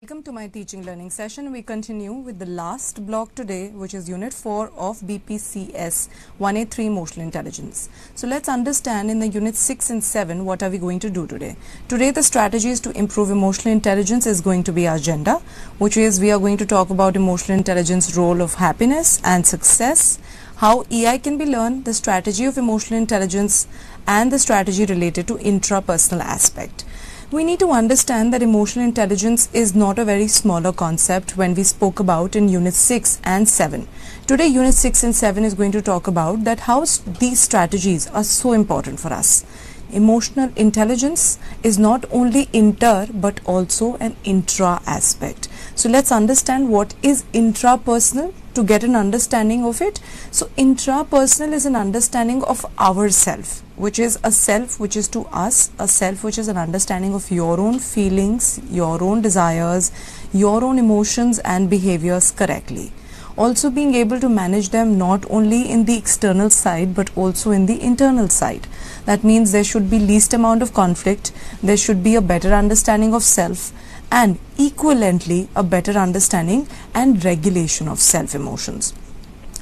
Welcome to my teaching learning session. We continue with the last block today, which is Unit 4 of BPCS 1A3 Emotional Intelligence. So let's understand in the Unit 6 and 7 what are we going to do today. Today the strategies to improve emotional intelligence is going to be our agenda, which is we are going to talk about emotional intelligence role of happiness and success, how EI can be learned, the strategy of emotional intelligence and the strategy related to intrapersonal aspect. We need to understand that emotional intelligence is not a very smaller concept when we spoke about in Unit 6 and 7. Today Unit 6 and 7 is going to talk about that how these strategies are so important for us. Emotional intelligence is not only inter but also an intra aspect. So let's understand what is intrapersonal to get an understanding of it. So intrapersonal is an understanding of ourself, which is a self which is to us, a self which is an understanding of your own feelings, your own desires, your own emotions and behaviors correctly. Also being able to manage them not only in the external side but also in the internal side. That means there should be least amount of conflict, there should be a better understanding of self and equivalently a better understanding and regulation of self emotions.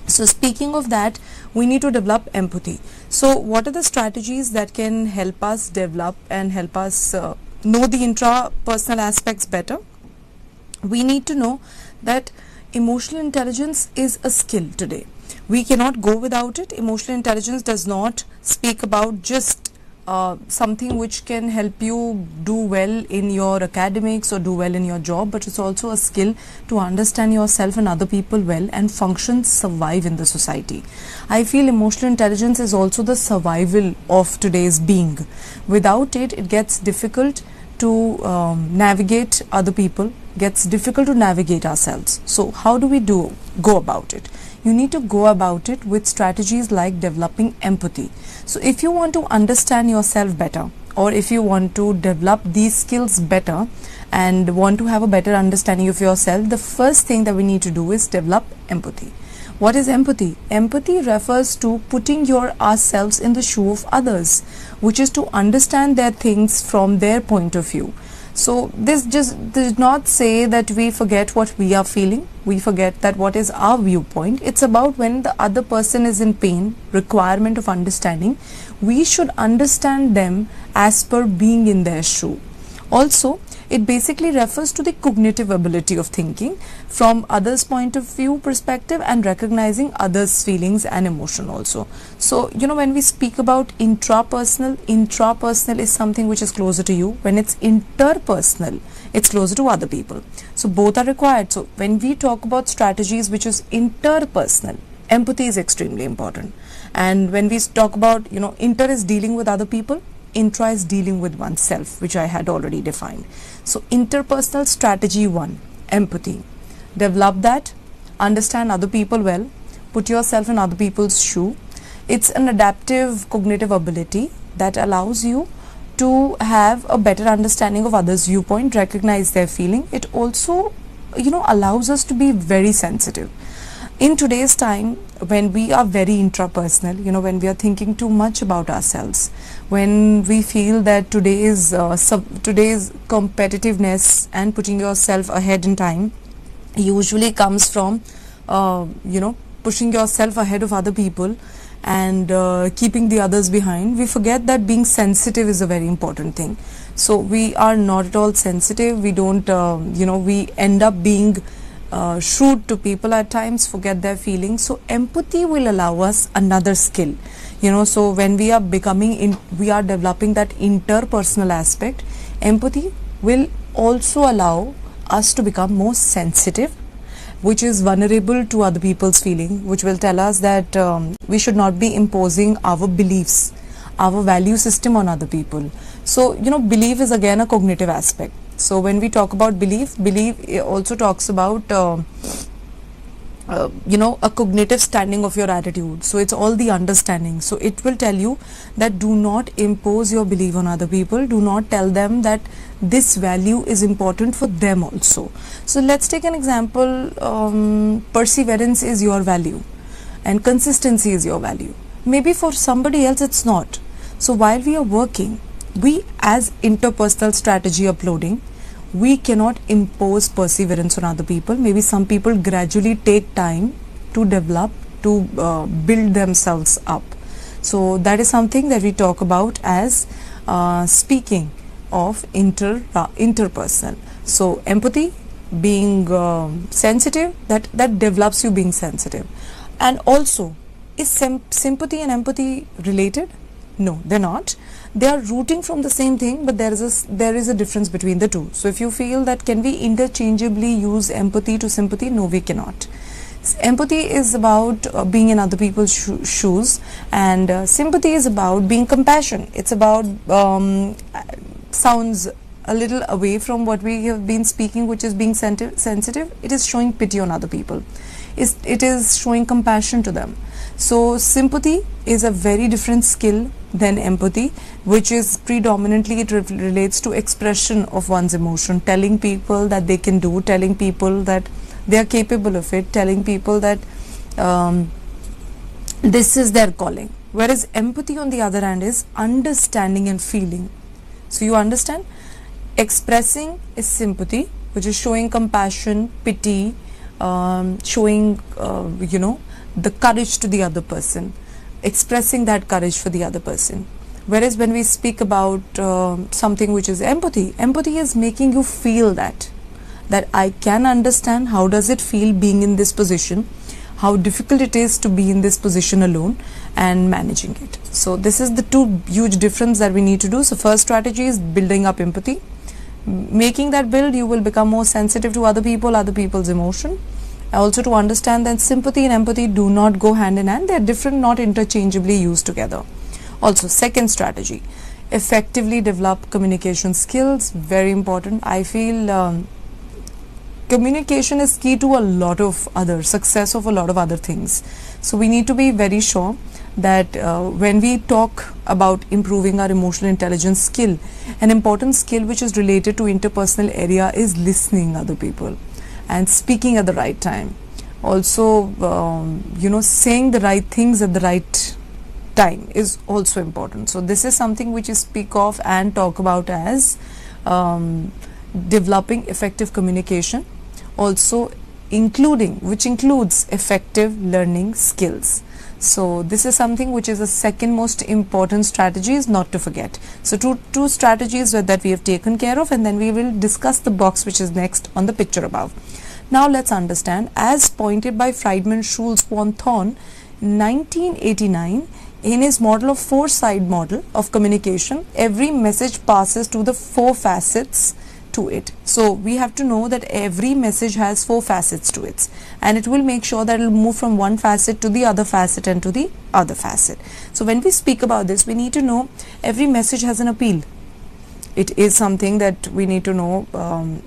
So speaking of that, we need to develop empathy. So what are the strategies that can help us develop and help us know the intrapersonal aspects better? We need to know that emotional intelligence is a skill today. We cannot go without it. Emotional intelligence does not speak about just something which can help you do well in your academics or do well in your job, but it's also a skill to understand yourself and other people well and function, survive in the society. I feel emotional intelligence is also the survival of today's being. Without it, it gets difficult to navigate other people, gets difficult to navigate ourselves. So how do we go about it? You need to go about it with strategies like developing empathy. So if you want to understand yourself better, or if you want to develop these skills better and want to have a better understanding of yourself, the first thing that we need to do is develop empathy. What is empathy? Empathy refers to putting ourselves in the shoe of others, which is to understand their things from their point of view. So this just does not say that we forget what we are feeling, we forget that what is our viewpoint. It's about when the other person is in pain, requirement of understanding, we should understand them as per being in their shoe. Also, it basically refers to the cognitive ability of thinking from others' point of view perspective and recognizing others' feelings and emotion also. So, when we speak about intrapersonal is something which is closer to you. When it's interpersonal, it's closer to other people. So, both are required. So, when we talk about strategies which is interpersonal, empathy is extremely important. And when we talk about, inter is dealing with other people, intra is dealing with oneself, which I had already defined. So interpersonal strategy 1, empathy. Develop that, understand other people well, put yourself in other people's shoe. It's an adaptive cognitive ability that allows you to have a better understanding of others' viewpoint, recognize their feeling. It also, allows us to be very sensitive. In today's time, when we are very intrapersonal, when we are thinking too much about ourselves, when we feel that today's competitiveness and putting yourself ahead in time usually comes from, pushing yourself ahead of other people and keeping the others behind, we forget that being sensitive is a very important thing. So we are not at all sensitive. We don't, we end up being shrewd to people at times, forget their feelings. So empathy will allow us another skill. So when we are we are developing that interpersonal aspect, empathy will also allow us to become more sensitive, which is vulnerable to other people's feeling, which will tell us that we should not be imposing our beliefs, our value system on other people. So, belief is again a cognitive aspect. So when we talk about belief also talks about a cognitive standing of your attitude. So it's all the understanding. So it will tell you that do not impose your belief on other people. Do not tell them that this value is important for them also. So let's take an example. Perseverance is your value and consistency is your value. Maybe for somebody else it's not. So while we are working, we as interpersonal strategy uploading, We cannot impose perseverance on other people. Maybe some people gradually take time to develop, to build themselves up. So that is something that we talk about as speaking of interpersonal. So empathy, being sensitive, that develops you being sensitive. And also, is sympathy and empathy related? No, they're not. They are rooting from the same thing, but there is a difference between the two. So if you feel that can we interchangeably use empathy to sympathy, no, we cannot. Empathy is about being in other people's shoes, and sympathy is about being compassion. It's about sounds a little away from what we have been speaking, which is being sensitive. It is showing pity on other people. It is showing compassion to them. So sympathy is a very different skill than empathy, which is predominantly it relates to expression of one's emotion, telling people that they can do, telling people that they are capable of it, telling people that this is their calling. Whereas empathy on the other hand is understanding and feeling. So you understand, expressing is sympathy, which is showing compassion, pity, showing the courage to the other person, expressing that courage for the other person. Whereas when we speak about something which is empathy, empathy is making you feel that I can understand how does it feel being in this position, how difficult it is to be in this position alone and managing it. So this is the two huge difference that we need to do. So first strategy is building up empathy. Making that build, you will become more sensitive to other people's emotion. Also to understand that sympathy and empathy do not go hand in hand. They are different, not interchangeably used together. Also, second strategy, effectively develop communication skills. Very important. I feel communication is key to a lot of other success of a lot of other things. So we need to be very sure that when we talk about improving our emotional intelligence skill, an important skill which is related to interpersonal area is listening other people and speaking at the right time. Also, saying the right things at the right time is also important. So this is something which you speak of and talk about as developing effective communication, also which includes effective learning skills. So this is something which is the second most important strategy, is not to forget. So two strategies that we have taken care of, and then we will discuss the box which is next on the picture above. Now let's understand, as pointed by Friedman Schulz von Thorn 1989 in his model of four-side model of communication, every message passes to the four facets to it. So we have to know that every message has four facets to it, and it will make sure that it will move from one facet to the other facet and to the other facet. So when we speak about this, we need to know every message has an appeal. It is something that we need to know,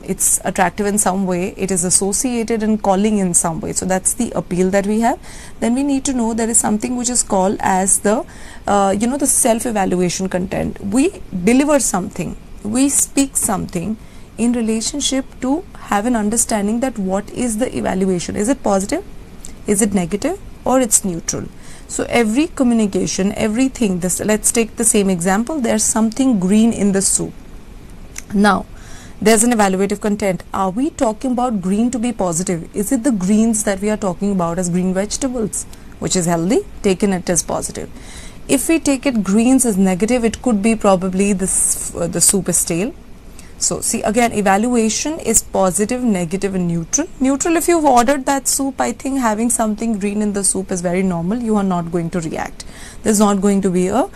it's attractive in some way, it is associated and calling in some way. So that's the appeal that we have. Then we need to know there is something which is called as the the self-evaluation content. We deliver something, we speak something in relationship to have an understanding that what is the evaluation. Is it positive, is it negative, or it's neutral? So every communication, everything, let's take the same example. There's something green in the soup. Now there's an evaluative content. Are we talking about green to be positive? Is it the greens that we are talking about as green vegetables, which is healthy, taken it as positive? If we take it greens as negative, it could be probably the soup is stale. So see, again, evaluation is positive, negative and neutral. Neutral, if you've ordered that soup, I think having something green in the soup is very normal. You are not going to react. There's not going to be a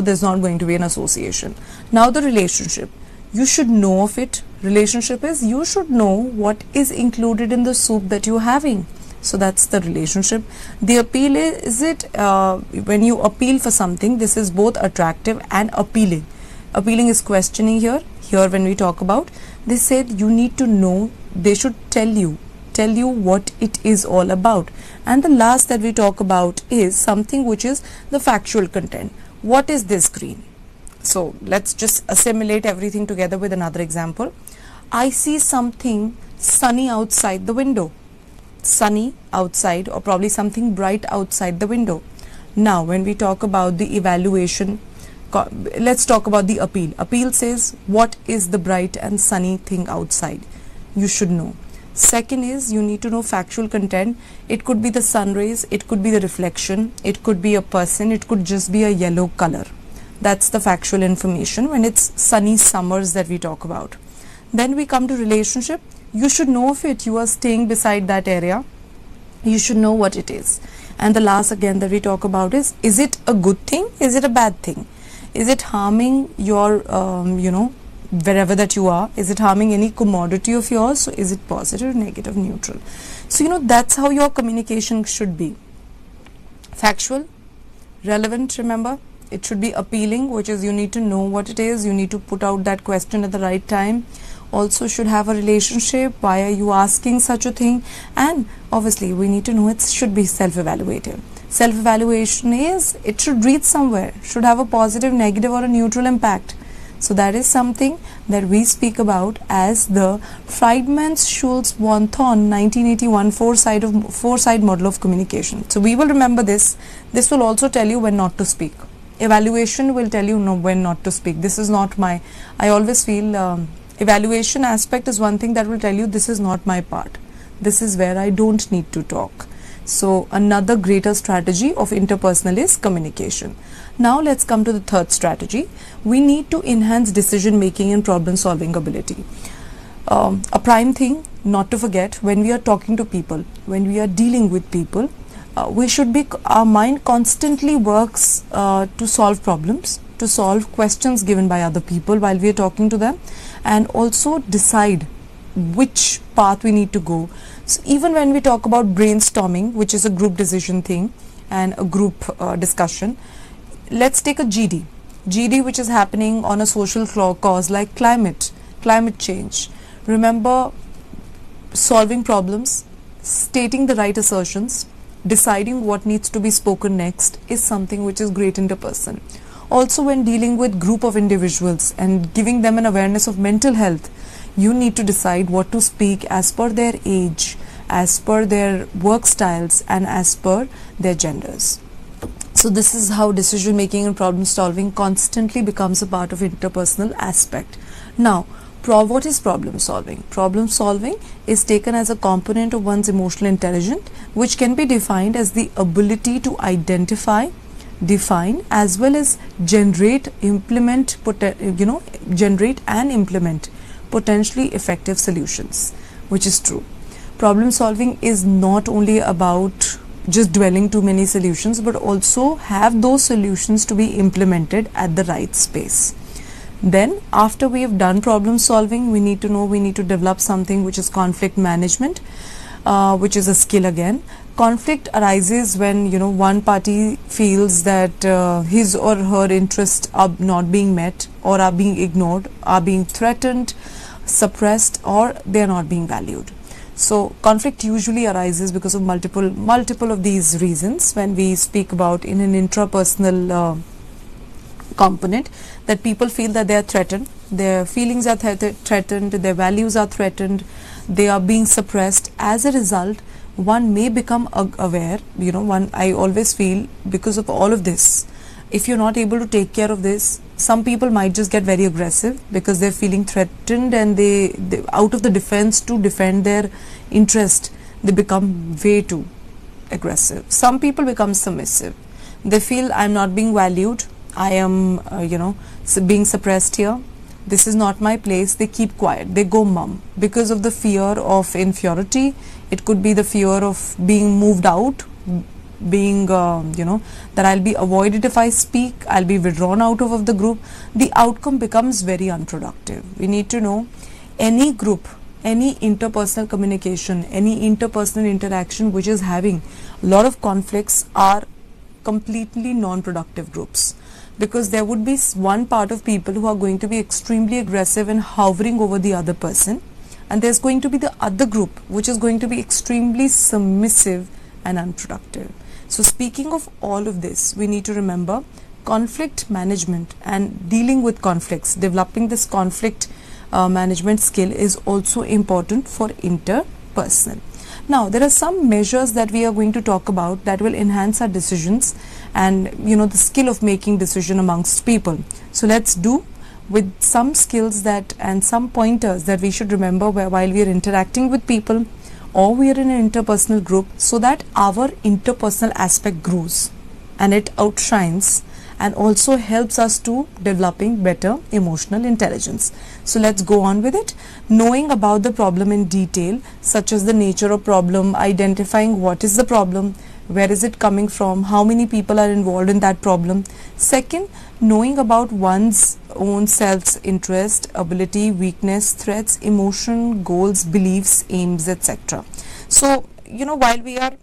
there's not going to be an association. Now the relationship, you should know of it. Relationship is, you should know what is included in the soup that you're having. So that's the relationship. The appeal is it when you appeal for something, this is both attractive and appealing. Appealing is questioning here. Here when we talk about, they said you need to know, they should tell you what it is all about. And the last that we talk about is something which is the factual content. What is this green? So let's just assimilate everything together with another example. I see something sunny outside the window. Sunny outside, or probably something bright outside the window. Now when we talk about the evaluation let's talk about the appeal. Appeal says what is the bright and sunny thing outside. You should know. Second is you need to know factual content. It could be the sun rays, it could be the reflection, it could be a person, it could just be a yellow color. That's the factual information when it's sunny summers that we talk about. Then we come to relationship. You should know of it. You are staying beside that area. You should know what it is. And the last again that we talk about is it a good thing? Is it a bad thing? Is it harming your, wherever that you are? Is it harming any commodity of yours? So is it positive, negative, neutral? So, that's how your communication should be. Factual, relevant, remember. It should be appealing, which is you need to know what it is. You need to put out that question at the right time. Also should have a relationship. Why are you asking such a thing? And obviously we need to know it should be self-evaluative. Self-evaluation is, it should reach somewhere, should have a positive, negative or a neutral impact. So that is something that we speak about as the Friedman-Schultz-von Thorn 1981 four-side model of communication. So we will remember this. This will also tell you when not to speak. Evaluation will tell you when not to speak. This is not my, I always feel evaluation aspect is one thing that will tell you this is not my part. This is where I don't need to talk. So another greater strategy of interpersonal is communication. Now let's come to the third strategy. We need to enhance decision making and problem solving ability. A prime thing not to forget when we are talking to people, when we are dealing with people, our mind constantly works to solve problems, to solve questions given by other people while we are talking to them, and also decide which path we need to go. So even when we talk about brainstorming, which is a group decision thing and a group discussion, let's take a GD which is happening on a social cause like climate change. Remember, solving problems, stating the right assertions, deciding what needs to be spoken next is something which is great interpersonal. Also, when dealing with group of individuals and giving them an awareness of mental health, you need to decide what to speak as per their age, as per their work styles and as per their genders. So this is how decision making and problem solving constantly becomes a part of interpersonal aspect. Now, what is problem solving? Problem solving is taken as a component of one's emotional intelligence, which can be defined as the ability to identify, define, as well as generate and implement potentially effective solutions, which is true. Problem solving is not only about just dwelling too many solutions, but also have those solutions to be implemented at the right space. Then after we have done problem solving, we need to develop something which is conflict management, which is a skill again. Conflict arises when one party feels that his or her interests are not being met or are being ignored, are being threatened, suppressed, or they are not being valued. So conflict usually arises because of multiple of these reasons when we speak about in an intrapersonal component, that people feel that they are threatened, their feelings are threatened, their values are threatened, they are being suppressed. As a result, one may become aware, I always feel because of all of this, if you're not able to take care of this, some people might just get very aggressive because they're feeling threatened, and they out of the defense to defend their interest, they become way too aggressive. Some people become submissive. They feel I'm not being valued, I am being suppressed here, this is not my place. They keep quiet, they go mum because of the fear of inferiority. It could be the fear of being moved out, being that I'll be avoided if I speak, I'll be withdrawn out of the group. The outcome becomes very unproductive. We need to know any group, any interpersonal communication, any interpersonal interaction which is having a lot of conflicts are completely non-productive groups, because there would be one part of people who are going to be extremely aggressive and hovering over the other person, and there's going to be the other group which is going to be extremely submissive and unproductive. So speaking of all of this, we need to remember conflict management and dealing with conflicts. Developing this conflict management skill is also important for interpersonal. Now, there are some measures that we are going to talk about that will enhance our decisions and the skill of making decision amongst people. So let's do with some skills that and some pointers that we should remember while we are interacting with people or we are in an interpersonal group, so that our interpersonal aspect grows and it outshines and also helps us to developing better emotional intelligence. So let's go on with it. Knowing about the problem in detail, such as the nature of problem, identifying what is the problem, where is it coming from, how many people are involved in that problem. Second, knowing about one's own self's interest, ability, weakness, threats, emotion, goals, beliefs, aims, etc. So, while we are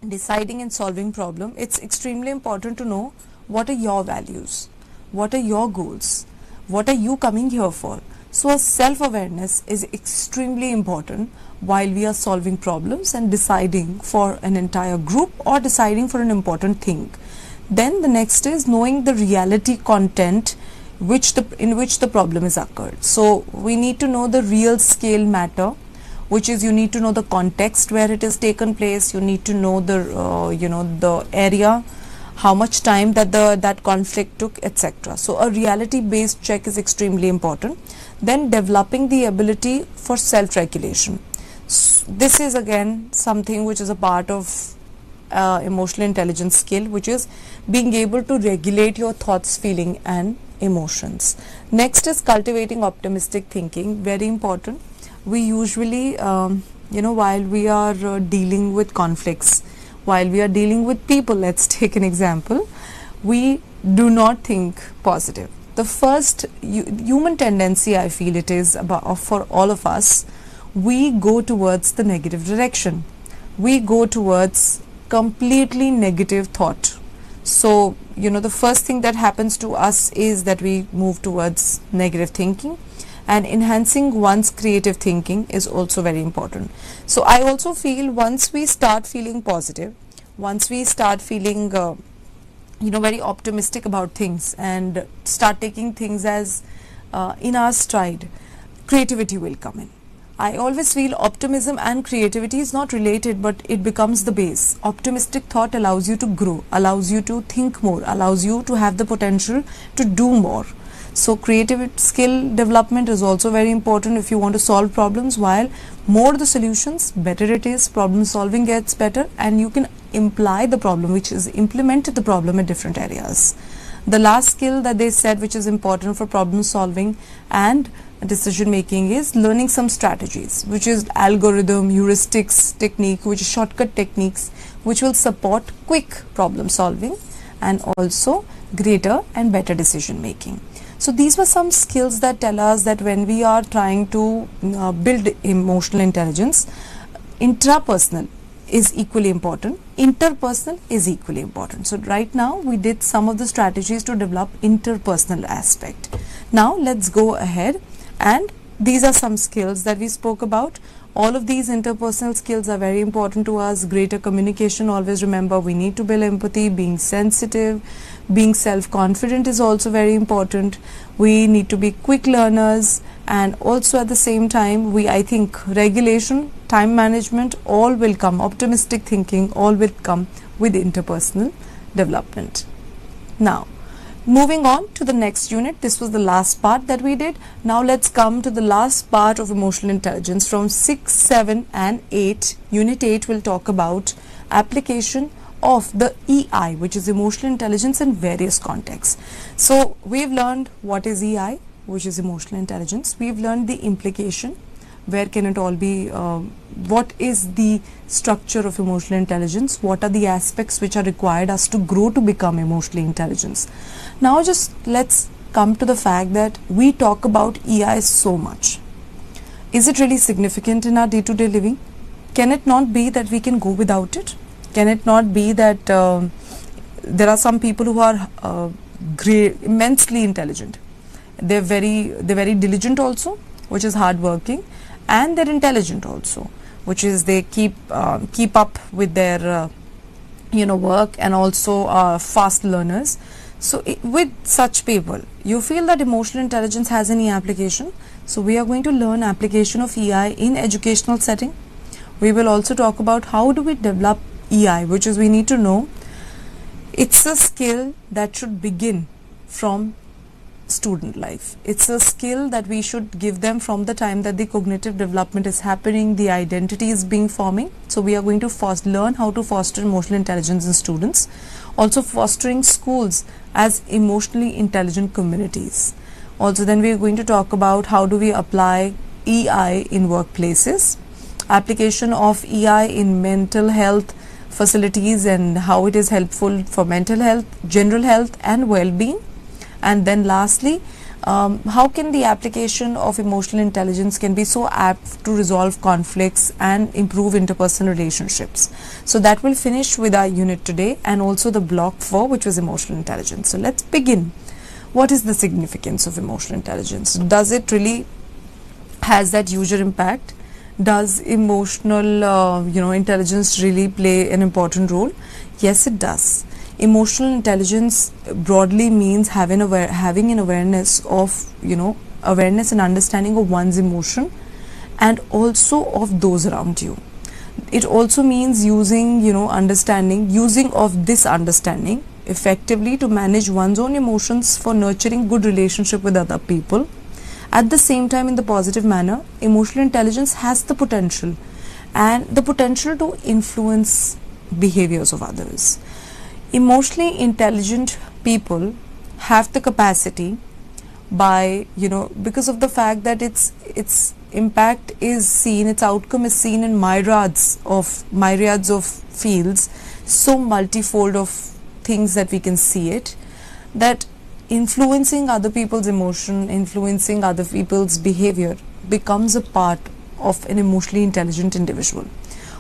deciding and solving problem, it's extremely important to know what are your values, what are your goals, what are you coming here for. So a self-awareness is extremely important while we are solving problems and deciding for an entire group or deciding for an important thing. Then the next is knowing the reality content in which the problem is occurred. So we need to know the real scale matter, which is you need to know the context where it is taken place, you need to know the the area, how much time that conflict took, etc. So a reality based check is extremely important. Then developing the ability for self-regulation. This is again something which is a part of emotional intelligence skill, which is being able to regulate your thoughts, feeling and emotions. Next is cultivating optimistic thinking, very important. We usually while we are dealing with conflicts, while we are dealing with people, let's take an example, we do not think positive. The first human tendency, I feel it is for all of us, we go towards the negative direction. We go towards completely negative thought. So, the first thing that happens to us is that we move towards negative thinking, and enhancing one's creative thinking is also very important. So I also feel once we start feeling positive, once we start feeling very optimistic about things and start taking things as in our stride, creativity will come in. I always feel optimism and creativity is not related, but it becomes the base. Optimistic thought allows you to grow, allows you to think more, allows you to have the potential to do more. So creative skill development is also very important if you want to solve problems. While more the solutions, better it is, problem solving gets better, and you can imply the problem, which is implemented the problem in different areas. The last skill that they said which is important for problem solving and decision making is learning some strategies, which is algorithm, heuristics technique, which is shortcut techniques, which will support quick problem solving and also greater and better decision making. So these were some skills that tell us that when we are trying to build emotional intelligence, intrapersonal is equally important, interpersonal is equally important. So right now we did some of the strategies to develop interpersonal aspect. Now let's go ahead, and these are some skills that we spoke about. All of these interpersonal skills are very important to us. Greater communication, always remember we need to build empathy, being sensitive, being self-confident is also very important. We need to be quick learners, and also at the same time I think regulation, time management, all will come, optimistic thinking, all will come with interpersonal development. Now moving on to the next unit, this was the last part that we did. Now let's come to the last part of emotional intelligence from 6, 7 and 8. Unit 8 will talk about application of the EI, which is emotional intelligence in various contexts. So we've learned what is EI, which is emotional intelligence. We've learned the implication, where can it all be, what is the structure of emotional intelligence, what are the aspects which are required us to grow to become emotionally intelligent. Now just let's come to the fact that we talk about EI so much. Is it really significant in our day-to-day living? Can it not be that we can go without it? Can it not be that there are some people who are immensely intelligent? They're very diligent also, which is hardworking, and they're intelligent also, which is they keep up with their work, and also are fast learners. So with such people, you feel that emotional intelligence has any application? So we are going to learn application of EI in educational setting. We will also talk about how do we develop EI, which is we need to know it's a skill that should begin from student life. It's a skill that we should give them from the time that the cognitive development is happening, the identity is being forming. So we are going to learn how to foster emotional intelligence in students. Also fostering schools as emotionally intelligent communities. Also then we are going to talk about how do we apply EI in workplaces, application of EI in mental health facilities and how it is helpful for mental health, general health and well-being. And then lastly, how can the application of emotional intelligence can be so apt to resolve conflicts and improve interpersonal relationships. So that will finish with our unit today and also the block 4, which was emotional intelligence. So let's begin. What is the significance of emotional intelligence? Does it really has that user impact? Does emotional intelligence really play an important role? Yes, it does. Emotional intelligence broadly means having an awareness of awareness and understanding of one's emotion and also of those around you. It also means using of this understanding effectively to manage one's own emotions for nurturing good relationship with other people. At the same time, in the positive manner, emotional intelligence has the potential to influence behaviors of others. Emotionally intelligent people have the capacity because of the fact that its impact is seen, its outcome is seen in myriads of fields, so multifold of things that we can see it, that influencing other people's emotion, influencing other people's behavior becomes a part of an emotionally intelligent individual.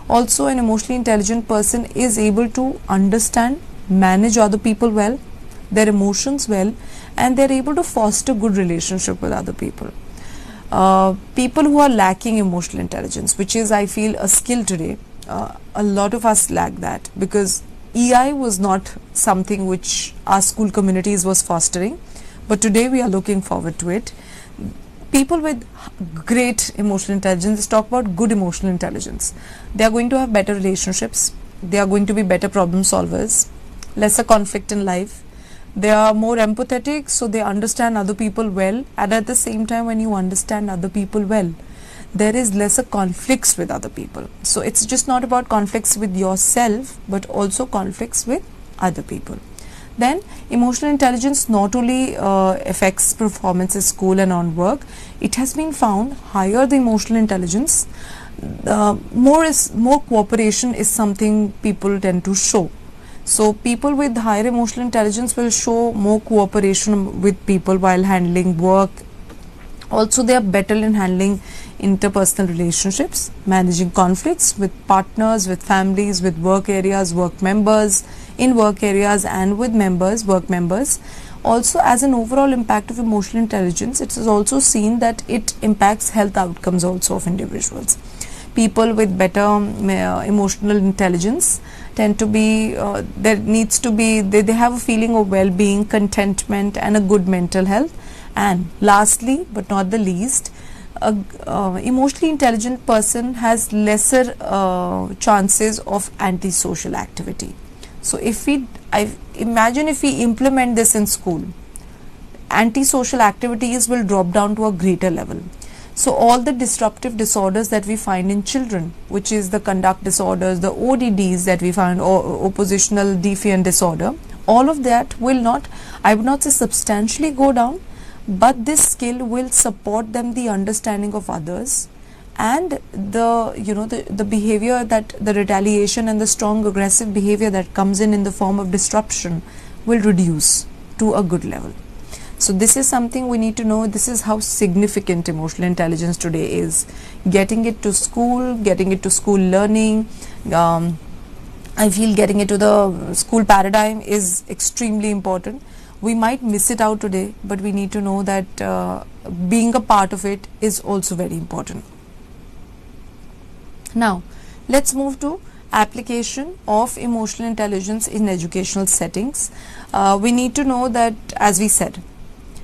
Also, an emotionally intelligent person is able to understand, manage other people well, their emotions well, and they're able to foster good relationship with other people. People who are lacking emotional intelligence, which is I feel a skill today, a lot of us lack that because EI was not something which our school communities was fostering, but today we are looking forward to it. People with great emotional intelligence, let's talk about good emotional intelligence. They are going to have better relationships, they are going to be better problem solvers, lesser conflict in life, they are more empathetic, so they understand other people well, and at the same time when you understand other people well, there is lesser conflicts with other people. So it's just not about conflicts with yourself but also conflicts with other people. Then emotional intelligence not only affects performance in school and on work, it has been found higher the emotional intelligence, more cooperation is something people tend to show. So people with higher emotional intelligence will show more cooperation with people while handling work. Also, they are better in handling interpersonal relationships, managing conflicts with partners, with families, with work areas, work members, in work areas and with work members. Also, as an overall impact of emotional intelligence, it is also seen that it impacts health outcomes also of individuals. People with better emotional intelligence tend to be, they have a feeling of well-being, contentment and a good mental health. And lastly but not the least, emotionally intelligent person has lesser chances of antisocial activity. So imagine if we implement this in school, antisocial activities will drop down to a greater level. So all the disruptive disorders that we find in children, which is the conduct disorders, the ODDs that we find, or oppositional defiant disorder, all of that will not, I would not say substantially go down, but this skill will support them the understanding of others and the behavior, that the retaliation and the strong aggressive behavior that comes in the form of disruption will reduce to a good level. So this is something we need to know. This is how significant emotional intelligence today is. Getting it to school, getting it to school learning, I feel getting it to the school paradigm is extremely important. We might miss it out today, but we need to know that being a part of it is also very important. Now, let's move to application of emotional intelligence in educational settings. We need to know that, as we said,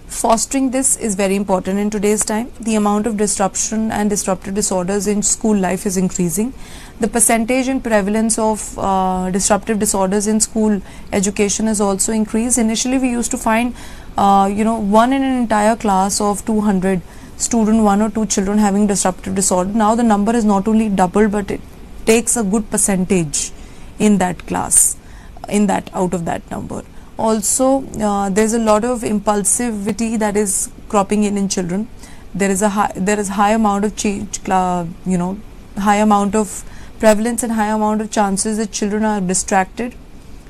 Fostering this is very important in today's time. The amount of disruption and disruptive disorders in school life is increasing. The percentage and prevalence of disruptive disorders in school education has also increased. Initially, we used to find, one in an entire class of 200 student, one or two children having disruptive disorder. Now the number is not only doubled, but it takes a good percentage in that class, out of that number. Also, there's a lot of impulsivity that is cropping in children. There is high amount of change, high amount of prevalence and high amount of chances that children are distracted.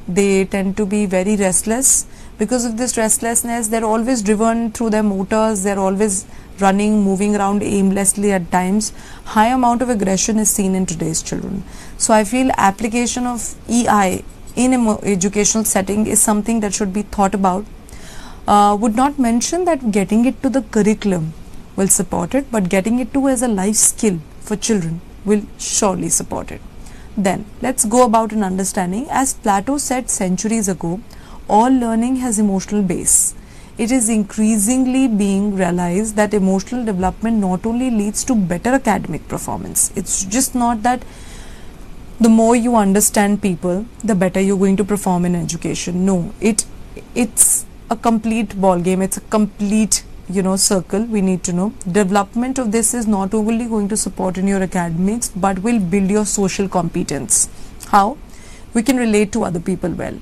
They tend to be very restless. Because of this restlessness, they're always driven through their motors. They're always running, moving around aimlessly at times. High amount of aggression is seen in today's children. So I feel application of EI in an educational setting is something that should be thought about. Would not mention that getting it to the curriculum will support it, but getting it to as a life skill for children will surely support it. Then let's go about an understanding. As Plato said centuries ago, all learning has emotional base. It is increasingly being realized that emotional development not only leads to better academic performance. It's just not that the more you understand people, the better you're going to perform in education. No, it's a complete ball game. It's a complete, circle. We need to know development of this is not only going to support in your academics, but will build your social competence. How? We can relate to other people well.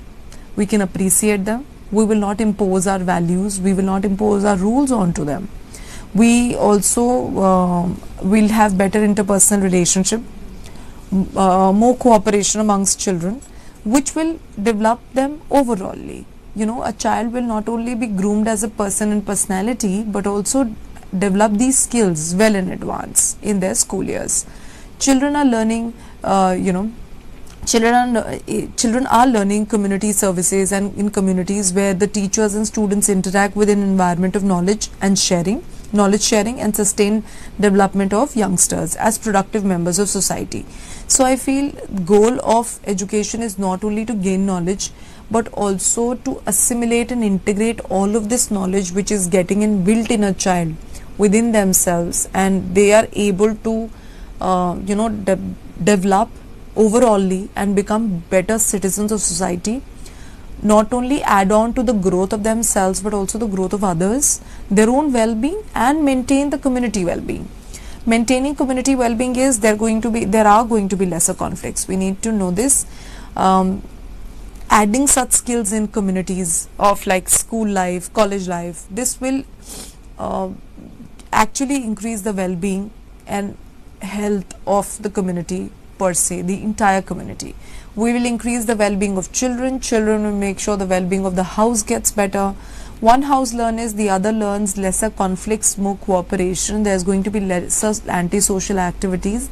We can appreciate them. We will not impose our values. We will not impose our rules onto them. We also will have better interpersonal relationship, more cooperation amongst children, which will develop them overallly. A child will not only be groomed as a person and personality, but also develop these skills well in advance in their school years. Children are learning, children are learning community services, and in communities where the teachers and students interact with an environment of knowledge sharing and sustained development of youngsters as productive members of society. So I feel goal of education is not only to gain knowledge, but also to assimilate and integrate all of this knowledge which is getting built in a child within themselves, and they are able to develop overallly and become better citizens of society. Not only add on to the growth of themselves, but also the growth of others, their own well-being, and maintain the community well-being. Maintaining community well-being is there are going to be lesser conflicts. We need to know this. Adding such skills in communities of like school life, college life, this will actually increase the well-being and health of the community per se, the entire community. We will increase the well-being of children. Children will make sure the well-being of the house gets better. One house learns, the other learns, lesser conflicts, more cooperation. There's going to be lesser antisocial activities,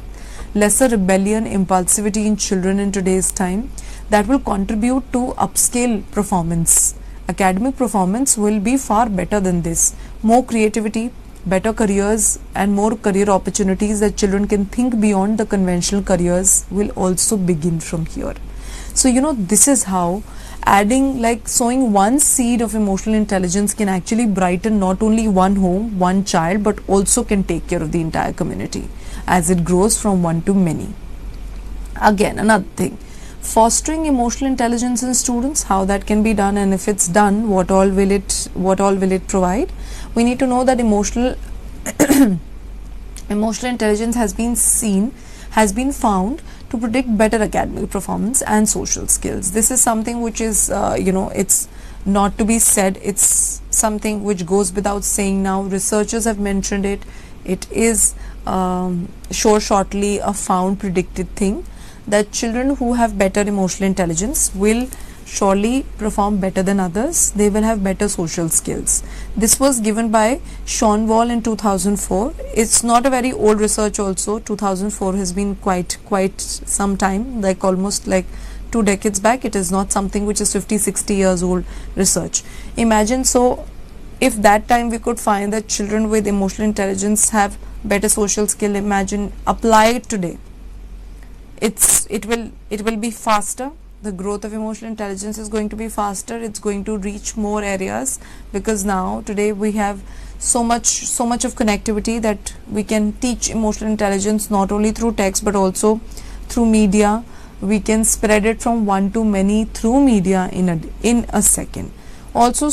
lesser rebellion, impulsivity in children in today's time. That will contribute to upscale performance. Academic performance will be far better than this. More creativity, better careers, and more career opportunities that children can think beyond the conventional careers will also begin from here. So this is how adding, like sowing one seed of emotional intelligence can actually brighten not only one home, one child, but also can take care of the entire community as it grows from one to many. Again, another thing, fostering emotional intelligence in students, how that can be done, and if it's done, what all will it provide. We need to know that emotional intelligence has been found to predict better academic performance and social skills. This is something which is it's not to be said, it's something which goes without saying now. Researchers have mentioned it. It is shortly a found predicted thing that children who have better emotional intelligence will surely perform better than others. They will have better social skills. This was given by Sean Wall in 2004. It's not a very old research also. 2004 has been quite some time, like almost like 2 decades back. It is not something which is 50-60 years old research. Imagine, so if that time we could find that children with emotional intelligence have better social skill, imagine apply it today. It will be faster. the growth of emotional intelligence is going to be faster. It's going to reach more areas, because now today we have so much of connectivity that we can teach emotional intelligence not only through text but also through media. We can spread it from one to many through media in a second. Also,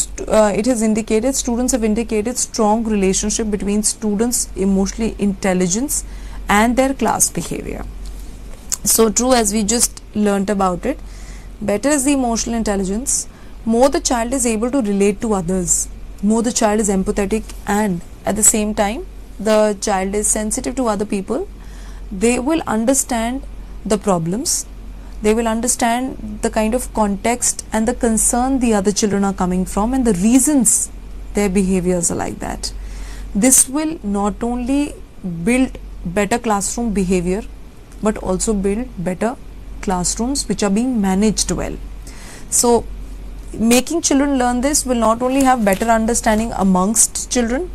it has indicated, students have indicated strong relationship between students' emotional intelligence and their class behavior. So true, as we just learnt about it. Better is the emotional intelligence, more the child is able to relate to others, more the child is empathetic, and at the same time the child is sensitive to other people. They will understand the problems, they will understand the kind of context and the concern the other children are coming from and the reasons their behaviors are like that. This will not only build better classroom behavior but also build better classrooms which are being managed well. So making children learn this will not only have better understanding amongst children,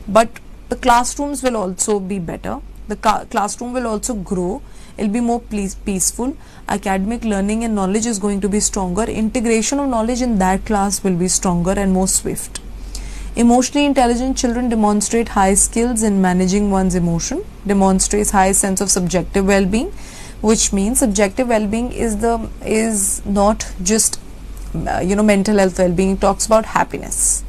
but the classrooms will also be better. The classroom will also grow. It will be more peaceful. Academic learning and knowledge is going to be stronger. Integration of knowledge in that class will be stronger and more swift. Emotionally intelligent children demonstrate high skills in managing one's emotion, demonstrates high sense of subjective well-being, which means subjective well-being is not just mental health well-being. It talks about happiness.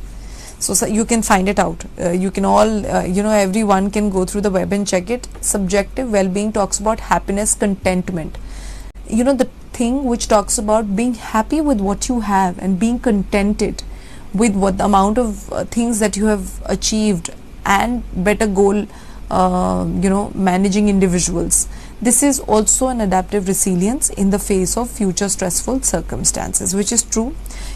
So you can find it out. You can all, everyone can go through the web and check it. Subjective well-being talks about happiness, contentment. The thing which talks about being happy with what you have and being contented with what the amount of things that you have achieved, and better goal, managing individuals. This is also an adaptive resilience in the face of future stressful circumstances, which is true.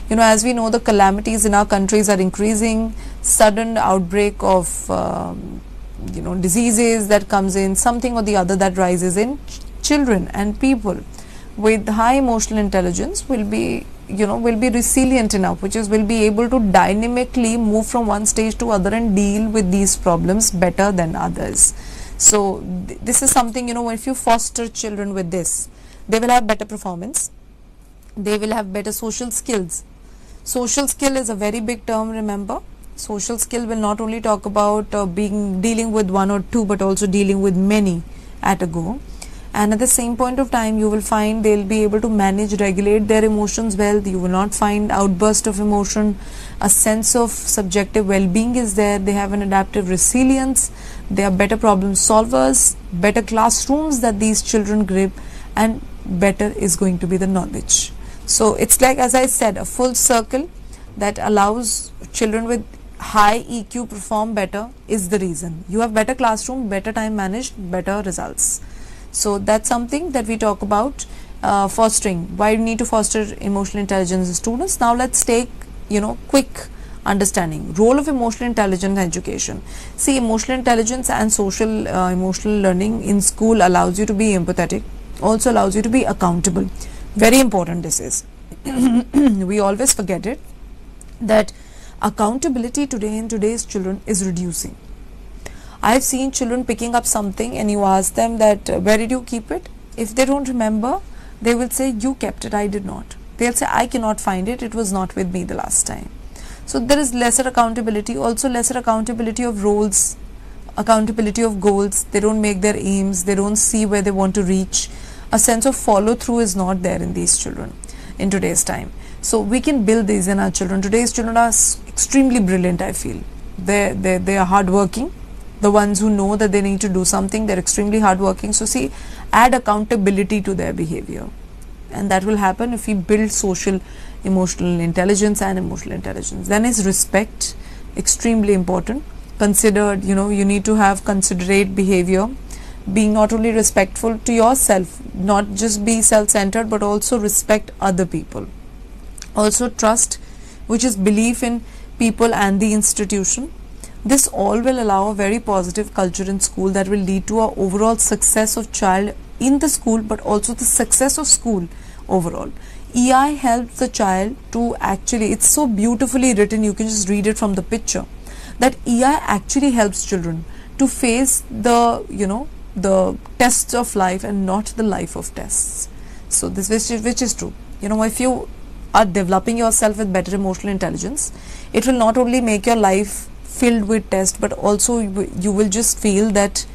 As we know, the calamities in our countries are increasing. Sudden outbreak of diseases that comes in, something or the other that rises in children and people with high emotional intelligence will be resilient enough, which is will be able to dynamically move from one stage to other and deal with these problems better than others. So this is something, if you foster children with this, they will have better performance, they will have better social skills. Social skill is a very big term, remember. Social skill will not only talk about dealing with one or two, but also dealing with many at a go. And at the same point of time, you will find they'll be able to manage, regulate their emotions well. You will not find outburst of emotion. A sense of subjective well-being is there. They have an adaptive resilience. They are better problem solvers, better classrooms that these children grip, and better is going to be the knowledge. So it's like, as I said, a full circle that allows children with high EQ perform better is the reason. You have better classroom, better time managed, better results. So that's something that we talk about fostering. Why we need to foster emotional intelligence in students. Now let's take quick understanding. Role of emotional intelligence in education. See, emotional intelligence and social emotional learning in school allows you to be empathetic, also allows you to be accountable. Very important this is. We always forget it, that accountability today in today's children is reducing. I've seen children picking up something and you ask them that where did you keep it? If they don't remember, they will say you kept it, I did not. They'll say I cannot find it, it was not with me the last time. So there is lesser accountability, also lesser accountability of roles, accountability of goals. They don't make their aims, they don't see where they want to reach. A sense of follow through is not there in these children in today's time. So we can build these in our children. Today's children are extremely brilliant, I feel. They are hardworking. The ones who know that they need to do something, they're extremely hardworking. So see, add accountability to their behavior. And that will happen if we build social emotional intelligence and emotional intelligence. Then is respect, extremely important. Considered, you need to have considerate behavior. Being not only respectful to yourself, not just be self-centered, but also respect other people. Also trust, which is belief in people and the institution. This all will allow a very positive culture in school that will lead to a overall success of child in the school, but also the success of school overall. EI helps the child to actually, it's so beautifully written, you can just read it from the picture, that EI actually helps children to face the tests of life and not the life of tests. So this which is true. if you are developing yourself with better emotional intelligence, it will not only make your life filled with tests, but also you will just feel that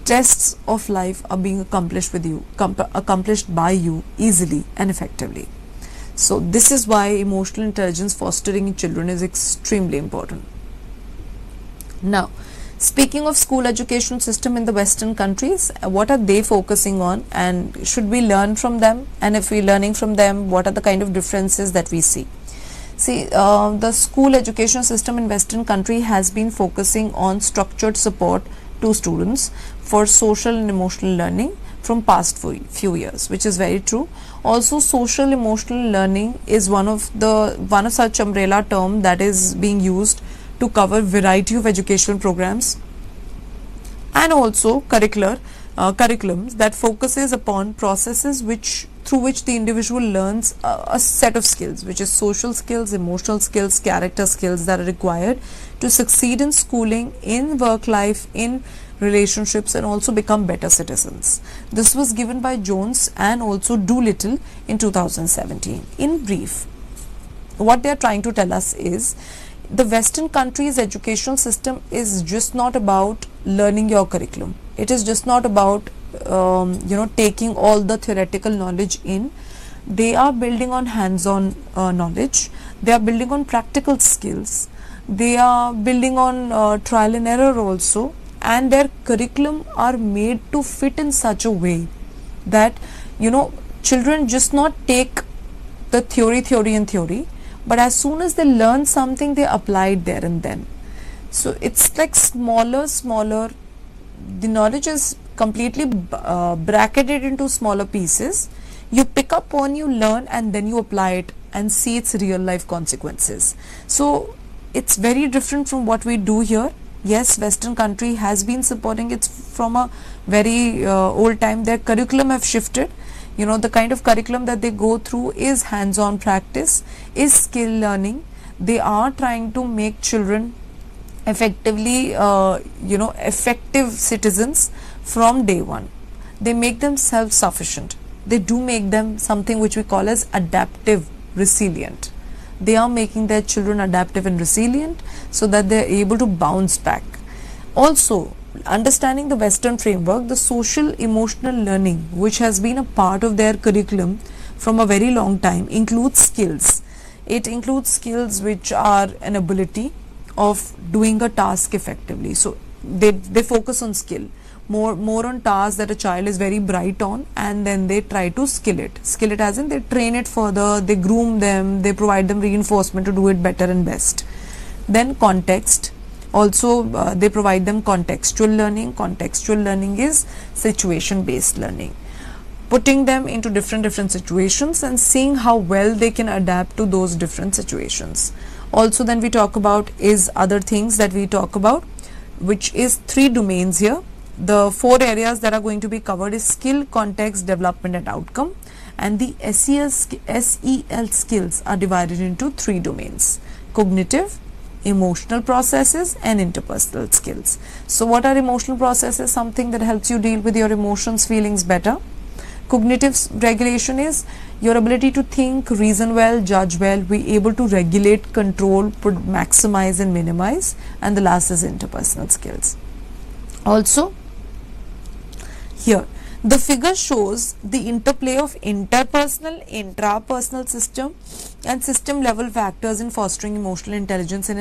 tests of life are being accomplished by you easily and effectively. So this is why emotional intelligence fostering in children is extremely important. Now, speaking of school education system in the Western countries, what are they focusing on, and should we learn from them? And if we're learning from them, what are the kind of differences that we see? See, the school education system in Western country has been focusing on structured support to students for social and emotional learning from past few years, which is very true. Also, social emotional learning is one of such umbrella term that is being used to cover variety of educational programs, and also curriculums that focuses upon processes through which the individual learns a set of skills, which is social skills, emotional skills, character skills that are required to succeed in schooling, in work life, in relationships, and also become better citizens. This was given by Jones and also Doolittle in 2017. In brief, what they are trying to tell us is the Western countries' educational system is just not about learning your curriculum. It is just not about taking all the theoretical knowledge in. They are building on hands-on knowledge. They are building on practical skills. They are building on trial and error also, and their curriculum are made to fit in such a way that children just not take the theory, but as soon as they learn something, they apply it there and then. So it's like smaller, the knowledge is completely bracketed into smaller pieces. You pick up on, you learn, and then you apply it and see its real life consequences. So it's very different from what we do here. Yes, Western country has been supporting it from a very old time. Their curriculum have shifted. The kind of curriculum that they go through is hands-on practice, is skill learning. They are trying to make children effectively, effective citizens from day one. They make them self-sufficient. They do make them something which we call as adaptive, resilient. They are making their children adaptive and resilient so that they are able to bounce back. Also, understanding the Western framework, the social emotional learning, which has been a part of their curriculum from a very long time, includes skills. It includes skills which are an ability of doing a task effectively. So they focus on skill, more on tasks that a child is very bright on, and then they try to skill it as in they train it further, they groom them, they provide them reinforcement to do it better and best. Then context. Also, they provide them contextual learning. Contextual learning is situation-based learning, putting them into different situations and seeing how well they can adapt to those different situations. Also, then we talk about is other things that we talk about, which is 3 domains here. The 4 areas that are going to be covered is skill, context, development, and outcome. And the SEL skills are divided into 3 domains: cognitive, emotional processes, and interpersonal skills. So what are emotional processes? Something that helps you deal with your emotions, feelings better. Cognitive regulation is your ability to think, reason well, judge well, be able to regulate, control, maximize and minimize. And the last is interpersonal skills. Also, here the figure shows the interplay of interpersonal, intrapersonal system and system level factors in fostering emotional intelligence in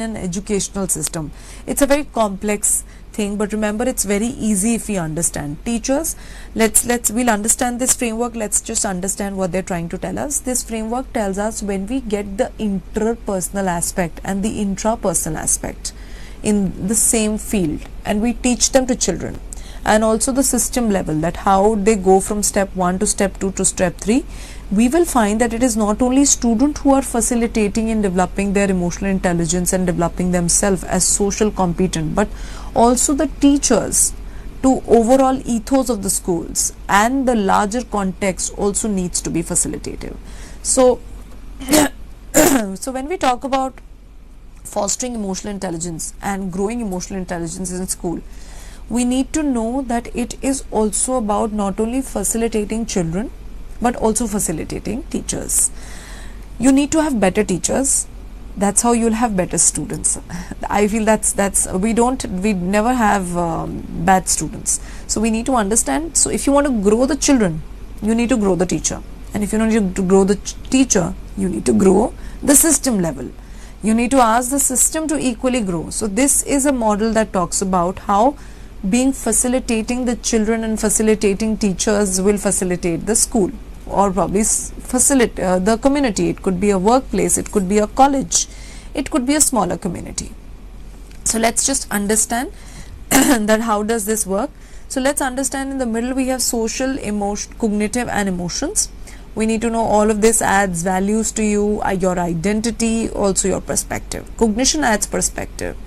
an educational system. It's a very complex thing, but remember, it's very easy if we understand. Teachers, we'll understand this framework. Let's just understand what they're trying to tell us. This framework tells us when we get the interpersonal aspect and the intrapersonal aspect in the same field, and we teach them to children, and also the system level, that how they go from step 1 to step 2 to step 3, we will find that it is not only students who are facilitating in developing their emotional intelligence and developing themselves as social competent, but also the teachers to overall ethos of the schools, and the larger context also needs to be facilitative. So, so when we talk about fostering emotional intelligence and growing emotional intelligence in school, we need to know that it is also about not only facilitating children but also facilitating teachers. You need to have better teachers. That's how you'll have better students. I feel we never have bad students. So we need to understand. So if you want to grow the children, you need to grow the teacher. And if you need to grow the teacher, you need to grow the system level. You need to ask the system to equally grow. So this is a model that talks about how being facilitating the children and facilitating teachers will facilitate the school, or probably facilitate the community. It could be a workplace, it could be a college, it could be a smaller community. So let's just understand that how does this work. So let's understand in the middle we have social, emotion, cognitive and emotions. We need to know all of this adds values to you, your identity, also your perspective. Cognition adds perspective.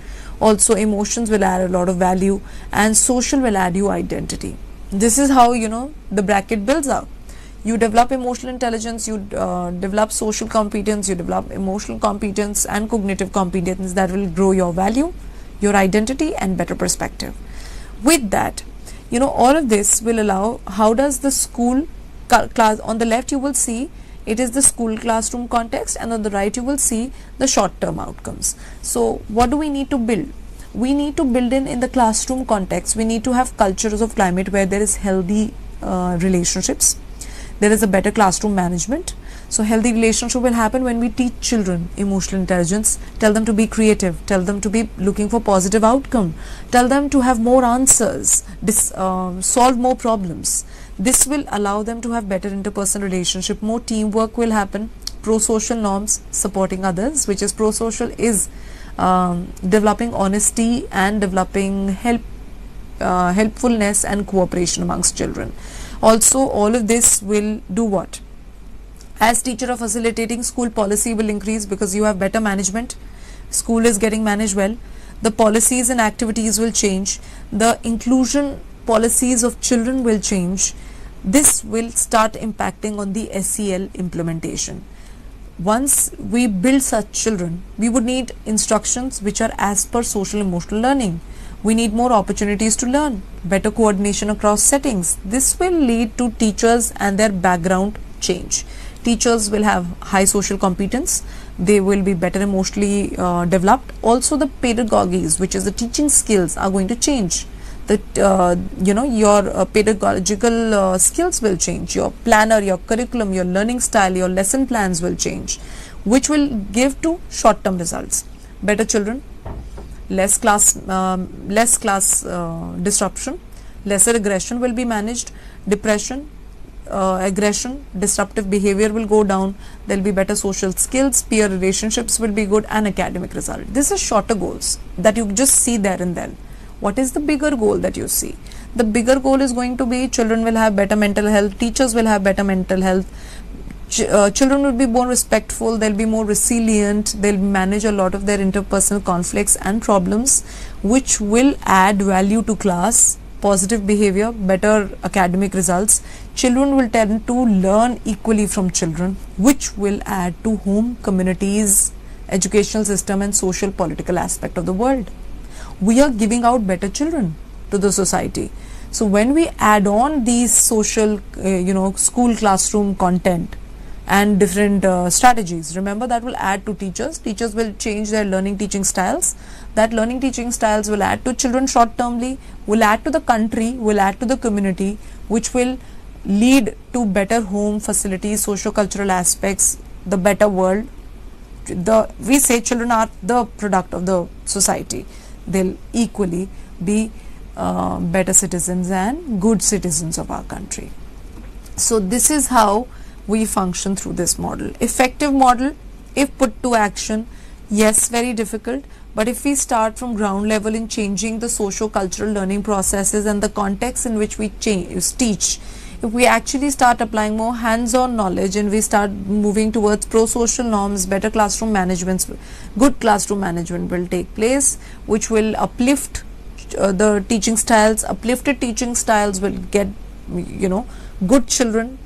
Also emotions will add a lot of value, and social will add you identity. This is how, the bracket builds up. You develop emotional intelligence, you develop social competence, you develop emotional competence and cognitive competence that will grow your value, your identity and better perspective. With that, all of this will allow, how does the school class, on the left you will see it is the school classroom context, and on the right you will see the short term outcomes. So what do we need to build? We need to build in the classroom context. We need to have cultures of climate where there is healthy relationships. There is a better classroom management. So healthy relationship will happen when we teach children emotional intelligence, tell them to be creative, tell them to be looking for positive outcome, tell them to have more answers, solve more problems. This will allow them to have better interpersonal relationship, more teamwork will happen. Pro-social norms, supporting others, which is pro-social is developing honesty and developing helpfulness and cooperation amongst children. Also, all of this will do what? As teacher or facilitating, school policy will increase because you have better management. School is getting managed well. The policies and activities will change. The inclusion policies of children will change. This will start impacting on the SEL implementation. Once we build such children, we would need instructions which are as per social emotional learning. We need more opportunities to learn, better coordination across settings. This will lead to teachers and their background change. Teachers will have high social competence. They will be better emotionally developed. Also the pedagogies, which is the teaching skills, are going to change. Your pedagogical skills will change. Your planner, your curriculum, your learning style, your lesson plans will change, which will give to short-term results. Better children, less class disruption, lesser aggression will be managed. Depression, aggression, disruptive behavior will go down. There will be better social skills, peer relationships will be good, and academic result. This is shorter goals that you just see there and then. What is the bigger goal that you see? The bigger goal is going to be children will have better mental health, teachers will have better mental health, children will be more respectful, they'll be more resilient, they'll manage a lot of their interpersonal conflicts and problems, which will add value to class, positive behavior, better academic results. Children will tend to learn equally from children, which will add to home, communities, educational system and social political aspect of the world. We are giving out better children to the society. So when we add on these social, school classroom content and different strategies, remember that will add to teachers. Teachers will change their learning teaching styles. That learning teaching styles will add to children short-termly, will add to the country, will add to the community, which will lead to better home facilities, socio-cultural aspects, the better world. We say children are the product of the society. They'll equally be better citizens and good citizens of our country. So this is how we function through this model. Effective model, if put to action, yes, very difficult, but if we start from ground level in changing the socio-cultural learning processes and the context in which we teach, if we actually start applying more hands-on knowledge and we start moving towards pro-social norms, better classroom management, good classroom management will take place, which will uplift the teaching styles. Uplifted teaching styles will get, good children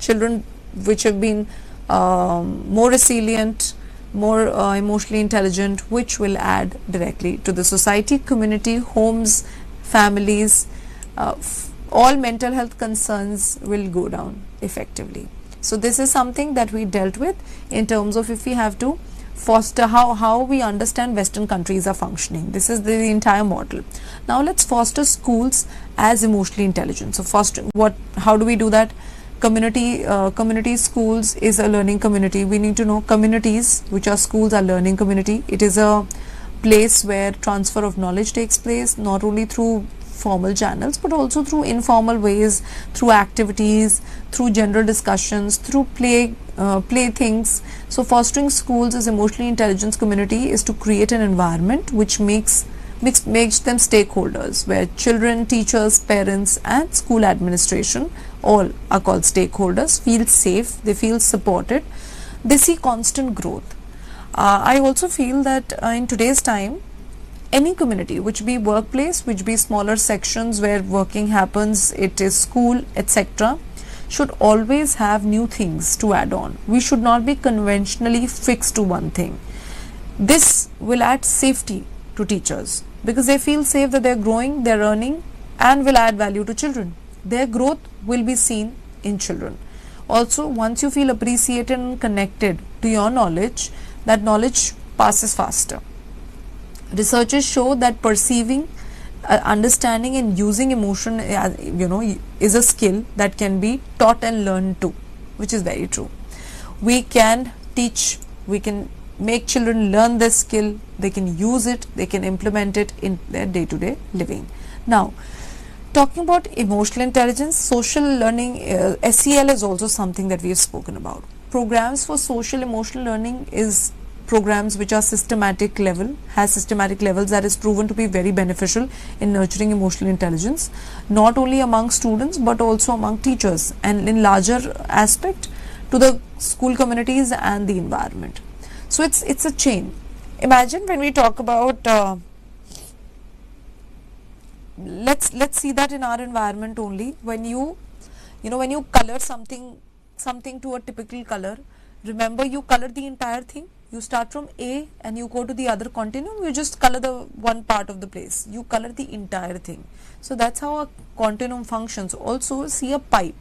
which have been more resilient, more emotionally intelligent, which will add directly to the society, community, homes, families. All mental health concerns will go down effectively. So this is something that we dealt with in terms of if we have to foster how we understand Western countries are functioning. This is the entire model. Now let's foster schools as emotionally intelligent. So how do we do that? Community schools is a learning community. We need to know communities, which are schools, are learning community. It is a place where transfer of knowledge takes place, not only through formal channels but also through informal ways, through activities, through general discussions, through play things. So fostering schools as emotionally intelligence community is to create an environment which makes them stakeholders, where children, teachers, parents and school administration, all are called stakeholders, feel safe, they feel supported, they see constant growth. I also feel that in today's time, any community, which be workplace, which be smaller sections where working happens, it is school, etc., should always have new things to add on. We should not be conventionally fixed to one thing. This will add safety to teachers because they feel safe that they are growing, they are earning and will add value to children. Their growth will be seen in children. Also, once you feel appreciated and connected to your knowledge, that knowledge passes faster. Researchers show that perceiving, understanding and using emotion is a skill that can be taught and learned too, which is very true. We can teach, we can make children learn this skill, they can use it, they can implement it in their day-to-day living. Now, talking about emotional intelligence, social learning, SEL is also something that we have spoken about. Programs for social emotional learning is programs which are systematic levels that is proven to be very beneficial in nurturing emotional intelligence, not only among students but also among teachers and in larger aspect to the school communities and the environment. So it's a chain. Imagine when we talk about let's see that in our environment only. When you color something to a typical color, remember you color the entire thing. You start from A and you go to the other continuum, you just color the one part of the place. You color the entire thing. So that's how a continuum functions. Also, see a pipe.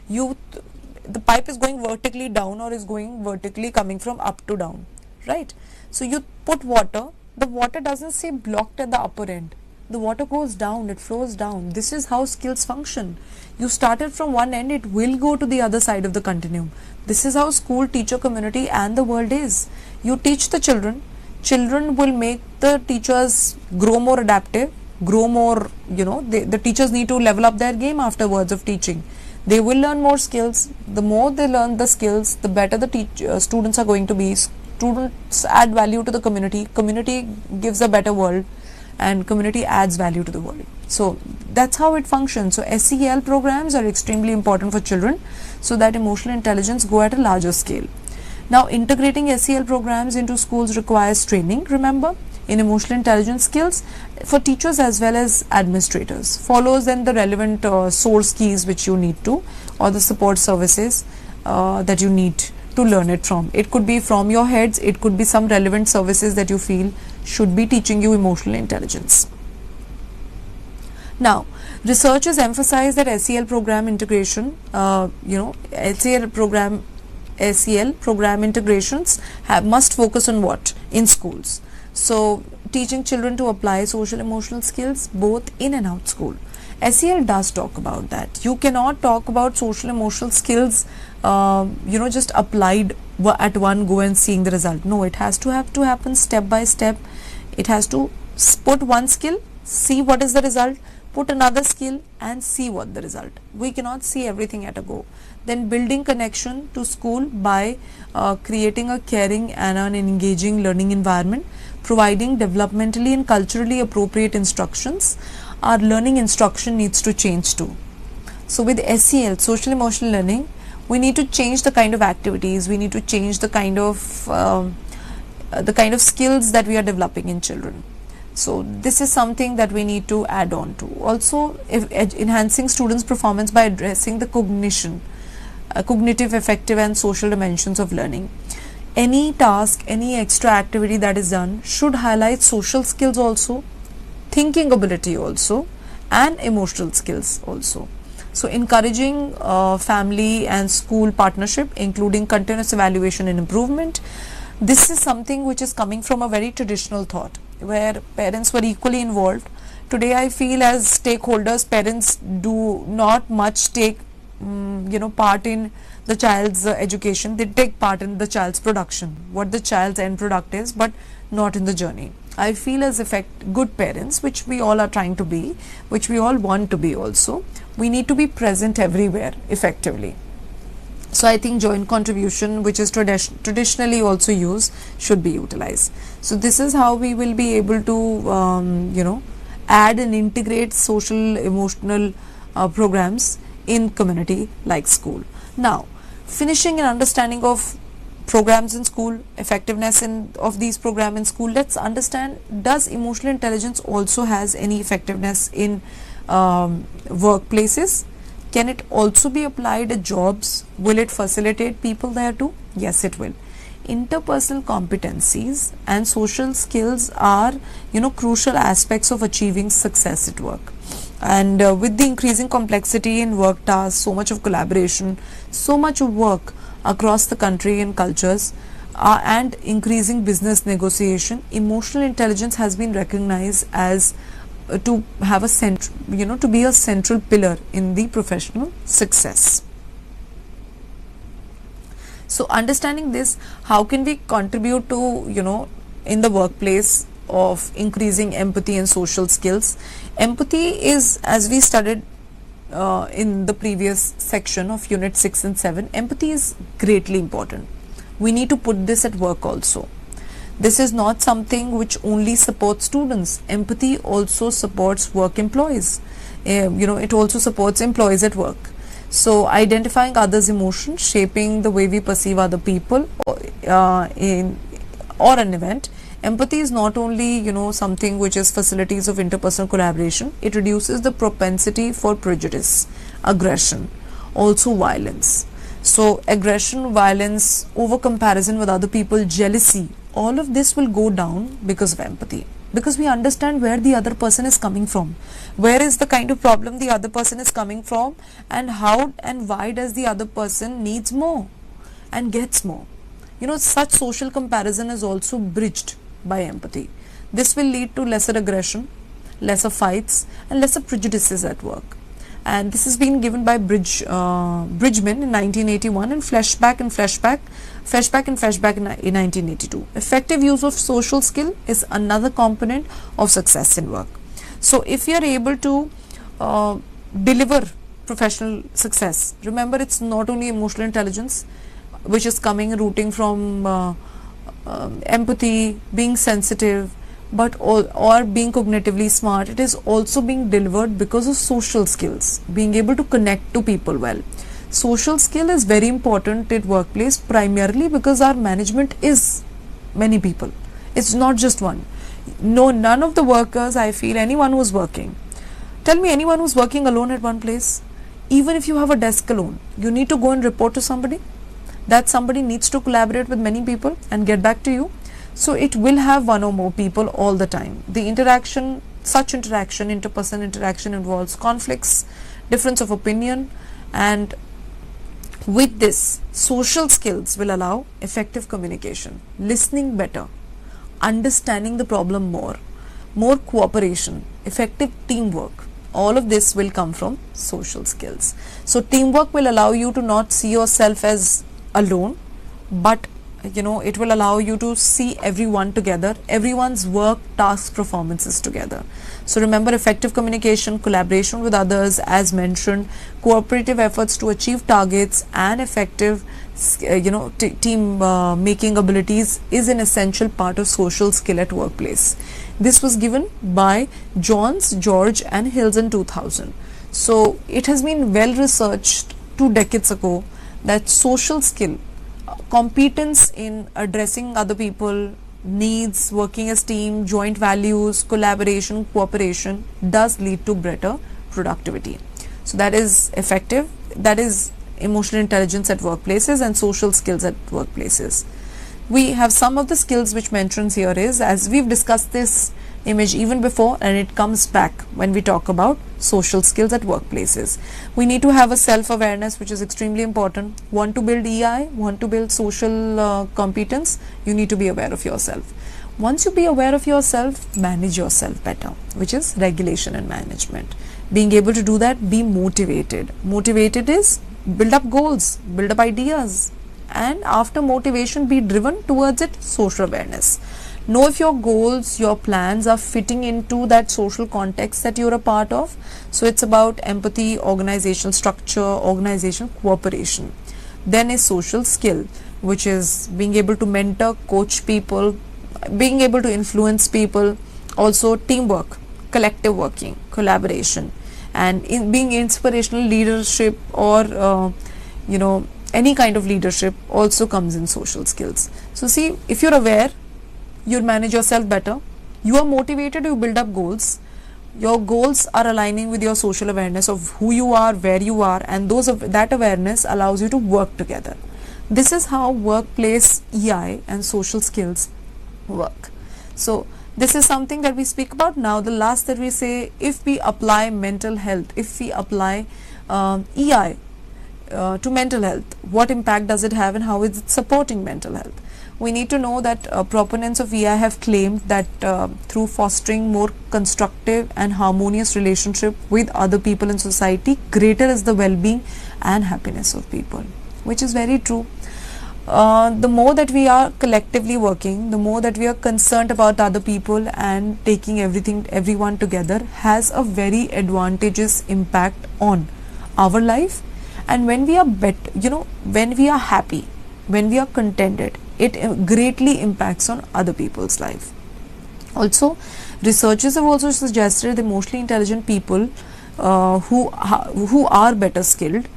The pipe is going vertically down or is going vertically coming from up to down, right? So you put water, the water doesn't say blocked at the upper end. The water goes down, it flows down. This is how skills function. You started from one end, it will go to the other side of the continuum. This is how school, teacher community and the world is. You teach the children will make the teachers grow more adaptive, grow more, the teachers need to level up their game afterwards of teaching. They will learn more skills. The more they learn the skills, the better the students are going to be. Students add value to the community. Community gives a better world and community adds value to the world. So that's how it functions. So SEL programs are extremely important for children so that emotional intelligence go at a larger scale. Now, integrating SEL programs into schools requires training, remember, in emotional intelligence skills for teachers as well as administrators. Follows then the relevant source keys which you need to, or the support services that you need to learn it from. It could be from your heads, it could be some relevant services that you feel should be teaching you emotional intelligence. Now, researchers emphasize that SEL program integration, SEL program integrations must focus on what? In schools. So, teaching children to apply social emotional skills both in and out school. SEL does talk about that. You cannot talk about social emotional skills, just applied at one go and seeing the result. No, it has to happen step by step. It has to put one skill, see what is the result, put another skill and see what the result. We cannot see everything at a go. Then building connection to school by creating a caring and an engaging learning environment, providing developmentally and culturally appropriate instructions. Our learning instruction needs to change too. So with SEL, social emotional learning, we need to change the kind of activities, we need to change the kind of skills that we are developing in children. So this is something that we need to add on to. Also, enhancing students' performance by addressing the cognitive, affective and social dimensions of learning. Any task, any extra activity that is done should highlight social skills also, thinking ability also and emotional skills also. So encouraging family and school partnership, including continuous evaluation and improvement. This is something which is coming from a very traditional thought where parents were equally involved. Today I feel as stakeholders, parents do not much take part in the child's education. They take part in the child's production, what the child's end product is, but not in the journey. I feel as good parents, which we all are trying to be, which we all want to be also, we need to be present everywhere effectively. So I think joint contribution, which is traditionally also used, should be utilized. So this is how we will be able to add and integrate social emotional programs in community like school. Now, finishing an understanding of programs in school, effectiveness of these programs in school, let's understand, does emotional intelligence also has any effectiveness in workplaces? Can it also be applied at jobs? Will it facilitate people there too? Yes, it will. Interpersonal competencies and social skills are crucial aspects of achieving success at work. And with the increasing complexity in work tasks, so much of collaboration, so much of work across the country and cultures, and increasing business negotiation, emotional intelligence has been recognized as to have a to be a central pillar in the professional success. So understanding this, how can we contribute to in the workplace of increasing empathy and social skills? Empathy is, as we studied in the previous section of unit 6 and 7, empathy is greatly important. We need to put this at work also. This is not something which only supports students. Empathy also supports work employees. It also supports employees at work. So identifying others' emotions, shaping the way we perceive other people or an event. Empathy is not only something which is facilities of interpersonal collaboration. It reduces the propensity for prejudice, aggression, also violence. So aggression, violence, over comparison with other people, jealousy, all of this will go down because of empathy. Because we understand where the other person is coming from, where is the kind of problem the other person is coming from, and how and why does the other person needs more and gets more. Such social comparison is also bridged by empathy. This will lead to lesser aggression, lesser fights, and lesser prejudices at work. And this has been given by Bridgman in 1981 and Fleshbach in 1982. Effective use of social skill is another component of success in work. So if you are able to deliver professional success, remember it's not only emotional intelligence which is rooting from empathy, being sensitive, but or being cognitively smart. It is also being delivered because of social skills, being able to connect to people well. Social skill is very important at workplace, primarily because our management is many people. It's not just one. No, none of the workers, I feel, anyone who's working, tell me anyone who's working alone at one place, even if you have a desk alone, you need to go and report to somebody. That somebody needs to collaborate with many people and get back to you. So it will have one or more people all the time. The interaction, such interaction, interpersonal interaction involves conflicts, difference of opinion, and with this, social skills will allow effective communication, listening better, understanding the problem more cooperation, effective teamwork. All of this will come from social skills. So teamwork will allow you to not see yourself as alone, but it will allow you to see everyone together, everyone's work, tasks, performances together. So remember, effective communication, collaboration with others, as mentioned, cooperative efforts to achieve targets, and effective team making abilities is an essential part of social skill at workplace. This was given by Johns, George and Hills in 2000. So it has been well researched 2 decades ago that social skill, competence in addressing other people, needs, working as team, joint values, collaboration, cooperation does lead to better productivity. So that is effective, that is emotional intelligence at workplaces and social skills at workplaces. We have some of the skills which mentions here is, as we've discussed this image even before, and it comes back when we talk about social skills at workplaces. We need to have a self-awareness, which is extremely important. Want to build EI, want to build social competence, you need to be aware of yourself. Once you be aware of yourself, manage yourself better, which is regulation and management. Being able to do that, be motivated. Motivated is build up goals, build up ideas, and after motivation, be driven towards it, social awareness. Know if your goals, your plans are fitting into that social context that you're a part of. So it's about empathy, organizational structure, organizational cooperation. Then is social skill, which is being able to mentor, coach people, being able to influence people, also teamwork, collective working, collaboration, and in being inspirational leadership, or any kind of leadership also comes in social skills. So see, if you're aware, you'll manage yourself better. You are motivated, you build up goals. Your goals are aligning with your social awareness of who you are, where you are, and that awareness allows you to work together. This is how workplace EI and social skills work. So this is something that we speak about. Now the last that we say, if we apply mental health, if we apply EI to mental health, what impact does it have and how is it supporting mental health? We need to know that proponents of EI have claimed that through fostering more constructive and harmonious relationship with other people in society, greater is the well-being and happiness of people, which is very true. The more that we are collectively working, the more that we are concerned about other people and taking everyone together, has a very advantageous impact on our life. And when we are when we are happy, when we are contented, it greatly impacts on other people's life. Also, researchers have also suggested that emotionally intelligent people who are better skilled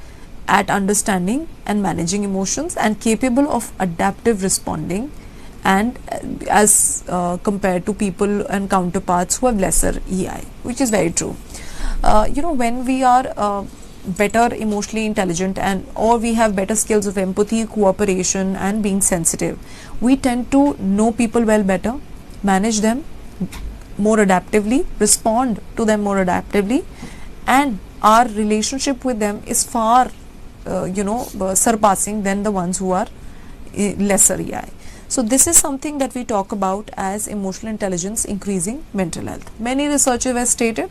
at understanding and managing emotions and capable of adaptive responding, and as compared to people and counterparts who have lesser EI, which is very true. When we are better emotionally intelligent or we have better skills of empathy, cooperation, and being sensitive, we tend to know people well better, manage them more adaptively, respond to them more adaptively, and our relationship with them is far surpassing than the ones who are lesser EI. So this is something that we talk about as emotional intelligence increasing mental health. Many researchers have stated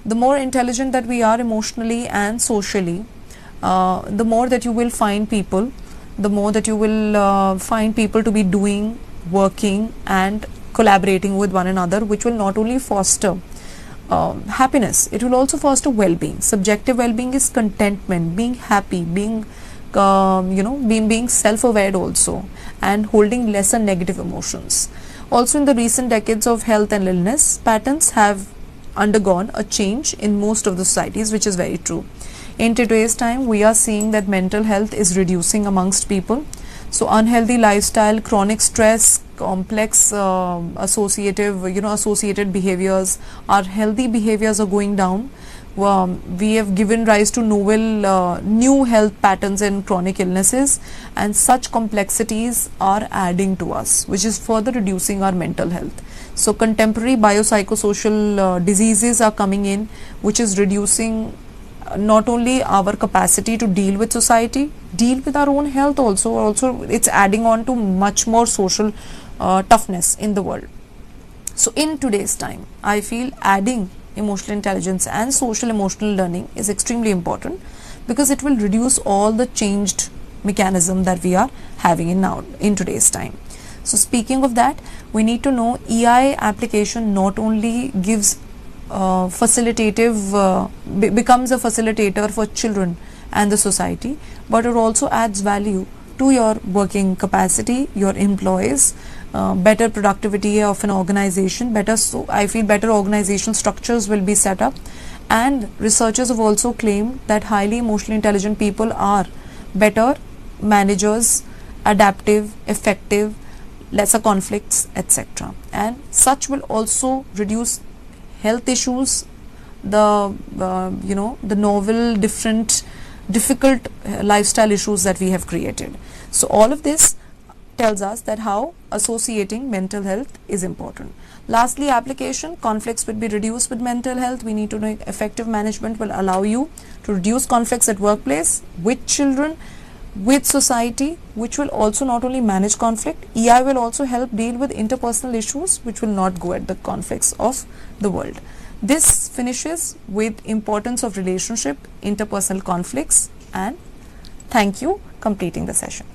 the more intelligent that we are emotionally and socially, the more that you will find people, the more that you will find people to be doing, working and collaborating with one another, which will not only foster happiness, it will also foster well-being. Subjective well-being is contentment, being happy, being being self-aware also, and holding lesser negative emotions. Also, in the recent decades of health and illness, patterns have undergone a change in most of the societies, which is very true. In today's time, we are seeing that mental health is reducing amongst people. So unhealthy lifestyle, chronic stress, complex associated behaviors, our healthy behaviors are going down. We have given rise to novel new health patterns and chronic illnesses, and such complexities are adding to us, which is further reducing our mental health. So contemporary biopsychosocial diseases are coming in, which is reducing not only our capacity to deal with society, deal with our own health also it's adding on to much more social toughness in the world. So in today's time, I feel adding emotional intelligence and social emotional learning is extremely important, because it will reduce all the changed mechanism that we are having in today's time. So speaking of that, we need to know EI application not only gives becomes a facilitator for children and the society, but it also adds value to your working capacity, your employees, better productivity of an organization, I feel better organizational structures will be set up. And researchers have also claimed that highly emotionally intelligent people are better managers, adaptive, effective, lesser conflicts, etc. And such will also reduce health issues, the novel, difficult lifestyle issues that we have created. So all of this tells us that how associating mental health is important. Lastly, application. Conflicts will be reduced with mental health. We need to know effective management will allow you to reduce conflicts at workplace, with children, with society, which will also not only manage conflict. EI will also help deal with interpersonal issues which will not go at the conflicts of the world. This finishes with importance of relationship, interpersonal conflicts, and thank you, completing the session.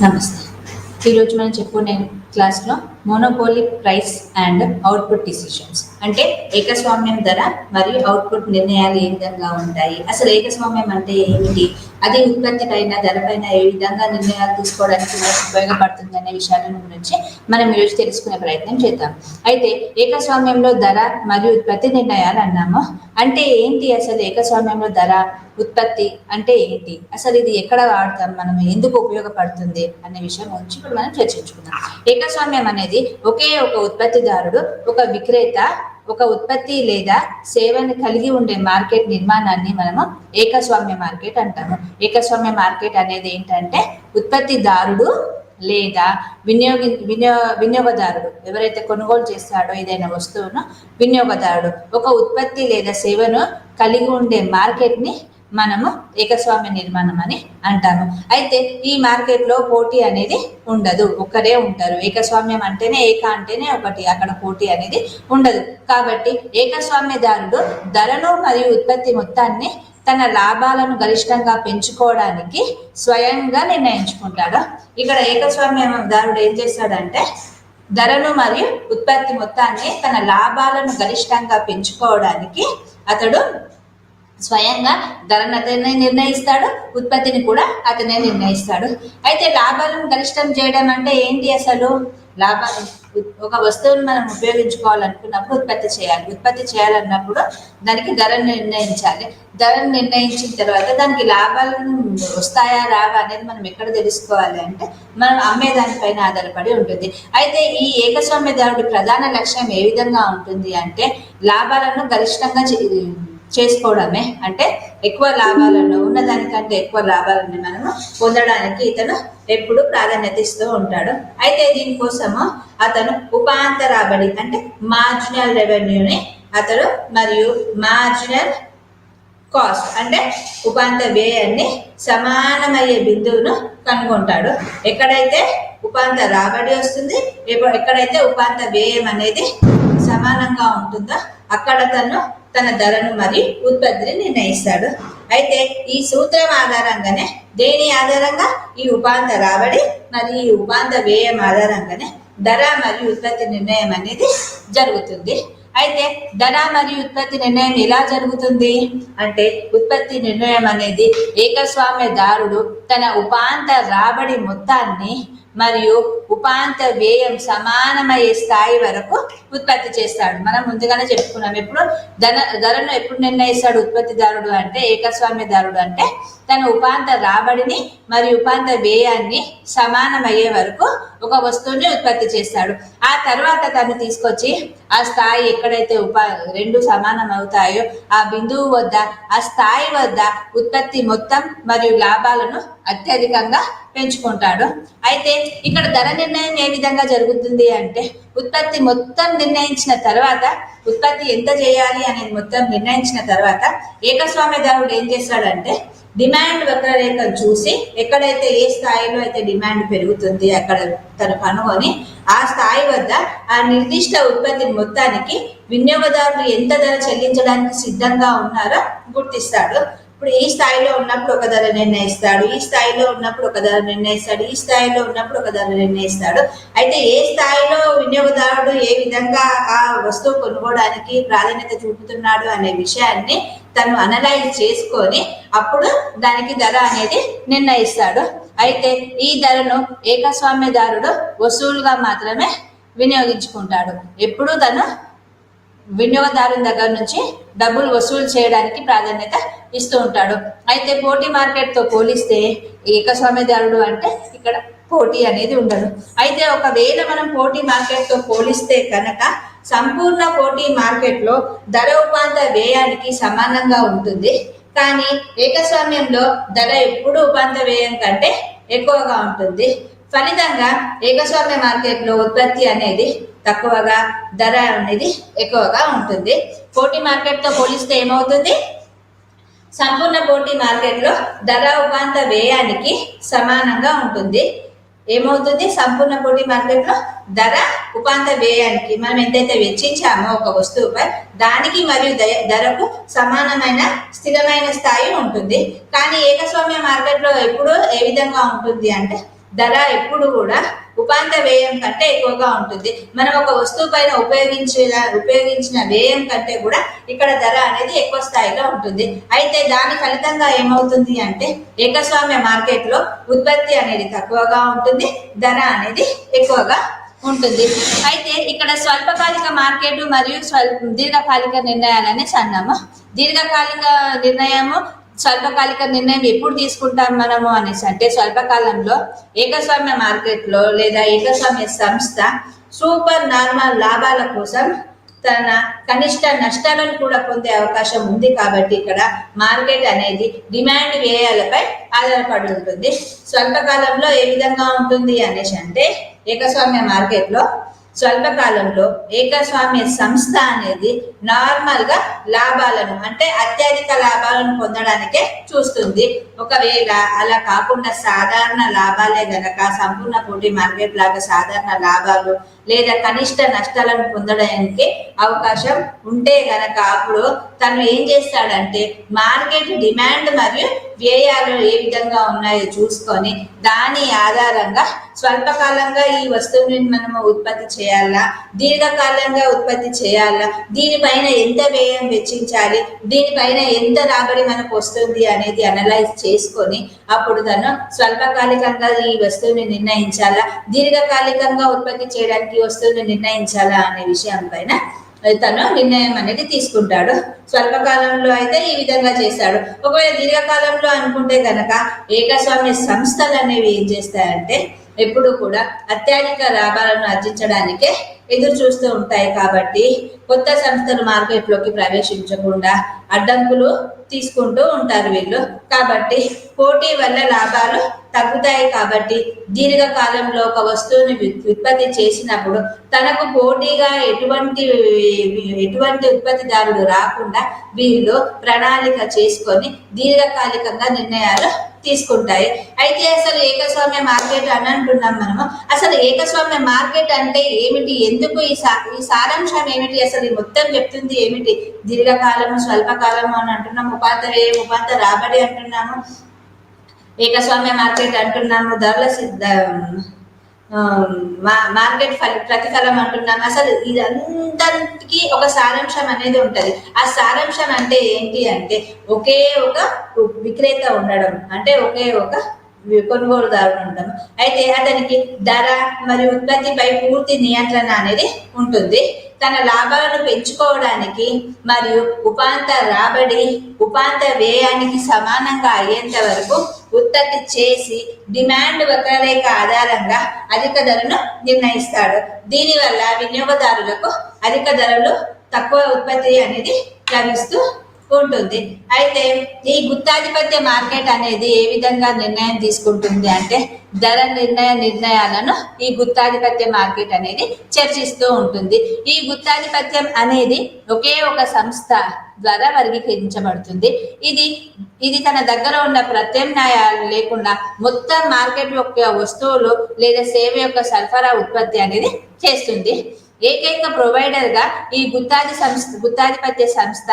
నమస్తే. ఈరోజు మనం చెప్పుకునే క్లాస్లో మోనోపోలిక్ price and output decisions అంటే ఏకస్వామ్యం ధర మరియు output నిర్ణయాలు ఏ విధంగా ఉంటాయి, అసలు ఏకస్వామ్యం అంటే ఏమిటి, అది ఉత్పత్తి పైన ధర పైన ఏ విధంగా నిర్ణయాలు తీసుకోవడానికి మనకు ఉపయోగపడుతుంది అనే విషయాలను గురించి మనం ఈరోజు తెలుసుకునే ప్రయత్నం చేద్దాం. అయితే ఏకస్వామ్యంలో ధర మరియు ఉత్పత్తి నిర్ణయాలు అన్నాము. అంటే ఏంటి అసలు ఏకస్వామ్యంలో ధర ఉత్పత్తి అంటే ఏంటి, అసలు ఇది ఎక్కడ వాడతాం, మనం ఎందుకు ఉపయోగపడుతుంది అనే విషయం గురించి ఇప్పుడు మనం చర్చించుకుందాం. ఏకస్వామ్యం అనేది ఒకే ఒక ఉత్పత్తిదారుడు, ఒక విక్రేత ఒక ఉత్పత్తి లేదా సేవను కలిగి ఉండే మార్కెట్ నిర్మాణాన్ని మనము ఏకస్వామ్య మార్కెట్ అంటాము. ఏకస్వామ్య మార్కెట్ అనేది ఏంటంటే ఉత్పత్తిదారుడు లేదా వినియోగదారుడు ఎవరైతే కొనుగోలు చేస్తాడో ఏదైనా వస్తువును, వినియోగదారుడు ఒక ఉత్పత్తి లేదా సేవను కలిగి ఉండే మార్కెట్ని మనము ఏకస్వామ్య నిర్మాణం అని అంటాము. అయితే ఈ మార్కెట్లో పోటీ అనేది ఉండదు, ఒక్కరే ఉంటారు. ఏకస్వామ్యం అంటేనే అంటేనే ఒకటి, అక్కడ పోటీ అనేది ఉండదు. కాబట్టి ఏకస్వామ్యదారుడు ధరను మరియు ఉత్పత్తి మొత్తాన్ని తన లాభాలను గరిష్టంగా పెంచుకోవడానికి స్వయంగా నిర్ణయించుకుంటాడు. ఇక్కడ ఏకస్వామ్యదారుడు ఏం చేస్తాడంటే ధరను మరియు ఉత్పత్తి మొత్తాన్ని తన లాభాలను గరిష్టంగా పెంచుకోవడానికి అతడు స్వయంగా ధరను అతనే నిర్ణయిస్తాడు, ఉత్పత్తిని కూడా అతనే నిర్ణయిస్తాడు. అయితే లాభాలను గరిష్టం చేయడం అంటే ఏంటి, అసలు లాభాలు ఒక వస్తువును మనం ఉపయోగించుకోవాలనుకున్నప్పుడు ఉత్పత్తి చేయాలన్నప్పుడు దానికి ధరను నిర్ణయించాలి. ధరను నిర్ణయించిన తర్వాత దానికి లాభాలు వస్తాయా రావా అనేది మనం ఎక్కడ తెలుసుకోవాలి అంటే మనం అమ్మే దానిపైన ఆధారపడి ఉంటుంది. అయితే ఈ ఏకస్వామ్యదారుడి ప్రధాన లక్ష్యం ఏ విధంగా ఉంటుంది అంటే లాభాలను గరిష్టంగా చేసుకోవడమే. అంటే ఎక్కువ లాభాలను ఉన్నదానికంటే ఎక్కువ లాభాలని మనము పొందడానికి ఇతను ఎప్పుడు ప్రాధాన్యత ఇస్తూ ఉంటాడు. అయితే దీనికోసము అతను ఉపాంత రాబడి అంటే మార్జినల్ రెవెన్యూని అతడు మరియు మార్జినల్ కాస్ట్ అంటే ఉపాంత వ్యయాన్ని సమానమయ్యే బిందువును కనుగొంటాడు. ఎక్కడైతే ఉపాంత రాబడి వస్తుంది, ఎక్కడైతే ఉపాంత వ్యయం అనేది సమానంగా ఉంటుందో అక్కడ తన ధరను మరియు ఉత్పత్తిని నిర్ణయిస్తాడు. అయితే ఈ సూత్రం ఆధారంగానే దేని ఆధారంగా ఈ ఉపాంత రాబడి మరియు ఈ ఉపాంత వ్యయం ఆధారంగానే ధర మరియు ఉత్పత్తి నిర్ణయం అనేది జరుగుతుంది. అయితే ధర మరియు ఉత్పత్తి నిర్ణయం ఎలా జరుగుతుంది అంటే ఉత్పత్తి నిర్ణయం అనేది ఏకస్వామ్యదారుడు తన ఉపాంత రాబడి మొత్తాన్ని మరియు ఉపాంత వ్యయం సమానమయ్యే స్థాయి వరకు ఉత్పత్తి చేస్తాడు. మనం ముందుగానే చెప్పుకున్నాం. ఎప్పుడు ధరను ఎప్పుడు నిర్ణయిస్తాడు ఉత్పత్తిదారుడు అంటే ఏకస్వామ్యదారుడు అంటే తన ఉపాంత రాబడిని మరియు ఉపాంత వ్యయాన్ని సమానమయ్యే వరకు ఒక వస్తువుని ఉత్పత్తి చేస్తాడు. ఆ తర్వాత తను తీసుకొచ్చి ఆ స్థాయి ఎక్కడైతే రెండు సమానం అవుతాయో ఆ బిందువు వద్ద ఆ స్థాయి వద్ద ఉత్పత్తి మొత్తం మరియు లాభాలను అత్యధికంగా పెంచుకుంటాడు. అయితే ఇక్కడ ధర నిర్ణయం ఏ విధంగా జరుగుతుంది అంటే ఉత్పత్తి మొత్తం నిర్ణయించిన తర్వాత ఉత్పత్తి ఎంత చేయాలి అనేది మొత్తం నిర్ణయించిన తర్వాత ఏకస్వామ్యదారుడు ఏం చేస్తాడంటే డిమాండ్ వక్రరేఖ చూసి ఎక్కడైతే ఏ స్థాయిలో అయితే డిమాండ్ పెరుగుతుంది అక్కడ తను కనుగొని ఆ స్థాయి వద్ద ఆ నిర్దిష్ట ఉత్పత్తి మొత్తానికి వినియోగదారులు ఎంత ధర చెల్లించడానికి సిద్ధంగా ఉన్నారో గుర్తిస్తాడు. ఇప్పుడు ఈ స్థాయిలో ఉన్నప్పుడు ఒక ధర నిర్ణయిస్తాడు, ఈ స్థాయిలో ఉన్నప్పుడు ఒక ధర నిర్ణయిస్తాడు, ఈ స్థాయిలో ఉన్నప్పుడు ఒక ధర నిర్ణయిస్తాడు. అయితే ఏ స్థాయిలో వినియోగదారుడు ఏ విధంగా ఆ వస్తువు కొనుక్కోవడానికి ప్రాధాన్యత చూపుతున్నాడు అనే విషయాన్ని తను అనలైజ్ చేసుకొని అప్పుడు దానికి ధర అనేది నిర్ణయిస్తాడు. అయితే ఈ ధరను ఏకస్వామ్యదారుడు వసూలుగా మాత్రమే వినియోగించుకుంటాడు. ఎప్పుడు తను వినియోగదారుని దగ్గర నుంచి డబ్బులు వసూలు చేయడానికి ప్రాధాన్యత ఇస్తూ ఉంటాడు. అయితే పోటీ మార్కెట్తో పోలిస్తే ఏకస్వామ్యదారుడు అంటే ఇక్కడ పోటీ అనేది ఉండదు. అయితే ఒకవేళ మనం పోటీ మార్కెట్తో పోలిస్తే కనుక సంపూర్ణ పోటీ మార్కెట్లో ధర ఉపాంత వ్యయానికి సమానంగా ఉంటుంది. కానీ ఏకస్వామ్యంలో ధర ఎప్పుడు ఉపాంత వ్యయం కంటే ఎక్కువగా ఉంటుంది. ఫలితంగా ఏకస్వామ్య మార్కెట్లో ఉత్పత్తి అనేది తక్కువగా, ధర అనేది ఎక్కువగా ఉంటుంది. పోటీ మార్కెట్తో పోలిస్తే ఏమవుతుంది, సంపూర్ణ పోటీ మార్కెట్లో ధర ఉపాంత వ్యయానికి సమానంగా ఉంటుంది. ఏమవుతుంది, సంపూర్ణ పోటీ మార్కెట్లో ధర ఉపాంత వ్యయానికి మనం ఎంతైతే వెచ్చించామో ఒక వస్తువుపై దానికి మరియు ధరకు సమానమైన స్థిరమైన స్థాయి ఉంటుంది. కానీ ఏకస్వామ్య మార్కెట్లో ఎప్పుడు ఏ విధంగా ఉంటుంది అంటే ధర ఎప్పుడు కూడా ఉపాంత వ్యయం కంటే ఎక్కువగా ఉంటుంది. మనం ఒక వస్తువు పైన ఉపయోగించిన వ్యయం కంటే కూడా ఇక్కడ ధర అనేది ఎక్కువ స్థాయిలో ఉంటుంది. అయితే దాని ఫలితంగా ఏమవుతుంది అంటే ఏకస్వామ్య మార్కెట్ లో ఉత్పత్తి అనేది తక్కువగా ఉంటుంది, ధర అనేది ఎక్కువగా ఉంటుంది. అయితే ఇక్కడ స్వల్పకాలిక మార్కెట్ మరియు దీర్ఘకాలిక నిర్ణయాలని అన్నాము. దీర్ఘకాలిక నిర్ణయము, స్వల్పకాలిక నిర్ణయం ఎప్పుడు తీసుకుంటాం మనము అనేసి అంటే స్వల్పకాలంలో ఏకస్వామ్య మార్కెట్లో లేదా ఏకస్వామ్య సంస్థ సూపర్ నార్మల్ లాభాల కోసం తన కనిష్ట నష్టాలను కూడా పొందే అవకాశం ఉంది. కాబట్టి ఇక్కడ మార్కెట్ అనేది డిమాండ్ వ్యయాలపై ఆధారపడి ఉంటుంది. స్వల్పకాలంలో ఏ విధంగా ఉంటుంది అనేసి అంటే ఏకస్వామ్య మార్కెట్లో స్వల్పకాలంలో ఏకస్వామ్య సంస్థ అనేది నార్మల్ గా లాభాలను అంటే అత్యధిక లాభాలను పొందడానికే చూస్తుంది. ఒకవేళ అలా కాకుండా సాధారణ లాభాలే గనక సంపూర్ణ పోటీ మార్కెట్ లాగా సాధారణ లాభాలు లేదా కనిష్ట నష్టాలను పొందడానికి అవకాశం ఉంటే గనక అప్పుడు తను ఏం చేస్తాడంటే మార్కెట్ డిమాండ్ మరియు వ్యయాలు ఏ విధంగా ఉన్నాయో చూసుకొని దాని ఆధారంగా స్వల్పకాలంగా ఈ వస్తువుని మనము ఉత్పత్తి చేయాలా, దీర్ఘకాలంగా ఉత్పత్తి చేయాలా, దీనిపైన ఎంత వ్యయం వెచ్చించాలి, దీనిపైన ఎంత రాబడి మనకు వస్తుంది అనేది అనలైజ్ చేసుకొని అప్పుడు తను స్వల్పకాలికంగా ఈ వస్తువుని నిర్ణయించాలా, దీర్ఘకాలికంగా ఉత్పత్తి చేయడానికి వస్తువుని నిర్ణయించాలా అనే విషయం పైన తను నిర్ణయం అనేది తీసుకుంటాడు. స్వల్పకాలంలో అయితే ఈ విధంగా చేస్తాడు. ఒకవేళ దీర్ఘకాలంలో అనుకుంటే కనుక ఏకస్వామ్య సంస్థలు అనేవి ఏం చేస్తాయంటే ఎప్పుడు కూడా అత్యధిక లాభాలను ఆర్జించడానికే ఎదురు చూస్తూ ఉంటాయి. కాబట్టి కొత్త సంస్థలు మార్కెట్లోకి ప్రవేశించకుండా అడ్డంకులు తీసుకుంటూ ఉంటారు వీళ్ళు. కాబట్టి పోటీ వల్ల లాభాలు తగ్గుతాయి. కాబట్టి దీర్ఘకాలంలో ఒక వస్తువుని ఉత్పత్తి చేసినప్పుడు తనకు పోటీగా ఎటువంటి ఉత్పత్తిదారుడు రాకుండా వీళ్ళు ప్రణాళిక చేసుకొని దీర్ఘకాలికంగా నిర్ణయాలు తీసుకుంటాయి. అయితే అసలు ఏకస్వామ్య మార్కెట్ అని అంటున్నాం మనము. అసలు ఏకస్వామ్య మార్కెట్ అంటే ఏమిటి, ఎందుకు ఈ సారాంశం ఏమిటి, అసలు ఈ మొత్తం చెప్తుంది ఏమిటి? దీర్ఘకాలము, స్వల్పకాలము అని అంటున్నాము, ఉపాంత వ్యయం, ఉపాంత రాబడి అంటున్నాము, ఏకస్వామ్య మార్కెట్ అంటున్నాము, మార్కెట్ ప్రతిఫలం అంటున్నాము. అసలు ఇదంతటికి ఒక సారాంశం అనేది ఉంటది. ఆ సారాంశం అంటే ఏంటి అంటే ఒకే ఒక విక్రేత ఉండడం, అంటే ఒకే ఒక కొనుగోలుదారుడు ఉండడం. అయితే అతనికి ధర మరియు ఉత్పత్తిపై పూర్తి నియంత్రణ అనేది ఉంటుంది. తన లాభాలను పెంచుకోవడానికి మరియు ఉపాంత రాబడి ఉపాంత వ్యయానికి సమానంగా అయ్యేంత వరకు ఉత్పత్తి చేసి డిమాండ్ వక్రరేఖ ఆధారంగా అధిక ధరను నిర్ణయిస్తాడు. దీనివల్ల వినియోగదారులకు అధిక ధరలు, తక్కువ ఉత్పత్తి అనేది లభిస్తూ ఉంటుంది. అయితే ఈ గుత్తాధిపత్య మార్కెట్ అనేది ఏ విధంగా నిర్ణయం తీసుకుంటుంది అంటే ధర నిర్ణయాలను ఈ గుత్తాధిపత్య మార్కెట్ అనేది చర్చిస్తూ ఉంటుంది. ఈ గుత్తాధిపత్యం అనేది ఒకే ఒక సంస్థ ద్వారా వర్గీకరించబడుతుంది. ఇది తన దగ్గర ఉన్న ప్రత్యామ్నాయాలు లేకుండా మొత్తం మార్కెట్ యొక్క వస్తువులు లేదా సేవ యొక్క సరఫరా ఉత్పత్తి అనేది చేస్తుంది. ఏకైక ప్రొవైడర్ గా ఈ గుత్తాధిపత్య సంస్థ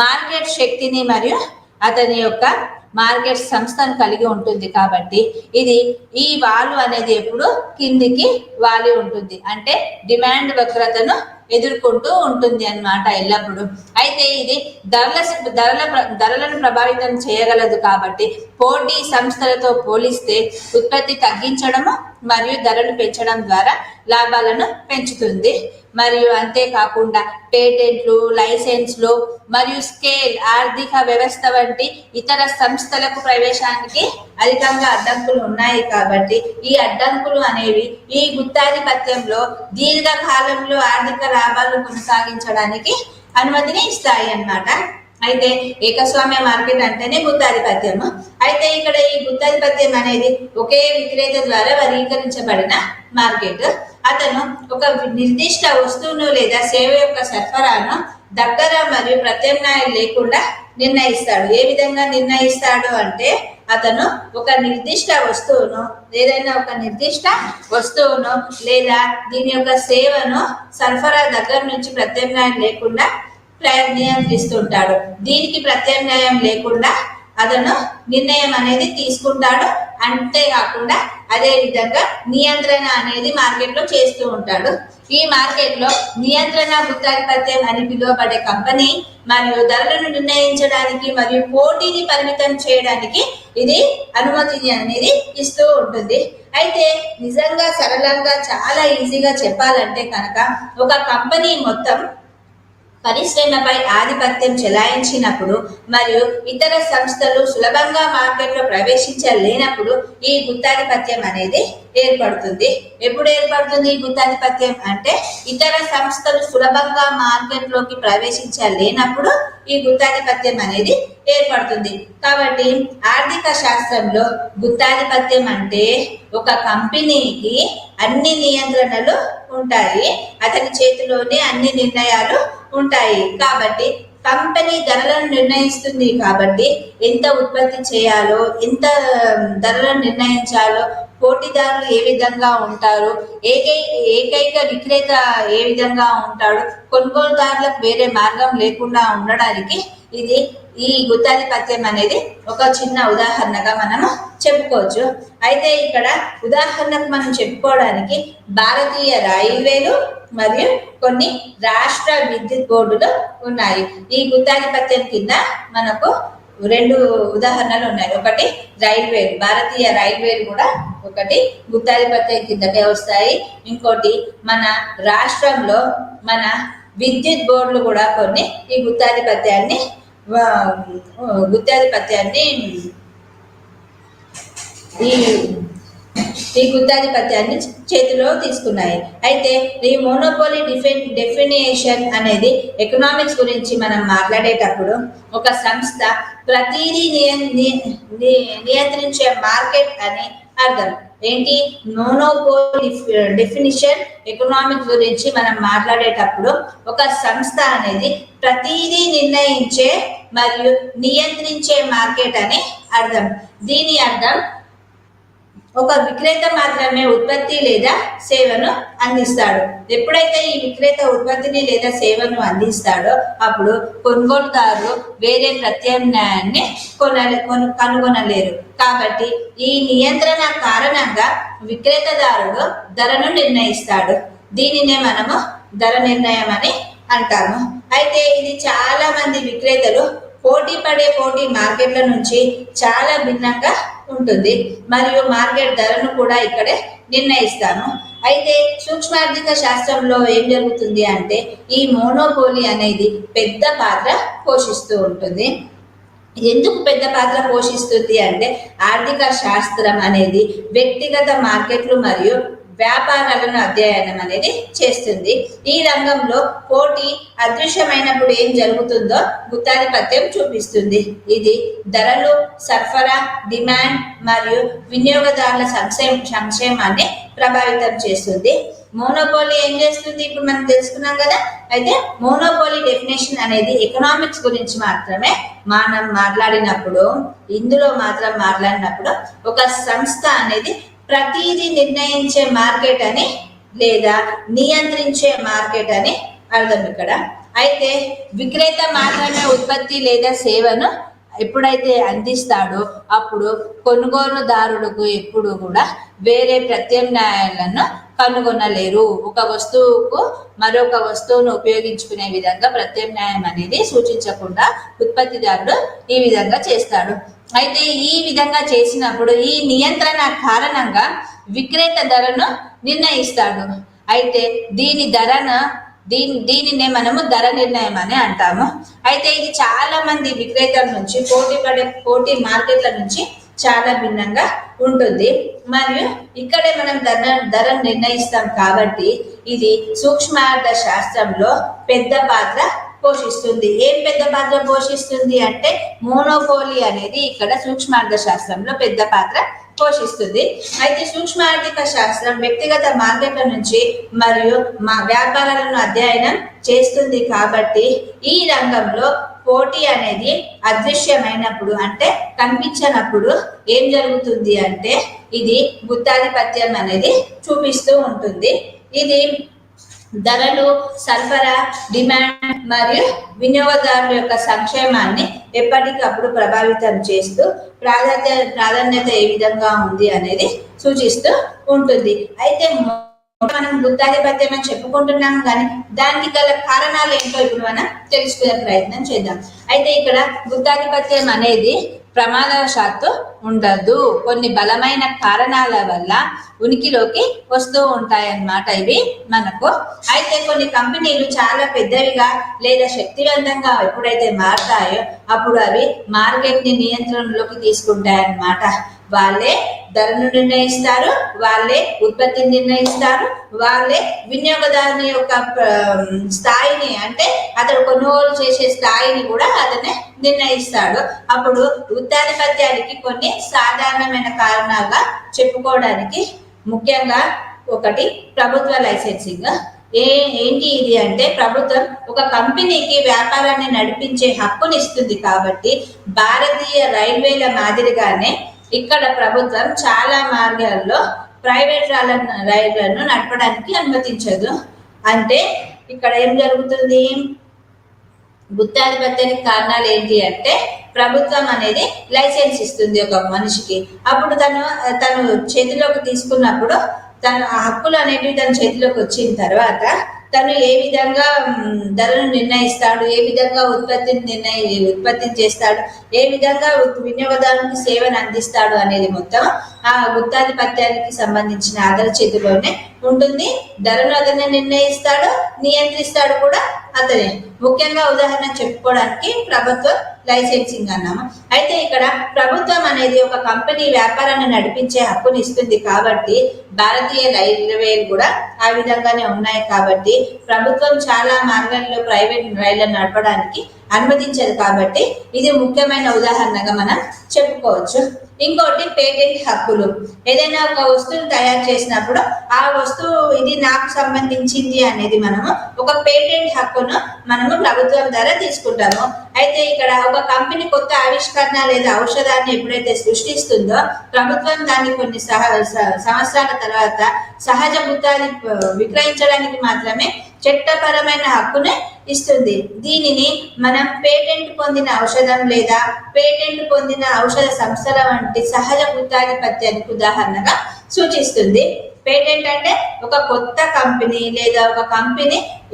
మార్కెట్ శక్తిని మరియు అతని యొక్క మార్కెట్ సంస్థను కలిగి ఉంటుంది. కాబట్టి ఈ వాలు అనేది ఎప్పుడు కిందికి వాలి ఉంటుంది, అంటే డిమాండ్ వక్రతను ఎదుర్కొంటూ ఉంటుంది అన్నమాట ఎల్లప్పుడూ. అయితే ఇది ధరలను ప్రభావితం చేయగలదు. కాబట్టి పోటీ సంస్థలతో పోలిస్తే ఉత్పత్తి తగ్గించడము మరియు ధరలు పెంచడం ద్వారా లాభాలను పెంచుతుంది. మరియు అంతేకాకుండా పేటెంట్లు, లైసెన్స్లు మరియు స్కేల్ ఆర్థిక వ్యవస్థ వంటి ఇతర సంస్థలకు ప్రవేశానికి అధికంగా అడ్డంకులు ఉన్నాయి. కాబట్టి ఈ అడ్డంకులు అనేవి ఈ గుత్తాధిపత్యంలో దీర్ఘకాలంలో ఆర్థిక లాభాలను కొనసాగించడానికి అనుమతిని ఇస్తాయి అన్నమాట. అయితే ఏకస్వామ్య మార్కెట్ అంటేనే గుత్తాధిపత్యము. అయితే ఇక్కడ ఈ గుత్తాధిపత్యం అనేది ఒకే విక్రేత ద్వారా వర్గీకరించబడిన మార్కెట్. అతను ఒక నిర్దిష్ట వస్తువును లేదా సేవ యొక్క సరఫరాను దగ్గర మరియు ప్రత్యామ్నాయం లేకుండా నిర్ణయిస్తాడు. ఏ విధంగా నిర్ణయిస్తాడు అంటే అతను ఒక నిర్దిష్ట వస్తువును లేదా దీని యొక్క సేవను సరఫరా దగ్గర నుంచి ప్రత్యామ్నాయం లేకుండా నియంత్రిస్తుంటాడు. దీనికి ప్రత్యామ్నాయం లేకుండా అతను నిర్ణయం అనేది తీసుకుంటాడు. అంతేకాకుండా అదే విధంగా నియంత్రణ అనేది మార్కెట్ లో చేస్తూ ఉంటాడు. ఈ మార్కెట్ లో నియంత్రణ గుత్తాధిపత్యం అని పిలువబడే కంపెనీ మరియు ధరలను నిర్ణయించడానికి మరియు పోటీని పరిమితం చేయడానికి ఇది అనుమతిని అనేది ఇస్తూ ఉంటుంది. అయితే నిజంగా సరళంగా చాలా ఈజీగా చెప్పాలంటే కనుక ఒక కంపెనీ మొత్తం పరిశ్రమపై ఆధిపత్యం చెలాయించినప్పుడు మరియు ఇతర సంస్థలు సులభంగా మార్కెట్లో ప్రవేశించలేనప్పుడు ఈ గుత్తాధిపత్యం అనేది ఏర్పడుతుంది. ఎప్పుడు ఏర్పడుతుంది ఈ గుత్తాధిపత్యం అంటే ఇతర సంస్థలు సులభంగా మార్కెట్లోకి ప్రవేశించలేనప్పుడు ఈ గుత్తాధిపత్యం అనేది ఏర్పడుతుంది. కాబట్టి ఆర్థిక శాస్త్రంలో గుత్తాధిపత్యం అంటే ఒక కంపెనీకి అన్ని నియంత్రణలు ఉంటాయి, అతని చేతిలోనే అన్ని నిర్ణయాలు ఉంటాయి. కాబట్టి కంపెనీ ధరలను నిర్ణయిస్తుంది. కాబట్టి ఎంత ఉత్పత్తి చేయాలో, ఎంత ధరలను నిర్ణయించాలో, పోటీదారులు ఏ విధంగా ఉంటారు, ఏకైక విక్రేత ఏ విధంగా ఉంటాడు, కొనుగోలుదారులకు వేరే మార్గం లేకుండా ఉండడానికి ఇది ఈ గుత్తాధిపత్యం అనేది ఒక చిన్న ఉదాహరణగా మనము చెప్పుకోవచ్చు. అయితే ఇక్కడ ఉదాహరణకు మనం చెప్పుకోవడానికి భారతీయ రైల్వేలు మరియు కొన్ని రాష్ట్ర విద్యుత్ బోర్డులు ఉన్నాయి. ఈ గుత్తాధిపత్యం కింద మనకు 2 ఉదాహరణలు ఉన్నాయి. ఒకటి రైల్వేలు, భారతీయ రైల్వేలు కూడా ఒకటి గుత్తాధిపత్యం కిందకే వస్తాయి. ఇంకోటి మన రాష్ట్రంలో మన విద్యుత్ బోర్డులు కూడా కొన్ని ఈ గుత్తాధిపత్యాన్ని ఈ గుత్తాధిపత్యాన్ని చేతిలో తీసుకున్నాయి. అయితే ఈ మోనోపోలీ డెఫినిషన్ అనేది ఎకనామిక్స్ గురించి మనం మాట్లాడేటప్పుడు ఒక సంస్థ ప్రతిదీ నియంత్రించే మార్కెట్ అని అర్థం. ఏంటి మోనోపోలీ డెఫినిషన్ ఎకనామిక్స్ గురించి మనం మాట్లాడేటప్పుడు ఒక సంస్థ అనేది ప్రతిదీ నిర్ణయించే మరియు నియంత్రించే మార్కెట్ అని అర్థం. దీని అర్థం ఒక విక్రేత మాత్రమే ఉత్పత్తి లేదా సేవను అందిస్తాడు. ఎప్పుడైతే ఈ విక్రేత ఉత్పత్తిని లేదా సేవను అందిస్తాడో అప్పుడు కొనుగోలుదారులు వేరే ప్రత్యామ్నాయాన్ని కనుగొనలేరు. కాబట్టి ఈ నియంత్రణ కారణంగా విక్రేతదారుడు ధరను నిర్ణయిస్తాడు. దీనినే మనము ధర నిర్ణయం అని అంటాము. అయితే ఇది చాలా మంది విక్రేతలు పోటీ మార్కెట్ల నుంచి చాలా భిన్నంగా ఉంటుంది మరియు మార్కెట్ ధరను కూడా ఇక్కడే నిర్ణయిస్తాము. అయితే సూక్ష్మార్థిక శాస్త్రంలో ఏం జరుగుతుంది అంటే ఈ మోనోపోలీ అనేది పెద్ద పాత్ర పోషిస్తూ ఉంటుంది. ఎందుకు పెద్ద పాత్ర పోషిస్తుంది అంటే ఆర్థిక శాస్త్రం అనేది వ్యక్తిగత మార్కెట్లు మరియు వ్యాపారాలను అధ్యయనం అనేది చేస్తుంది. ఈ రంగంలో పోటీ అదృశ్యమైనప్పుడు ఏం జరుగుతుందో గుత్తాధిపత్యం చూపిస్తుంది. ఇది ధరలు, సరఫరా, డిమాండ్ మరియు వినియోగదారుల సంక్షేమాన్ని ప్రభావితం చేస్తుంది. మోనోపోలీ ఏం చేస్తుంది ఇప్పుడు మనం తెలుసుకున్నాం కదా. అయితే మోనోపోలీ డెఫినేషన్ అనేది ఎకనామిక్స్ గురించి మాత్రమే మనం మాట్లాడినప్పుడు ఒక సంస్థ అనేది ప్రతిదీ నిర్ణయించే మార్కెట్ అని లేదా నియంత్రించే మార్కెట్ అని అర్థం ఇక్కడ. అయితే విక్రేత మాత్రమే ఉత్పత్తి లేదా సేవను ఎప్పుడైతే అందిస్తాడో అప్పుడు కొనుగోలుదారులకు ఎప్పుడు కూడా వేరే ప్రత్యామ్నాయాలను కనుగొనలేరు. ఒక వస్తువుకు మరొక వస్తువును ఉపయోగించుకునే విధంగా ప్రత్యామ్నాయం అనేది సూచించకుండా ఉత్పత్తిదారుడు ఈ విధంగా చేస్తాడు. అయితే ఈ విధంగా చేసినప్పుడు ఈ నియంత్రణ కారణంగా విక్రేత ధరను నిర్ణయిస్తాడు. అయితే దీనినే మనము ధర నిర్ణయం అని అంటాము. అయితే ఇది చాలా మంది విక్రేతల నుంచి పోటీ మార్కెట్ల నుంచి చాలా భిన్నంగా ఉంటుంది మరియు ఇక్కడే మనం ధర నిర్ణయిస్తాం. కాబట్టి ఇది సూక్ష్మార్థ శాస్త్రంలో పెద్ద పాత్ర పోషిస్తుంది. ఏం పెద్ద పాత్ర పోషిస్తుంది అంటే మోనోపోలీ అనేది ఇక్కడ సూక్ష్మార్థ శాస్త్రంలో పెద్ద పాత్ర పోషిస్తుంది. అయితే సూక్ష్మ ఆర్థిక శాస్త్రం వ్యక్తిగత మార్కెట్ల నుంచి మరియు వ్యాపారాలను అధ్యయనం చేస్తుంది. కాబట్టి ఈ రంగంలో పోటీ అనేది అదృశ్యమైనప్పుడు అంటే కనిపించినప్పుడు ఏం జరుగుతుంది అంటే ఇది గుత్తాధిపత్యం అనేది చూపిస్తూ ఉంటుంది. ఇది ధరలు, సరఫరా, డిమాండ్ మరియు వినియోగదారుల యొక్క సంక్షేమాన్ని ఎప్పటికప్పుడు ప్రభావితం చేస్తూ ప్రాధాన్యత ఏ విధంగా ఉంది అనేది సూచిస్తూ ఉంటుంది. అయితే మనం గుత్తాధిపత్యం అని చెప్పుకుంటున్నాం కానీ దానికి గల కారణాలు ఏంటో ఇప్పుడు మనం తెలుసుకునే ప్రయత్నం చేద్దాం. అయితే ఇక్కడ గుత్తాధిపత్యం అనేది ప్రమాదవశాత్తు ఉండదు, కొన్ని బలమైన కారణాల వల్ల ఉనికిలోకి వస్తూ ఉంటాయన్నమాట ఇవి మనకు. అయితే కొన్ని కంపెనీలు చాలా పెద్దవిగా లేదా శక్తివంతంగా ఎప్పుడైతే మారతాయో అప్పుడు అవి మార్కెట్ ని నియంత్రణలోకి తీసుకుంటాయన్నమాట. వాళ్ళే ధరను నిర్ణయిస్తారు, వాళ్ళే ఉత్పత్తిని నిర్ణయిస్తారు, వాళ్ళే వినియోగదారుని యొక్క స్థాయిని, అంటే అతడు కొనుగోలు చేసే స్థాయిని కూడా అతనే నిర్ణయిస్తాడు. అప్పుడు గుత్తాధిపత్యానికి కొన్ని సాధారణమైన కారణాలుగా చెప్పుకోవడానికి ముఖ్యంగా ఒకటి ప్రభుత్వ లైసెన్సింగ్. ఏంటి ఇది అంటే ప్రభుత్వం ఒక కంపెనీకి వ్యాపారాన్ని నడిపించే హక్కునిస్తుంది కాబట్టి భారతీయ రైల్వేల మాదిరిగానే ఇక్కడ ప్రభుత్వం చాలా మార్గాల్లో ప్రైవేట్ రైళ్లను నడపడానికి అనుమతించదు. అంటే ఇక్కడ ఏం జరుగుతుంది, గుత్తాధిపత్యానికి కారణాలు ఏంటి అంటే ప్రభుత్వం అనేది లైసెన్స్ ఇస్తుంది ఒక మనిషికి. అప్పుడు తను చేతిలోకి తీసుకున్నప్పుడు తన హక్కులు అనేటివి తన చేతిలోకి వచ్చిన తర్వాత తను ఏ విధంగా ధరను నిర్ణయిస్తాడు, ఏ విధంగా ఉత్పత్తిని చేస్తాడు, ఏ విధంగా వినియోగదారునికి సేవను అందిస్తాడు అనేది మొత్తం ఆ గుత్తాధిపత్యానికి సంబంధించిన అతని చేతిలోనే ఉంటుంది. ధరను అతనే నిర్ణయిస్తాడు, నియంత్రిస్తాడు కూడా అతనే. ముఖ్యంగా ఉదాహరణ చెప్పుకోవడానికి ప్రభుత్వం లైసెన్సింగ్ అన్నాము. అయితే ఇక్కడ ప్రభుత్వం అనేది ఒక కంపెనీ వ్యాపారాన్ని నడిపించే హక్కుని ఇస్తుంది కాబట్టి భారతీయ రైల్వేలు కూడా ఆ విధంగానే ఉన్నాయి కాబట్టి ప్రభుత్వం చాలా మార్గాల్లో ప్రైవేట్ రైళ్లను నడపడానికి అనుమతించదు కాబట్టి ఇది ముఖ్యమైన ఉదాహరణగా మనం చెప్పుకోవచ్చు. ఇంకోటి పేటెంట్ హక్కులు. ఏదైనా ఒక వస్తువును తయారు చేసినప్పుడు ఆ వస్తువు ఇది నాకు సంబంధించింది అనేది మనము ఒక పేటెంట్ హక్కును మనము ప్రభుత్వం ద్వారా తీసుకుంటాము. అయితే ఇక్కడ ఒక కంపెనీ కొత్త ఆవిష్కరణ లేదా ఔషధాన్ని ఎప్పుడైతే సృష్టిస్తుందో ప్రభుత్వం దాన్ని కొన్ని సంవత్సరాల తర్వాత సహజ గుత్తాన్ని విక్రయించడానికి మాత్రమే చట్టపరమైన హక్కునే ఇస్తుంది. దీనిని మనం పేటెంట్ పొందిన ఔషధం లేదా పేటెంట్ పొందిన ఔషధ సంస్థల వంటి సహజ గుత్తాధిపత్యానికి ఉదాహరణగా సూచిస్తుంది. పేటెంట్ అంటే ఒక కొత్త కంపెనీ లేదా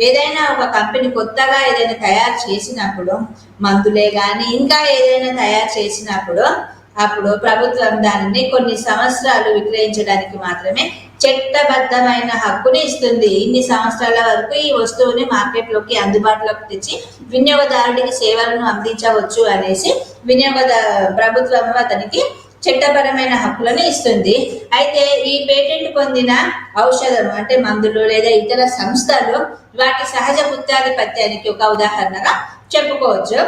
ఏదైనా ఒక కంపెనీ కొత్తగా ఏదైనా తయారు చేసినప్పుడు, మందులే కానీ ఇంకా ఏదైనా తయారు చేసినప్పుడు అప్పుడు ప్రభుత్వం దానిని కొన్ని సంవత్సరాలు విక్రయించడానికి మాత్రమే చట్టబద్ధమైన హక్కుని ఇస్తుంది. ఇన్ని సంవత్సరాల వరకు ఈ వస్తువుని మార్కెట్లోకి అందుబాటులోకి తెచ్చి వినియోగదారుడికి సేవలను అందించవచ్చు అనేసి ప్రభుత్వం అతనికి చట్టపరమైన హక్కులను ఇస్తుంది. అయితే ఈ పేటెంట్ పొందిన ఔషధం అంటే మందులు లేదా ఇతర సంస్థలు వాటి సహజ గుత్తాధిపత్యానికి ఒక ఉదాహరణగా చెప్పుకోవచ్చు.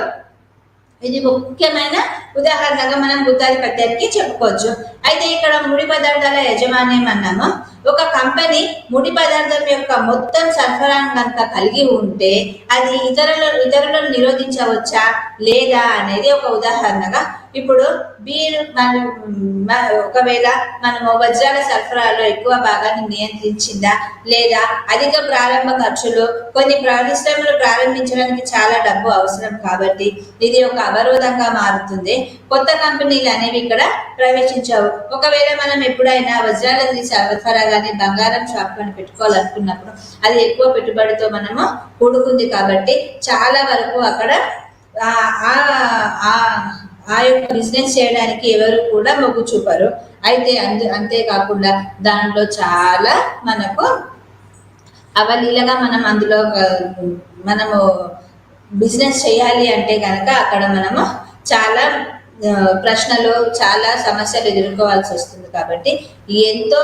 ఇది ముఖ్యమైన ఉదాహరణగా మనం గుత్తాధిపత్యానికి చెప్పుకోవచ్చు. అయితే ఇక్కడ ముడి పదార్థాల యజమాన్యం అన్నాము. ఒక కంపెనీ ముడి పదార్థం యొక్క మొత్తం సరఫరాను కనుక కలిగి ఉంటే అది ఇతరులను నిరోధించవచ్చా లేదా అనేది ఒక ఉదాహరణగా. ఇప్పుడు బీర్ ఒకవేళ మనము వజ్రాల సరఫరాలో ఎక్కువ భాగాన్ని నియంత్రించిందా లేదా అధిక ప్రారంభ ఖర్చులు, కొన్ని పరిశ్రమలు ప్రారంభించడానికి చాలా డబ్బు అవసరం కాబట్టి ఇది ఒక అవరోధంగా మారుతుంది. కొత్త కంపెనీలు అనేవి ఇక్కడ ప్రవేశించవు. ఒకవేళ మనం ఎప్పుడైనా వజ్రాల సరఫరా కానీ బంగారం షాప్ అని పెట్టుకోవాలనుకున్నప్పుడు అది ఎక్కువ పెట్టుబడితో మనము కూడుకుంది కాబట్టి చాలా వరకు అక్కడ ఆ యొక్క బిజినెస్ చేయడానికి ఎవరు కూడా మొగ్గు చూపరు. అయితే అంతేకాకుండా దానిలో చాలా మనకు అవలీలగా మనము బిజినెస్ చేయాలి అంటే కనుక అక్కడ మనము చాలా ప్రశ్నలు, చాలా సమస్యలు ఎదుర్కోవాల్సి వస్తుంది. కాబట్టి ఎంతో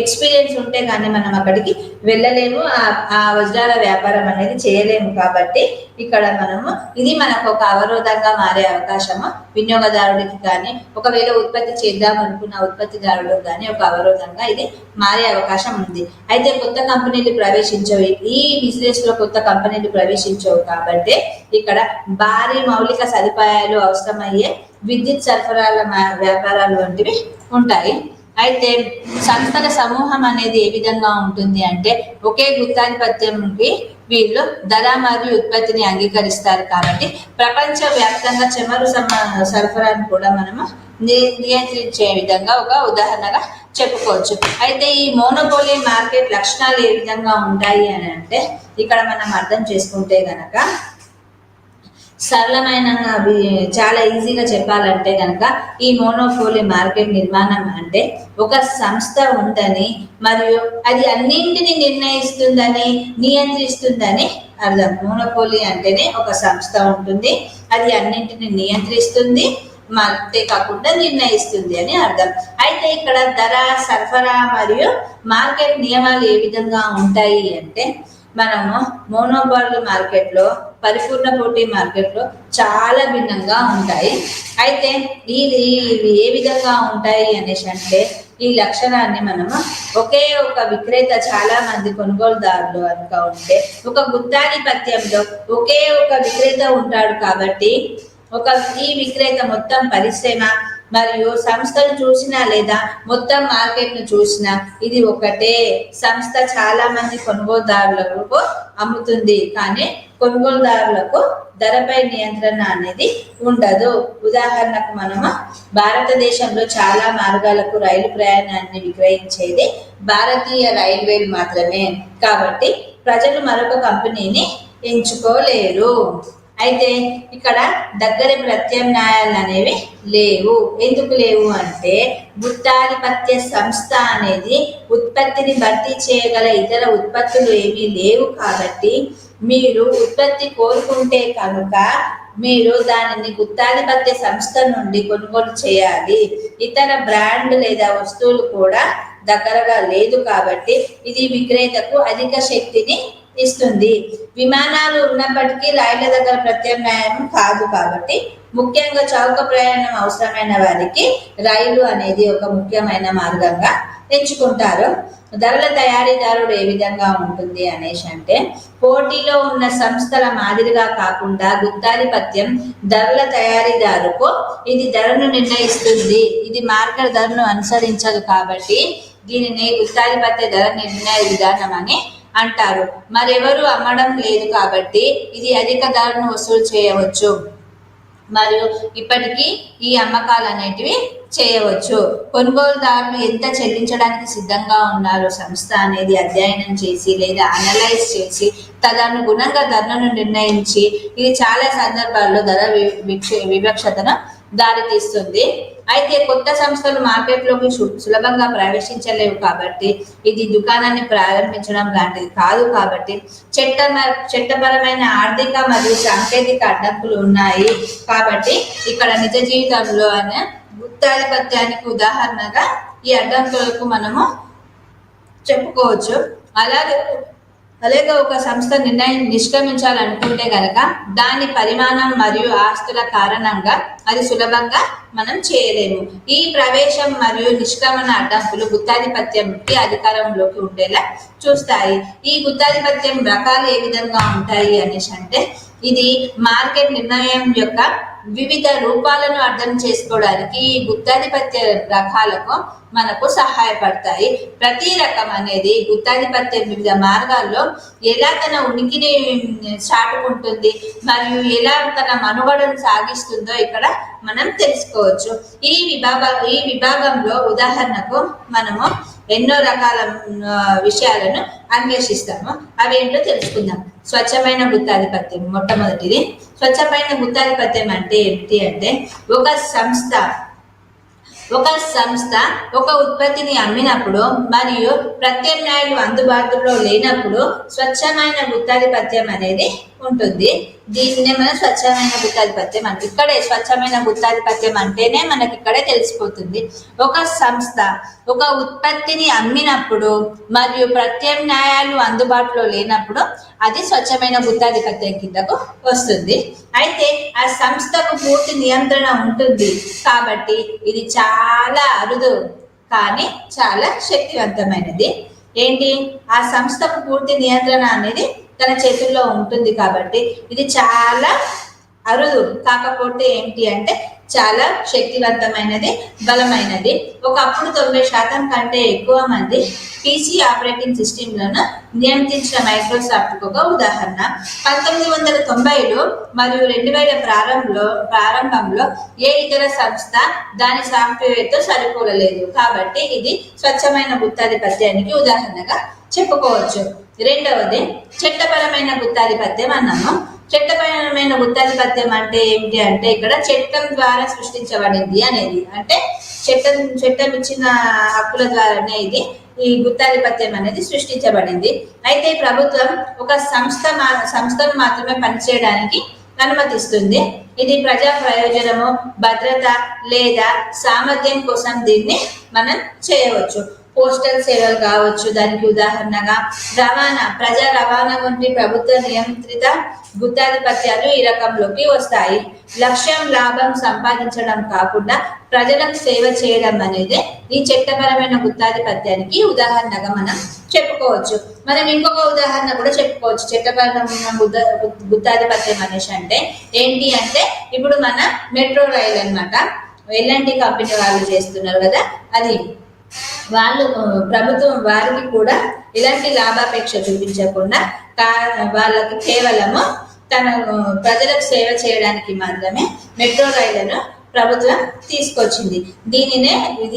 ఎక్స్పీరియన్స్ ఉంటే కానీ మనం అక్కడికి వెళ్ళలేము, ఆ వజ్రాల వ్యాపారం అనేది చేయలేము. కాబట్టి ఇక్కడ ఇది మనకు ఒక అవరోధంగా మారే అవకాశము వినియోగదారుడికి కానీ ఒకవేళ ఉత్పత్తి చేద్దాం అనుకున్న ఉత్పత్తిదారుడు కానీ ఒక అవరోధంగా ఇది మారే అవకాశం ఉంది. అయితే కొత్త కంపెనీలు ప్రవేశించవు, ఈ బిజినెస్ లో కొత్త కంపెనీలు ప్రవేశించవు కాబట్టి ఇక్కడ భారీ మౌలిక సదుపాయాలు అవసరమయ్యే విద్యుత్ సరఫరాల వ్యాపారాలు వంటివి ఉంటాయి. అయితే సంస్థల సమూహం అనేది ఏ విధంగా ఉంటుంది అంటే ఒకే గుత్తాధిపత్యంకి వీళ్ళు ధర మరియు ఉత్పత్తిని అంగీకరిస్తారు కాబట్టి ప్రపంచ వ్యాప్తంగా చమురు సరఫరాను కూడా మనము నియంత్రించే విధంగా ఒక ఉదాహరణగా చెప్పుకోవచ్చు. అయితే ఈ మోనోపోలీ మార్కెట్ లక్షణాలు ఏ విధంగా ఉంటాయి అని అంటే ఇక్కడ మనం అర్థం చేసుకుంటే గనక సరళమైన చాలా ఈజీగా చెప్పాలంటే కనుక ఈ మోనోపోలీ మార్కెట్ నిర్మాణం అంటే ఒక సంస్థ ఉందని మరియు అది అన్నింటినీ నిర్ణయిస్తుందని నియంత్రిస్తుందని అర్థం. మోనోపోలీ అంటేనే ఒక సంస్థ ఉంటుంది, అది అన్నింటినీ నియంత్రిస్తుంది, కాకుండా నిర్ణయిస్తుంది అని అర్థం. అయితే ఇక్కడ ధర, సరఫరా మరియు మార్కెట్ నియమాలు ఏ విధంగా ఉంటాయి అంటే మనము మోనోపోలీ మార్కెట్లో పరిపూర్ణ పోటీ మార్కెట్లో చాలా భిన్నంగా ఉంటాయి. అయితే ఇవి ఏ విధంగా ఉంటాయి అనేసి అంటే ఈ లక్షణాన్ని మనము ఒకే ఒక విక్రేత చాలా మంది కొనుగోలుదారులు కనుక ఉంటే ఒక గుత్తాధిపత్యంలో ఒకే ఒక విక్రేత ఉంటాడు కాబట్టి ఈ విక్రేత మొత్తం పరిశ్రమ మరియు సంస్థను చూసినా లేదా మొత్తం మార్కెట్ ను చూసినా ఇది ఒకటే సంస్థ చాలా మంది కొనుగోలుదారులకు అమ్ముతుంది, కానీ కొనుగోలుదారులకు ధరపై నియంత్రణ అనేది ఉండదు. ఉదాహరణకు మనము భారతదేశంలో చాలా మార్గాలకు రైలు ప్రయాణాన్ని విక్రయించేది భారతీయ రైల్వేలు మాత్రమే, కాబట్టి ప్రజలు మరొక కంపెనీని ఎంచుకోలేరు. అయితే ఇక్కడ దగ్గరి ప్రత్యామ్నాయాలు అనేవి లేవు. ఎందుకు లేవు అంటే గుత్తాధిపత్య సంస్థ అనేది ఉత్పత్తిని భర్తీ చేయగల ఇతర ఉత్పత్తులు ఏమీ లేవు కాబట్టి మీరు ఉత్పత్తి కోరుకుంటే కనుక మీరు దానిని గుత్తాధిపత్య సంస్థ నుండి కొనుగోలు చేయాలి. ఇతర బ్రాండ్ లేదా వస్తువులు కూడా దగ్గరగా లేదు కాబట్టి ఇది విక్రేతకు అధిక శక్తిని ఇస్తుంది. విమానాలు ఉన్నప్పటికీ రైళ్ల దగ్గర ప్రత్యామ్నాయం కాదు కాబట్టి ముఖ్యంగా చౌక ప్రయాణం అవసరమైన వారికి రైలు అనేది ఒక ముఖ్యమైన మార్గంగా ఎంచుకుంటారు. ధరల తయారీదారుడు ఏ విధంగా ఉంటుంది అనేసి అంటే పోటీలో ఉన్న సంస్థల మాదిరిగా కాకుండా గుత్తాధిపత్యం ధరల తయారీదారుకు ఇది ధరను నిర్ణయిస్తుంది. ఇది మార్కెట్ ధరను అనుసరించదు కాబట్టి దీనిని గుత్తాధిపత్య ధర నిర్ణయ విధానం అని అంటారు. మరెవరు అమ్మడం లేదు కాబట్టి ఇది అధిక ధరను వసూలు చేయవచ్చు మరియు ఇప్పటికీ ఈ అమ్మకాలు అనేటివి చేయవచ్చు. కొనుగోలుదారులు ఎంత చెల్లించడానికి సిద్ధంగా ఉన్నారో సంస్థ అనేది అధ్యయనం చేసి లేదా అనలైజ్ చేసి తదనుగుణంగా ధరను నిర్ణయించి ఇది చాలా సందర్భాల్లో ధర వివక్షతను దారితీస్తుంది. అయితే కొత్త సంస్థలు మార్కెట్లోకి సులభంగా ప్రవేశించలేవు కాబట్టి ఇది దుకాణాన్ని ప్రారంభించడం లాంటిది కాదు కాబట్టి చట్టపరమైన ఆర్థిక మరియు సాంకేతిక అడ్డంకులు ఉన్నాయి. కాబట్టి ఇక్కడ నిజ జీవితంలో అనే గుత్తాధిపత్యానికి ఉదాహరణగా ఈ అడ్డంకులకు మనము చెప్పుకోవచ్చు. అలాగే ఒక సంస్థ నిష్క్రమించాలనుకుంటే కనుక దాని పరిమాణం మరియు ఆస్తుల కారణంగా అది సులభంగా మనం చేయలేము. ఈ ప్రవేశం మరియు నిష్క్రమణ అడ్డంకులు గుత్తాధిపత్యంకి అధికారంలోకి ఉండేలా చూస్తాయి. ఈ గుత్తాధిపత్యం రకాలు ఏ విధంగా ఉంటాయి అనేసి అంటే ఇది మార్కెట్ నిర్ణయం యొక్క వివిధ రూపాలను అర్థం చేసుకోవడానికి ఈ గుత్తాధిపత్య రకాలకు మనకు సహాయపడతాయి. ప్రతి రకం అనేది గుత్తాధిపత్యం వివిధ మార్గాల్లో ఎలా తన ఉనికిని చాటుకుంటుంది మరియు ఎలా తన మనుగడను సాగిస్తుందో ఇక్కడ మనం తెలుసుకోవచ్చు. ఈ విభాగంలో ఉదాహరణకు మనము ఎన్నో రకాల విషయాలను అన్వేషిస్తాము. అవేంటో తెలుసుకుందాం. స్వచ్ఛమైన గుత్తాధిపత్యం మొట్టమొదటిది. స్వచ్ఛమైన గుత్తాధిపత్యం అంటే ఏంటి అంటే ఒక సంస్థ ఒక ఉత్పత్తిని అమ్మినప్పుడు మరియు ప్రత్యామ్నాయాలు అందుబాటులో లేనప్పుడు స్వచ్ఛమైన గుత్తాధిపత్యం అనేది ఉంటుంది. దీన్నే మనం స్వచ్ఛమైన గుత్తాధిపత్యం అంటే ఇక్కడే స్వచ్ఛమైన గుత్తాధిపత్యం అంటేనే మనకి ఇక్కడే తెలిసిపోతుంది. ఒక సంస్థ ఒక ఉత్పత్తిని అమ్మినప్పుడు మరియు ప్రత్యామ్నాయాలు అందుబాటులో లేనప్పుడు అది స్వచ్ఛమైన గుత్తాధిపత్యం కిందకు వస్తుంది. అయితే ఆ సంస్థకు పూర్తి నియంత్రణ ఉంటుంది కాబట్టి ఇది చాలా అరుదు కానీ చాలా శక్తివంతమైనది. ఏంటి? ఆ సంస్థకు పూర్తి నియంత్రణ అనేది తన చేతుల్లో ఉంటుంది కాబట్టి ఇది చాలా అరుదు. కాకపోతే ఏంటి అంటే చాలా శక్తివంతమైనది, బలమైనది. ఒకప్పుడు 90% కంటే ఎక్కువ మంది పీసీ ఆపరేటింగ్ సిస్టంలను నియంత్రించిన మైక్రోసాఫ్ట్ ఒక ఉదాహరణ. 1990లో మరియు 2000 ప్రారంభంలో ఏ ఇతర సంస్థ దాని సాఫ్ట్వేర్తో సరిపోలలేదు. కాబట్టి ఇది స్వచ్ఛమైన గుత్తాధిపత్యానికి ఉదాహరణగా చెప్పుకోవచ్చు. రెండవది చట్టపరమైన గుత్తాధిపత్యం అన్నాము. చట్టపరమైన గుత్తాధిపత్యం అంటే ఏమిటి అంటే ఇక్కడ చట్టం ద్వారా సృష్టించబడింది అనేది, అంటే చట్టం ఇచ్చిన హక్కుల ద్వారానే ఇది ఈ గుత్తాధిపత్యం అనేది సృష్టించబడింది. అయితే ప్రభుత్వం ఒక సంస్థను మాత్రమే పనిచేయడానికి అనుమతిస్తుంది. ఇది ప్రజా ప్రయోజనము, భద్రత లేదా సామర్థ్యం కోసం దీన్ని మనం చేయవచ్చు. పోస్టల్ సేవలు కావచ్చు, దానికి ఉదాహరణగా ప్రజా రవాణా వంటి ప్రభుత్వ నియంత్రిత గుత్తాధిపత్యాలు ఈ రకంలోకి వస్తాయి. లక్ష్యం లాభం సంపాదించడం కాకుండా ప్రజలకు సేవ చేయడం అనేది ఈ చట్టపరమైన గుత్తాధిపత్యానికి ఉదాహరణగా మనం చెప్పుకోవచ్చు. మనం ఇంకొక ఉదాహరణ కూడా చెప్పుకోవచ్చు చట్టపరమైన గుత్తాధిపత్యం అనేసి అంటే ఏంటి అంటే, ఇప్పుడు మన మెట్రో రైలు అన్నమాట, ఎల్ఎన్టీ కంపెనీ వాళ్ళు చేస్తున్నారు కదా, అది వాళ్ళు ప్రభుత్వం వారికి కూడా ఇలాంటి లాభాపేక్ష చూపించకుండా వాళ్ళకి కేవలము తన ప్రజలకు సేవ చేయడానికి మాత్రమే మెట్రో రైళ్లను ప్రభుత్వం తీసుకొచ్చింది.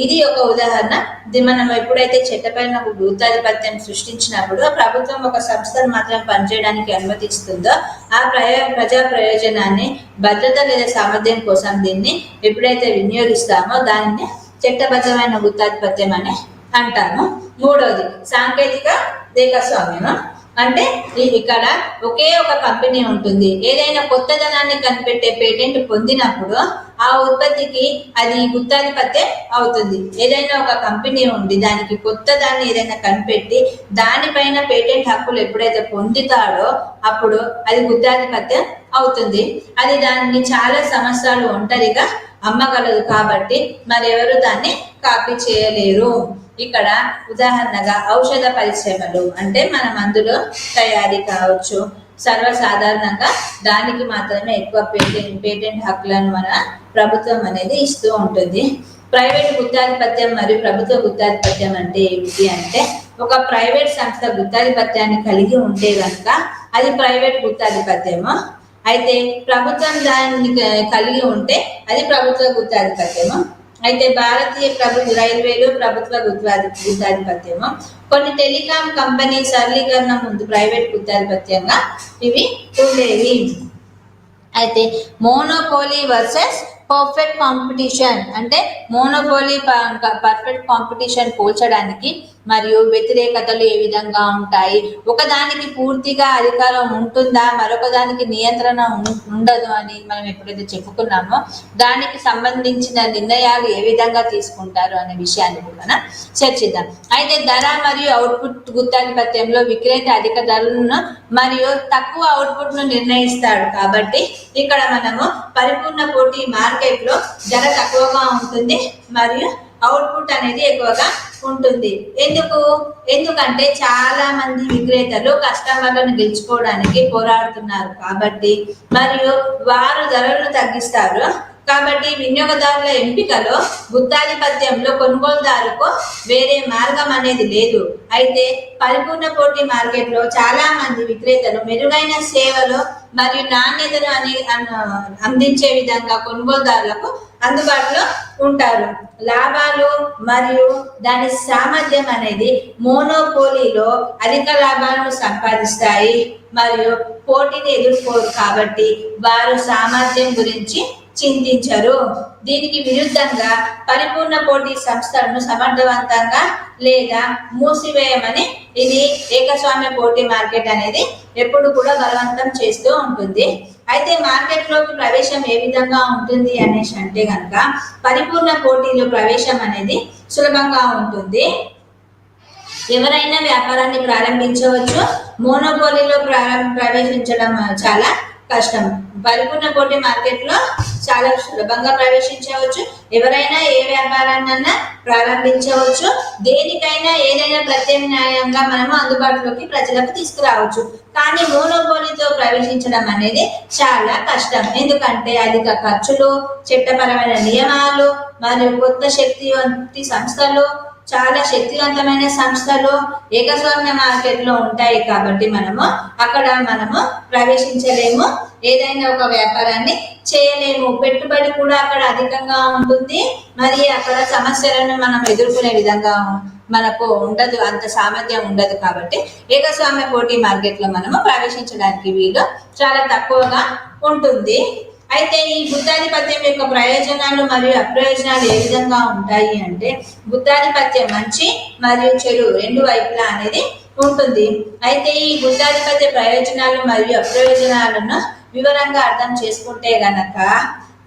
ఇది ఒక ఉదాహరణ. మనం ఎప్పుడైతే చట్టపైన గుత్తాధిపత్యం సృష్టించినప్పుడు ప్రభుత్వం ఒక సంస్థను మాత్రం పనిచేయడానికి అనుమతిస్తుందో ఆ ప్రజా ప్రయోజనాన్ని, భద్రత లేదా సామర్థ్యం కోసం దీన్ని ఎప్పుడైతే వినియోగిస్తామో దానిని చట్టబద్ధమైన గుత్తాధిపత్యం అని అంటాము. మూడవది సాంకేతిక ఏకస్వామ్యం. అంటే ఇక్కడ ఒకే ఒక కంపెనీ ఉంటుంది. ఏదైనా కొత్తదనాన్ని కనిపెట్టే పేటెంట్ పొందినప్పుడు ఆ ఉత్పత్తికి అది గుత్తాధిపత్యం అవుతుంది. ఏదైనా ఒక కంపెనీ ఉండి దానికి కొత్తదాన్ని ఏదైనా కనిపెట్టి దానిపైన పేటెంట్ హక్కులు ఎప్పుడైతే పొందుతాడో అప్పుడు అది గుత్తాధిపత్యం అవుతుంది. అది దాన్ని చాలా సంవత్సరాలు ఒంటరిగా అమ్మగలదు. కాబట్టి మరెవరు దాన్ని కాపీ చేయలేరు. ఇక్కడ ఉదాహరణగా ఔషధ పరిశ్రమలు, అంటే మన మందులు తయారీ కావచ్చు, సర్వసాధారణంగా దానికి మాత్రమే ఎక్కువ పేటెంట్ హక్కులను మన ప్రభుత్వం అనేది ఇస్తూ ఉంటుంది. ప్రైవేట్ గుత్తాధిపత్యం మరియు ప్రభుత్వ గుత్తాధిపత్యం అంటే ఏమిటి అంటే, ఒక ప్రైవేట్ సంస్థ గుత్తాధిపత్యాన్ని కలిగి ఉంటే కనుక అది ప్రైవేట్ గుత్తాధిపత్యము. అయితే ప్రభుత్వం దాన్ని కలిగి ఉంటే అది ప్రభుత్వ గుత్తాధిపత్యము. అయితే భారతీయ రైల్వేలు ప్రభుత్వ గుత్తాధిపత్యము. కొన్ని టెలికాం కంపెనీ సరళీకరణ ముందు ప్రైవేట్ గుత్తాధిపత్యంగా ఇవి ఉండేవి. అయితే మోనోపోలీ వర్సెస్ పర్ఫెక్ట్ కాంపిటీషన్, అంటే మోనోపోలీ పర్ఫెక్ట్ కాంపిటీషన్ పోల్చడానికి మరియు వ్యతిరేకతలు ఏ విధంగా ఉంటాయి, ఒకదానికి పూర్తిగా అధికారం ఉంటుందా, మరొక దానికి నియంత్రణ ఉండదు అని మనం ఎప్పుడైతే చెప్పుకున్నామో దానికి సంబంధించిన నిర్ణయాలు ఏ విధంగా తీసుకుంటారు అనే విషయాన్ని కూడా మనం చర్చిద్దాం. అయితే ధర మరియు అవుట్పుట్ గుత్తాధిపత్యంలో విక్రేత అధిక ధరలను మరియు తక్కువ అవుట్పుట్ ను నిర్ణయిస్తాడు. కాబట్టి ఇక్కడ మనము పరిపూర్ణ పోటీ మార్కెట్లో ధర తక్కువగా ఉంటుంది మరియు అవుట్పుట్ అనేది ఎక్కువగా ఉంటుంది. ఎందుకంటే చాలా మంది విక్రేతలు కస్టమర్లను గెలుచుకోవడానికి పోరాడుతున్నారు కాబట్టి, మరియు వారు ధరలను తగ్గిస్తారు. కాబట్టి వినియోగదారుల ఎంపికలో గుత్తాధిపత్యంలో కొనుగోలుదారుకు వేరే మార్గం అనేది లేదు. అయితే పరిపూర్ణ పోటీ మార్కెట్లో చాలా మంది విక్రేతలు మెరుగైన సేవలు మరియు నాణ్యతను అందించే విధంగా కొనుగోలుదారులకు అందుబాటులో ఉంటారు. లాభాలు మరియు దాని సామర్థ్యం అనేది మోనోపోలీలో అధిక లాభాలను సంపాదిస్తాయి మరియు పోటీని ఎదుర్కోరు. కాబట్టి వారు సామర్థ్యం గురించి చింతించరు. దీనికి విరుద్ధంగా పరిపూర్ణ పోటీ సంస్థలను సమర్థవంతంగా లేదా మూసివేయమని ఇది ఏకస్వామ్య పోటీ మార్కెట్ అనేది ఎప్పుడు కూడా బలవంతం చేస్తూ ఉంటుంది. అయితే మార్కెట్లోకి ప్రవేశం ఏ విధంగా ఉంటుంది అనేసి అంటే కనుక పరిపూర్ణ పోటీలో ప్రవేశం అనేది సులభంగా ఉంటుంది. ఎవరైనా వ్యాపారాన్ని ప్రారంభించవచ్చు. మోనోపోలీలో ప్రవేశించడం చాలా కష్టం. పరిపూర్ణ పోటీ మార్కెట్లో చాలా సులభంగా ప్రవేశించవచ్చు. ఎవరైనా ఏ వ్యాపారాన్నైనా ప్రారంభించవచ్చు. దేనికైనా ఏదైనా ప్రత్యామ్నాయంగా మనము అందుబాటులోకి ప్రజలకు తీసుకురావచ్చు. కానీ మోనోపోలీతో ప్రవేశించడం అనేది చాలా కష్టం. ఎందుకంటే అధిక ఖర్చులు, చట్టపరమైన నియమాలు మరియు కొత్త శక్తివంతి సంస్థలు, చాలా శక్తివంతమైన సంస్థలు ఏకస్వామ్య మార్కెట్లో ఉంటాయి. కాబట్టి మనము ప్రవేశించలేము, ఏదైనా ఒక వ్యాపారాన్ని చేయలేము. పెట్టుబడి కూడా అక్కడ అధికంగా ఉంటుంది. మరి అక్కడ సమస్యలను మనం ఎదుర్కొనే విధంగా మనకు ఉండదు, అంత సామర్థ్యం ఉండదు. కాబట్టి ఏకస్వామ్య పోటీ మార్కెట్లో మనము ప్రవేశించడానికి వీలు చాలా తక్కువగా ఉంటుంది. అయితే ఈ గుత్తాధిపత్యం యొక్క ప్రయోజనాలు మరియు అప్రయోజనాలు ఏ విధంగా ఉంటాయి అంటే, గుత్తాధిపత్యం మంచి మరియు చెడు రెండు వైపులా అనేది ఉంటుంది. అయితే ఈ గుత్తాధిపత్య ప్రయోజనాలు మరియు అప్రయోజనాలను వివరంగా అర్థం చేసుకుంటే గనక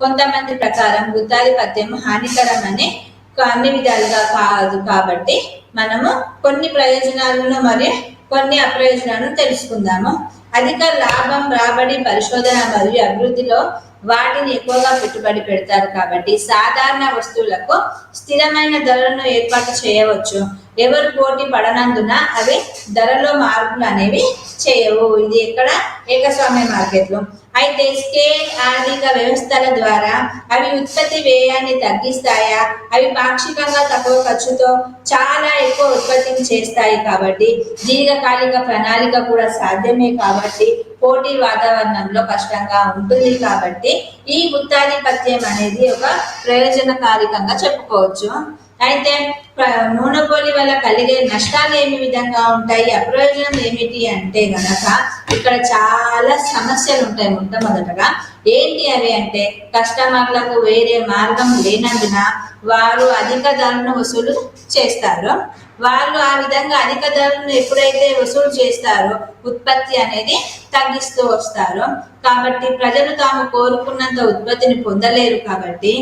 కొంతమంది ప్రకారం గుత్తాధిపత్యం హానికరం అని అన్ని విధాలుగా కాదు. కాబట్టి మనము కొన్ని ప్రయోజనాలను మరియు కొన్ని అప్రయోజనాలను తెలుసుకుందాము. అధిక లాభం, రాబడి, పరిశోధన మరియు అభివృద్ధిలో వాటిని ఎక్కువగా పెట్టుబడి పెడతారు. కాబట్టి సాధారణ వస్తువులకు స్థిరమైన ధరలను ఏర్పాటు చేయవచ్చు. ఎవరు పోటీ పడనందున అవి ధరలో మార్పులు అనేవి చేయవు. ఇది ఎక్కడ? ఏకస్వామ్య మార్కెట్లో. అయితే స్కేల్ ఆర్థిక వ్యవస్థల ద్వారా అవి ఉత్పత్తి వ్యయాన్ని తగ్గిస్తాయా? అవి పాక్షికంగా తక్కువ ఖర్చుతో చాలా ఎక్కువ ఉత్పత్తిని చేస్తాయి. కాబట్టి దీర్ఘకాలిక ప్రణాళిక కూడా సాధ్యమే. కాబట్టి పోటీ వాతావరణంలో కష్టంగా ఉంటుంది. కాబట్టి ఈ గుత్తాధిపత్యం అనేది ఒక ప్రయోజనకారికంగా చెప్పుకోవచ్చు. అయితే మోనోపోలీ వల్ల కలిగే నష్టాలు ఏమి విధంగా ఉంటాయి, అప్రయోజనం ఏమిటి అంటే గనక ఇక్కడ చాలా సమస్యలు ఉంటాయి. మొట్టమొదటగా ఏంటి అవి అంటే, కస్టమర్లకు వేరే మార్గం లేనందున వారు అధిక ధరను వసూలు చేస్తారు. వాళ్ళు ఆ విధంగా అధిక ధరలను ఎప్పుడైతే వసూలు చేస్తారో ఉత్పత్తి అనేది తగ్గిస్తూ వస్తారు. కాబట్టి ప్రజలు తాము కోరుకున్నంత ఉత్పత్తిని పొందలేరు. కాబట్టి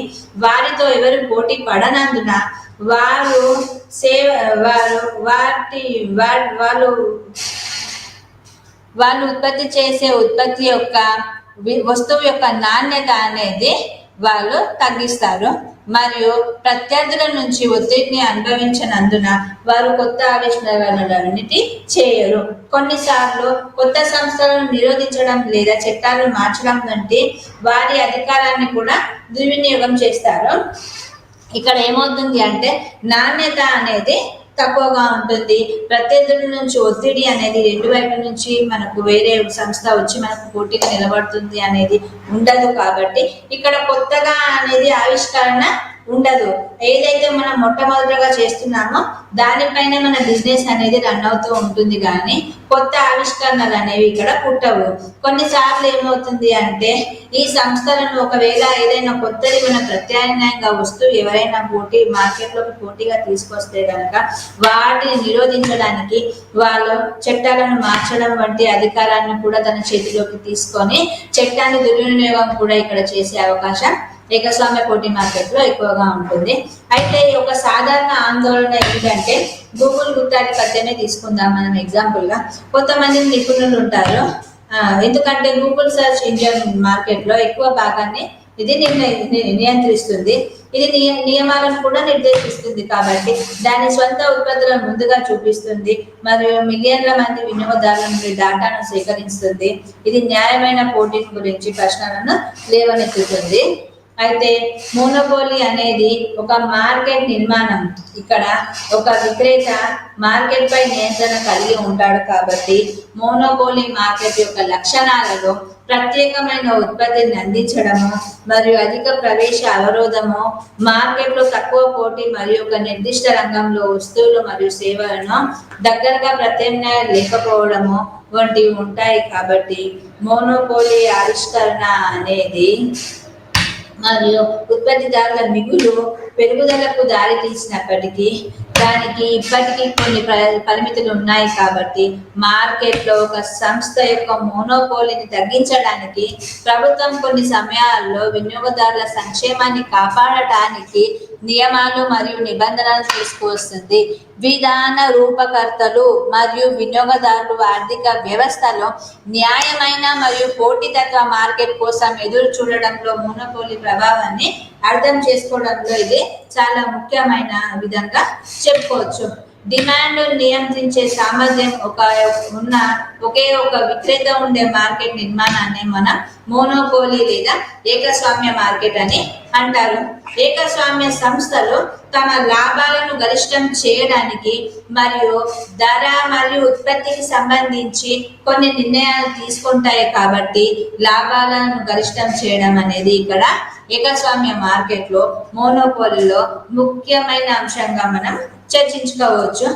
వారితో ఎవరు పోటీ పడనందున వారు వాళ్ళు ఉత్పత్తి చేసే ఉత్పత్తి యొక్క వస్తువు యొక్క నాణ్యత అనేది వాళ్ళు తగ్గిస్తారు. మరియు ప్రత్యర్థుల నుంచి ఒత్తిడిని అనుభవించినందున వారు కొత్త ఆవిష్కరణలన్నిటి చేయరు. కొన్నిసార్లు కొత్త సంస్థలను నిరోధించడం లేదా చట్టాలను మార్చడం వంటి వారి అధికారాన్ని కూడా దుర్వినియోగం చేస్తారు. ఇక్కడ ఏమవుతుంది అంటే, నాణ్యత అనేది తక్కువగా ఉంటుంది. ప్రత్యర్థుల నుంచి ఒత్తిడి అనేది రెండు వైపుల నుంచి మనకు వేరే సంస్థ వచ్చి మనకు పోటీగా నిలబడుతుంది అనేది ఉండదు. కాబట్టి ఇక్కడ కొత్తగా అనేది ఆవిష్కరణ ఉండదు. ఏదైతే మనం మొట్టమొదటిగా చేస్తున్నామో దానిపైన మన బిజినెస్ అనేది రన్ అవుతూ ఉంటుంది. కానీ కొత్త ఆవిష్కరణలు అనేవి ఇక్కడ పుట్టవు. కొన్నిసార్లు ఏమవుతుంది అంటే, ఈ సంస్థలను ఒకవేళ ఏదైనా కొత్తది మన ప్రత్యామ్నాయంగా వస్తూ ఎవరైనా మార్కెట్లోకి పోటీగా తీసుకొస్తే కనుక వాటిని నిరోధించడానికి వాళ్ళు చట్టాలను మార్చడం వంటి అధికారాన్ని కూడా తన చేతిలోకి తీసుకొని చట్టాన్ని దుర్వినియోగం కూడా ఇక్కడ చేసే అవకాశం ఏకస్వామ్య పోటీ మార్కెట్లో ఎక్కువగా ఉంటుంది. అయితే ఒక సాధారణ ఆందోళన ఏంటంటే, గూగుల్ గుత్తాధిపత్యమే తీసుకుందాం మనం ఎగ్జాంపుల్గా. కొంతమంది నిపుణులు ఉంటారు, ఎందుకంటే గూగుల్ సర్చ్ ఇంజిన్ మార్కెట్లో ఎక్కువ భాగాన్ని ఇది నియంత్రిస్తుంది. ఇది నియమాలను కూడా నిర్దేశిస్తుంది. కాబట్టి దాని స్వంత ఉత్పత్తులను ముందుగా చూపిస్తుంది మరియు మిలియన్ల మంది వినియోగదారుల నుండి డేటాను సేకరిస్తుంది. ఇది న్యాయమైన పోటీ గురించి ప్రశ్నలను లేవనెత్తుతుంది. అయితే మోనోపోలీ అనేది ఒక మార్కెట్ నిర్మాణం. ఇక్కడ ఒక విక్రేత మార్కెట్ పై నియంత్రణ కలిగి ఉంటాడు. కాబట్టి మోనోపోలీ మార్కెట్ యొక్క లక్షణాలలో ప్రత్యేకమైన ఉత్పత్తిని అందించడము మరియు అధిక ప్రవేశ అవరోధము, మార్కెట్లో తక్కువ పోటీ మరియు ఒక నిర్దిష్ట రంగంలో వస్తువులు మరియు సేవలను దగ్గరగా ప్రత్యామ్నాయాలు లేకపోవడము వంటివి ఉంటాయి. కాబట్టి మోనోపోలీ ఆవిష్కరణ అనేది మరియు ఉత్పత్తిదారుల మిగులు పెరుగుదలకు దారి తీసినప్పటికీ దానికి ఇప్పటికీ కొన్ని పరిమితులు ఉన్నాయి. కాబట్టి మార్కెట్లో ఒక సంస్థ యొక్క మోనోపోలీని తగ్గించడానికి ప్రభుత్వం కొన్ని సమయాల్లో వినియోగదారుల సంక్షేమాన్ని కాపాడటానికి నియమాలు మరియు నిబంధనలు తీసుకువస్తుంది. విధాన రూపకర్తలు మరియు వినియోగదారులు ఆర్థిక వ్యవస్థలో న్యాయమైన మరియు పోటీతత్వ మార్కెట్ కోసం ఎదురు చూడడంలో మోనోపోలీ ప్రభావాన్ని అర్థం చేసుకోవడంలో ఇది చాలా ముఖ్యమైన విధంగా చెప్పుకోవచ్చు. డిమాండ్ నియంత్రించే సామర్థ్యం ఉన్న ఒకే ఒక విక్రేత ఉండే మార్కెట్ నిర్మాణాన్ని మనం మోనోపోలీ లేదా ఏకస్వామ్య మార్కెట్ అని అంటారు. ఏకస్వామ్య సంస్థలు తమ లాభాలను గరిష్టం చేయడానికి మరియు ధర మరియు ఉత్పత్తికి సంబంధించి కొన్ని నిర్ణయాలు తీసుకుంటాయి. కాబట్టి లాభాలను గరిష్టం చేయడం అనేది ఇక్కడ ఏకస్వామ్య మార్కెట్లో మోనోపోలీలో ముఖ్యమైన అంశంగా మనం చర్చించుకోవచ్చు.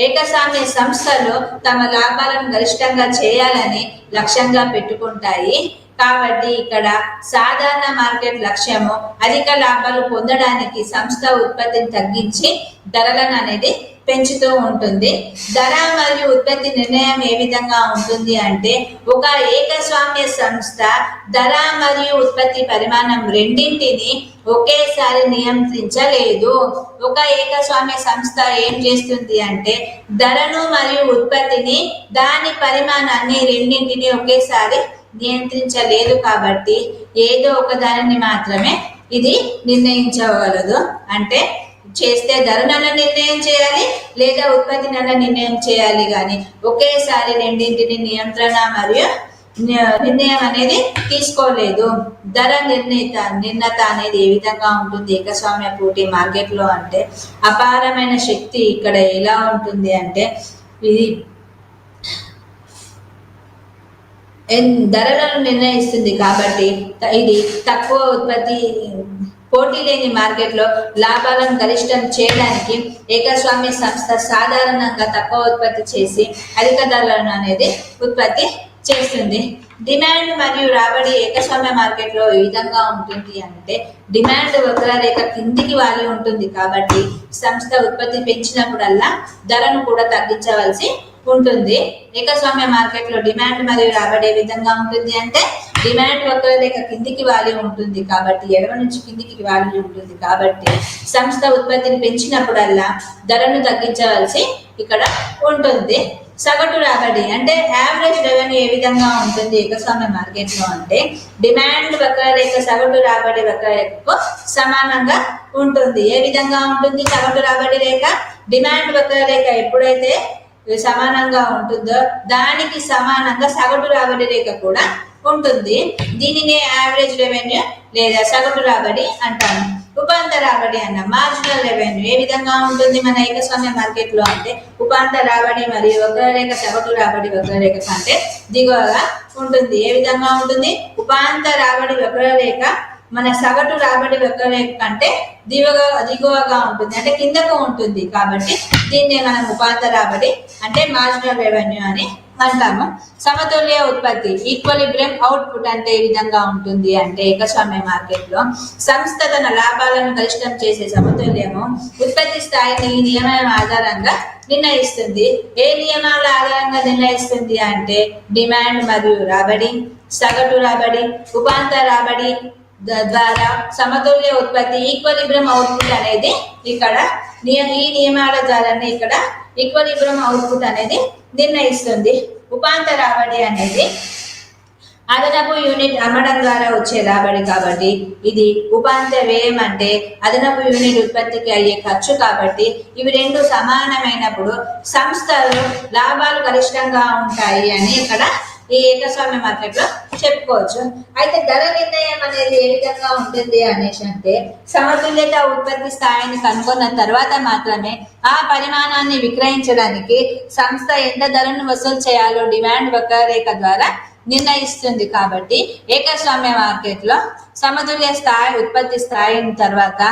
ఏకస్వామ్య సంస్థలు తమ లాభాలను గరిష్టంగా చేయాలని లక్ష్యంగా పెట్టుకుంటాయి. కాబట్టి ఇక్కడ సాధారణ మార్కెట్ లక్ష్యము అధిక లాభాలు పొందడానికి సంస్థ ఉత్పత్తిని తగ్గించి ధరలను అనేది పెంచుతూ ఉంటుంది. ధర మరియు ఉత్పత్తి నిర్ణయం ఏ విధంగా ఉంటుంది అంటే ఒక ఏకస్వామ్య సంస్థ ధర మరియు ఉత్పత్తి పరిమాణం రెండింటిని ఒకేసారి నియంత్రించలేదు. ఒక ఏకస్వామ్య సంస్థ ఏం చేస్తుంది అంటే ధరను మరియు ఉత్పత్తిని దాని పరిమాణాన్ని రెండింటిని ఒకేసారి నియంత్రించలేదు. కాబట్టి ఏదో ఒక దానిని మాత్రమే ఇది నిర్ణయించగలదు. అంటే చేస్తే ధరనైనా నిర్ణయం చేయాలి లేదా ఉత్పత్తినైనా నిర్ణయం చేయాలి, కానీ ఒకేసారి రెండింటిని నియంత్రణ మరియు నిర్ణయం అనేది తీసుకోలేదు. ధర నిర్ణత అనేది ఏ విధంగా ఉంటుంది ఏకస్వామ్య పోటీ మార్కెట్లో అంటే అపారమైన శక్తి ఇక్కడ ఎలా ఉంటుంది అంటే ఇది ధరలను నిర్ణయిస్తుంది. కాబట్టి ఇది తక్కువ ఉత్పత్తి పోటీ లేని మార్కెట్లో లాభాలను గరిష్టం చేయడానికి ఏకస్వామ్య సంస్థ సాధారణంగా తక్కువ ఉత్పత్తి చేసి అధిక ధరలను అనేది ఉత్పత్తి చేస్తుంది. డిమాండ్ మరియు రాబడి ఏకస్వామ్య మార్కెట్లో ఏ విధంగా ఉంటుంది అంటే డిమాండ్ వక్రరేఖ కిందికి వాలి ఉంటుంది. కాబట్టి సంస్థ ఉత్పత్తి పెంచినప్పుడల్లా ధరను కూడా తగ్గించవలసి ఉంటుంది. ఏకస్వామ్య మార్కెట్లో డిమాండ్ మరియు రాబడి ఏ విధంగా ఉంటుంది అంటే డిమాండ్ వక్రరేఖ కిందికి వాలి ఉంటుంది. కాబట్టి ఎడమ నుంచి కిందికి వాలి ఉంటుంది. కాబట్టి సంస్థ ఉత్పత్తిని పెంచినప్పుడల్లా ధరను తగ్గించవలసి ఇక్కడ ఉంటుంది. సగటు రాబడి అంటే యావరేజ్ రెవెన్యూ ఏ విధంగా ఉంటుంది ఏకస్వామ్య మార్కెట్లో అంటే డిమాండ్ వక్రరేఖ సగటు రాబడి వక్రరేఖకు సమానంగా ఉంటుంది. ఏ విధంగా ఉంటుంది సగటు రాబడి రేఖ? డిమాండ్ వక్రరేఖ ఎప్పుడైతే సమానంగా ఉంటుందో దానికి సమానంగా సగటు రాబడి రేఖ కూడా ఉంటుంది. దీనినే యావరేజ్ రెవెన్యూ లేదా సగటు రాబడి అంటాము. ఉపాంత రాబడి అన్న మార్జినల్ రెవెన్యూ ఏ విధంగా ఉంటుంది మన ఏకస్వామ్య మార్కెట్ లో అంటే ఉపాంత రాబడి మరియు వక్రరేఖ సగటు రాబడి వక్రరేఖ కంటే దిగువగా ఉంటుంది. ఏ విధంగా ఉంటుంది? ఉపాంత రాబడి వక్రరేఖ మన సగటు రాబడి వక్రరేఖ కంటే దిగువగా ఉంటుంది, అంటే కిందకు ఉంటుంది. కాబట్టి దీన్ని మనం ఉపాంత రాబడి అంటే మార్జినల్ రెవెన్యూ అని అంటాము. సమతుల్య ఉత్పత్తి ఈక్వలిబ్రియం అవుట్పుట్ అంటే ఏ విధంగా ఉంటుంది అంటే ఏకస్వామ్య మార్కెట్ లో సంస్థ తన లాభాలను గరిష్టం చేసే సమతుల్యము ఉత్పత్తి స్థాయిని ఈ నియమం ఆధారంగా నిర్ణయిస్తుంది. ఏ నియమాల ఆధారంగా నిర్ణయిస్తుంది అంటే డిమాండ్ మరియు రాబడి, సగటు రాబడి, ఉపాంత రాబడి ద్వారా సమతుల్య ఉత్పత్తి ఈక్వలిబ్రియం అవుట్పుట్ అనేది ఇక్కడ ఈ నియమాల ద్వారానే ఇక్కడ ఈక్వలిబ్రియం అవుట్పుట్ అనేది నిర్ణయిస్తుంది. ఉపాంత రాబడి అనేది అదనపు యూనిట్ అమ్మడం ద్వారా వచ్చే రాబడి. కాబట్టి ఇది ఉపాంత వ్యయం అంటే అదనపు యూనిట్ ఉత్పత్తికి అయ్యే ఖర్చు. కాబట్టి ఇవి రెండు సమానమైనప్పుడు సంస్థలు లాభాలు గరిష్టంగా ఉంటాయి అని ఇక్కడ ఈ ఏకస్వామ్య మార్కెట్ లో చెప్పుకోవచ్చు. అయితే ధర నిర్ణయం అనేది ఏ విధంగా ఉంటుంది అనేసి అంటే సమతుల్యత ఉత్పత్తి స్థాయిని కనుగొన్న తర్వాత మాత్రమే ఆ పరిమాణాన్ని విక్రయించడానికి సంస్థ ఎంత ధరను వసూలు చేయాలో డిమాండ్ వక్రరేఖ ద్వారా నిర్ణయిస్తుంది. కాబట్టి ఏకస్వామ్య మార్కెట్ లో సమతుల్య స్థాయి ఉత్పత్తి స్థాయిని తర్వాత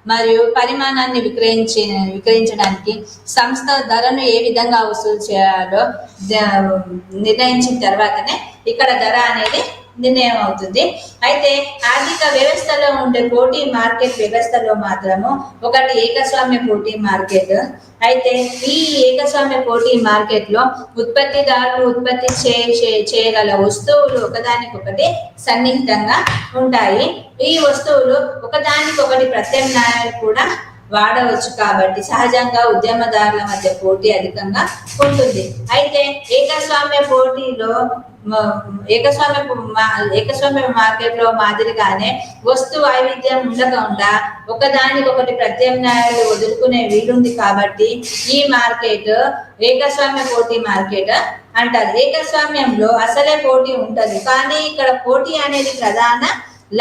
మరియు పరిమాణాన్ని విక్రయించడానికి సంస్థ ధరను ఏ విధంగా వసూలు చేయాలో నిర్ణయించిన తర్వాతనే ఇక్కడ ధర అనేది నిర్ణయం అవుతుంది. అయితే ఆర్థిక వ్యవస్థలో ఉండే పోటీ మార్కెట్ వ్యవస్థలో మాత్రము ఒకటి ఏకస్వామ్య పోటీ మార్కెట్. అయితే ఈ ఏకస్వామ్య పోటీ మార్కెట్ లో ఉత్పత్తిదారులు ఉత్పత్తి చేయగల వస్తువులు ఒకదానికొకటి సన్నిహితంగా ఉంటాయి. ఈ వస్తువులు ఒకదానికొకటి ప్రత్యామ్నాయాలు కూడా వాడవచ్చు కాబట్టి సహజంగా ఉద్యమదారుల మధ్య పోటీ అధికంగా ఉంటుంది. అయితే ఏకస్వామ్య పోటీలో ఏకస్వామ్య మార్కెట్ లో మాదిరిగానే వస్తు వైవిధ్యం ఉండకుండా ఒకదానికొకటి ప్రత్యామ్నాయాలు వదులుకునే వీలుంది కాబట్టి ఈ మార్కెట్ ఏకస్వామ్య పోటీ మార్కెట్ అంటారు. ఏకస్వామ్యంలో అసలే పోటీ ఉంటది, కానీ ఇక్కడ పోటీ అనేది ప్రధాన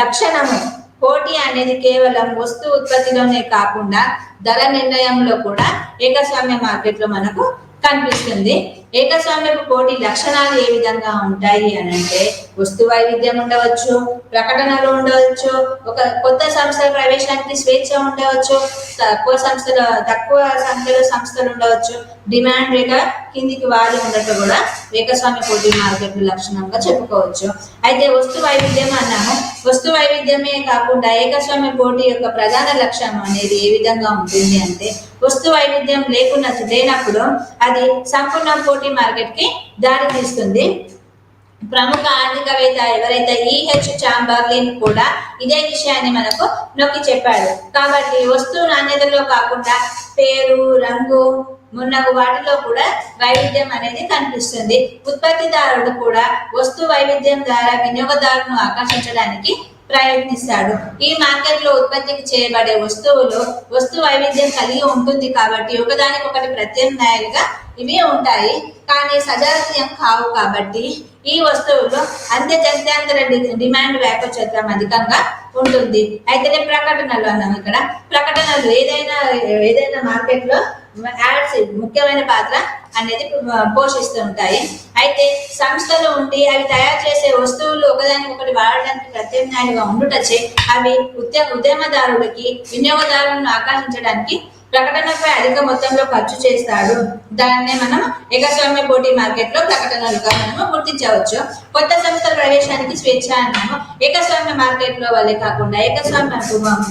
లక్షణము. పోటీ అనేది కేవలం వస్తు ఉత్పత్తిలోనే కాకుండా ధర నిర్ణయంలో కూడా ఏకస్వామ్య మార్కెట్ లో మనకు కనిపిస్తుంది. ఏకస్వామ్యపు పోటీ లక్షణాలు ఏ విధంగా ఉంటాయి అని అంటే వస్తు వైవిధ్యం ఉండవచ్చు, ప్రకటనలు ఉండవచ్చు, ఒక కొత్త సంస్థల ప్రవేశానికి స్వేచ్ఛ ఉండవచ్చు, తక్కువ సంఖ్యలో సంస్థలు ఉండవచ్చు, డిమాండ్ రేఖ కిందికి వాలి ఉండటం కూడా ఏకస్వామ్య పోటీ మార్కెట్ లక్షణంగా చెప్పుకోవచ్చు. అయితే వస్తు వైవిధ్యం అన్నాము. వస్తు వైవిధ్యమే కాకుండా ఏకస్వామ్య పోటీ యొక్క ప్రధాన లక్ష్యం అనేది ఏ విధంగా ఉంటుంది అంటే వస్తు వైవిధ్యం లేనప్పుడు అది సంపూర్ణ పోటీ మార్కెట్ కి దారి తీస్తుంది. ప్రముఖ ఆర్థికవేత్త ఎవరైతే ఈహెచ్ చాంబర్లిన్ కూడా ఇదే విషయాన్ని మనకు నొక్కి చెప్పాడు. కాబట్టి వస్తువు నాణ్యతలో కాకుండా పేరు, రంగు మున్నగు వాటిలో కూడా వైవిధ్యం అనేది కనిపిస్తుంది. ఉత్పత్తిదారుడు కూడా వస్తు వైవిధ్యం ద్వారా వినియోగదారును ఆకర్షించడానికి ప్రయత్నిస్తాడు. ఈ మార్కెట్ లో ఉత్పత్తికి చేయబడే వస్తు వైవిధ్యం కలిగి ఉంటుంది కాబట్టి ఒకదానికొకటి ప్రత్యామ్నాయాలుగా ఇవి ఉంటాయి, కానీ సజాతీయం కావు. కాబట్టి ఈ వస్తువులు అంత్యంతర డిమాండ్ వ్యాపచత్రం అధికంగా ఉంటుంది. అయితే ప్రకటనలు అన్నాం. ఇక్కడ ప్రకటనలు ఏదైనా మార్కెట్ లో యాడ్స్ ముఖ్యమైన పాత్ర అనేది పోషిస్తూ ఉంటాయి. అయితే సంస్థలు ఉండి అవి తయారు చేసే వస్తువులు ఒకదానికొకటి వాడడానికి ప్రత్యామ్నాయంగా ఉండుటచే అవి ఉద్యమదారుడికి వినియోగదారులను ఆకర్షించడానికి ప్రకటనపై అధిక మొత్తంలో ఖర్చు చేస్తాడు. దాన్నే మనం ఏకస్వామ్య పోటీ మార్కెట్ లో ప్రకటనలుగా మనము గుర్తించవచ్చు. కొత్త సంస్థల ప్రవేశానికి స్వేచ్ఛ అన్నాము. ఏకస్వామ్య మార్కెట్ లో వల్లే కాకుండా ఏకస్వామ్య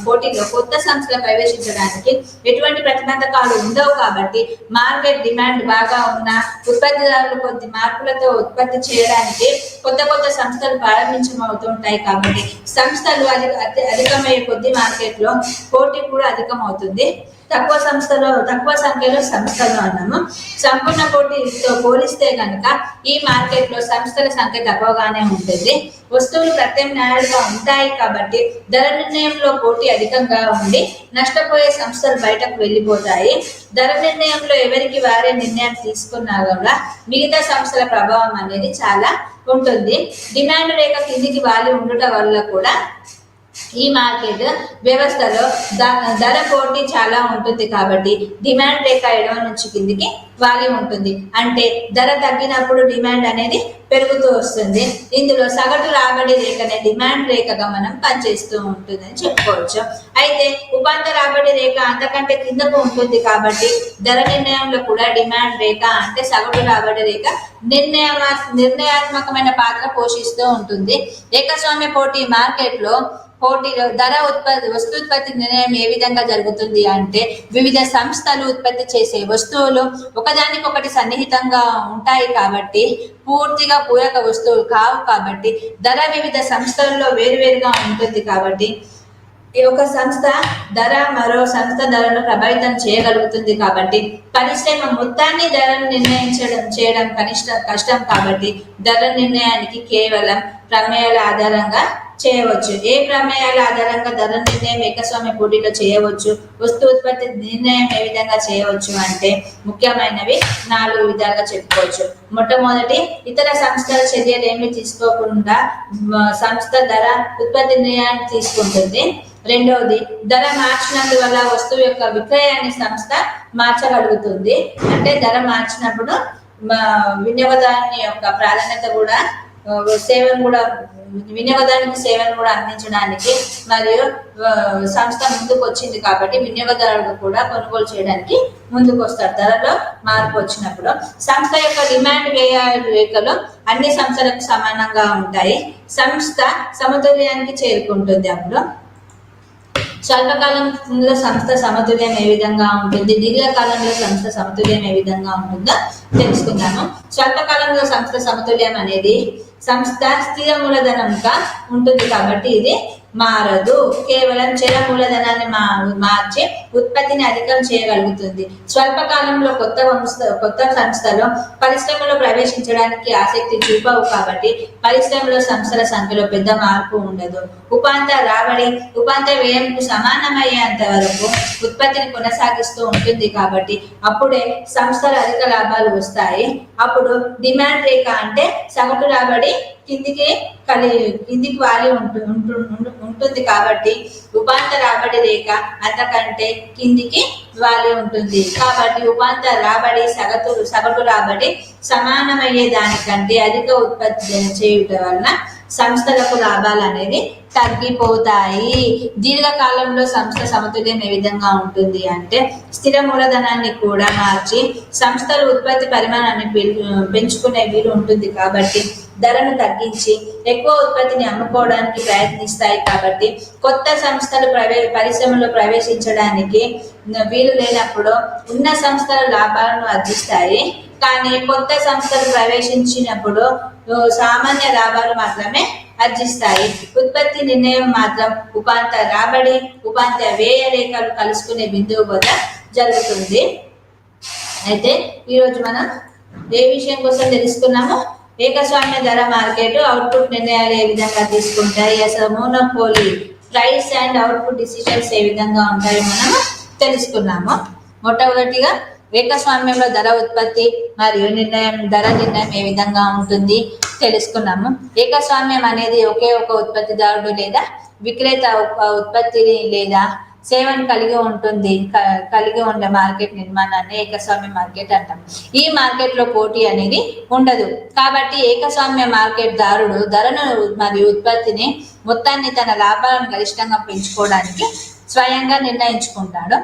పోటీలో కొత్త సంస్థలు ప్రవేశించడానికి ఎటువంటి ప్రతిబంధకాలు ఉండవు కాబట్టి మార్కెట్ డిమాండ్ బాగా ఉన్న ఉత్పత్తిదారులు కొద్ది మార్పులతో ఉత్పత్తి చేయడానికి కొత్త సంస్థలు ప్రారంభించమవుతుంటాయి. కాబట్టి సంస్థలు అధికమయ్యే కొద్ది మార్కెట్ లో పోటీ కూడా అధికమవుతుంది. తక్కువ సంఖ్యలో సంస్థలు అన్నాము. సంపూర్ణ పోటీతో పోలిస్తే కనుక ఈ మార్కెట్ లో సంస్థల సంఖ్య తక్కువగానే ఉంటుంది. వస్తువులు ప్రత్యామ్నాయాలుగా ఉంటాయి కాబట్టి ధర నిర్ణయంలో పోటీ అధికంగా ఉండి నష్టపోయే సంస్థలు బయటకు వెళ్ళిపోతాయి. ధర నిర్ణయంలో ఎవరికి వారే నిర్ణయం తీసుకున్నా కూడా మిగతా సంస్థల ప్రభావం అనేది చాలా ఉంటుంది. డిమాండ్ రేఖ కిందికి వాలి ఉండటం వల్ల కూడా ఈ మార్కెట్ వ్యవస్థలో ధర పోటీ చాలా ఉంటుంది కాబట్టి డిమాండ్ రేఖ ఎడమ నుంచి కిందికి వాలి ఉంటుంది. అంటే ధర తగ్గినప్పుడు డిమాండ్ అనేది పెరుగుతూ వస్తుంది. ఇందులో సగటు రాబడి రేఖనే డిమాండ్ రేఖగా మనం పనిచేస్తూ ఉంటుందని చెప్పుకోవచ్చు. అయితే ఉపాంత రాబడి రేఖ అంతకంటే కిందకు ఉంటుంది కాబట్టి ధర నిర్ణయంలో కూడా డిమాండ్ రేఖ అంటే సగటు రాబడి రేఖ నిర్ణయాత్మకమైన పాత్ర పోషిస్తూ ఉంటుంది. ఏకస్వామ్య పోటీ మార్కెట్ లో పోటీలో వస్తూత్పత్తి నిర్ణయం ఏ విధంగా జరుగుతుంది అంటే వివిధ సంస్థలు ఉత్పత్తి చేసే వస్తువులు ఒకదానికొకటి సన్నిహితంగా ఉంటాయి కాబట్టి పూర్తిగా పూరక వస్తువులు కావు కాబట్టి ధర వివిధ సంస్థలలో వేరువేరుగా ఉంటుంది. కాబట్టి ఒక సంస్థ ధర మరో సంస్థ ధరను ప్రభావితం చేయగలుగుతుంది. కాబట్టి పరిశ్రమ మొత్తాన్ని ధరను చేయడం కష్టం. కాబట్టి ధర నిర్ణయానికి కేవలం ప్రమేయాల ఆధారంగా చేయవచ్చు. ఏ ప్రమేయాల ఆధారంగా ధర నిర్ణయం ఏకస్వామ్య పోటీలో చేయవచ్చు? వస్తు ఉత్పత్తి నిర్ణయం ఏ విధంగా చేయవచ్చు అంటే ముఖ్యమైనవి 4 విధాలుగా చెప్పుకోవచ్చు. మొట్టమొదటి, ఇతర సంస్థల చర్యలు ఏమి తీసుకోకుండా సంస్థ ధర ఉత్పత్తి నిర్ణయాన్ని తీసుకుంటుంది. రెండవది, ధర మార్చినందువల్ల వస్తువు యొక్క విక్రయాన్ని సంస్థ మార్చగలుగుతుంది. అంటే ధర మార్చినప్పుడు వినియోగదారుని యొక్క ప్రాధాన్యత కూడా సేవను కూడా వినియోగదారునికి సేవను కూడా అందించడానికి మరియు సంస్థ ముందుకు వచ్చింది కాబట్టి వినియోగదారుడు కూడా కొనుగోలు చేయడానికి ముందుకు వస్తారు. ధరలో మార్పు వచ్చినప్పుడు సంస్థ యొక్క డిమాండ్ వ్యయ రేఖలు అన్ని సంస్థలకు సమానంగా ఉంటాయి. సంస్థ సమతుల్యానికి చేరుకుంటుంది. అప్పుడు స్వల్పకాలంలో సంస్థ సమతుల్యం ఏ విధంగా ఉంటుంది, దీర్ఘకాలంలో సంస్థ సమతుల్యం ఏ విధంగా ఉంటుందో తెలుసుకుందాము. స్వల్పకాలంలో సంస్థ సమతుల్యం అనేది సంస్థ స్థిర మూలధనంగా ఉంటుంది కాబట్టి ఇది మారదు. కేవలం చర మూలధనాన్ని మార్చి ఉత్పత్తిని అధికం చేయగలుగుతుంది. స్వల్పకాలంలో కొత్త సంస్థలు పరిశ్రమలో ప్రవేశించడానికి ఆసక్తి చూపవు కాబట్టి పరిశ్రమలో సంస్థల సంఖ్యలో పెద్ద మార్పు ఉండదు. ఉపాంత రాబడి ఉపాంత వ్యయంకు సమానమయ్యేంత వరకు ఉత్పత్తిని కొనసాగిస్తూ ఉంటుంది కాబట్టి అప్పుడే సంస్థలు అధిక లాభాలు వస్తాయి. అప్పుడు డిమాండ్ రేఖ అంటే సగటు రాబడి కిందికి వాలి ఉంటుంది కాబట్టి ఉపాంత రాబడి రేఖ అంతకంటే కిందికి వాలి ఉంటుంది. కాబట్టి ఉపాంత రాబడి సగటు రాబడి సమానమయ్యే దానికంటే అధిక ఉత్పత్తి చేయుట వలన సంస్థలకు లాభాలు అనేది తగ్గిపోతాయి. దీర్ఘకాలంలో సంస్థ సమతుల్యం ఏ విధంగా ఉంటుంది అంటే స్థిర మూలధనాన్ని కూడా మార్చి సంస్థలు ఉత్పత్తి పరిమాణాన్ని పెంచుకునే వీలు ఉంటుంది కాబట్టి ధరను తగ్గించి ఎక్కువ ఉత్పత్తిని అమ్ముకోవడానికి ప్రయత్నిస్తాయి. కాబట్టి కొత్త సంస్థలు పరిశ్రమలో ప్రవేశించడానికి వీలు లేనప్పుడు ఉన్న సంస్థలు లాభాలను ఆర్జిస్తాయి. కానీ కొత్త సంస్థలు ప్రవేశించినప్పుడు సామాన్య లాభాలు మాత్రమే ఆర్జిస్తాయి. ఉత్పత్తి నిర్ణయం మాత్రం ఉపాంత రాబడి ఉపాంత వ్యయ రేఖలు కలుసుకునే బిందువు వద్ద జరుగుతుంది. అయితే ఈరోజు మనం ఏ విషయం కోసం తెలుసుకున్నామో ఏకస్వామ్య ధర మార్కెట్ అవుట్పుట్ నిర్ణయాలు ఏ విధంగా తీసుకుంటాయి, అసలు monopoly price and output decisions ఏ విధంగా ఉంటాయో మనం తెలుసుకున్నాము. మొట్టమొదటిగా ఏకస్వామ్యంలో ధర ఉత్పత్తి మరియు ధర నిర్ణయం ఏ విధంగా ఉంటుంది తెలుసుకున్నాము. ఏకస్వామ్యం అనేది ఒకే ఒక ఉత్పత్తిదారుడు లేదా విక్రేత ఉత్పత్తిని లేదా సేవను కలిగి ఉండే మార్కెట్ నిర్మాణాన్ని ఏకస్వామ్య మార్కెట్ అంటాం. ఈ మార్కెట్ లో పోటీ అనేది ఉండదు కాబట్టి ఏకస్వామ్య మార్కెట్ దారుడు ధరను మరియు ఉత్పత్తిని మొత్తాన్ని తన లాభాలను గరిష్టంగా పెంచుకోవడానికి స్వయంగా నిర్ణయించుకుంటాడు.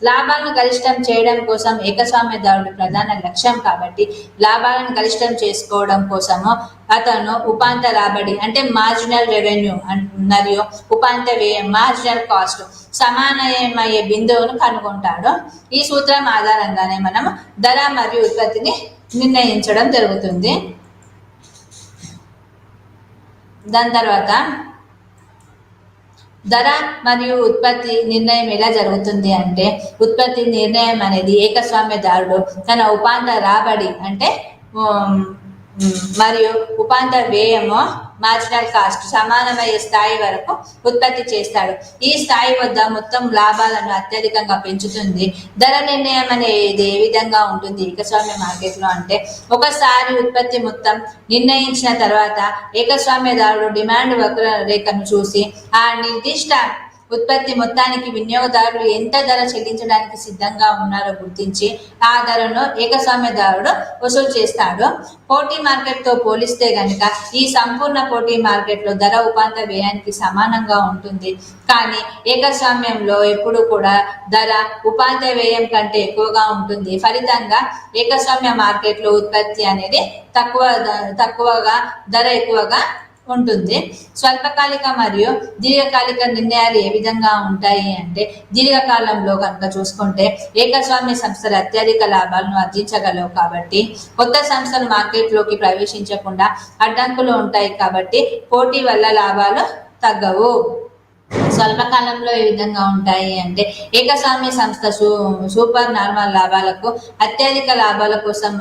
లాభాలను గరిష్టం చేయడం కోసం ఏకస్వామ్యదారుడి ప్రధాన లక్ష్యం కాబట్టి లాభాలను గరిష్టం చేసుకోవడం కోసము అతను ఉపాంత రాబడి అంటే మార్జినల్ రెవెన్యూ మరియు ఉపాంత వ్యయం మార్జినల్ కాస్ట్ సమానమయ్యే బిందువును కనుగొంటాడు. ఈ సూత్రం ఆధారంగానే మనం ధర మరియు ఉత్పత్తిని నిర్ణయించడం జరుగుతుంది. దాని తర్వాత ధర మరియు ఉత్పత్తి నిర్ణయం ఎలా జరుగుతుంది అంటే ఉత్పత్తి నిర్ణయం అనేది ఏకస్వామ్యదారుడు తన ఉపాంత రాబడి అంటే మరియు ఉపాంత వ్యయము మార్జినల్ కాస్ట్ సమానమయ్యే స్థాయి వరకు ఉత్పత్తి చేస్తాడు. ఈ స్థాయి వద్ద మొత్తం లాభాలను అత్యధికంగా పెంచుతుంది. ధర నిర్ణయం అనేది ఏ విధంగా ఉంటుంది ఏకస్వామ్య మార్కెట్లో అంటే ఒకసారి ఉత్పత్తి మొత్తం నిర్ణయించిన తర్వాత ఏకస్వామ్యదారుడు డిమాండ్ వక్రరేఖను చూసి ఆ నిర్దిష్ట ఉత్పత్తి మొత్తానికి వినియోగదారులు ఎంత ధర చెల్లించడానికి సిద్ధంగా ఉన్నారో గుర్తించి ఆ ధరను ఏకస్వామ్యదారుడు వసూలు చేస్తాడు. పోటీ మార్కెట్ తో పోలిస్తే గనుక ఈ సంపూర్ణ పోటీ మార్కెట్ లో ధర ఉపాంత వ్యయానికి సమానంగా ఉంటుంది. కానీ ఏకస్వామ్యంలో ఎప్పుడు కూడా ధర ఉపాంత వ్యయం కంటే ఎక్కువగా ఉంటుంది. ఫలితంగా ఏకస్వామ్య మార్కెట్ లో ఉత్పత్తి అనేది తక్కువగా ధర ఎక్కువగా ఉంటుంది. స్వల్పకాలిక మరియు దీర్ఘకాలిక నిర్ణయాలు ఏ విధంగా ఉంటాయి అంటే దీర్ఘకాలంలో కనుక చూసుకుంటే ఏకస్వామ్య సంస్థలు అత్యధిక లాభాలను ఆర్జించగలవు కాబట్టి కొత్త సంస్థలు మార్కెట్లోకి ప్రవేశించకుండా అడ్డంకులు ఉంటాయి కాబట్టి పోటీ వల్ల లాభాలు తగ్గవు. స్వల్పకాలంలో ఏ విధంగా ఉంటాయి అంటే ఏకస్వామ్య సంస్థ సూపర్ నార్మల్ లాభాలకు అత్యధిక లాభాల కోసం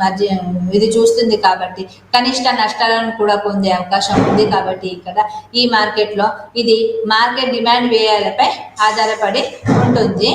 ఇది చూస్తుంది కాబట్టి కనిష్ట నష్టాలను కూడా పొందే అవకాశం ఉంది. కాబట్టి ఇక్కడ ఈ మార్కెట్లో ఇది మార్కెట్ డిమాండ్ వ్యయాలపై ఆధారపడి ఉంటుంది.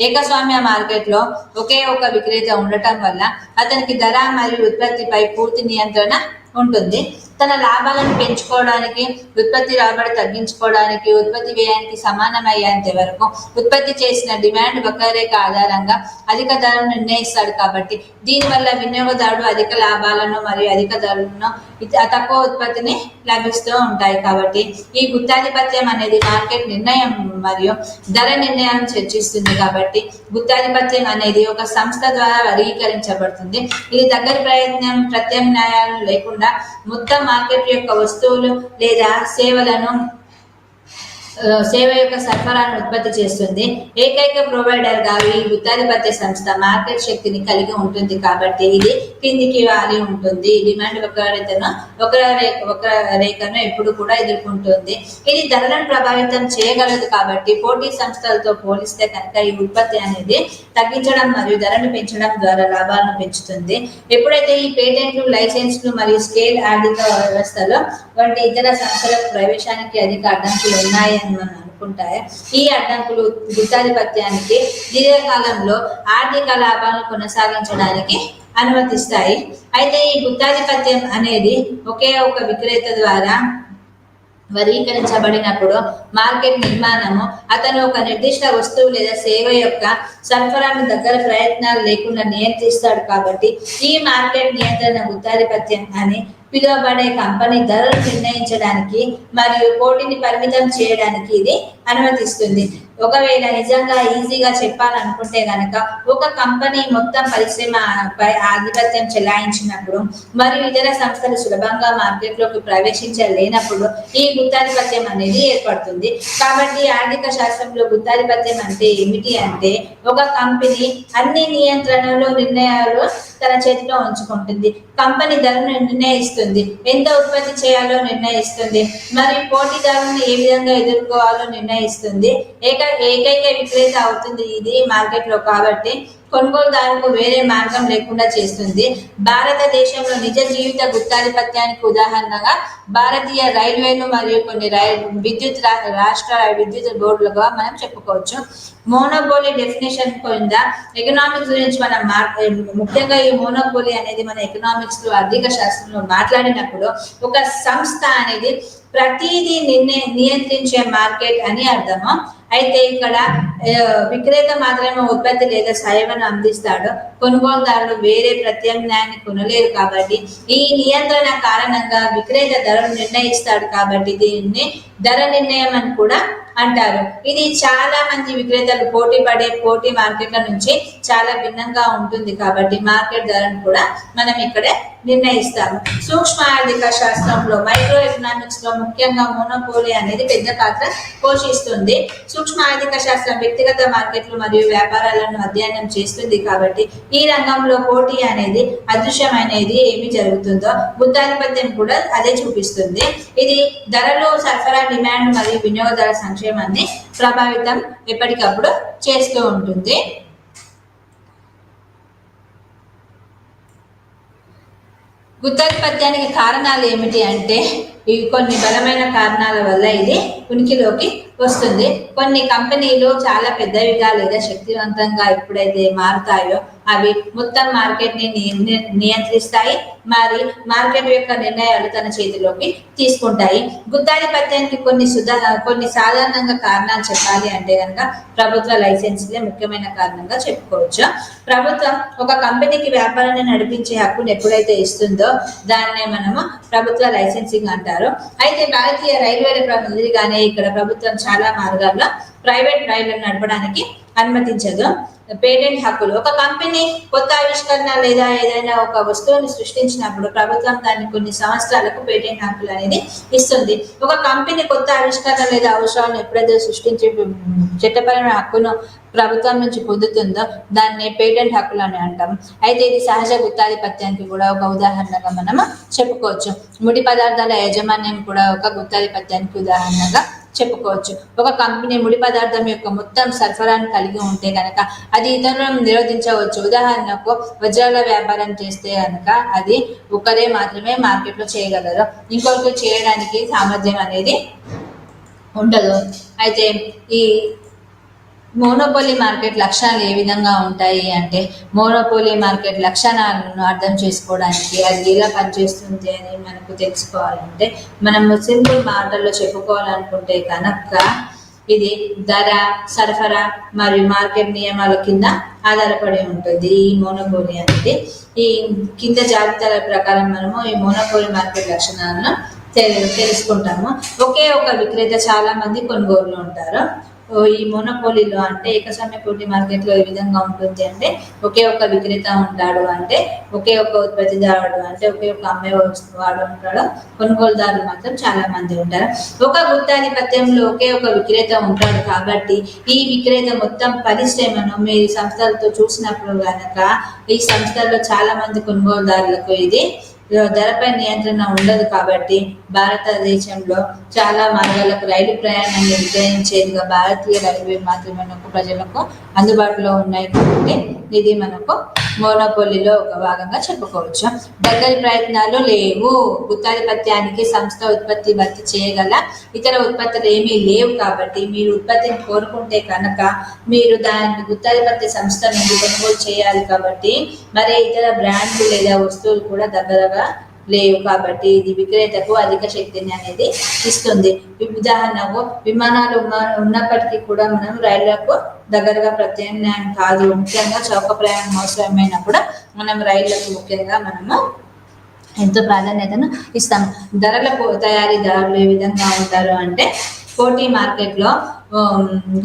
ఏకస్వామ్య మార్కెట్లో ఒకే ఒక విక్రేత ఉండటం వల్ల అతనికి ధర మరియు ఉత్పత్తిపై పూర్తి నియంత్రణ ఉంటుంది. తన లాభాలను పెంచుకోవడానికి ఉత్పత్తి రాబడి తగ్గించుకోవడానికి ఉత్పత్తి వ్యయానికి సమానమయ్యేంత వరకు ఉత్పత్తి చేసిన డిమాండ్ వక్రరేఖ ఆధారంగా అధిక ధరను నిర్ణయిస్తాడు. కాబట్టి దీనివల్ల వినియోగదారుడు అధిక లాభాలను మరియు అధిక ధరలను తక్కువ ఉత్పత్తిని లభిస్తూ ఉంటాయి. కాబట్టి ఈ గుత్తాధిపత్యం అనేది మార్కెట్ నిర్ణయం మరియు ధర నిర్ణయం చర్చిస్తుంది. కాబట్టి గుత్తాధిపత్యం అనేది ఒక సంస్థ ద్వారా వర్గీకరించబడుతుంది. ఇది దగ్గర ప్రత్యామ్నాయాలు లేకుండా మొత్తం మార్కెట్ యొక్క వస్తువులు లేదా సేవ యొక్క సరఫరాను ఉత్పత్తి చేస్తుంది. ఏకైక ప్రొవైడర్ గా ఈ గుత్తాధిపత్య సంస్థ మార్కెట్ శక్తిని కలిగి ఉంటుంది. కాబట్టి ఇది కిందికి వాలి ఉంటుంది. డిమాండ్ రేఖను ఎప్పుడు కూడా ఎదుర్కొంటుంది. ఇది ధరలను ప్రభావితం చేయగలదు. కాబట్టి పోటీ సంస్థలతో పోలిస్తే కనుక ఈ ఉత్పత్తి అనేది తగ్గించడం మరియు ధరను పెంచడం ద్వారా లాభాలను పెంచుతుంది. ఎప్పుడైతే ఈ పేటెంట్లు, లైసెన్స్లు మరియు స్కేల్ ఆర్థిక వ్యవస్థలో వంటి ఇతర సంస్థలకు ప్రవేశానికి అధిక అడ్డంకులు ఉన్నాయని మనం అనుకుంటాయి. ఈ అడ్డంకులు గుత్తాధిపత్యానికి దీర్ఘకాలంలో ఆర్థిక లాభాలను కొనసాగించడానికి అనుమతిస్తాయి. అయితే ఈ గుత్తాధిపత్యం అనేది ఒకే ఒక విక్రేత ద్వారా వర్గీకరించబడినప్పుడు మార్కెట్ నిర్మాణము అతను ఒక నిర్దిష్ట వస్తువు లేదా సేవ యొక్క సరఫరాను దగ్గర ప్రయత్నాలు లేకుండా నియంత్రిస్తాడు. కాబట్టి ఈ మార్కెట్ నియంత్రణ గుత్తాధిపత్యం అని పిలువబడే కంపెనీ ధరలు నిర్ణయించడానికి మరియు పోటీని పరిమితం చేయడానికి ఇది అనుమతిస్తుంది. ఒకవేళ నిజంగా ఈజీగా చెప్పాలనుకుంటే కనుక ఒక కంపెనీ మొత్తం పరిశ్రమపై ఆధిపత్యం చెలాయించినప్పుడు మరియు ఇతర సంస్థలు సులభంగా మార్కెట్లోకి ప్రవేశించలేనప్పుడు ఈ గుత్తాధిపత్యం అనేది ఏర్పడుతుంది. కాబట్టి ఆర్థిక శాస్త్రంలో గుత్తాధిపత్యం అంటే ఏమిటి అంటే ఒక కంపెనీ అన్ని నియంత్రణలు నిర్ణయాలు తన చేతిలో ఉంచుకుంటుంది. కంపెనీ ధరను నిర్ణయిస్తుంది, ఎంత ఉత్పత్తి చేయాలో నిర్ణయిస్తుంది మరియు పోటీదారులను ఏ విధంగా ఎదుర్కోవాలో నిర్ణయిస్తుంది. ఏకైక విక్రేత అవుతుంది ఇది మార్కెట్లో. కాబట్టి కొనుగోలుదారులకు వేరే మార్గం లేకుండా చేస్తుంది. భారతదేశంలో నిజ జీవిత గుత్తాధిపత్యానికి ఉదాహరణగా భారతీయ రైల్వేలు మరియు కొన్ని రాష్ట్ర విద్యుత్ బోర్డులుగా మనం చెప్పుకోవచ్చు. మోనోపోలీ డెఫినేషన్ కింద ఎకనామిక్స్ గురించి మనం ముఖ్యంగా ఈ మోనోపోలీ అనేది మన ఎకనామిక్స్ లో ఆర్థిక శాస్త్రంలో మాట్లాడినప్పుడు ఒక సంస్థ అనేది ప్రతిదీ నియంత్రించే మార్కెట్ అని అర్థము. అయితే ఇక్కడ విక్రేత మాత్రమే ఉత్పత్తి లేదా సేవను అందిస్తాడు. కొనుగోలుదారులు వేరే ప్రత్యామ్నాయాన్ని కొనలేరు. కాబట్టి ఈ నియంత్రణ కారణంగా విక్రేత ధరను నిర్ణయిస్తాడు. కాబట్టి దీన్ని ధర నిర్ణయం అని కూడా అంటారు. ఇది చాలా మంది విక్రేతలు పోటీ మార్కెట్ల నుంచి చాలా భిన్నంగా ఉంటుంది. కాబట్టి మార్కెట్ ధరను కూడా మనం ఇక్కడే నిర్ణయిస్తాము. సూక్ష్మ ఆర్థిక శాస్త్రంలో మైక్రో ఎకనామిక్స్ లో ముఖ్యంగా మోనోపోలీ అనేది పెద్ద పాత్ర పోషిస్తుంది. సూక్ష్మ ఆర్థిక శాస్త్రం వ్యక్తిగత మార్కెట్లు మరియు వ్యాపారాలను అధ్యయనం చేస్తుంది. కాబట్టి ఈ రంగంలో పోటీ అనేది అదృశ్యమైనది ఏమి జరుగుతుందో గుత్తాధిపత్యం కూడా అదే చూపిస్తుంది. ఇది ధరలు, సరఫరా, డిమాండ్ మరియు వినియోగదారుల సంక్షేమాన్ని ప్రభావితం ఎప్పటికప్పుడు చేస్తూ ఉంటుంది. గుత్తాధిపత్యానికి కారణాలు ఏమిటి అంటే ఇవి కొన్ని బలమైన కారణాల వల్ల ఇది ఉనికిలోకి వస్తుంది. కొన్ని కంపెనీలు చాలా పెద్దవిగా లేదా శక్తివంతంగా ఎప్పుడైతే మారుతాయో అవి మొత్తం మార్కెట్ ని నియంత్రిస్తాయి. మరి మార్కెట్ యొక్క నిర్ణయాలు తన చేతిలోకి తీసుకుంటాయి. గుత్తాధిపత్యానికి కొన్ని సాధారణంగా కారణాలు చెప్పాలి అంటే కనుక ప్రభుత్వ లైసెన్సులే ముఖ్యమైన కారణంగా చెప్పుకోవచ్చు. ప్రభుత్వం ఒక కంపెనీకి వ్యాపారాన్ని నడిపించే హక్కును ఎప్పుడైతే ఇస్తుందో దాన్నే మనము ప్రభుత్వ లైసెన్సింగ్ అంటారు. అయితే భారతీయ రైల్వేల మాదిరిగానే ఇక్కడ ప్రభుత్వం చాలా మార్గాల్లో ప్రైవేట్ రైళ్లను నడపడానికి అనుమతించదు. పేటెంట్ హక్కులు ఒక కంపెనీ కొత్త ఆవిష్కరణ లేదా ఏదైనా ఒక వస్తువుని సృష్టించినప్పుడు ప్రభుత్వం దాన్ని కొన్ని సంవత్సరాలకు పేటెంట్ హక్కులు అనేది ఇస్తుంది. ఒక కంపెనీ కొత్త ఆవిష్కరణ లేదా అవసరాలను ఎప్పుడైతే సృష్టించే చట్టపరమైన హక్కును ప్రభుత్వం నుంచి పొందుతుందో దాన్ని పేటెంట్ హక్కులు అని అంటాం. అయితే ఇది సహజ గుత్తాధిపత్యానికి కూడా ఒక ఉదాహరణగా మనము చెప్పుకోవచ్చు. ముడి పదార్థాల యాజమాన్యం కూడా ఒక గుత్తాధిపత్యానికి ఉదాహరణగా చెప్పుకోవచ్చు. ఒక కంపెనీ ముడి పదార్థం యొక్క మొత్తం సరఫరాను కలిగి ఉంటే కనుక అది ఇతరులను నిరోధించవచ్చు. ఉదాహరణకు వజ్రాల వ్యాపారం చేస్తే కనుక అది ఒకరే మాత్రమే మార్కెట్లో చేయగలరు, ఇంకొకరు చేయడానికి సామర్థ్యం అనేది ఉండదు. అయితే ఈ మోనోపోలీ మార్కెట్ లక్షణాలు ఏ విధంగా ఉంటాయి అంటే మోనోపోలీ మార్కెట్ లక్షణాలను అర్థం చేసుకోవడానికి అది ఎలా పనిచేస్తుంది అని మనకు తెలుసుకోవాలంటే మనం సింపుల్ మాటల్లో చెప్పుకోవాలనుకుంటే కనుక ఇది ధర, సరఫరా మరియు మార్కెట్ నియమాల కింద ఆధారపడి ఉంటుంది ఈ మోనోపోలీ అనేది. ఈ కింద జాబితాల ప్రకారం మనము ఈ మోనోపోలీ మార్కెట్ లక్షణాలను తెలుసుకుంటాము. ఒకే ఒక విక్రేత చాలా మంది కొనుగోలు ఉంటారు. ఈ మోనోపోలీలో అంటే ఏకస్వామ్య పోటీ మార్కెట్లో ఏ విధంగా ఉంటుంది అంటే ఒకే ఒక విక్రేత ఉంటాడు, అంటే ఒకే ఒక ఉత్పత్తిదారుడు, అంటే ఒకే ఒక అమ్మే వాడు ఉంటాడు, కొనుగోలుదారులు మాత్రం చాలా మంది ఉంటారు. ఒక గుత్తాధిపత్యంలో ఒకే ఒక విక్రేత ఉంటాడు కాబట్టి ఈ విక్రేత మొత్తం పరిశ్రమను మీరు సంస్థలతో చూసినప్పుడు కనుక ఈ సంస్థల్లో చాలా మంది కొనుగోలుదారులకు ఇది ధరపై నియంత్రణ ఉండదు. కాబట్టి భారతదేశంలో చాలా మార్గాలకు రైలు ప్రయాణాన్ని విక్రయించేదిగా భారతీయ రైల్వే మాత్రమే ప్రజలకు అందుబాటులో ఉన్నాయి. కాబట్టి ఇది మనకు మోనోపోలీలో ఒక భాగంగా చెప్పుకోవచ్చు. దగ్గరి ప్రయత్నాలు లేవు. గుత్తాధిపత్యానికి సంస్థ ఉత్పత్తి భర్తీ చేయగల ఇతర ఉత్పత్తులు ఏమీ లేవు. కాబట్టి మీరు ఉత్పత్తిని కోరుకుంటే కనుక మీరు దాని గుత్తాధిపత్య సంస్థ నుండి కొనుగోలు చేయాలి. కాబట్టి మరి ఇతర బ్రాండ్లు లేదా వస్తువులు కూడా దగ్గరగా లేవు. కాబట్టి ఇది విక్రేతకు అధిక శక్తిని అనేది ఇస్తుంది. ఉదాహరణకు విమానాలు ఉన్నప్పటికీ కూడా మనం రైళ్లకు దగ్గరగా ప్రత్యామ్నాయం కాదు. ముఖ్యంగా చౌక ప్రయాణం అవసరమైనప్పుడు మనం రైళ్లకు ముఖ్యంగా మనము ఎంతో ప్రాధాన్యతను ఇస్తాము. తయారీదారులు ఏ విధంగా ఉంటారు అంటే పోటీ మార్కెట్లో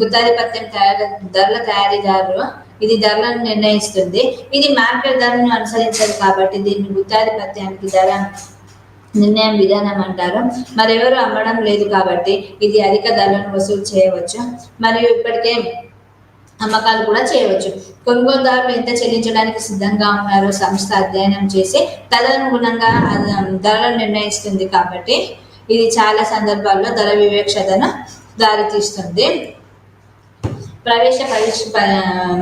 గుత్తాధిపత్యం ధరల తయారీదారులు ఇది ధరలను నిర్ణయిస్తుంది. ఇది మార్కెట్ ధరను అనుసరించదు. కాబట్టి దీన్ని గుత్తాధిపత్యానికి ధర నిర్ణయం విధానం అంటారు. మరెవరు అమ్మడం లేదు కాబట్టి ఇది అధిక ధరలను వసూలు చేయవచ్చు మరియు ఇప్పటికే అమ్మకాలు కూడా చేయవచ్చు. కొనుగోలుదారులు ఎంత చెల్లించడానికి సిద్ధంగా ఉన్నారో సంస్థ అధ్యయనం చేసి తదనుగుణంగా ధరలను నిర్ణయిస్తుంది. కాబట్టి ఇది చాలా సందర్భాల్లో ధర వివక్షతను దారితీస్తుంది. ప్రవేశ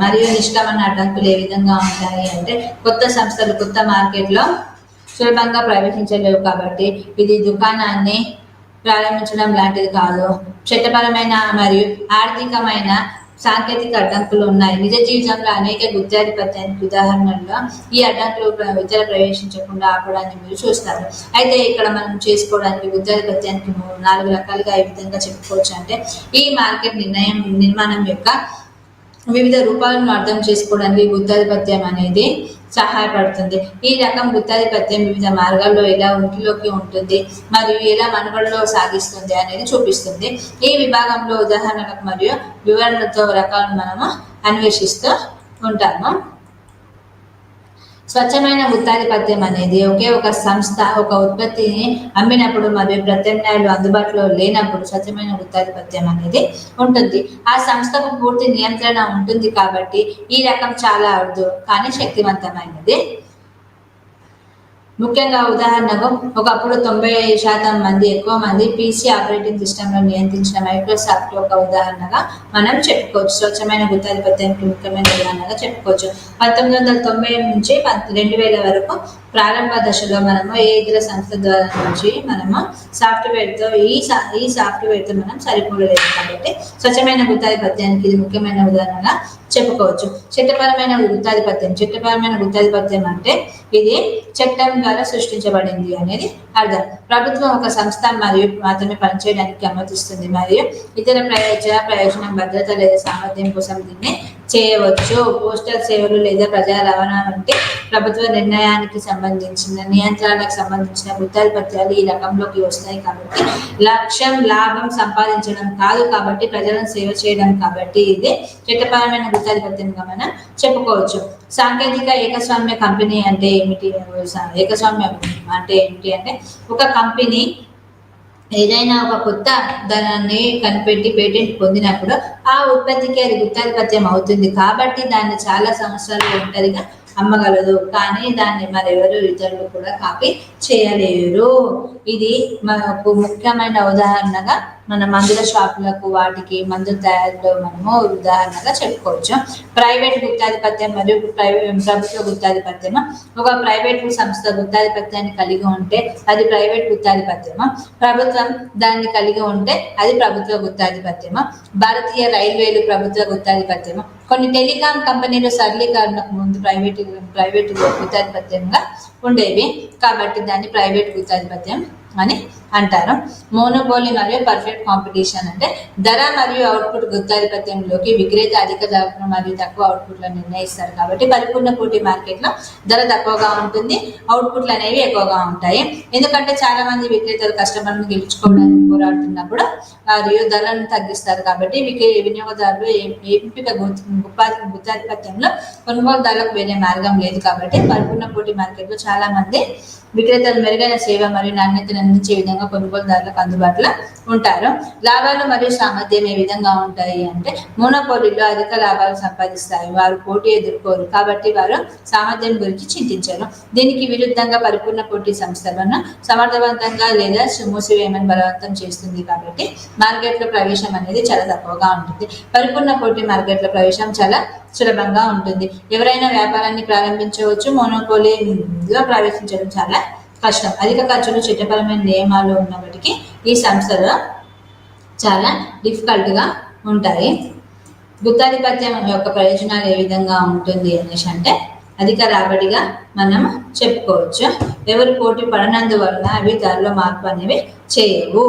మరియు నిష్క్రమణ అడ్డంకులు ఏ విధంగా ఉంటాయి అంటే కొత్త సంస్థలు కొత్త మార్కెట్లో సులభంగా ప్రవేశించలేవు. కాబట్టి ఇది దుకాణాన్ని ప్రారంభించడం లాంటిది కాదు. చట్టపరమైన మరియు ఆర్థికమైన సాంకేతిక అడ్డంకులు ఉన్నాయి. నిజ జీవితంలో అనేక గుత్తాధిపత్యానికి ఉదాహరణల్లో ఈ అడ్డంకులు ఇతర ప్రవేశించకుండా ఆపడాన్ని మీరు చూస్తారు. అయితే ఇక్కడ మనం చేసుకోవడానికి గుత్తాధిపత్యానికి 4 రకాలుగా ఈ విధంగా చెప్పుకోవచ్చు. అంటే ఈ మార్కెట్ నిర్మాణం యొక్క వివిధ రూపాలను అర్థం చేసుకోవడానికి గుత్తాధిపత్యం అనేది సహాయపడుతుంది. ఈ రకం గుత్తాధిపత్యం వివిధ మార్గాల్లో ఎలా ఉనికిలోకి ఉంటుంది మరియు ఎలా మనుగడలో సాగిస్తుంది అనేది చూపిస్తుంది. ఈ విభాగంలో ఉదాహరణలకు మరియు వివరణలతో రకాలను మనము అన్వేషిస్తూ ఉంటాము. స్వచ్ఛమైన గుత్తాధిపత్యం అనేది ఒకే ఒక సంస్థ ఒక ఉత్పత్తిని అమ్మినప్పుడు మరియు ప్రత్యామ్నాయాలు అందుబాటులో లేనప్పుడు స్వచ్ఛమైన గుత్తాధిపత్యం అనేది ఉంటుంది. ఆ సంస్థకు పూర్తి నియంత్రణ ఉంటుంది. కాబట్టి ఈ రకం చాలా అరుదు కానీ శక్తివంతమైనది. ముఖ్యంగా ఉదాహరణకు ఒకప్పుడు 90% మంది ఎక్కువ మంది పీసీ ఆపరేటింగ్ సిస్టంలో నియంత్రించిన మైక్రోసాఫ్ట్ ఒక ఉదాహరణగా మనం చెప్పుకోవచ్చు. స్వచ్ఛమైన గుత్తాధిపత్యానికి ముఖ్యమైన ఉదాహరణగా చెప్పుకోవచ్చు. 1990 నుంచి 2000 వరకు ప్రారంభ దశలో మనము ఏ ఇతర సంస్థ ద్వారా నుంచి మనము సాఫ్ట్వేర్తో ఈ సాఫ్ట్వేర్తో మనం సరిపోలేదు. కాబట్టి స్వచ్ఛమైన గుత్తాధిపత్యానికి ఇది ముఖ్యమైన ఉదాహరణగా చెప్పుకోవచ్చు. చట్టపరమైన గుత్తాధిపత్యం అంటే ఇది చట్టం ద్వారా సృష్టించబడింది అనేది అర్థం. ప్రభుత్వం ఒక సంస్థ మరియు మాత్రమే పనిచేయడానికి అనుమతిస్తుంది మరియు ఇతర ప్రయోజనం భద్రత లేదా సామర్థ్యం కోసం దీన్ని చేయవచ్చు. పోస్టల్ సేవలు లేదా ప్రజా రవాణా వంటి ప్రభుత్వ నిర్ణయానికి సంబంధించిన నియంత్రణలకు సంబంధించిన గుత్తాధిపత్యాలు ఈ రకంలోకి వస్తాయి. కాబట్టి లక్ష్యం లాభం సంపాదించడం కాదు, కాబట్టి ప్రజలను సేవ చేయడం. కాబట్టి ఇది చట్టపరమైన గుత్తాధిపత్యంగా మనం చెప్పుకోవచ్చు. సాంకేతిక ఏకస్వామ్య కంపెనీ అంటే ఏమిటి? ఏకస్వామ్యం అంటే ఏమిటి అంటే ఒక కంపెనీ ఏదైనా ఒక కొత్త ధనాన్ని కనిపెట్టి పేటెంట్ పొందినప్పుడు ఆ ఉత్పత్తికి అది గుత్తాధిపత్యం అవుతుంది. కాబట్టి దాన్ని చాలా సంవత్సరాలు ఒంటరిగా అమ్మగలదు, కానీ దాన్ని మరెవరు ఇతరులు కూడా కాపీ చేయలేరు. ఇది మనకు ముఖ్యమైన ఉదాహరణగా మన మందుల షాపులకు వాటికి మందుల తయారీలో మనము ఉదాహరణగా చెప్పుకోవచ్చు. ప్రైవేట్ గుత్తాధిపత్యం మరియు ప్రభుత్వ గుత్తాధిపత్యము. ఒక ప్రైవేట్ సంస్థ గుత్తాధిపత్యాన్ని కలిగి ఉంటే అది ప్రైవేట్ గుత్తాధిపత్యము. ప్రభుత్వం దాన్ని కలిగి ఉంటే అది ప్రభుత్వ గుత్తాధిపత్యము. భారతీయ రైల్వేలు ప్రభుత్వ గుత్తాధిపత్యము. కొన్ని టెలికాం కంపెనీలు సరళీకరణకు ముందు ప్రైవేట్ గుత్తాధిపత్యంగా ఉండేవి, కాబట్టి దాన్ని ప్రైవేట్ గుత్తాధిపత్యం అని అంటారు. మోనోపోలీ మరియు పర్ఫెక్ట్ కాంపిటీషన్ అంటే ధర మరియు అవుట్పుట్ గుత్తాధిపత్యంలోకి విక్రేత అధిక ధర మరియు తక్కువ అవుట్పుట్లను నిర్ణయిస్తారు. కాబట్టి పరిపూర్ణ పోటీ మార్కెట్లో ధర తక్కువగా ఉంటుంది, అవుట్పుట్లు అనేవి ఎక్కువగా ఉంటాయి. ఎందుకంటే చాలా మంది విక్రేతలు కస్టమర్ను గెలుచుకోవడానికి పోరాడుతున్నప్పుడు మరియు ధరలను తగ్గిస్తారు. కాబట్టి వినియోగదారులు ఎంపిక గుత్తాధిపత్యంలో కొనుగోలుదారులకు వేరే మార్గం లేదు. కాబట్టి పరిపూర్ణ పోటీ మార్కెట్లో చాలా మంది విక్రేతలు మెరుగైన సేవ మరియు నాణ్యతను అందించే విధంగా కొనుగోలుదారులకు అందుబాటులో ఉంటారు. లాభాలు మరియు సామర్థ్యం ఏ విధంగా ఉంటాయి అంటే మోనోపోలీలో అధిక లాభాలు సంపాదిస్తారు, వారు పోటీ ఎదుర్కోరు కాబట్టి వారు సామర్థ్యం గురించి చింతించరు. దీనికి విరుద్ధంగా పరిపూర్ణ పోటీ సంస్థలను సమర్థవంతంగా లేదా మూసివేయమని బలవంతం చేస్తుంది. కాబట్టి మార్కెట్లో ప్రవేశం అనేది చాలా తక్కువగా ఉంటుంది. పరిపూర్ణ పోటీ మార్కెట్లో ప్రవేశం చాలా సులభంగా ఉంటుంది. ఎవరైనా వ్యాపారాన్ని ప్రారంభించవచ్చు. మోనోపోలీలో ప్రవేశించడం చాలా కష్టం. అధిక ఖర్చులు, చట్టపరమైన నియమాలు ఉన్నప్పటికీ ఈ సంస్థలో చాలా డిఫికల్ట్గా ఉంటాయి. గుత్తాధిపత్యం యొక్క ప్రయోజనాలు ఏ విధంగా ఉంటుంది అనేసి అంటే అధిక రాబడిగా మనం చెప్పుకోవచ్చు. ఎవరు పోటీ పడనందువలన అవి ధరలో మార్పు అనేవి చేయవు.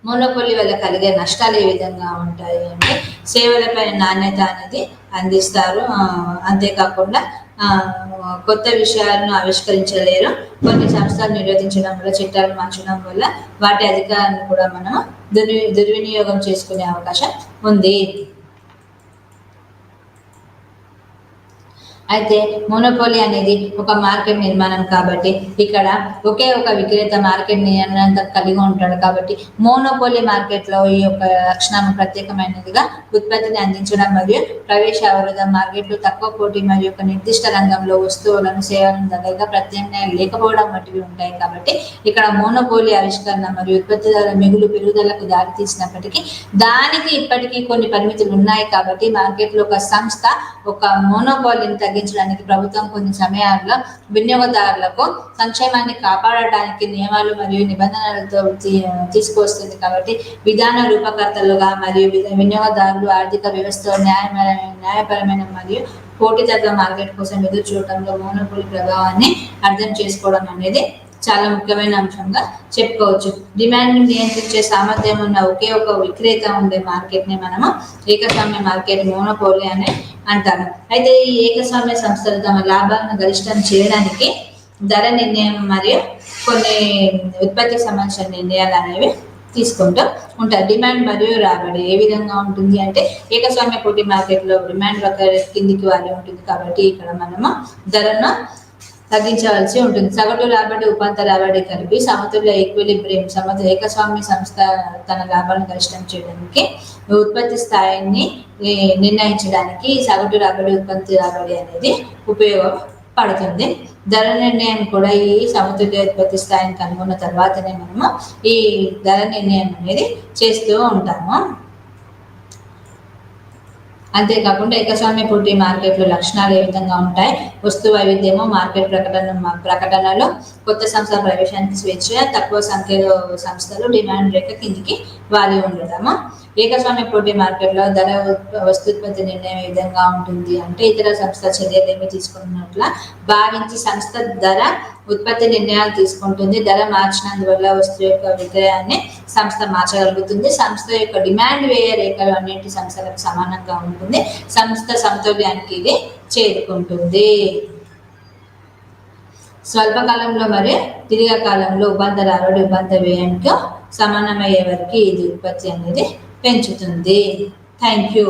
మోనోపోలీ వల్ల కలిగే నష్టాలు ఏ విధంగా ఉంటాయి అంటే సేవలపై నాణ్యత అనేది అందిస్తారు. అంతేకాకుండా కొత్త విషయాలను ఆవిష్కరించలేరు. కొన్ని సంస్థలు నిరోధించడం వల్ల, చట్టాలు మార్చడం వల్ల వాటి అధికారాన్ని కూడా మనం దుర్వినియోగం చేసుకునే అవకాశం ఉంది. అయితే మోనోపోలీ అనేది ఒక మార్కెట్ నిర్మాణం కాబట్టి ఇక్కడ ఒకే ఒక విక్రేత మార్కెట్ నియంత్రణ కలిగి ఉంటాడు. కాబట్టి మోనోపోలీ మార్కెట్లో ఈ యొక్క లక్షణం ప్రత్యేకమైనదిగా ఉత్పత్తిని అందించడం మరియు ప్రవేశ అవరోధం, మార్కెట్లో తక్కువ పోటీ మరియు ఒక నిర్దిష్ట రంగంలో వస్తువులను, సేవలను దగ్గరగా ప్రత్యామ్నాయాలు లేకపోవడం వంటివి ఉంటాయి. కాబట్టి ఇక్కడ మోనోపోలీ ఆవిష్కరణ మరియు ఉత్పత్తిదారుల మిగులు పెరుగుదలకు దారి తీసినప్పటికీ దానికి ఇప్పటికీ కొన్ని పరిమితులు ఉన్నాయి. కాబట్టి మార్కెట్లో ఒక సంస్థ ఒక మోనోపోలీని తగ్గించడానికి ప్రభుత్వం కొన్ని సమయాల్లో వినియోగదారులకు సంక్షేమాన్ని కాపాడటానికి నియమాలు మరియు నిబంధనలతో తీసుకువస్తుంది. కాబట్టి విధాన రూపకర్తలుగా మరియు వినియోగదారులు ఆర్థిక వ్యవస్థలో న్యాయపరమైన మరియు పోటీతత్వ మార్కెట్ కోసం ఎదురు చూడటంలో మోనోపోలీ ప్రభావాన్ని అర్థం చేసుకోవడం అనేది చాలా ముఖ్యమైన అంశంగా చెప్పుకోవచ్చు. డిమాండ్ నియంత్రించే సామర్థ్యం ఉన్న ఒకే ఒక విక్రేత ఉండే మార్కెట్ ని మనము ఏకస్వామ్య మార్కెట్, మోనోపోలీ అని అంటారు. అయితే ఈ ఏకస్వామ్య సంస్థలు తమ లాభాలను గరిష్టం చేయడానికి ధర నిర్ణయం మరియు కొన్ని ఉత్పత్తికి సంబంధించిన నిర్ణయాలు అనేవి తీసుకుంటూ ఉంటారు. డిమాండ్ మరియు రాబడి ఏ విధంగా ఉంటుంది అంటే ఏకస్వామ్య పోటీ మార్కెట్లో డిమాండ్ ఒక కిందికి వాలి ఉంటుంది. కాబట్టి ఇక్కడ మనము ధరను తగ్గించవలసి ఉంటుంది. సగటు రాబడి, ఉపాంత రాబడి కలిపి సమతుల్య ఈక్విలిబ్రియం ఏకస్వామ్య సంస్థ తన లాభాలను గరిష్టం చేయడానికి ఉత్పత్తి స్థాయిని నిర్ణయించడానికి సగటు రాబడి, ఉత్పత్తి రాబడి అనేది ఉపయోగపడుతుంది. ధర నిర్ణయం కూడా ఈ సమతుల్య ఉత్పత్తి స్థాయిని కనుగొన్న తర్వాతనే మనము ఈ ధర నిర్ణయం అనేది చేస్తూ ఉంటాము. అంతేకాకుండా ఏకస్వామ్య పోటీ మార్కెట్లో లక్షణాలు ఏ విధంగా ఉంటాయి? వస్తు వైవిధ్యము, మార్కెట్ ప్రకటనలో కొత్త సంస్థల ప్రవేశానికి స్వేచ్ఛ, తక్కువ సంఖ్యలో సంస్థలు, డిమాండ్ రేఖ కిందికి వాలి ఉండటము. ఏకస్వామ్య పోటీ మార్కెట్లో ధర వస్తుత్పత్తి నిర్ణయం ఏ విధంగా ఉంటుంది అంటే ఇతర సంస్థ చర్యలు ఏమి తీసుకున్నట్ల భావించి సంస్థ ధర ఉత్పత్తి నిర్ణయాలు తీసుకుంటుంది. ధర మార్చినందువల్ల వస్తువు యొక్క విక్రయాన్ని సంస్థ మార్చగలుగుతుంది. సంస్థ యొక్క డిమాండ్ వ్యయ రేఖలు అన్నింటి సంస్థలకు సమానంగా ఉంటుంది. సంస్థ సమతుల్యానికి ఇది చేరుకుంటుంది. స్వల్పకాలంలో మరియు దీర్ఘకాలంలో ఉపాంత రాబడి, ఉపాంత వ్యయానికి సమానమయ్యే వరకు ఇది ఉత్పత్తి అనేది పెంచుతుంది. Thank you.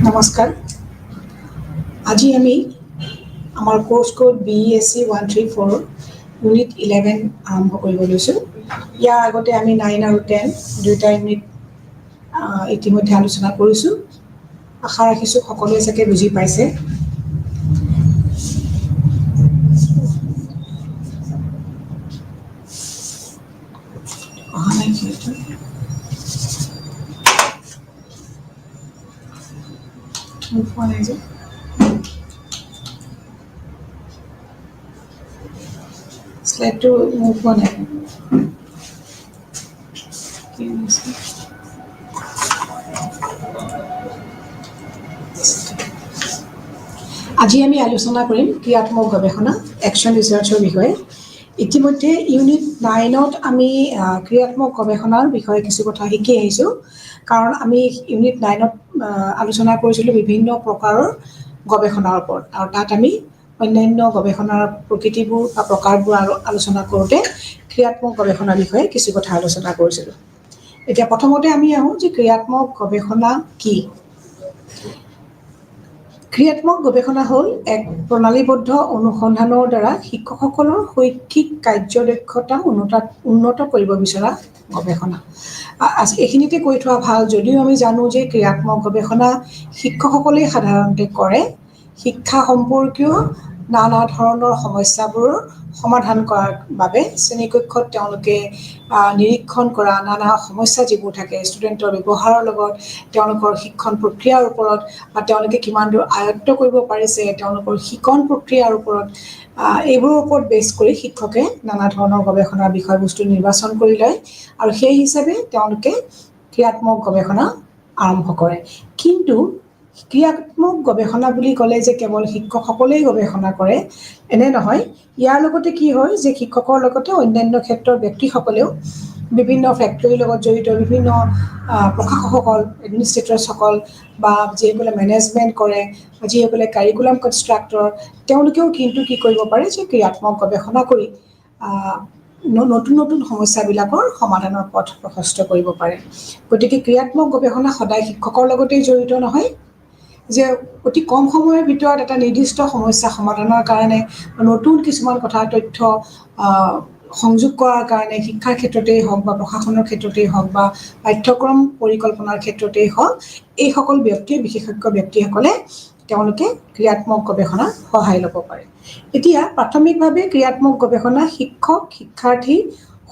নমস্কাৰ আজি আমি আমাৰ কোৰ্স কোড BESC 134 ইউনিট 11 আৰম্ভ কৰিব লৈছোঁ ইয়াৰ আগতে আমি 9 আৰু 10 দুটা ইউনিট ইতিমধ্যে আলোচনা কৰিছোঁ আশা ৰাখিছোঁ সকলোৱে চাগে বুজি পাইছে Slide to move on. আজি আমি আলোচনা কৰিম ক্ৰিয়াত্মক গৱেষণা একশন ৰিসাৰ্চৰ বিষয়ে ইতিমধ্যে ইউনিট 9ত আমি ক্ৰিয়াত্মক গৱেষণাৰ বিষয়ে কিছু কথা শিকি আহিছোঁ কাৰণ আমি ইউনিট 9ত আলোচনা কৰিছিলোঁ বিভিন্ন প্ৰকাৰৰ গৱেষণাৰ ওপৰত আৰু তাত আমি অন্যান্য গৱেষণাৰ প্ৰকৃতিবোৰ বা প্ৰকাৰবোৰ আলোচনা কৰোঁতে ক্ৰিয়াত্মক গৱেষণাৰ বিষয়ে কিছু কথা আলোচনা কৰিছিলোঁ এতিয়া প্ৰথমতে আমি আহোঁ যে ক্ৰিয়াত্মক গৱেষণা কি ক্ৰিয়াত্মক গৱেষণা হ'ল এক প্ৰণালীবদ্ধ অনুসন্ধানৰ দ্বাৰা শিক্ষকসকলৰ শৈক্ষিক কাৰ্যদক্ষতা উন্নত কৰিব বিচৰা গৱেষণা এইখিনিতে কৈ থোৱা ভাল যদিও আমি জানো যে ক্ৰিয়াত্মক গৱেষণা শিক্ষকসকলে সাধাৰণতে কৰে শিক্ষা সম্পৰ্কীয় নানা ধৰণৰ সমস্যাবোৰ সমাধান কৰাৰ বাবে শ্ৰেণীকক্ষত তেওঁলোকে নিৰীক্ষণ কৰা নানা সমস্যা যিবোৰ থাকে ষ্টুডেণ্টৰ ব্যৱহাৰৰ লগত তেওঁলোকৰ শিক্ষণ প্ৰক্ৰিয়াৰ ওপৰত বা তেওঁলোকে কিমান দূৰ আয়ত্ত কৰিব পাৰিছে তেওঁলোকৰ শিকণ প্ৰক্ৰিয়াৰ ওপৰত এইবোৰৰ ওপৰত বেছ কৰি শিক্ষকে নানা ধৰণৰ গৱেষণাৰ বিষয়বস্তু নিৰ্বাচন কৰি লয় আৰু সেই হিচাপে তেওঁলোকে ক্ৰিয়াত্মক গৱেষণা আৰম্ভ কৰে কিন্তু ক্ৰিয়াত্মক গৱেষণা বুলি ক'লে যে কেৱল শিক্ষকসকলেই গৱেষণা কৰে এনে নহয় ইয়াৰ লগতে কি হয় যে শিক্ষকৰ লগতে অন্যান্য ক্ষেত্ৰৰ ব্যক্তিসকলেও বিভিন্ন ফেক্টৰীৰ লগত জড়িত বিভিন্ন প্ৰশাসকসকল এডমিনিষ্ট্ৰেটৰসকল বা যিসকলে মেনেজমেণ্ট কৰে যিসকলে কাৰিকুলাম কনষ্ট্ৰাক্টৰ তেওঁলোকেও কিন্তু কি কৰিব পাৰে যে ক্ৰিয়াত্মক গৱেষণা কৰি নতুন নতুন সমস্যাবিলাকৰ সমাধানৰ পথ প্ৰশস্ত কৰিব পাৰে গতিকে ক্ৰিয়াত্মক গৱেষণা সদায় শিক্ষকৰ লগতেই জড়িত নহয় যে অতি কম সময়ৰ ভিতৰত এটা নিৰ্দিষ্ট সমস্যা সমাধানৰ কাৰণে নতুন কিছুমান কথা তথ্য সংযোগ কৰাৰ কাৰণে শিক্ষাৰ ক্ষেত্ৰতেই হওক বা প্ৰশাসনৰ ক্ষেত্ৰতেই হওক বা পাঠ্যক্ৰম পৰিকল্পনাৰ ক্ষেত্ৰতেই হওক এই সকল ব্যক্তিয়ে বিশেষজ্ঞ ব্যক্তিসকলে তেওঁলোকে ক্ৰিয়াত্মক গৱেষণাৰ সহায় ল'ব পাৰে এতিয়া প্ৰাথমিকভাৱে ক্ৰিয়াত্মক গৱেষণা শিক্ষক শিক্ষাৰ্থী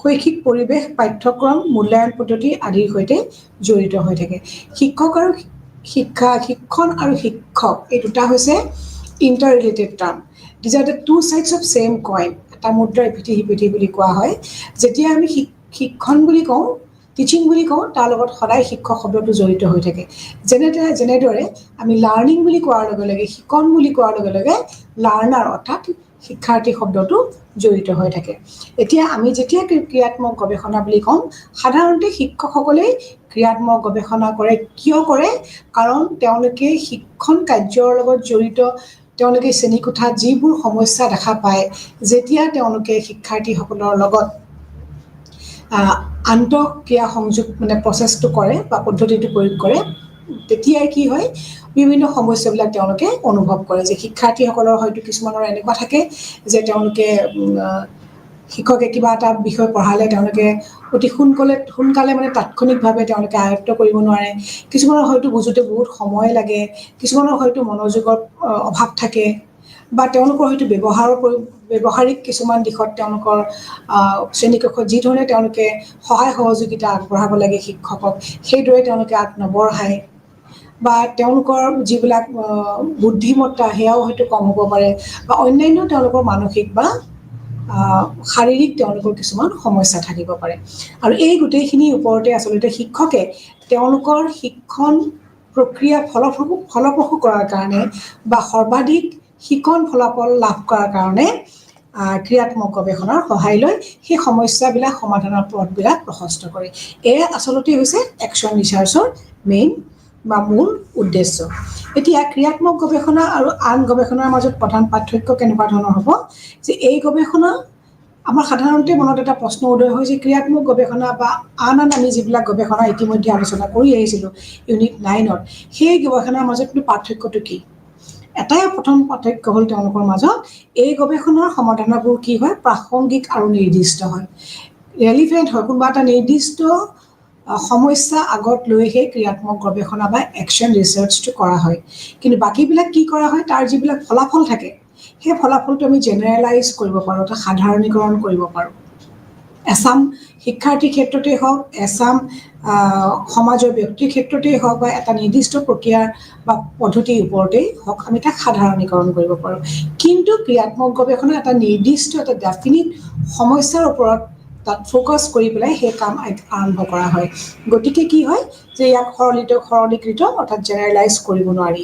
শৈক্ষিক পৰিৱেশ পাঠ্যক্ৰম মূল্যায়ন পদ্ধতি আদিৰ সৈতে জড়িত হৈ থাকে শিক্ষক আৰু শিক্ষণ আৰু শিক্ষক এই দুটা হৈছে interrelated term these are the two sides of same coin এটা মুদ্ৰাৰ ইপিঠি সিপিঠি বুলি কোৱা হয় যেতিয়া আমি শিক্ষণ বুলি কওঁ টিচিং বুলি কওঁ তাৰ লগত সদায় শিক্ষক শব্দটো জড়িত হৈ থাকে যেনেদৰে আমি লাৰ্ণিং বুলি কোৱাৰ লগে লগে শিকণ বুলি কোৱাৰ লগে লগে লাৰ্ণাৰ অৰ্থাৎ শিক্ষাৰ্থী শব্দটো জড়িত হৈ থাকে এতিয়া আমি যেতিয়া ক্ৰিয়াত্মক গৱেষণা বুলি কওঁ সাধাৰণতে শিক্ষকসকলে ক্ৰিয়াত্মক গৱেষণা কৰে কিয় কৰে কাৰণ তেওঁলোকে শিক্ষণ কাৰ্যৰ লগত জড়িত তেওঁলোকে শ্ৰেণীকোঠাত যিবোৰ সমস্যা দেখা পায় যেতিয়া তেওঁলোকে শিক্ষাৰ্থীসকলৰ লগত আন্তঃক্ৰিয়া সংযোগ মানে প্ৰচেছটো কৰে বা পদ্ধতিটো প্ৰয়োগ কৰে তেতিয়াই কি হয় বিভিন্ন সমস্যাবিলাক তেওঁলোকে অনুভৱ কৰে যে শিক্ষাৰ্থীসকলৰ হয়তো কিছুমানৰ এনেকুৱা থাকে যে তেওঁলোকে শিক্ষকে কিবা এটা বিষয় পঢ়ালে তেওঁলোকে অতি সোনকালে মানে তাৎক্ষণিকভাৱে তেওঁলোকে আয়ত্ত কৰিব নোৱাৰে কিছুমানৰ হয়তো বুজোতে বহুত সময় লাগে কিছুমানৰ হয়তো মনোযোগৰ অভাৱ থাকে বা তেওঁলোকৰ হয়তো ব্যৱহাৰিক কিছুমান দিশত তেওঁলোকৰ শ্ৰেণীকক্ষত যি ধৰণে তেওঁলোকে সহায় সহযোগিতা আগবঢ়াব লাগে শিক্ষকক সেইদৰে তেওঁলোকে আগ নবঢ়ায় বা তেওঁলোকৰ যিবিলাক বুদ্ধিমত্তা সেয়াও হয়তো কম হ'ব পাৰে বা অন্যান্য তেওঁলোকৰ মানসিক বা শাৰীৰিক তেওঁলোকৰ কিছুমান সমস্যা থাকিব পাৰে আৰু এই গোটেইখিনিৰ ওপৰতে আচলতে শিক্ষকে তেওঁলোকৰ শিক্ষণ প্ৰক্ৰিয়া ফলপ্ৰসূ কৰাৰ কাৰণে বা সৰ্বাধিক শিকণ ফলাফল লাভ কৰাৰ কাৰণে ক্ৰিয়াত্মক গৱেষণাৰ সহায় লৈ সেই সমস্যাবিলাক সমাধানৰ পথবিলাক প্ৰশস্ত কৰে এয়া আচলতে হৈছে একশন ৰিসাৰ্চৰ মেইন বা মূল উদ্দেশ্য এতিয়া ক্ৰিয়াত্মক গৱেষণা আৰু আন গৱেষণাৰ মাজত প্ৰধান পাৰ্থক্য কেনেকুৱা ধৰণৰ হ'ব যে এই গৱেষণা আমাৰ সাধাৰণতে মনত এটা প্ৰশ্ন উদয় হয় যে ক্ৰিয়াত্মক গৱেষণা বা আন আমি যিবিলাক গৱেষণা ইতিমধ্যে আলোচনা কৰি আহিছিলোঁ ইউনিট 9ত সেই গৱেষণাৰ মাজত পাৰ্থক্যটো কি এটাই প্ৰথম পাৰ্থক্য হ'ল তেওঁলোকৰ মাজত এই গৱেষণাৰ সমাধানবোৰ কি হয় প্ৰাসংগিক আৰু নিৰ্দিষ্ট হয় ৰেলিভেণ্ট হয় কোনোবা এটা নিৰ্দিষ্ট সমস্যা আগত লৈ সেই ক্ৰিয়াত্মক গৱেষণা বা একশ্যন ৰিচাৰ্চটো কৰা হয় কিন্তু বাকীবিলাক কি কৰা হয় তাৰ যিবিলাক ফলাফল থাকে সেই ফলাফলটো আমি জেনেৰেলাইজ কৰিব পাৰোঁ এটা সাধাৰণীকৰণ কৰিব পাৰোঁ এছাম শিক্ষাৰ্থীৰ ক্ষেত্ৰতেই হওক এছাম সমাজৰ ব্যক্তিৰ ক্ষেত্ৰতেই হওক বা এটা নিৰ্দিষ্ট প্ৰক্ৰিয়াৰ বা পদ্ধতিৰ ওপৰতেই হওক আমি তাক সাধাৰণীকৰণ কৰিব পাৰোঁ কিন্তু ক্ৰিয়াত্মক গৱেষণা এটা নিৰ্দিষ্ট এটা ডেফিনিট সমস্যাৰ ওপৰত তাত ফ'কাছ কৰি পেলাই সেই কাম আৰম্ভ কৰা হয় গতিকে কি হয় যে ইয়াক সৰলীকৃত অৰ্থাৎ জেনেৰেলাইজ কৰিব নোৱাৰি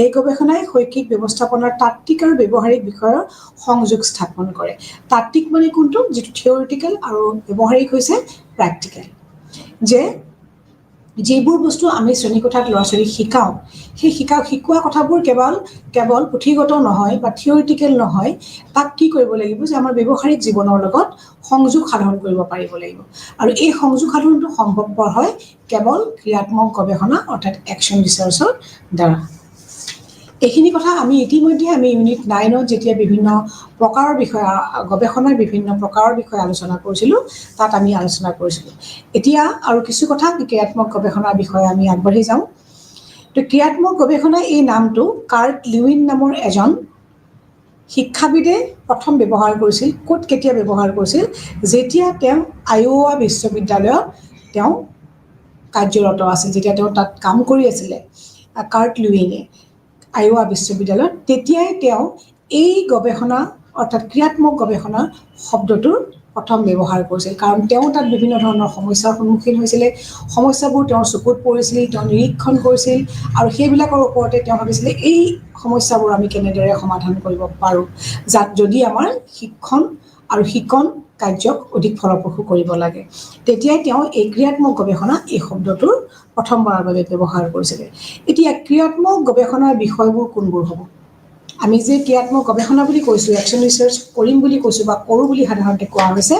এই গৱেষণাই শৈক্ষিক ব্যৱস্থাপনাৰ তাত্ত্বিক আৰু ব্যৱহাৰিক বিষয়ৰ সংযোগ স্থাপন কৰে তাত্ত্বিক মানে কোনটো যিটো থিয়ৰিটিকেল আৰু ব্যৱহাৰিক হৈছে প্ৰেক্টিকেল যে যিবোৰ বস্তু আমি শ্ৰেণীকোঠাত ল'ৰা ছোৱালীক শিকাওঁ সেই শিকোৱা কথাবোৰ কেৱল পুথিগত নহয় বা থিয়ৰিটিকেল নহয় তাক কি কৰিব লাগিব যে আমাৰ ব্যৱহাৰিক জীৱনৰ লগত সংযোগ সাধন কৰিব পাৰিব লাগিব আৰু এই সংযোগ সাধনটো সম্ভৱপৰ হয় কেৱল ক্ৰিয়াত্মক গৱেষণা অৰ্থাৎ একশ্যন ৰিচাৰ্চৰ দ্বাৰা এইখিনি কথা আমি ইতিমধ্যে আমি ইউনিট 9ত যেতিয়া বিভিন্ন প্ৰকাৰৰ বিষয়ে গৱেষণাৰ বিভিন্ন প্ৰকাৰৰ বিষয়ে আলোচনা কৰিছিলোঁ তাত আমি আলোচনা কৰিছিলোঁ এতিয়া আৰু কিছু কথা ক্ৰিয়াত্মক গৱেষণাৰ বিষয়ে আমি আগবাঢ়ি যাওঁ তো ক্ৰিয়াত্মক গৱেষণা এই নামটো কাৰ্ট লিউইন নামৰ এজন শিক্ষাবিদে প্ৰথম ব্যৱহাৰ কৰিছিল ক'ত কেতিয়া ব্যৱহাৰ কৰিছিল যেতিয়া তেওঁ আইঅৱা বিশ্ববিদ্যালয়ত তেওঁ কাৰ্যৰত আছিল যেতিয়া তেওঁ তাত কাম কৰি আছিলে কাৰ্ট লিউইনে আইঅৱা বিশ্ববিদ্যালয়ত তেতিয়াই তেওঁ এই গৱেষণা অৰ্থাৎ ক্ৰিয়াত্মক গৱেষণা শব্দটোৰ প্ৰথম ব্যৱহাৰ কৰিছিল কাৰণ তেওঁ তাত বিভিন্ন ধৰণৰ সমস্যাৰ সন্মুখীন হৈছিলে সমস্যাবোৰ তেওঁৰ চকুত পৰিছিল তেওঁ নিৰীক্ষণ কৰিছিল আৰু সেইবিলাকৰ ওপৰতে তেওঁ ভাবিছিলে এই সমস্যাবোৰ আমি কেনেদৰে সমাধান কৰিব পাৰোঁ যাত যদি আমাৰ শিক্ষণ আৰু শিকন কাৰ্যক অধিক ফলপ্ৰসূ কৰিব লাগে তেতিয়াই তেওঁ এই ক্ৰিয়াত্মক গৱেষণা এই শব্দটোৰ প্ৰথমবাৰৰ বাবে ব্যৱহাৰ কৰিছিলে এতিয়া ক্ৰিয়াত্মক গৱেষণাৰ বিষয়বোৰ কোনবোৰ হ'ব আমি যে ক্ৰিয়াত্মক গৱেষণা বুলি কৈছোঁ একশ্যন ৰিচাৰ্চ কৰিম বুলি কৈছোঁ বা কৰোঁ বুলি সাধাৰণতে কোৱা হৈছে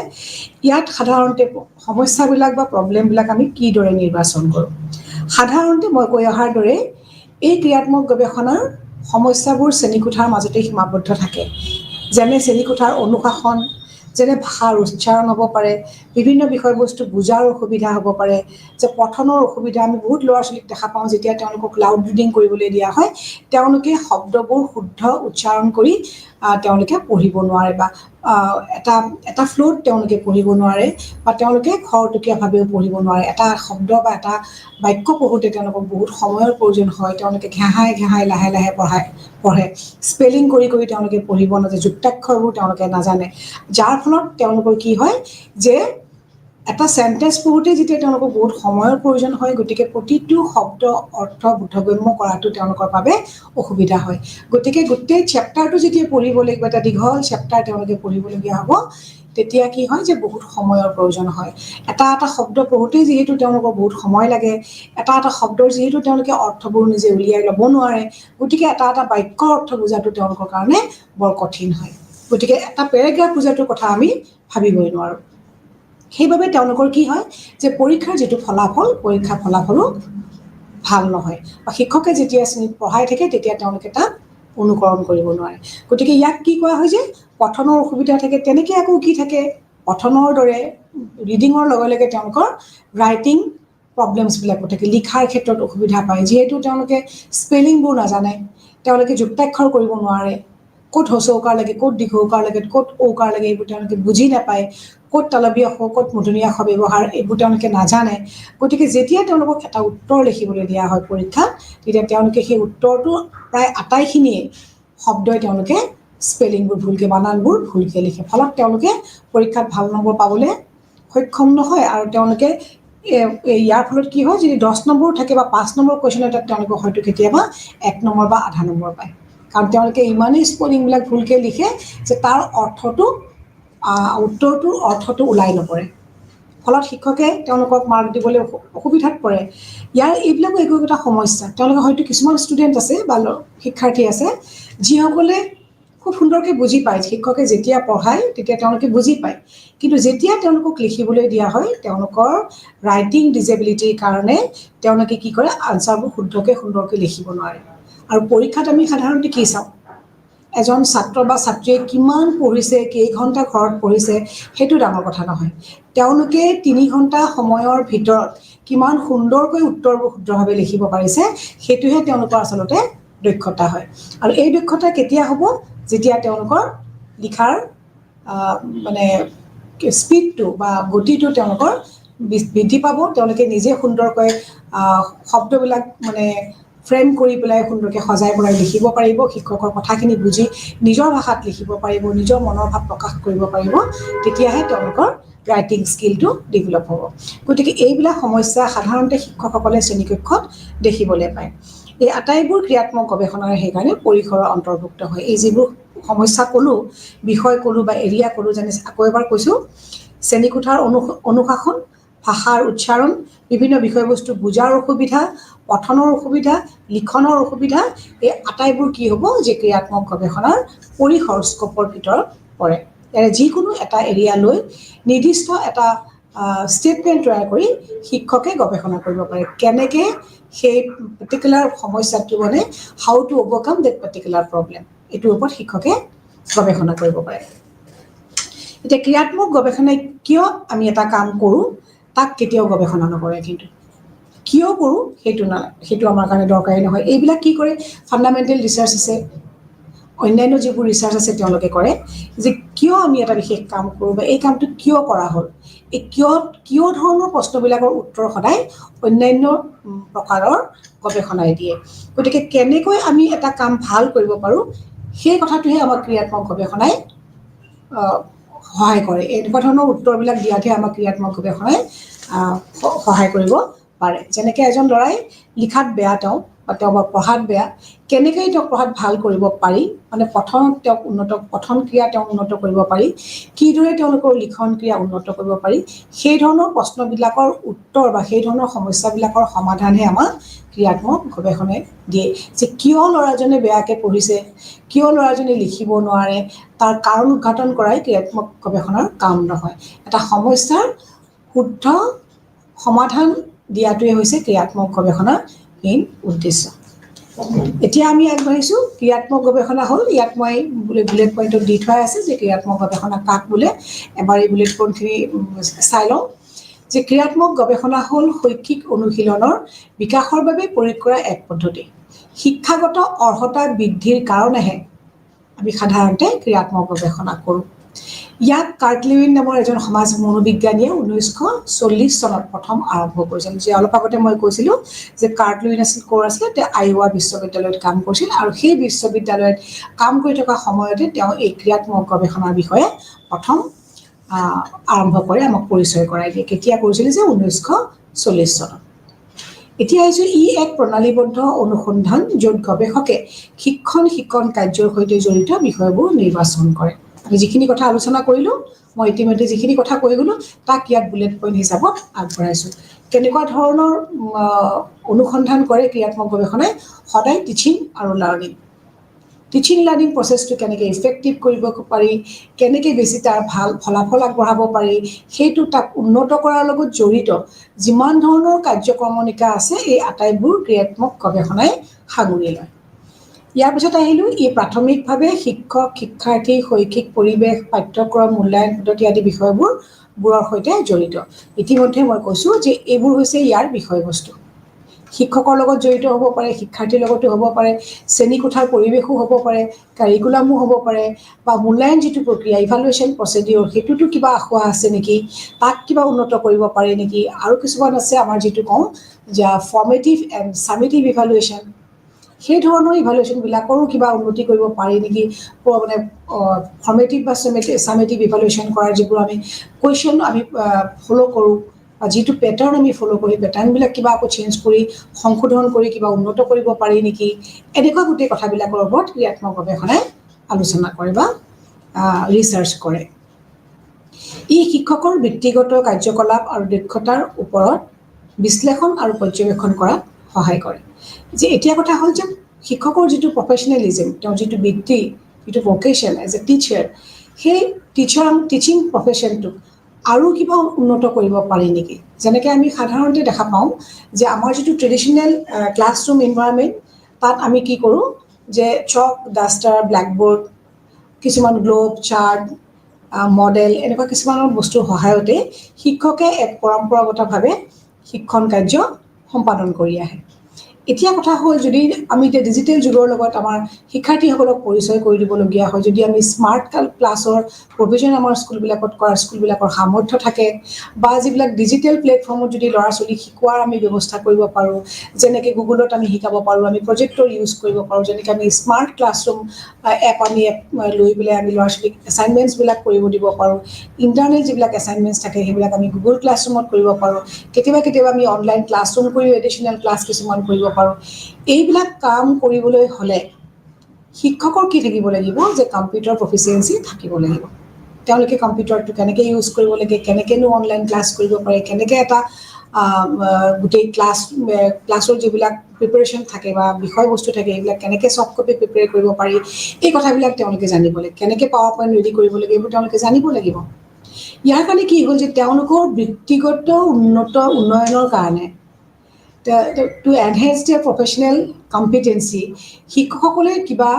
ইয়াত সাধাৰণতে সমস্যাবিলাক বা প্ৰব্লেমবিলাক আমি কিদৰে নিৰ্বাচন কৰোঁ সাধাৰণতে মই কৈ অহাৰ দৰে এই ক্ৰিয়াত্মক গৱেষণাৰ সমস্যাবোৰ শ্ৰেণীকোঠাৰ মাজতে সীমাবদ্ধ থাকে যেনে শ্ৰেণীকোঠাৰ অনুশাসন যেনে ভাষাৰ উচ্চাৰণ হ'ব পাৰে বিভিন্ন বিষয়বস্তু বুজাৰ অসুবিধা হ'ব পাৰে যে পঠনৰ অসুবিধা আমি বহুত ল'ৰা ছোৱালীক দেখা পাওঁ যেতিয়া তেওঁলোকক লাউড ৰিডিং কৰিবলৈ দিয়া হয় তেওঁলোকে শব্দবোৰ শুদ্ধ উচ্চাৰণ কৰি তেওঁলোকে পঢ়িব নোৱাৰে বা এটা ফ্ল'ত তেওঁলোকে পঢ়িব নোৱাৰে বা তেওঁলোকে খৰতকীয়াভাৱেও পঢ়িব নোৱাৰে এটা শব্দ বা এটা বাক্য পঢ়োঁতে তেওঁলোকক বহুত সময়ৰ প্ৰয়োজন হয় তেওঁলোকে ঘেহাই লাহে লাহে পঢ়ে স্পেলিং কৰি তেওঁলোকে পঢ়িব নাজানে যুক্তাক্ষৰবোৰ তেওঁলোকে নাজানে যাৰ ফলত তেওঁলোকৰ কি হয় যে এটা সেন্টেন্স পঢ়োঁতে যেতিয়া তেওঁলোকক বহুত সময়ৰ প্ৰয়োজন হয় গতিকে প্ৰতিটো শব্দ অৰ্থ বোধগম্য কৰাটো তেওঁলোকৰ বাবে অসুবিধা হয় গতিকে গোটেই চেপ্টাৰটো যেতিয়া পঢ়িব লাগিব এটা দীঘল চেপ্টাৰ তেওঁলোকে পঢ়িবলগীয়া হ'ব তেতিয়া কি হয় যে বহুত সময়ৰ প্ৰয়োজন হয় এটা শব্দ পঢ়োঁতে যিহেতু তেওঁলোকৰ বহুত সময় লাগে এটা শব্দৰ যিহেতু তেওঁলোকে অৰ্থবোৰ নিজে উলিয়াই ল'ব নোৱাৰে গতিকে এটা বাক্যৰ অৰ্থ বুজাটো তেওঁলোকৰ কাৰণে বৰ কঠিন হয় গতিকে এটা পেৰাগ্ৰাফ বুজাটোৰ কথা আমি ভাবিবই নোৱাৰোঁ সেইবাবে তেওঁলোকৰ কি হয় যে পৰীক্ষাৰ যিটো পৰীক্ষাৰ ফলাফলো ভাল নহয় বা শিক্ষকে যেতিয়া শ্ৰেণীত পঢ়াই থাকে তেতিয়া তেওঁলোকে তাক অনুকৰণ কৰিব নোৱাৰে গতিকে ইয়াক কি কোৱা হয় যে পঠনৰ অসুবিধা থাকে তেনেকৈ আকৌ কি থাকে পঠনৰ দৰে ৰিডিঙৰ লগে লগে তেওঁলোকৰ ৰাইটিং প্ৰব্লেমছবিলাকো থাকে লিখাৰ ক্ষেত্ৰত অসুবিধা পায় যিহেতু তেওঁলোকে স্পেলিংবোৰ নাজানে তেওঁলোকে যুক্তাক্ষৰ কৰিব নোৱাৰে ক'ত হচৌকাৰ লাগে ক'ত দীঘৌকাৰ লাগে ক'ত ঔকাৰ লাগে এইবোৰ তেওঁলোকে বুজি নাপায় ক'ত তালবীয়া শ ক'ত মূৰ্ধন্য ষ ব্যৱহাৰ এইবোৰ তেওঁলোকে নাজানে গতিকে যেতিয়া তেওঁলোকক এটা উত্তৰ লিখিবলৈ দিয়া হয় পৰীক্ষাত তেতিয়া তেওঁলোকে সেই উত্তৰটো প্ৰায় আটাইখিনিয়ে শব্দই তেওঁলোকে স্পেলিংবোৰ ভুলকৈ বানানবোৰ ভুলকৈ লিখে ফলত তেওঁলোকে পৰীক্ষাত ভাল নম্বৰ পাবলৈ সক্ষম নহয় আৰু তেওঁলোকে ইয়াৰ ফলত কি হয় যদি 10 নম্বৰ থাকে বা 5 নম্বৰ কুৱেশ্যন এটাত তেওঁলোকে হয়তো কেতিয়াবা 1 নম্বৰ বা আধা নম্বৰ পায় কাৰণ তেওঁলোকে ইমানেই স্পেলিংবিলাক ভুলকৈ লিখে যে তাৰ উত্তৰটোৰ অৰ্থটো ওলাই নপৰে ফলত শিক্ষকে তেওঁলোকক মাৰ্ক দিবলৈ অসুবিধাত পৰে ইয়াৰ এইবিলাকো একো সমস্যা তেওঁলোকে হয়তো কিছুমান ষ্টুডেণ্ট আছে বা শিক্ষাৰ্থী আছে যিসকলে খুব সুন্দৰকৈ বুজি পায় শিক্ষকে যেতিয়া পঢ়ায় তেতিয়া তেওঁলোকে বুজি পায় কিন্তু যেতিয়া তেওঁলোকক লিখিবলৈ দিয়া হয় তেওঁলোকৰ ৰাইটিং ডিজেবিলিটিৰ কাৰণে তেওঁলোকে কি কৰে আনসাৰবোৰ সুন্দৰকৈ লিখিব নোৱাৰে আৰু পৰীক্ষাত আমি সাধাৰণতে কি চাওঁ এজন ছাত্ৰ বা ছাত্ৰীয়ে কিমান পঢ়িছে কেইঘণ্টা ঘৰত পঢ়িছে সেইটো ডাঙৰ কথা নহয় তেওঁলোকে 3 ঘণ্টা সময়ৰ ভিতৰত কিমান সুন্দৰকৈ উত্তৰবোৰ শুদ্ধভাৱে লিখিব পাৰিছে সেইটোহে তেওঁলোকৰ আচলতে দক্ষতা হয় আৰু এই দক্ষতা কেতিয়া হ'ব যেতিয়া তেওঁলোকৰ লিখাৰ মানে স্পীডটো বা গতিটো তেওঁলোকৰ বৃদ্ধি পাব তেওঁলোকে নিজে সুন্দৰকৈ শব্দবিলাক মানে ফ্ৰেম কৰি পেলাই সুন্দৰকৈ সজাই পৰাই লিখিব পাৰিব শিক্ষকৰ কথাখিনি বুজি নিজৰ ভাষাত লিখিব পাৰিব নিজৰ মনৰ ভাৱ প্ৰকাশ কৰিব পাৰিব তেতিয়াহে তেওঁলোকৰ ৰাইটিং স্কিলটো ডেভেলপ হ'ব গতিকে এইবিলাক সমস্যা সাধাৰণতে শিক্ষকসকলে শ্ৰেণীকক্ষত দেখিবলৈ পায় এই আটাইবোৰ ক্ৰিয়াত্মক গৱেষণাৰ সেইকাৰণে পৰিসৰৰ অন্তৰ্ভুক্ত হয় এই যিবোৰ সমস্যা ক'লো বিষয় ক'লো বা এৰিয়া ক'লো জানিছে আকৌ এবাৰ কৈছোঁ শ্ৰেণীকোঠাৰ অনুশাসন ভাষাৰ উচ্চাৰণ বিভিন্ন বিষয়বস্তু বুজাৰ অসুবিধা পঠনৰ অসুবিধা লিখনৰ অসুবিধা এই আটাইবোৰ কি হ'ব যে ক্ৰিয়াত্মক গৱেষণাৰ পৰিসৰ স্কোপৰ ভিতৰত পৰে ইয়াৰে যিকোনো এটা এৰিয়া লৈ নিৰ্দিষ্ট এটা ষ্টেটমেণ্ট তৈয়াৰ কৰি শিক্ষকে গৱেষণা কৰিব পাৰে কেনেকৈ সেই পাৰ্টিকুলাৰ সমস্যাটো মানে how to অভাৰকাম that particular problem এইটোৰ ওপৰত শিক্ষকে গৱেষণা কৰিব পাৰে এতিয়া ক্ৰিয়াত্মক গৱেষণাই কিয় আমি এটা কাম কৰোঁ তাক কেতিয়াও গৱেষণা নকৰে কিন্তু কিয় কৰোঁ সেইটো আমাৰ কাৰণে দৰকাৰী নহয় এইবিলাক কি কৰে ফাণ্ডামেণ্টেল ৰিচাৰ্চ আছে অন্যান্য যিবোৰ ৰিচাৰ্চ আছে তেওঁলোকে কৰে যে কিয় আমি এটা বিশেষ কাম কৰোঁ বা এই কামটো কিয় কৰা হ'ল এই কিয় ধৰণৰ প্ৰশ্নবিলাকৰ উত্তৰ সদায় অন্যান্য প্ৰকাৰৰ গৱেষণাই দিয়ে গতিকে কেনেকৈ আমি এটা কাম ভাল কৰিব পাৰোঁ সেই কথাটোহে আমাক ক্ৰিয়াত্মক গৱেষণাই সহায় কৰে এনেকুৱা ধৰণৰ উত্তৰবিলাক দিয়াতহে আমাক ক্ৰিয়াত্মক গৱেষণাই সহায় কৰিব পাৰে যেনেকৈ এজন ল'ৰাই লিখাত বেয়া তেওঁ পঢ়াত বেয়া কেনেকৈ তেওঁক পঢ়াত ভাল কৰিব পাৰি মানে পঠন ক্ৰিয়া তেওঁক উন্নত কৰিব পাৰি কিদৰে তেওঁলোকৰ লিখন ক্ৰিয়া উন্নত কৰিব পাৰি সেই ধৰণৰ প্ৰশ্নবিলাকৰ উত্তৰ বা সেই ধৰণৰ সমস্যাবিলাকৰ সমাধানহে আমাক ক্ৰিয়াত্মক গৱেষণাই দিয়ে যে কিয় ল'ৰাজনে বেয়াকৈ পঢ়িছে কিয় ল'ৰাজনে লিখিব নোৱাৰে তাৰ কাৰণ উদ্ঘাটন কৰাই ক্ৰিয়াত্মক গৱেষণাৰ কাম নহয় এটা সমস্যাৰ শুদ্ধ সমাধান দিয়াটোৱে হৈছে ক্ৰিয়াত্মক গৱেষণাৰ মেইন উদ্দেশ্য এতিয়া আমি আগবাঢ়িছোঁ ক্ৰিয়াত্মক গৱেষণা হ'ল ইয়াত মই বুলেট পইণ্টত দি থোৱা আছে যে ক্ৰিয়াত্মক গৱেষণা কাক বোলে এবাৰ এই বুলেট পইণ্টখিনি চাই লওঁ যে ক্ৰিয়াত্মক গৱেষণা হ'ল শৈক্ষিক অনুশীলনৰ বিকাশৰ বাবে প্ৰয়োগ কৰা এক পদ্ধতি শিক্ষাগত অৰ্হতা বৃদ্ধিৰ কাৰণেহে আমি সাধাৰণতে ক্ৰিয়াত্মক গৱেষণা কৰোঁ ইয়াক কাৰ্ট লেউইন নামৰ এজন সমাজ মনোবিজ্ঞানীয়ে 1940 চনত প্ৰথম আৰম্ভ কৰিছিল যে অলপ আগতে মই কৈছিলোঁ যে কাৰ্ট লেউইন আছিলে তেওঁ আইৱা বিশ্ববিদ্যালয়ত কাম কৰিছিল আৰু সেই বিশ্ববিদ্যালয়ত কাম কৰি থকা সময়তে তেওঁ এই ক্ৰিয়াত্মক গৱেষণাৰ বিষয়ে প্ৰথম আৰম্ভ কৰে আমাক পৰিচয় কৰাই দিয়ে কেতিয়া কৰিছিল যে 1940 চনত এতিয়া আহিছোঁ ই এক প্ৰণালীবদ্ধ অনুসন্ধান য'ত গৱেষকে শিক্ষণ কাৰ্যৰ সৈতে জড়িত বিষয়বোৰ নিৰ্বাচন কৰে আমি যিখিনি কথা আলোচনা কৰিলোঁ মই ইতিমধ্যে যিখিনি কথা কৈ গ'লোঁ তাক ইয়াত বুলেট পইণ্ট হিচাপত আগবঢ়াইছোঁ কেনেকুৱা ধৰণৰ অনুসন্ধান কৰে ক্ৰিয়াত্মক গৱেষণাই সদায় টিচিং আৰু লাৰ্ণিং প্ৰচেছটো কেনেকৈ ইফেক্টিভ কৰিব পাৰি কেনেকৈ বেছি তাৰ ভাল ফলাফল আগবঢ়াব পাৰি সেইটো তাক উন্নত কৰাৰ লগত জড়িত যিমান ধৰণৰ কাৰ্যক্ৰমণিকা আছে এই আটাইবোৰ ক্ৰিয়াত্মক গৱেষণাই সাঙুৰি লয় ইয়াৰ পিছত আহিলোঁ ই প্ৰাথমিকভাৱে শিক্ষক শিক্ষাৰ্থী শৈক্ষিক পৰিৱেশ পাঠ্যক্ৰম মূল্যায়ন পদ্ধতি আদি বিষয়বোৰৰ সৈতে জড়িত ইতিমধ্যে মই কৈছোঁ যে এইবোৰ হৈছে ইয়াৰ বিষয়বস্তু শিক্ষকৰ লগত জড়িত হ'ব পাৰে শিক্ষাৰ্থীৰ লগতো হ'ব পাৰে শ্ৰেণীকোঠাৰ পৰিৱেশো হ'ব পাৰে কাৰিকুলামো হ'ব পাৰে বা মূল্যায়ন যিটো প্ৰক্ৰিয়া ইভালুৱেশ্যন প্ৰচিডিঅ'ৰ সেইটোতো কিবা আখোৱা আছে নেকি তাক কিবা উন্নত কৰিব পাৰে নেকি আৰু কিছুমান আছে আমাৰ যিটো কওঁ যে ফৰ্মেটিভ এণ্ড ছামেটিভ ইভালুৱেশ্যন সেই ধৰণৰ ইভালুৱেশ্যনবিলাকৰো কিবা উন্নতি কৰিব পাৰি নেকি মানে ফৰ্মেটিভ বা ছামেটিভ ইভালুৱেশ্যন কৰাৰ যিবোৰ আমি কুৱেশ্যন আমি ফ'ল' কৰোঁ বা যিটো পেটাৰ্ণ আমি ফ'ল' কৰি পেটাৰ্ণবিলাক কিবা আকৌ চেঞ্জ কৰি সংশোধন কৰি কিবা উন্নত কৰিব পাৰি নেকি এনেকুৱা গোটেই কথাবিলাকৰ ওপৰত ক্ৰিয়াত্মক গৱেষণাই আলোচনা কৰে বা ৰিচাৰ্চ কৰে ই শিক্ষকৰ ব্যক্তিগত কাৰ্যকলাপ আৰু দক্ষতাৰ ওপৰত বিশ্লেষণ আৰু পৰ্যবেক্ষণ কৰাত সহায় কৰে যে এতিয়া কথা হ'ল যে শিক্ষকৰ যিটো প্ৰফেচনেলিজিম তেওঁৰ যিটো বৃত্তি যিটো ভকেশ্যন এজ এ টিচাৰ, সেই টিচিং প্ৰফেশ্যনটো আৰু কিবা উন্নত কৰিব পাৰি নেকি? যেনেকৈ আমি সাধাৰণতে দেখা পাওঁ যে আমাৰ যিটো ট্ৰেডিশ্যনেল ক্লাছৰুম এনভাইৰনমেণ্ট, তাত আমি কি কৰোঁ যে চক, ডাষ্টাৰ, ব্লেকবোৰ্ড, কিছুমান গ্লোব, চাৰ্ট, মডেল, এনেকুৱা কিছুমানৰ বস্তুৰ সহায়তে শিক্ষকে এক পৰম্পৰাগতভাৱে শিক্ষণ কাৰ্য সম্পাদন কৰি আহে। এতিয়া কথা হ'ল, যদি আমি এতিয়া ডিজিটেল যুগৰ লগত আমাৰ শিক্ষাৰ্থীসকলক পৰিচয় কৰি দিবলগীয়া হয়, যদি আমি স্মাৰ্ট ক্লাছৰ প্ৰভিজন আমাৰ স্কুলবিলাকত কৰা, স্কুলবিলাকৰ সামৰ্থ্য থাকে, বা যিবিলাক ডিজিটেল প্লেটফৰ্মত যদি ল'ৰা ছোৱালীক শিকোৱাৰ আমি ব্যৱস্থা কৰিব পাৰোঁ, যেনেকৈ গুগলত আমি শিকাব পাৰোঁ, আমি প্ৰজেক্টৰ ইউজ কৰিব পাৰোঁ, যেনেকৈ আমি স্মাৰ্ট ক্লাছৰুম এপ লৈ পেলাই আমি ল'ৰা ছোৱালীক এছাইনমেণ্টছবিলাক কৰিব দিব পাৰোঁ, ইণ্টাৰনেল যিবিলাক এছাইনমেণ্টছ থাকে সেইবিলাক আমি গুগল ক্লাছৰুমত কৰিব পাৰোঁ, কেতিয়াবা আমি অনলাইন ক্লাছৰুম কৰিও এডিশ্যনেল ক্লাছ কিছুমান কৰিব পাৰোঁ। এইবিলাক কাম কৰিবলৈ হ'লে শিক্ষকৰ কি থাকিব লাগিব, যে কম্পিউটাৰ প্ৰফিচিয়েঞ্চি থাকিব লাগিব। তেওঁলোকে কম্পিউটাৰটো কেনেকৈ ইউজ কৰিব লাগে, কেনেকৈনো অনলাইন ক্লাছ কৰিব পাৰে, কেনেকৈ এটা গোটেই ক্লাছৰ যিবিলাক প্ৰিপেৰেশ্যন থাকে বা বিষয়বস্তু থাকে এইবিলাক কেনেকৈ ছফ্ট কপি প্ৰিপেয়াৰ কৰিব পাৰি, এই কথাবিলাক তেওঁলোকে জানিব লাগে। কেনেকৈ পাৱাৰ পইণ্ট ৰেডি কৰিব লাগে এইবোৰ তেওঁলোকে জানিব লাগিব। ইয়াৰ কাৰণে কি হ'ল যে তেওঁলোকৰ ব্যক্তিগত উন্নয়নৰ কাৰণে, টু এনহেঞ্চ দেয়াৰ প্ৰফেশ্যনেল কম্পিটেঞ্চি, শিক্ষকসকলে কিবা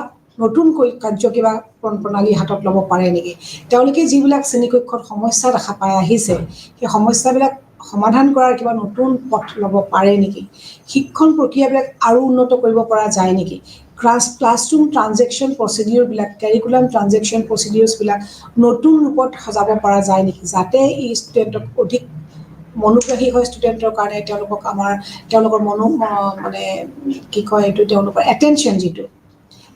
নতুনকৈ কাৰ্য কিবা প্ৰণালী হাতত ল'ব পাৰে নেকি? তেওঁলোকে যিবিলাক শ্ৰেণীকক্ষত সমস্যা দেখা পাই আহিছে, সেই সমস্যাবিলাক সমাধান কৰাৰ কিবা নতুন পথ ল'ব পাৰে নেকি? শিক্ষণ প্ৰক্ৰিয়াবিলাক আৰু উন্নত কৰিব পৰা যায় নেকি? ক্লাছৰুম ট্ৰানজেকশ্যন প্ৰচিডিউৰবিলাক, কেৰিকুলাম ট্ৰানজেকশ্যন প্ৰচিডিউৰ্ছবিলাক নতুন ৰূপত সজাব পৰা যায় নেকি, যাতে ই ষ্টুডেণ্টক অধিক মনোগ্ৰাহী হয় ষ্টুডেণ্টৰ কাৰণে, তেওঁলোকৰ মানে কি কয় এইটো, তেওঁলোকৰ এটেনশ্যন যিটো,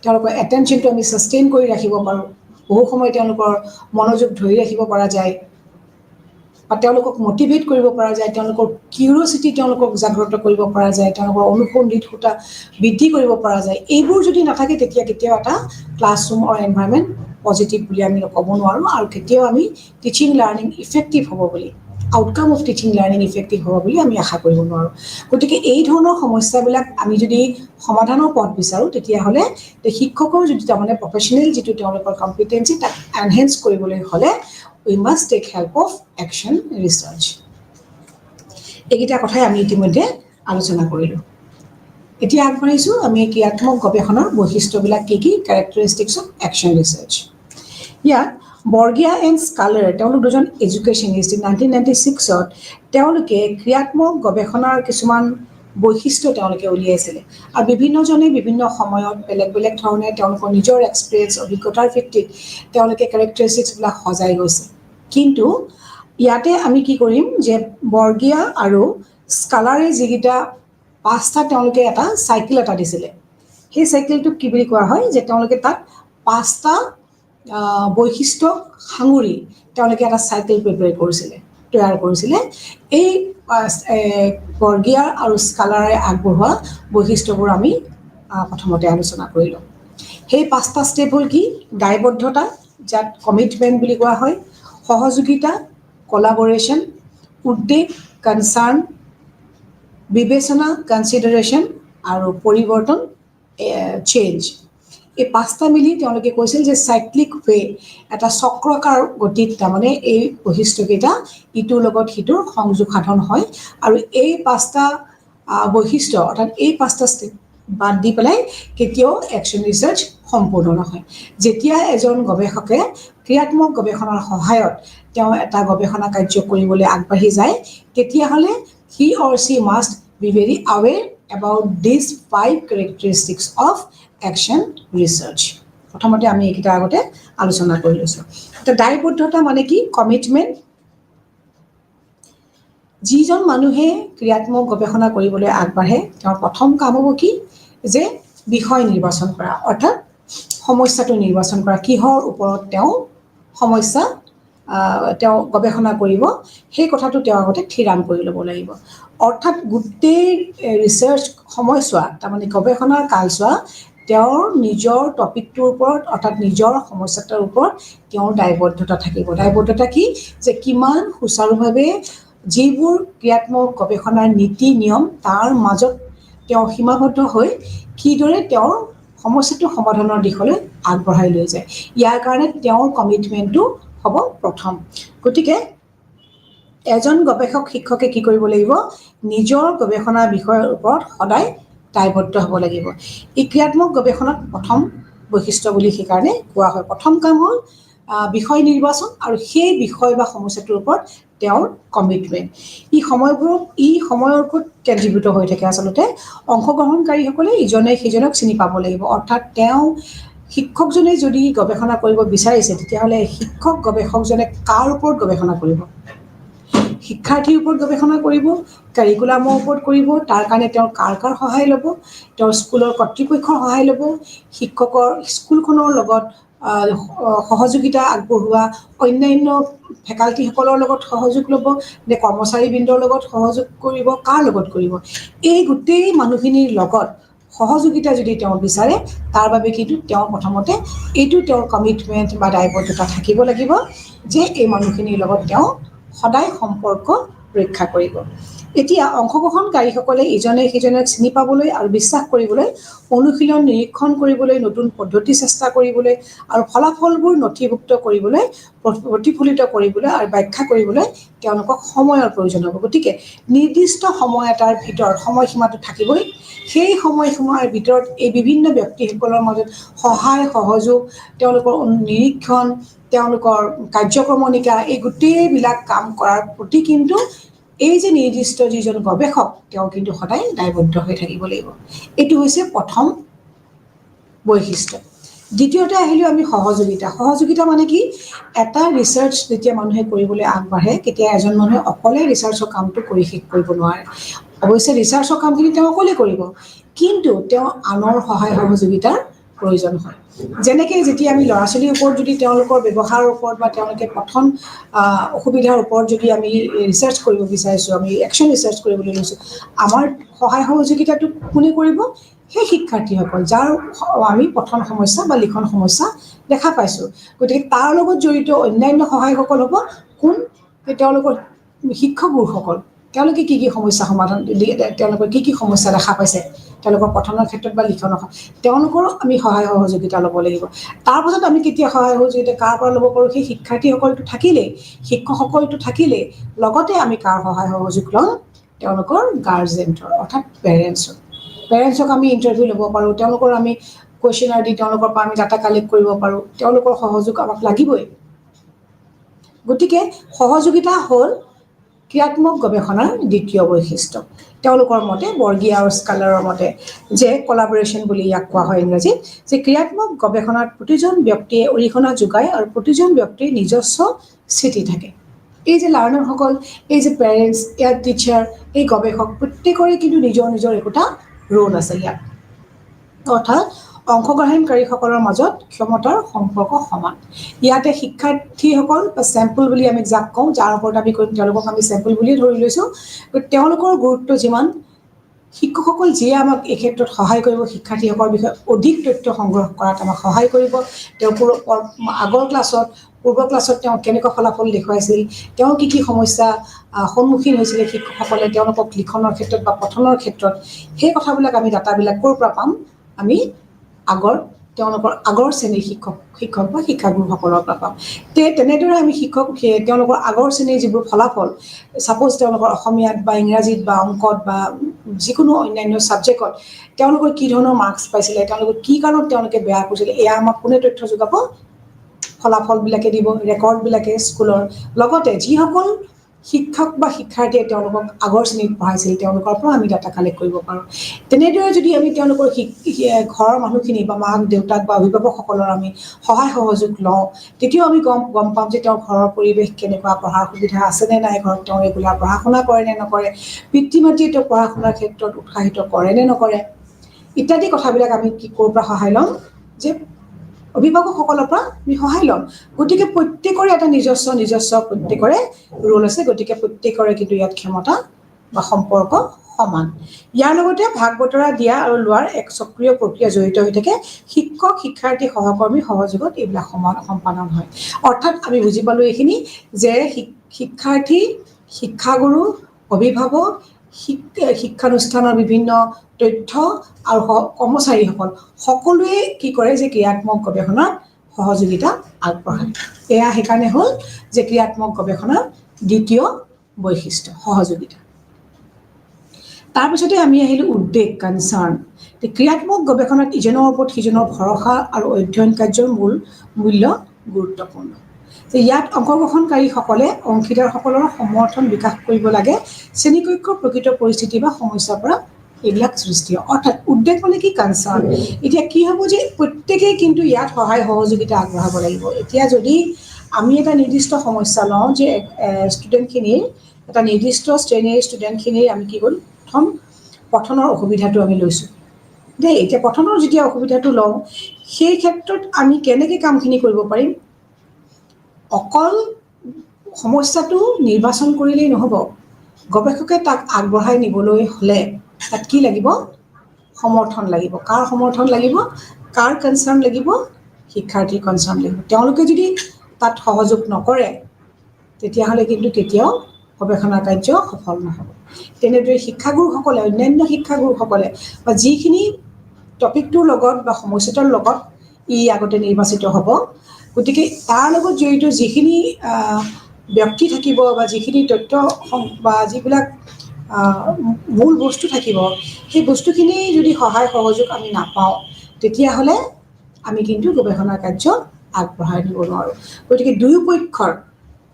তেওঁলোকৰ এটেনশ্যনটো আমি ছাষ্টেইন কৰি ৰাখিব পাৰোঁ, বহু সময় তেওঁলোকৰ মনোযোগ ধৰি ৰাখিব পৰা যায়, বা তেওঁলোকক মটিভেট কৰিব পৰা যায়, তেওঁলোকৰ কিউৰিঅচিটি তেওঁলোকক জাগ্ৰত কৰিব পৰা যায়, তেওঁলোকৰ অনুসন্ধিৎসুতা বৃদ্ধি কৰিব পৰা যায়। এইবোৰ যদি নাথাকে তেতিয়া কেতিয়াও এটা ক্লাছৰুমৰ এনভাইৰনমেণ্ট পজিটিভ বুলি আমি ক'ব নোৱাৰোঁ, আৰু কেতিয়াও আমি টিচিং লাৰ্ণিং ইফেক্টিভ হ'ব বুলি, outcome of teaching learning effective হ'ব বুলি আমি আশা কৰিব নোৱাৰোঁ। গতিকে এই ধৰণৰ সমস্যাবিলাক আমি যদি সমাধানৰ পথ বিচাৰোঁ, তেতিয়াহ'লে শিক্ষকৰ যদি তাৰমানে প্ৰফেশ্যনেল যিটো তেওঁলোকৰ কম্পিটেঞ্চি, তাক এনহেঞ্চ কৰিবলৈ হ'লে we must take help of action research. এইকেইটা কথাই আমি ইতিমধ্যে আলোচনা কৰিলোঁ। এতিয়া আগবাঢ়িছোঁ আমি ক্ৰিয়াত্মক গৱেষণাৰ বৈশিষ্ট্যবিলাক কি কি, কেৰেক্টাৰিষ্টিক্স অফ একশ্যন ৰিচাৰ্চ। ইয়াত বৰ্গিয়া এণ্ড স্কালাৰ, তেওঁলোক দুজন এডুকেশ্যনিষ্ট, 1996ত তেওঁলোকে ক্ৰিয়াত্মক গৱেষণাৰ কিছুমান বৈশিষ্ট্য তেওঁলোকে উলিয়াইছিলে, আৰু বিভিন্নজনে বিভিন্ন সময়ত বেলেগ বেলেগ ধৰণে তেওঁলোকৰ নিজৰ এক্সপিৰিয়েঞ্চ, অভিজ্ঞতাৰ ভিত্তিত তেওঁলোকে কেৰেক্টাৰিষ্টিক্সবিলাক সজাই গৈছে। কিন্তু ইয়াতে আমি কি কৰিম যে বৰ্গিয়া আৰু স্কালাৰে যিকেইটা 5টা তেওঁলোকে এটা চাইকেল এটা দিছিলে, সেই চাইকেলটোক কি বুলি কোৱা হয়, যে তেওঁলোকে তাত 5টা বৈশিষ্ট্য সাঙুৰি তেওঁলোকে এটা চাইকেল তৈয়াৰ কৰিছিলে। এই বৰ্গিয়া আৰু স্কালাৰে আগবঢ়োৱা বৈশিষ্ট্যবোৰ আমি প্ৰথমতে আলোচনা কৰিলোঁ। সেই 5টা ষ্টেপ হ'ল কি, দায়বদ্ধতা, যাক কমিটমেণ্ট বুলি কোৱা হয়, সহযোগিতা, কলাবৰেশ্যন, উদ্বেগ, কনচাৰ্ণ, বিবেচনা, কনচিডাৰেশ্যন, আৰু পৰিৱৰ্তন, চেঞ্জ। এই 5টা মিলি তেওঁলোকে কৈছিল যে চাইক্লিক ৱে, এটা চক্ৰকাৰ গতিত তাৰমানে এই বৈশিষ্ট্যকেইটা ইটোৰ লগত সিটোৰ সংযোগ সাধন হয়, আৰু এই 5টা বৈশিষ্ট্য অৰ্থাৎ এই 5টা ষ্টেপ বাদ দি পেলাই কেতিয়াও একশ্যন ৰিচাৰ্চ সম্পূৰ্ণ নহয়। যেতিয়া এজন গৱেষকে ক্ৰিয়াত্মক গৱেষণাৰ সহায়ত তেওঁ এটা গৱেষণা কাৰ্য কৰিবলৈ আগবাঢ়ি যায়, তেতিয়াহ'লে he or she must be very aware about these 5 characteristics of action research. প্ৰথমতে আমি এইকেইটা আগতে আলোচনা কৰি লৈছোঁ। এতিয়া দায়বদ্ধতা মানে কি, কমিটমেণ্ট। যিজন মানুহে ক্ৰিয়াত্মক গৱেষণা কৰিবলৈ আগবাঢ়ে, তেওঁৰ প্ৰথম কাম হ'ব কি, যে বিষয় নিৰ্বাচন কৰা, অৰ্থাৎ সমস্যাটো নিৰ্বাচন কৰা, কিহৰ ওপৰত তেওঁ গৱেষণা কৰিব, সেই কথাটো তেওঁ আগতে থিৰাং কৰি ল'ব লাগিব। অৰ্থাৎ গোটেই ৰিচাৰ্চ সময়ছোৱা, তাৰমানে গৱেষণাৰ কালছোৱা তেওঁৰ নিজৰ টপিকটোৰ ওপৰত, অৰ্থাৎ নিজৰ সমস্যাটোৰ ওপৰত তেওঁৰ দায়বদ্ধতা থাকিব। দায়বদ্ধতা কি, যে কিমান সুচাৰুভাৱে যিবোৰ ক্ৰিয়াত্মক গৱেষণাৰ নীতি নিয়ম, তাৰ মাজত তেওঁ সীমাবদ্ধ হৈ কিদৰে তেওঁৰ সমস্যাটো সমাধানৰ দিশলৈ আগবঢ়াই লৈ যায় ইয়াৰ কাৰণে তেওঁৰ কমিটমেণ্টটো হ'ব প্ৰথম গতিকে এজন গৱেষক শিক্ষকে কি কৰিব লাগিব নিজৰ গৱেষণা বিষয়ৰ ওপৰত সদায় দায়বদ্ধ হ'ব লাগিব এই ক্ৰিয়াত্মক গৱেষণাত প্ৰথম বৈশিষ্ট্য বুলি সেইকাৰণে কোৱা হয় প্ৰথম কাম হ'ল বিষয় নিৰ্বাচন আৰু সেই বিষয় বা সমস্যাটোৰ ওপৰত তেওঁৰ কমিটমেণ্ট ই সময়ৰ ওপৰত কেন্দ্ৰীভূত হৈ থাকে আচলতে অংশগ্ৰহণকাৰীসকলে ইজনে সিজনক চিনি পাব লাগিব অৰ্থাৎ তেওঁ শিক্ষকজনে যদি গৱেষণা কৰিব বিচাৰিছে তেতিয়াহ'লে শিক্ষক গৱেষকজনে কাৰ ওপৰত গৱেষণা কৰিব শিক্ষাৰ্থীৰ ওপৰত গৱেষণা কৰিব কাৰিকুলামৰ ওপৰত কৰিব তাৰ কাৰণে তেওঁ কাৰ সহায় ল'ব তেওঁৰ স্কুলৰ কৰ্তৃপক্ষৰ সহায় ল'ব শিক্ষকৰ স্কুলখনৰ লগত সহযোগিতা আগবঢ়োৱা অন্যান্য ফেকাল্টিসকলৰ লগত সহযোগ ল'ব নে কৰ্মচাৰীবৃন্দৰ লগত সহযোগ কৰিব কাৰ লগত কৰিব এই গোটেই মানুহখিনিৰ লগত সহযোগিতা যদি তেওঁ বিচাৰে তাৰ বাবে কিন্তু তেওঁ প্ৰথমতে এইটো তেওঁৰ কমিটমেণ্ট বা দায়বদ্ধতা থাকিব লাগিব যে এই মানুহখিনিৰ লগত তেওঁ সদায় সম্পৰ্ক ৰক্ষা কৰিব এতিয়া অংশগ্ৰহণকাৰীসকলে ইজনে সিজনক চিনি পাবলৈ আৰু বিশ্বাস কৰিবলৈ অনুশীলন নিৰীক্ষণ কৰিবলৈ নতুন পদ্ধতি চেষ্টা কৰিবলৈ আৰু ফলাফলবোৰ নথিভুক্ত কৰিবলৈ প্ৰতিফলিত কৰিবলৈ আৰু ব্যাখ্যা কৰিবলৈ তেওঁলোকক সময়ৰ প্ৰয়োজন হ'ব গতিকে নিৰ্দিষ্ট সময় এটাৰ ভিতৰত সময়সীমাটো থাকিবই সেই সময়সীমাৰ ভিতৰত এই বিভিন্ন ব্যক্তিসকলৰ মাজত সহায় সহযোগ তেওঁলোকৰ নিৰীক্ষণ তেওঁলোকৰ কাৰ্যক্ৰমণিকা এই গোটেইবিলাক কাম কৰাৰ প্ৰতি কিন্তু এই যে নিৰ্দিষ্ট যিজন গৱেষক তেওঁ কিন্তু সদায় দায়বদ্ধ হৈ থাকিব লাগিব এইটো হৈছে প্ৰথম বৈশিষ্ট্য দ্বিতীয়তে আহিলোঁ আমি সহযোগিতা মানে কি এটা ৰিচাৰ্চ যেতিয়া মানুহে কৰিবলৈ আগবাঢ়ে কেতিয়া এজন মানুহে অকলে ৰিচাৰ্চৰ কামটো কৰি শেষ কৰিব নোৱাৰে অৱশ্যে ৰিচাৰ্চৰ কামখিনি তেওঁ অকলে কৰিব কিন্তু তেওঁ আনৰ সহায় সহযোগিতাৰ প্ৰয়োজন হয় যেনেকৈ যেতিয়া আমি ল'ৰা ছোৱালীৰ ওপৰত যদি তেওঁলোকৰ ব্যৱহাৰৰ ওপৰত বা তেওঁলোকে পঠন অসুবিধাৰ ওপৰত যদি আমি ৰিচাৰ্চ কৰিব বিচাৰিছোঁ আমি একশ্যন ৰিচাৰ্চ কৰিবলৈ লৈছোঁ আমাৰ সহায় সহযোগিতাটো কোনে কৰিব সেই শিক্ষাৰ্থীসকল যাৰ আমি পঠন সমস্যা বা লিখন সমস্যা দেখা পাইছোঁ গতিকে তাৰ লগত জড়িত অন্যান্য সহায়কসকল হ'ব কোন তেওঁলোকৰ শিক্ষকসকল তেওঁলোকে কি সমস্যা সমাধান তেওঁলোকৰ কি সমস্যা দেখা পাইছে তেওঁলোকৰ পঠনৰ ক্ষেত্ৰত বা লিখনৰ তেওঁলোকৰো আমি সহায় সহযোগিতা ল'ব লাগিব তাৰপাছত আমি কেতিয়া সহায় সহযোগিতা কাৰ পৰা ল'ব পাৰোঁ সেই শিক্ষাৰ্থীসকলটো থাকিলেই শিক্ষকসকলটো থাকিলেই লগতে আমি কাৰ সহায় সহযোগ ল'ম তেওঁলোকৰ গাৰ্জেণ্টৰ অৰ্থাৎ পেৰেণ্টছক আমি ইণ্টাৰভিউ ল'ব পাৰোঁ তেওঁলোকৰ আমি কুৱেশ্যনাৰ দি তেওঁলোকৰ পৰা আমি ডাটা কালেক্ট কৰিব পাৰোঁ তেওঁলোকৰ সহযোগ আমাক লাগিবই গতিকে সহযোগিতা হ'ল ক্ৰিয়াত্মক গৱেষণাৰ দ্বিতীয় বৈশিষ্ট্য তেওঁলোকৰ মতে বৰ্গীয় আৰু স্কালাৰৰ মতে যে কলাবৰেশ্যন বুলি ইয়াক কোৱা হয় ইংৰাজীত যে ক্ৰিয়াত্মক গৱেষণাত প্ৰতিজন ব্যক্তিয়ে অৰিহণা যোগায় আৰু প্ৰতিজন ব্যক্তিৰ নিজস্ব স্থিতি থাকে এই যে লাৰ্ণাৰসকল এই যে পেৰেণ্টছ ইয়াৰ টিচাৰ এই গৱেষক প্ৰত্যেকৰে কিন্তু নিজৰ নিজৰ একোটা ৰোল আছে ইয়াত অৰ্থাৎ অংশগ্ৰহণকাৰীসকলৰ মাজত ক্ষমতাৰ সম্পৰ্ক সমান ইয়াতে শিক্ষাৰ্থীসকল বা চেম্পল বুলি আমি যাক কওঁ যাৰ ওপৰত আমি কৰিম তেওঁলোকক আমি চেম্পল বুলিয়ে ধৰি লৈছোঁ তেওঁলোকৰ গুৰুত্ব যিমান শিক্ষকসকল যিয়ে আমাক এই ক্ষেত্ৰত সহায় কৰিব শিক্ষাৰ্থীসকলৰ বিষয়ে অধিক তথ্য সংগ্ৰহ কৰাত আমাক সহায় কৰিব তেওঁ আগৰ ক্লাছত পূৰ্ব ক্লাছত তেওঁ কেনেকুৱা ফলাফল দেখুৱাইছিল তেওঁ কি সমস্যা সন্মুখীন হৈছিলে শিক্ষকসকলে তেওঁলোকক লিখনৰ ক্ষেত্ৰত বা পঠনৰ ক্ষেত্ৰত সেই কথাবিলাক আমি ডাটাবিলাক ক'ৰ পৰা পাম আমি তেওঁলোকৰ আগৰ শ্ৰেণীৰ শিক্ষক বা শিক্ষাগুৰুসকলৰ পৰা পাম তেনেদৰে আমি তেওঁলোকৰ আগৰ শ্ৰেণীৰ যিবোৰ ফলাফল ছাপ'জ তেওঁলোকৰ অসমীয়াত বা ইংৰাজীত বা অংকত বা যিকোনো অন্যান্য ছাবজেক্টত তেওঁলোকৰ কি ধৰণৰ মাৰ্কছ পাইছিলে তেওঁলোকৰ কি কাৰণত তেওঁলোকে বেয়া কৰিছিলে এয়া আমাক কোনে তথ্য যোগাব ফলাফলবিলাকে দিব ৰেকৰ্ডবিলাকে স্কুলৰ লগতে যিসকল শিক্ষক বা শিক্ষাৰ্থীয়ে তেওঁলোকক আগৰ শ্ৰেণীত পঢ়াইছিল তেওঁলোকৰ পৰা আমি ডাটা কালেক্ট কৰিব পাৰোঁ তেনেদৰে যদি আমি তেওঁলোকৰ ঘৰৰ মানুহখিনি বা মাক দেউতাক বা অভিভাৱকসকলৰ আমি সহায় সহযোগ লওঁ তেতিয়াও আমি গম পাম যে তেওঁৰ ঘৰৰ পৰিৱেশ কেনেকুৱা পঢ়াৰ সুবিধা আছেনে নাই ঘৰত তেওঁ ৰেগুলাৰ পঢ়া শুনা কৰে নে নকৰে পিতৃ মাতৃয়ে তেওঁ পঢ়া শুনাৰ ক্ষেত্ৰত উৎসাহিত কৰে নে নকৰে ইত্যাদি কথাবিলাক আমি ক'ৰ পৰা সহায় ল'ম যে অভিভাৱকসকলৰ পৰা আমি সহায় ল'ম গতিকে প্ৰত্যেকৰে এটা নিজস্ব প্ৰত্যেকৰে ৰোল আছে গতিকে প্ৰত্যেকৰে কিন্তু ইয়াত ক্ষমতা বা সম্পৰ্ক সমান ইয়াৰ লগতে ভাগ বতৰা দিয়া আৰু লোৱাৰ এক সক্ৰিয় প্ৰক্ৰিয়া জড়িত হৈ থাকে শিক্ষক শিক্ষাৰ্থী সহকৰ্মী সহযোগত এইবিলাক সম্পাদন হয় অৰ্থাৎ আমি বুজি পালোঁ এইখিনি যে শিক্ষাৰ্থী শিক্ষাগুৰু অভিভাৱক শিক্ষানুষ্ঠানৰ বিভিন্ন তথ্য আৰু কৰ্মচাৰীসকল সকলোৱে কি কৰে যে ক্ৰিয়াত্মক গৱেষণাত সহযোগিতা আগবঢ়ায় এয়া সেইকাৰণে হ'ল যে ক্ৰিয়াত্মক গৱেষণাৰ দ্বিতীয় বৈশিষ্ট্য সহযোগিতা তাৰপিছতে আমি আহিলো উদ্বেগ কনচাৰ্ন ক্ৰিয়াত্মক গৱেষণাত ইজনৰ ওপৰত সিজনৰ ভৰসা আৰু অধ্যয়ন কাৰ্যৰ মূল্য গুৰুত্বপূৰ্ণ ইয়াত অংশগ্ৰহণকাৰীসকলে অংশীদাৰসকলৰ সমৰ্থন বিকাশ কৰিব লাগে শ্ৰেণীকক্ষৰ প্ৰকৃত পৰিস্থিতি বা সমস্যাৰ পৰা এইবিলাক সৃষ্টি হয় অৰ্থাৎ উদ্বেগ মানে কি কনচাৰ্ন এতিয়া কি হ'ব যে প্ৰত্যেকেই কিন্তু ইয়াত সহায় সহযোগিতা আগবঢ়াব লাগিব এতিয়া যদি আমি এটা নিৰ্দিষ্ট সমস্যা লওঁ যে ষ্টুডেণ্টখিনিৰ এটা নিৰ্দিষ্ট শ্ৰেণীৰ ষ্টুডেণ্টখিনিৰ আমি কি কৰিম প্ৰথম পঠনৰ অসুবিধাটো আমি লৈছোঁ দেই এতিয়া পঠনৰ যেতিয়া অসুবিধাটো লওঁ সেই ক্ষেত্ৰত আমি কেনেকৈ কামখিনি কৰিব পাৰিম অকল সমস্যাটো নিৰ্বাচন কৰিলেই নহ'ব গৱেষকে তাক আগবঢ়াই নিবলৈ হ'লে তাত কি লাগিব সমৰ্থন লাগিব কাৰ সমৰ্থন লাগিব কাৰ কনচাৰ্ন লাগিব শিক্ষাৰ্থীৰ কনচাৰ্ন লাগিব তেওঁলোকে যদি তাত সহযোগ নকৰে তেতিয়াহ'লে কিন্তু কেতিয়াও গৱেষণা কাৰ্য সফল নহ'ব তেনেদৰে শিক্ষাগুৰুসকলে অন্যান্য শিক্ষাগুৰুসকলে বা যিখিনি টপিকটোৰ লগত বা সমস্যাটোৰ লগত ই আগতে নিৰ্বাচিত হ'ব গতিকে তাৰ লগত জড়িত যিখিনি ব্যক্তি থাকিব বা যিখিনি তথ্য বা যিবিলাক মূল বস্তু থাকিব সেই বস্তুখিনি যদি সহায় সহযোগ আমি নাপাওঁ তেতিয়াহ'লে আমি কিন্তু গৱেষণা কাৰ্য আগবঢ়াই নিব নোৱাৰোঁ গতিকে দুয়ো পক্ষৰ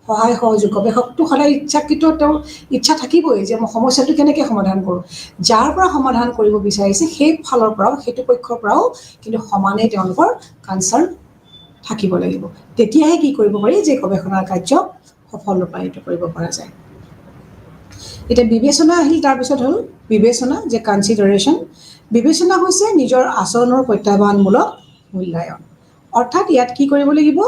সহায় সহযোগ গৱেষকটো সদায় ইচ্ছাকৃত তেওঁৰ ইচ্ছা থাকিবই যে মই সমস্যাটো কেনেকৈ সমাধান কৰোঁ যাৰ পৰা সমাধান কৰিব বিচাৰিছে সেই ফালৰ পৰাও সেইটো পক্ষৰ পৰাও কিন্তু সমানেই তেওঁলোকৰ কনচাৰ্ন থাকিব লাগিব তেতিয়াহে কি কৰিব পাৰি যে গৱেষণাৰ কাৰ্য সফল ৰূপায়িত কৰিব পৰা যায় এতিয়া বিবেচনা আহিল তাৰপিছত হ'ল বিবেচনা যে কনচিডাৰেশ্যন বিবেচনা হৈছে নিজৰ আচৰণৰ প্ৰত্যাহ্বানমূলক মূল্যায়ন অৰ্থাৎ ইয়াত কি কৰিব লাগিব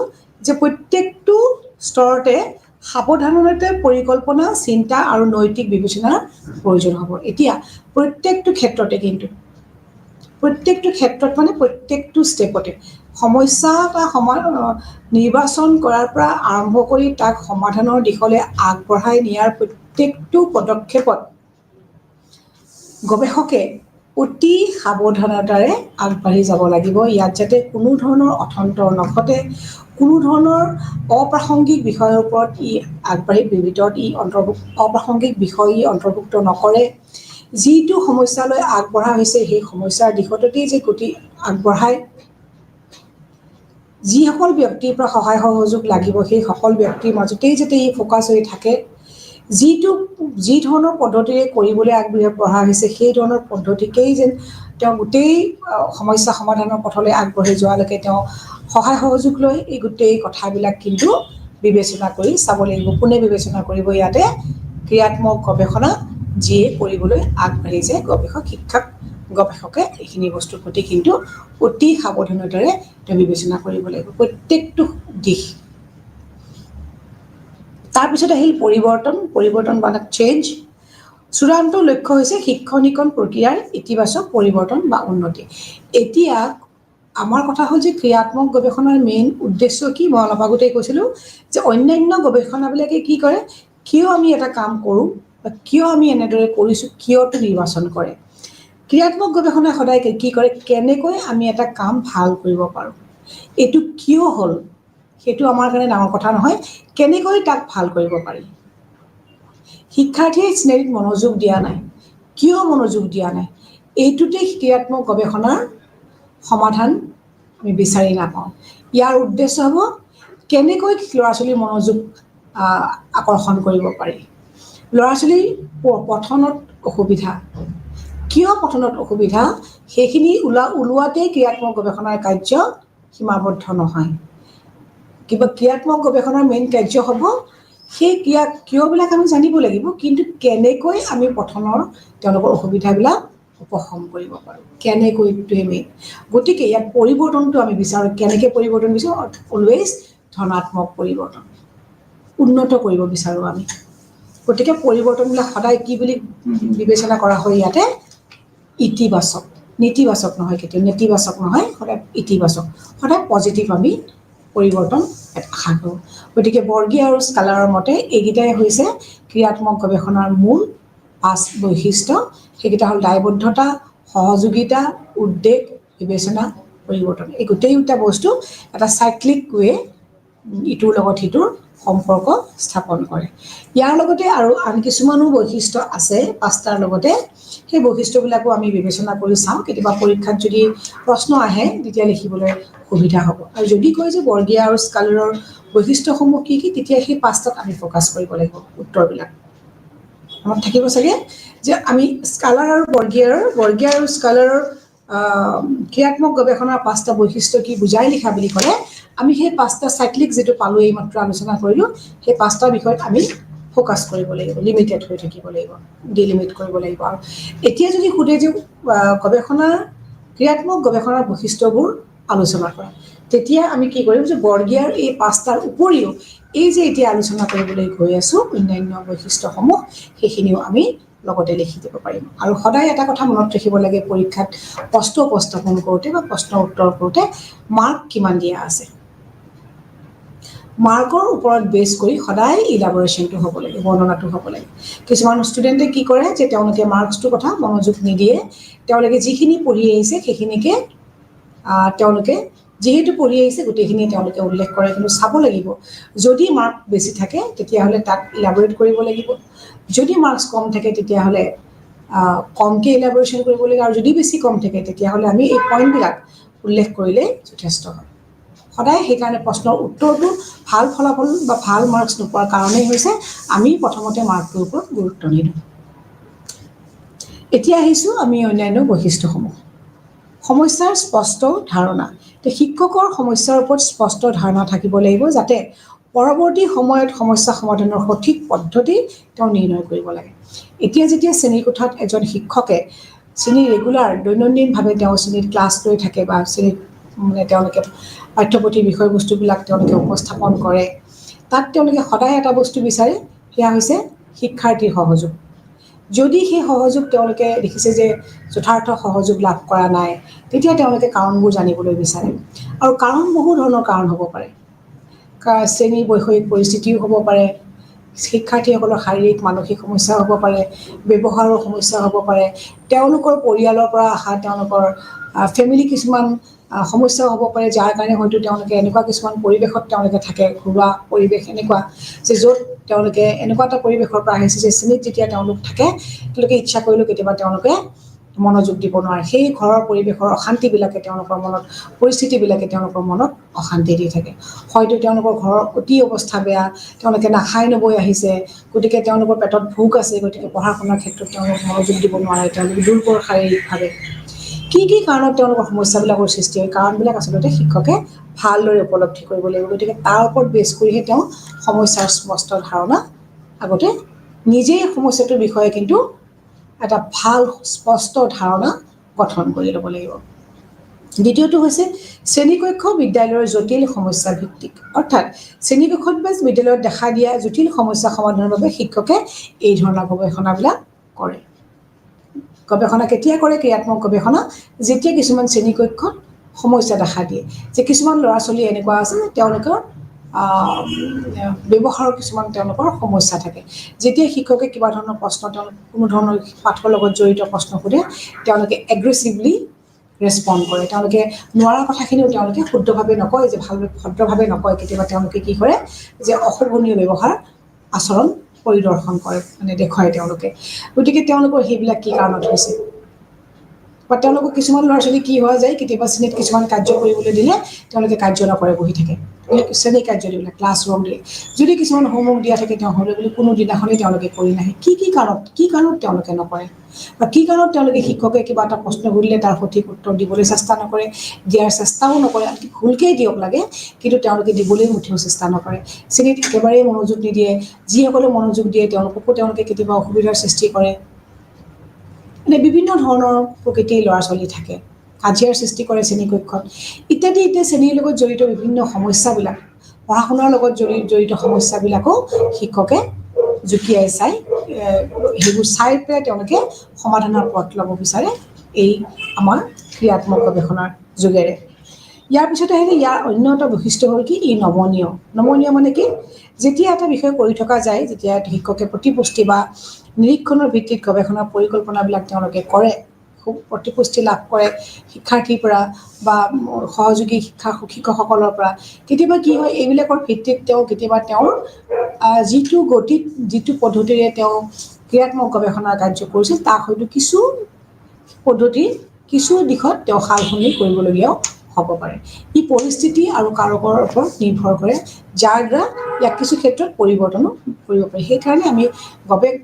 যে প্ৰত্যেকটো স্তৰতে সাৱধানতাৰে পৰিকল্পনা চিন্তা আৰু নৈতিক বিবেচনাৰ প্ৰয়োজন হ'ব এতিয়া প্ৰত্যেকটো ক্ষেত্ৰতে কিন্তু প্ৰত্যেকটো ক্ষেত্ৰত মানে প্ৰত্যেকটো ষ্টেপতে সমস্যা এটা নিৰ্বাচন কৰাৰ পৰা আৰম্ভ কৰি তাক সমাধানৰ দিশলৈ আগবঢ়াই নিয়াৰ প্ৰত্যেকটো পদক্ষেপত গৱেষকে অতি সাৱধানতাৰে আগবাঢ়ি যাব লাগিব ইয়াত যাতে কোনো ধৰণৰ অথন্তৰ নঘটে কোনো ধৰণৰ অপ্ৰাসংগিক বিষয়ৰ ওপৰত ই আগবাঢ়ি ভিতৰত ই অপ্ৰাসংগিক বিষয় ই অন্তৰ্ভুক্ত নকৰে যিটো সমস্যালৈ আগবঢ়া হৈছে সেই সমস্যাৰ দিশতেই যে গতি আগবঢ়ায় যিসকল ব্যক্তিৰ পৰা সহায় সহযোগ লাগিব সেই সকল ব্যক্তিৰ মাজতেই যাতে ই ফ'কাছ হৈ থাকে যি ধৰণৰ পদ্ধতিৰে কৰিবলৈ আগবঢ়া হৈছে সেই ধৰণৰ পদ্ধতিকেই যেন তেওঁ গোটেই সমস্যা সমাধানৰ পথলৈ আগবাঢ়ি যোৱালৈকে তেওঁ সহায় সহযোগ লৈ এই গোটেই কথাবিলাক কিন্তু বিবেচনা কৰি চাব লাগিব কোনে বিবেচনা কৰিব ইয়াতে ক্ৰিয়াত্মক গৱেষণা যিয়ে কৰিবলৈ আগবাঢ়ি যায় গৱেষকে এইখিনি বস্তুৰ প্ৰতি কিন্তু অতি সাৱধানতাৰে তেওঁ বিবেচনা কৰিব লাগিব প্ৰত্যেকটো দিশ তাৰপিছত আহিল পৰিৱৰ্তন বা চেঞ্জ চূড়ান্ত লক্ষ্য হৈছে শিক্ষণিকন প্ৰক্ৰিয়াৰ ইতিবাচক পৰিৱৰ্তন বা উন্নতি এতিয়া আমাৰ কথা হ'ল যে ক্ৰিয়াত্মক গৱেষণাৰ মেইন উদ্দেশ্য কি মই অলপ আগতেই কৈছিলোঁ যে অন্যান্য গৱেষণাবিলাকে কি কৰে কিয় আমি এটা কাম কৰোঁ বা কিয় আমি এনেদৰে কৰিছোঁ কিয়টো নিৰ্বাচন কৰে ক্ৰিয়াত্মক গৱেষণাই সদায় কি কৰে কেনেকৈ আমি এটা কাম ভাল কৰিব পাৰোঁ এইটো কিয় হ'ল সেইটো আমাৰ কাৰণে ডাঙৰ কথা নহয় কেনেকৈ তাক ভাল কৰিব পাৰি শিক্ষাৰ্থীয়ে শ্ৰেণীত মনোযোগ দিয়া নাই কিয় মনোযোগ দিয়া নাই এইটোতে ক্ৰিয়াত্মক গৱেষণাৰ সমাধান আমি বিচাৰি নাপাওঁ ইয়াৰ উদ্দেশ্য হ'ব কেনেকৈ ল'ৰা ছোৱালীৰ মনোযোগ আকৰ্ষণ কৰিব পাৰি ল'ৰা ছোৱালীৰ পঠনত অসুবিধা কিয় পঠনত অসুবিধা সেইখিনি ওলোৱাতেই ক্ৰিয়াত্মক গৱেষণাৰ কাৰ্য সীমাবদ্ধ নহয় কিবা ক্ৰিয়াত্মক গৱেষণাৰ মেইন কাৰ্য হ'ব সেই কিয়বিলাক আমি জানিব লাগিব কিন্তু কেনেকৈ আমি পঠনৰ তেওঁলোকৰ অসুবিধাবিলাক উপশম কৰিব পাৰোঁ কেনেকৈ এইটোৱে মেইন গতিকে ইয়াত পৰিৱৰ্তনটো আমি বিচাৰোঁ কেনেকৈ পৰিৱৰ্তন বিচাৰোঁ অলৱেজ ধনাত্মক পৰিৱৰ্তন উন্নত কৰিব বিচাৰোঁ আমি গতিকে পৰিৱৰ্তনবিলাক সদায় কি বুলি বিবেচনা কৰা হয় ইয়াতে ইতিবাচক নেতিবাচক নহয় কেতিয়াও নেতিবাচক নহয় সদায় ইতিবাচক সদায় পজিটিভ আমি পৰিৱৰ্তন আশা কৰোঁ গতিকে বৰ্গী আৰু স্কালাৰৰ মতে এইকেইটাই হৈছে ক্ৰিয়াত্মক গৱেষণাৰ মূল 5 বৈশিষ্ট্য সেইকেইটা হ'ল দায়বদ্ধতা, সহযোগিতা, উদ্বেগ, বিবেচনা, পৰিৱৰ্তন। এই গোটেইকেইটা বস্তু এটা চাইক্লিক ৱে ইটোৰ লগত সিটোৰ সম্পৰ্ক স্থাপন কৰে। ইয়াৰ লগতে আৰু আন কিছুমানো বৈশিষ্ট্য আছে 5টাৰ লগতে, সেই বৈশিষ্ট্যবিলাকো আমি বিবেচনা কৰি চাওঁ। কেতিয়াবা পৰীক্ষাত যদি প্ৰশ্ন আহে তেতিয়া লিখিবলৈ সুবিধা হ'ব। আৰু যদি কয় যে বৰ্গীয় আৰু স্কালাৰৰ বৈশিষ্ট্যসমূহ কি কি, তেতিয়া সেই 5টাত আমি ফ'কাছ কৰিব লাগিব উত্তৰবিলাক। মনত থাকিব চাগে যে আমি স্কালাৰ আৰু বৰ্গীয় আৰু স্কালাৰৰ ক্ৰিয়াত্মক গৱেষণাৰ 5টা বৈশিষ্ট্য কি বুজাই লিখা বুলি ক'লে আমি সেই 5টা চাইক্লিক যিটো পালোঁ এইমাত্ৰ আলোচনা কৰিলোঁ, সেই 5টা বিষয়ত আমি ফ'কাছ কৰিব লাগিব, লিমিটেড হৈ থাকিব লাগিব, ডিলিমিট কৰিব লাগিব। আৰু এতিয়া যদি সোধে যে ক্ৰিয়াত্মক গৱেষণাৰ বৈশিষ্ট্যবোৰ আলোচনা কৰা, তেতিয়া আমি কি কৰিম যে বৰ্গীয়াৰ এই 5টাৰ উপৰিও এই যে এতিয়া আলোচনা কৰিবলৈ গৈ আছোঁ অন্যান্য বৈশিষ্ট্যসমূহ, সেইখিনিও আমি লগতে লিখি দিব পাৰিম। আৰু সদায় এটা কথা মনত ৰাখিব লাগে, পৰীক্ষাত প্ৰশ্ন উপস্থাপন কৰোঁতে বা প্ৰশ্ন উত্তৰ কৰোঁতে মাৰ্ক কিমান দিয়া আছে, মাৰ্কৰ ওপৰত বেছ কৰি সদায় ইলাবৰেশ্যনটো হ'ব লাগে, বৰ্ণনাটো হ'ব লাগে। কিছুমান ষ্টুডেণ্টে কি কৰে যে তেওঁলোকে মাৰ্কছটোৰ কথা মনোযোগ নিদিয়ে, তেওঁলোকে যিখিনি পঢ়ি আহিছে সেইখিনিকে তেওঁলোকে যিহেতু পঢ়ি আহিছে গোটেইখিনি তেওঁলোকে উল্লেখ কৰে, কিন্তু চাব লাগিব যদি মাৰ্ক বেছি থাকে তেতিয়াহ'লে তাক ইলাবৰেট কৰিব লাগিব, যদি মাৰ্কছ কম থাকে তেতিয়াহ'লে কমকৈ ইলাবৰেশ্যন কৰিব লাগিব, আৰু যদি বেছি কম থাকে তেতিয়াহ'লে আমি এই পইণ্টবিলাক উল্লেখ কৰিলেই যথেষ্ট হয়। সদায় সেইকাৰণে প্ৰশ্নৰ উত্তৰটো ভাল ফলাফল বা ভাল মাৰ্কছ নোপোৱাৰ কাৰণেই হৈছে আমি প্ৰথমতে মাৰ্কটোৰ ওপৰত গুৰুত্ব নিদিওঁ। এতিয়া আহিছোঁ আমি অন্যান্য বৈশিষ্ট্যসমূহ। সমস্যাৰ স্পষ্ট ধাৰণা। শিক্ষকৰ সমস্যাৰ ওপৰত স্পষ্ট ধাৰণা থাকিব লাগিব, যাতে পৰৱৰ্তী সময়ত সমস্যা সমাধানৰ সঠিক পদ্ধতি তেওঁ নিৰ্ণয় কৰিব লাগে। এতিয়া যেতিয়া শ্ৰেণীকোঠাত এজন শিক্ষকে ৰেগুলাৰ দৈনন্দিনভাৱে তেওঁ শ্ৰেণীত ক্লাছ লৈ থাকে বা শ্ৰেণীত তেওঁলোকে পাঠ্যপুথিৰ বিষয়বস্তুবিলাক তেওঁলোকে উপস্থাপন কৰে, তাত তেওঁলোকে সদায় এটা বস্তু বিচাৰে, সেয়া হৈছে শিক্ষাৰ্থীৰ সহযোগ। যদি সেই সহযোগ তেওঁলোকে দেখিছে যে যথাৰ্থ সহযোগ লাভ কৰা নাই, তেতিয়া তেওঁলোকে কাৰণবোৰ জানিবলৈ বিচাৰে। আৰু কাৰণ বহু ধৰণৰ কাৰণ হ'ব পাৰে, শ্ৰেণীৰ বৈষয়িক পৰিস্থিতিও হ'ব পাৰে, শিক্ষাৰ্থীসকলৰ শাৰীৰিক মানসিক সমস্যাও হ'ব পাৰে, ব্যৱহাৰৰ সমস্যা হ'ব পাৰে, তেওঁলোকৰ পৰিয়ালৰ পৰা অহা তেওঁলোকৰ ফেমিলি কিছুমান সমস্যাও হ'ব পাৰে, যাৰ কাৰণে হয়তো তেওঁলোকে এনেকুৱা কিছুমান পৰিৱেশত তেওঁলোকে থাকে, ঘৰুৱা পৰিৱেশ এনেকুৱা যে য'ত তেওঁলোকে এনেকুৱা এটা পৰিৱেশৰ পৰা আহিছে যে শ্ৰেণীত যেতিয়া তেওঁলোক থাকে তেওঁলোকে ইচ্ছা কৰিলেও কেতিয়াবা তেওঁলোকে মনোযোগ দিব নোৱাৰে। সেই ঘৰৰ পৰিৱেশৰ অশান্তিবিলাকে তেওঁলোকৰ মনত, পৰিস্থিতিবিলাকে তেওঁলোকৰ মনত অশান্তি দি থাকে। হয়তো তেওঁলোকৰ ঘৰৰ অতি অৱস্থা বেয়া, তেওঁলোকে নাখাই নবৈ আহিছে, গতিকে তেওঁলোকৰ পেটত ভোক আছে, গতিকে পঢ়া শুনাৰ ক্ষেত্ৰত তেওঁলোক মনোযোগ দিব নোৱাৰে, তেওঁলোকে দুৰ্বল শাৰীৰিকভাৱে। কি কি কাৰণত তেওঁলোকৰ সমস্যাবিলাকৰ সৃষ্টি হয়, কাৰণবিলাক আচলতে শিক্ষকে ভালদৰে উপলব্ধি কৰিব লাগিব। গতিকে তাৰ ওপৰত বেছ কৰিহে তেওঁ সমস্যাৰ স্পষ্ট ধাৰণা আগতে নিজেই সমস্যাটোৰ বিষয়ে কিন্তু এটা ভাল স্পষ্ট ধাৰণা গঠন কৰি ল'ব লাগিব। দ্বিতীয়টো হৈছে শ্ৰেণীকক্ষ বিদ্যালয়ৰ জটিল সমস্যা ভিত্তিক, অৰ্থাৎ শ্ৰেণীকক্ষত বা বিদ্যালয়ত দেখা দিয়া জটিল সমস্যা সমাধানৰ বাবে শিক্ষকে এই ধৰণৰ গৱেষণাবিলাক কৰে। গৱেষণা কেতিয়া কৰে? ক্ৰিয়াত্মক গৱেষণা যেতিয়া কিছুমান শ্ৰেণীকক্ষত সমস্যা দেখা দিয়ে, যে কিছুমান ল'ৰা ছোৱালী এনেকুৱা আছে তেওঁলোকৰ ব্যৱহাৰৰ কিছুমান তেওঁলোকৰ সমস্যা থাকে। যেতিয়া শিক্ষকে কিবা ধৰণৰ প্ৰশ্ন তেওঁলোক কোনো ধৰণৰ পাঠৰ লগত জড়িত প্ৰশ্ন সোধে, তেওঁলোকে এগ্ৰেছিভলি ৰেছপণ্ড কৰে, তেওঁলোকে নোৱাৰা কথাখিনিও তেওঁলোকে শুদ্ধভাৱে নকয়, যে ভাল ভদ্ৰভাৱে নকয়, কেতিয়াবা তেওঁলোকে কি কৰে যে অশোভনীয় ব্যৱহাৰ আচৰণ পৰিদৰ্শন কৰে, মানে দেখুৱায় তেওঁলোকে। গতিকে তেওঁলোকৰ সেইবিলাক কি কাৰণত হৈছে, বা তেওঁলোকৰ কিছুমান ল'ৰা ছোৱালী কি হোৱা যায়, কেতিয়াবা শ্ৰেণীত কিছুমান কাৰ্য কৰিবলৈ দিলে তেওঁলোকে কাৰ্য নকৰে, বহি থাকে, শ্ৰেণী কাৰ্য দিবলৈ ক্লাছৰুম দিলে। যদি কিছুমান হোমৱৰ্ক দিয়া থাকে তেওঁ হ'লে বুলি কোনো দিনাখনেই তেওঁলোকে কৰি নাহে। কি কাৰণত তেওঁলোকে নকৰে, বা কি কাৰণত তেওঁলোকে শিক্ষকে কিবা এটা প্ৰশ্ন সুধিলে তাৰ সঠিক উত্তৰ দিবলৈ চেষ্টা নকৰে, দিয়াৰ চেষ্টাও নকৰে, আনকি ভুলকেই দিয়ক লাগে, কিন্তু তেওঁলোকে দিবলৈ মুঠেও চেষ্টা নকৰে, শ্ৰেণীত একেবাৰেই মনোযোগ নিদিয়ে। যিসকলে মনোযোগ দিয়ে তেওঁলোকে কেতিয়াবা অসুবিধাৰ সৃষ্টি কৰে। মানে বিভিন্ন ধৰণৰ প্ৰকৃতিৰ ল'ৰা ছোৱালী থাকে, কাজিয়াৰ সৃষ্টি কৰে শ্ৰেণীকক্ষত ইত্যাদি। এতিয়া শ্ৰেণীৰ লগত জড়িত বিভিন্ন সমস্যাবিলাক, পঢ়া শুনাৰ লগত জড়িত সমস্যাবিলাকো শিক্ষকে জুকিয়াই চাই, সেইবোৰ চাই পেলাই তেওঁলোকে সমাধানৰ পথ ল'ব বিচাৰে এই আমাৰ ক্ৰিয়াত্মক গৱেষণাৰ যোগেৰে। ইয়াৰ পিছতে আহিলে ইয়াৰ অন্য এটা বৈশিষ্ট্য হ'ল কি, ই নমনীয়। নমনীয় মানে কি, যেতিয়া এটা বিষয় কৰি থকা যায়, যেতিয়া শিক্ষকে প্ৰতিপুষ্টি বা নিৰীক্ষণৰ ভিত্তিত গৱেষণা পৰিকল্পনাবিলাক তেওঁলোকে কৰে, খুব প্ৰতিপুষ্টি লাভ কৰে শিক্ষাৰ্থীৰ পৰা বা সহযোগী শিক্ষকসকলৰ পৰা। কেতিয়াবা কি হয় এইবিলাকৰ ভিত্তিত কেতিয়াবা তেওঁৰ যিটো গতিত যিটো পদ্ধতিৰে তেওঁ ক্ৰিয়াত্মক গৱেষণাৰ কাৰ্য কৰিছিল তাক হয়তো কিছু পদ্ধতি কিছু দিশত তেওঁ সাল সলনি কৰিবলগীয়াও হ'ব পাৰে। ই পৰিস্থিতি আৰু কাৰকৰ ওপৰত নিৰ্ভৰ কৰে, যাৰ দ্বাৰা ইয়াক কিছু ক্ষেত্ৰত পৰিৱৰ্তনো কৰিব পাৰি। সেইকাৰণে আমি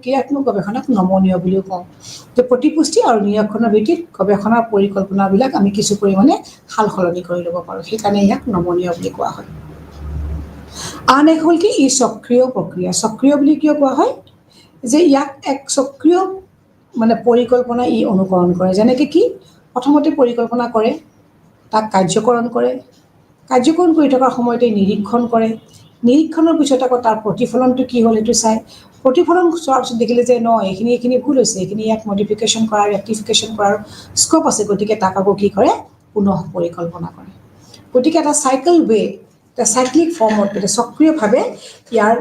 ক্ৰিয়াত্মক গৱেষণাক নমনীয় বুলিও কওঁ। যে প্ৰতিপুষ্টি আৰু নিৰীক্ষণৰ ভিত্তিত গৱেষণাৰ পৰিকল্পনাবিলাক আমি কিছু পৰিমাণে সাল সলনি কৰি ল'ব পাৰোঁ, সেইকাৰণে ইয়াক নমনীয় বুলি কোৱা হয়। আন এক হ'ল কি ই সক্ৰিয় প্ৰক্ৰিয়া। সক্ৰিয় বুলি কিয় কোৱা হয়? যে ইয়াক এক সক্ৰিয় পৰিকল্পনা ই অনুকৰণ কৰে। যেনেকৈ কি প্ৰথমতে পৰিকল্পনা কৰে, তাক কাৰ্যকৰণ কৰে, কাৰ্যকৰণ কৰি থকাৰ সময়তে নিৰীক্ষণ কৰে, নিৰীক্ষণৰ পিছত আকৌ তাৰ প্ৰতিফলনটো কি হ'ল সেইটো চায়, প্ৰতিফলন চোৱাৰ পিছত দেখিলে যে এইখিনি ভুল হৈছে, এইখিনি ইয়াক মডিফিকেশ্যন কৰাৰ ৰেক্টিফিকেশ্যন কৰাৰ স্ক'প আছে, গতিকে তাক আকৌ কি কৰে পুনঃ পৰিকল্পনা কৰে। গতিকে এটা চাইকেল এটা চাইক্লিক ফৰ্মত সক্ৰিয়ভাৱে ইয়াৰ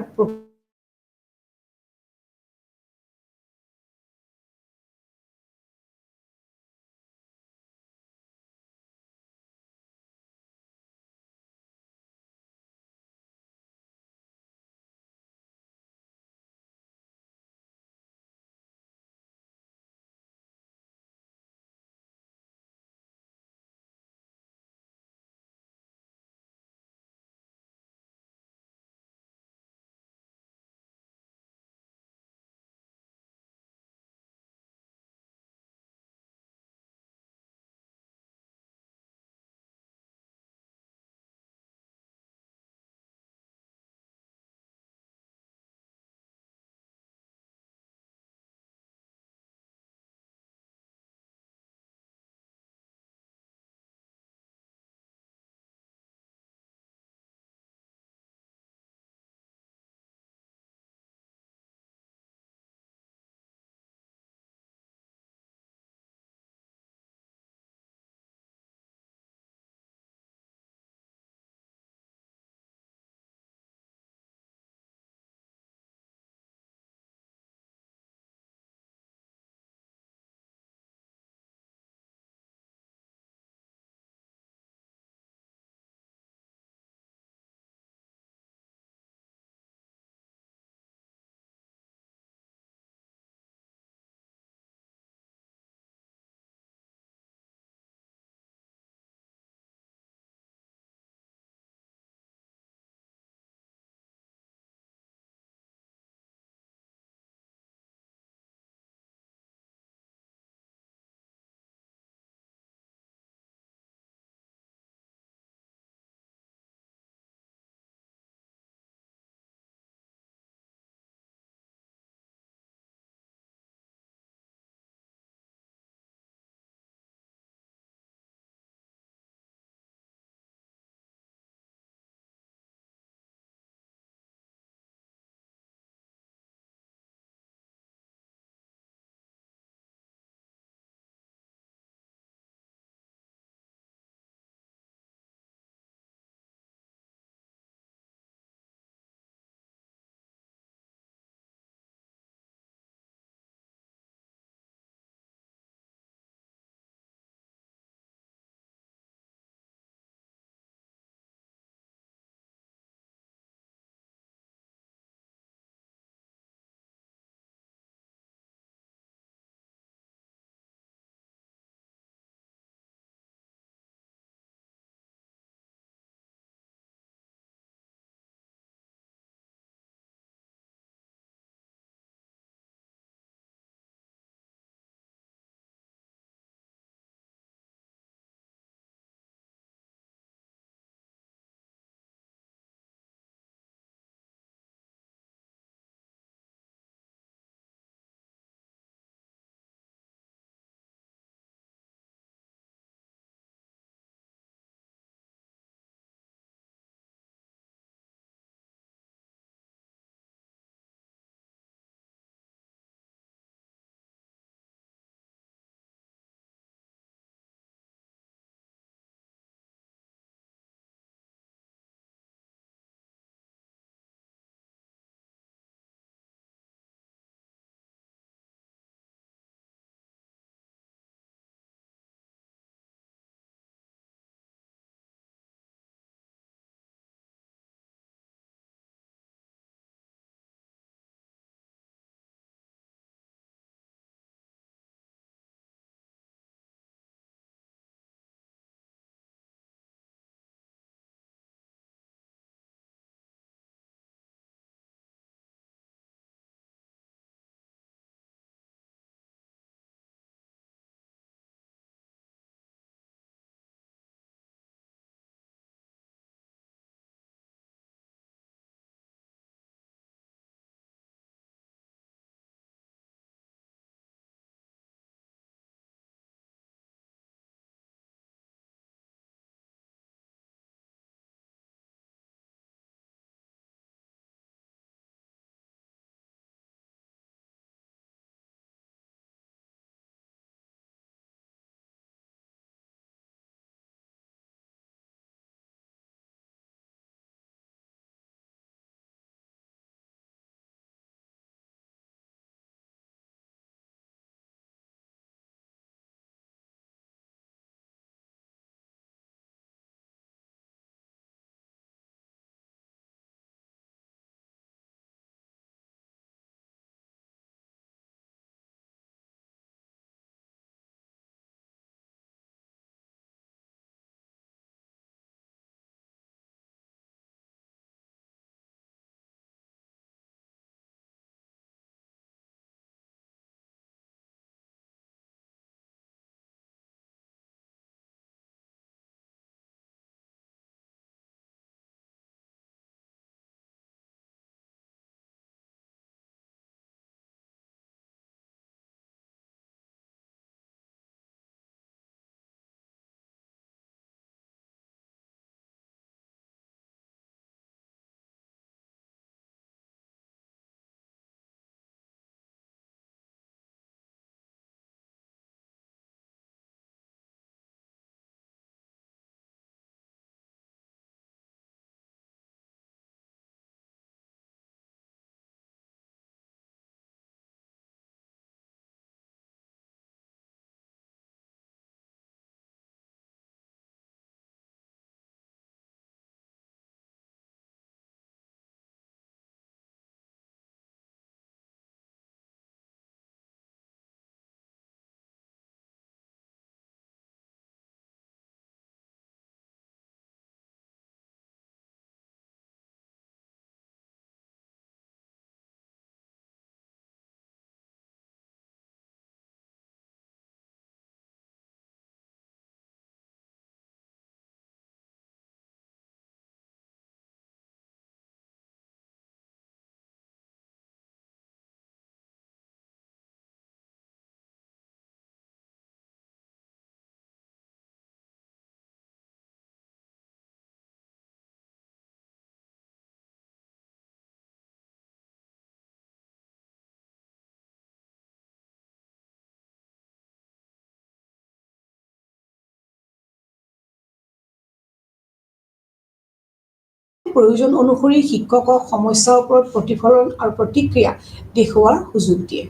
প্ৰয়োজন অনুসৰি শিক্ষকক সমস্যাৰ ওপৰত প্ৰতিফলন আৰু প্ৰতিক্ৰিয়া দেখুওৱাৰ সুযোগ দিয়ে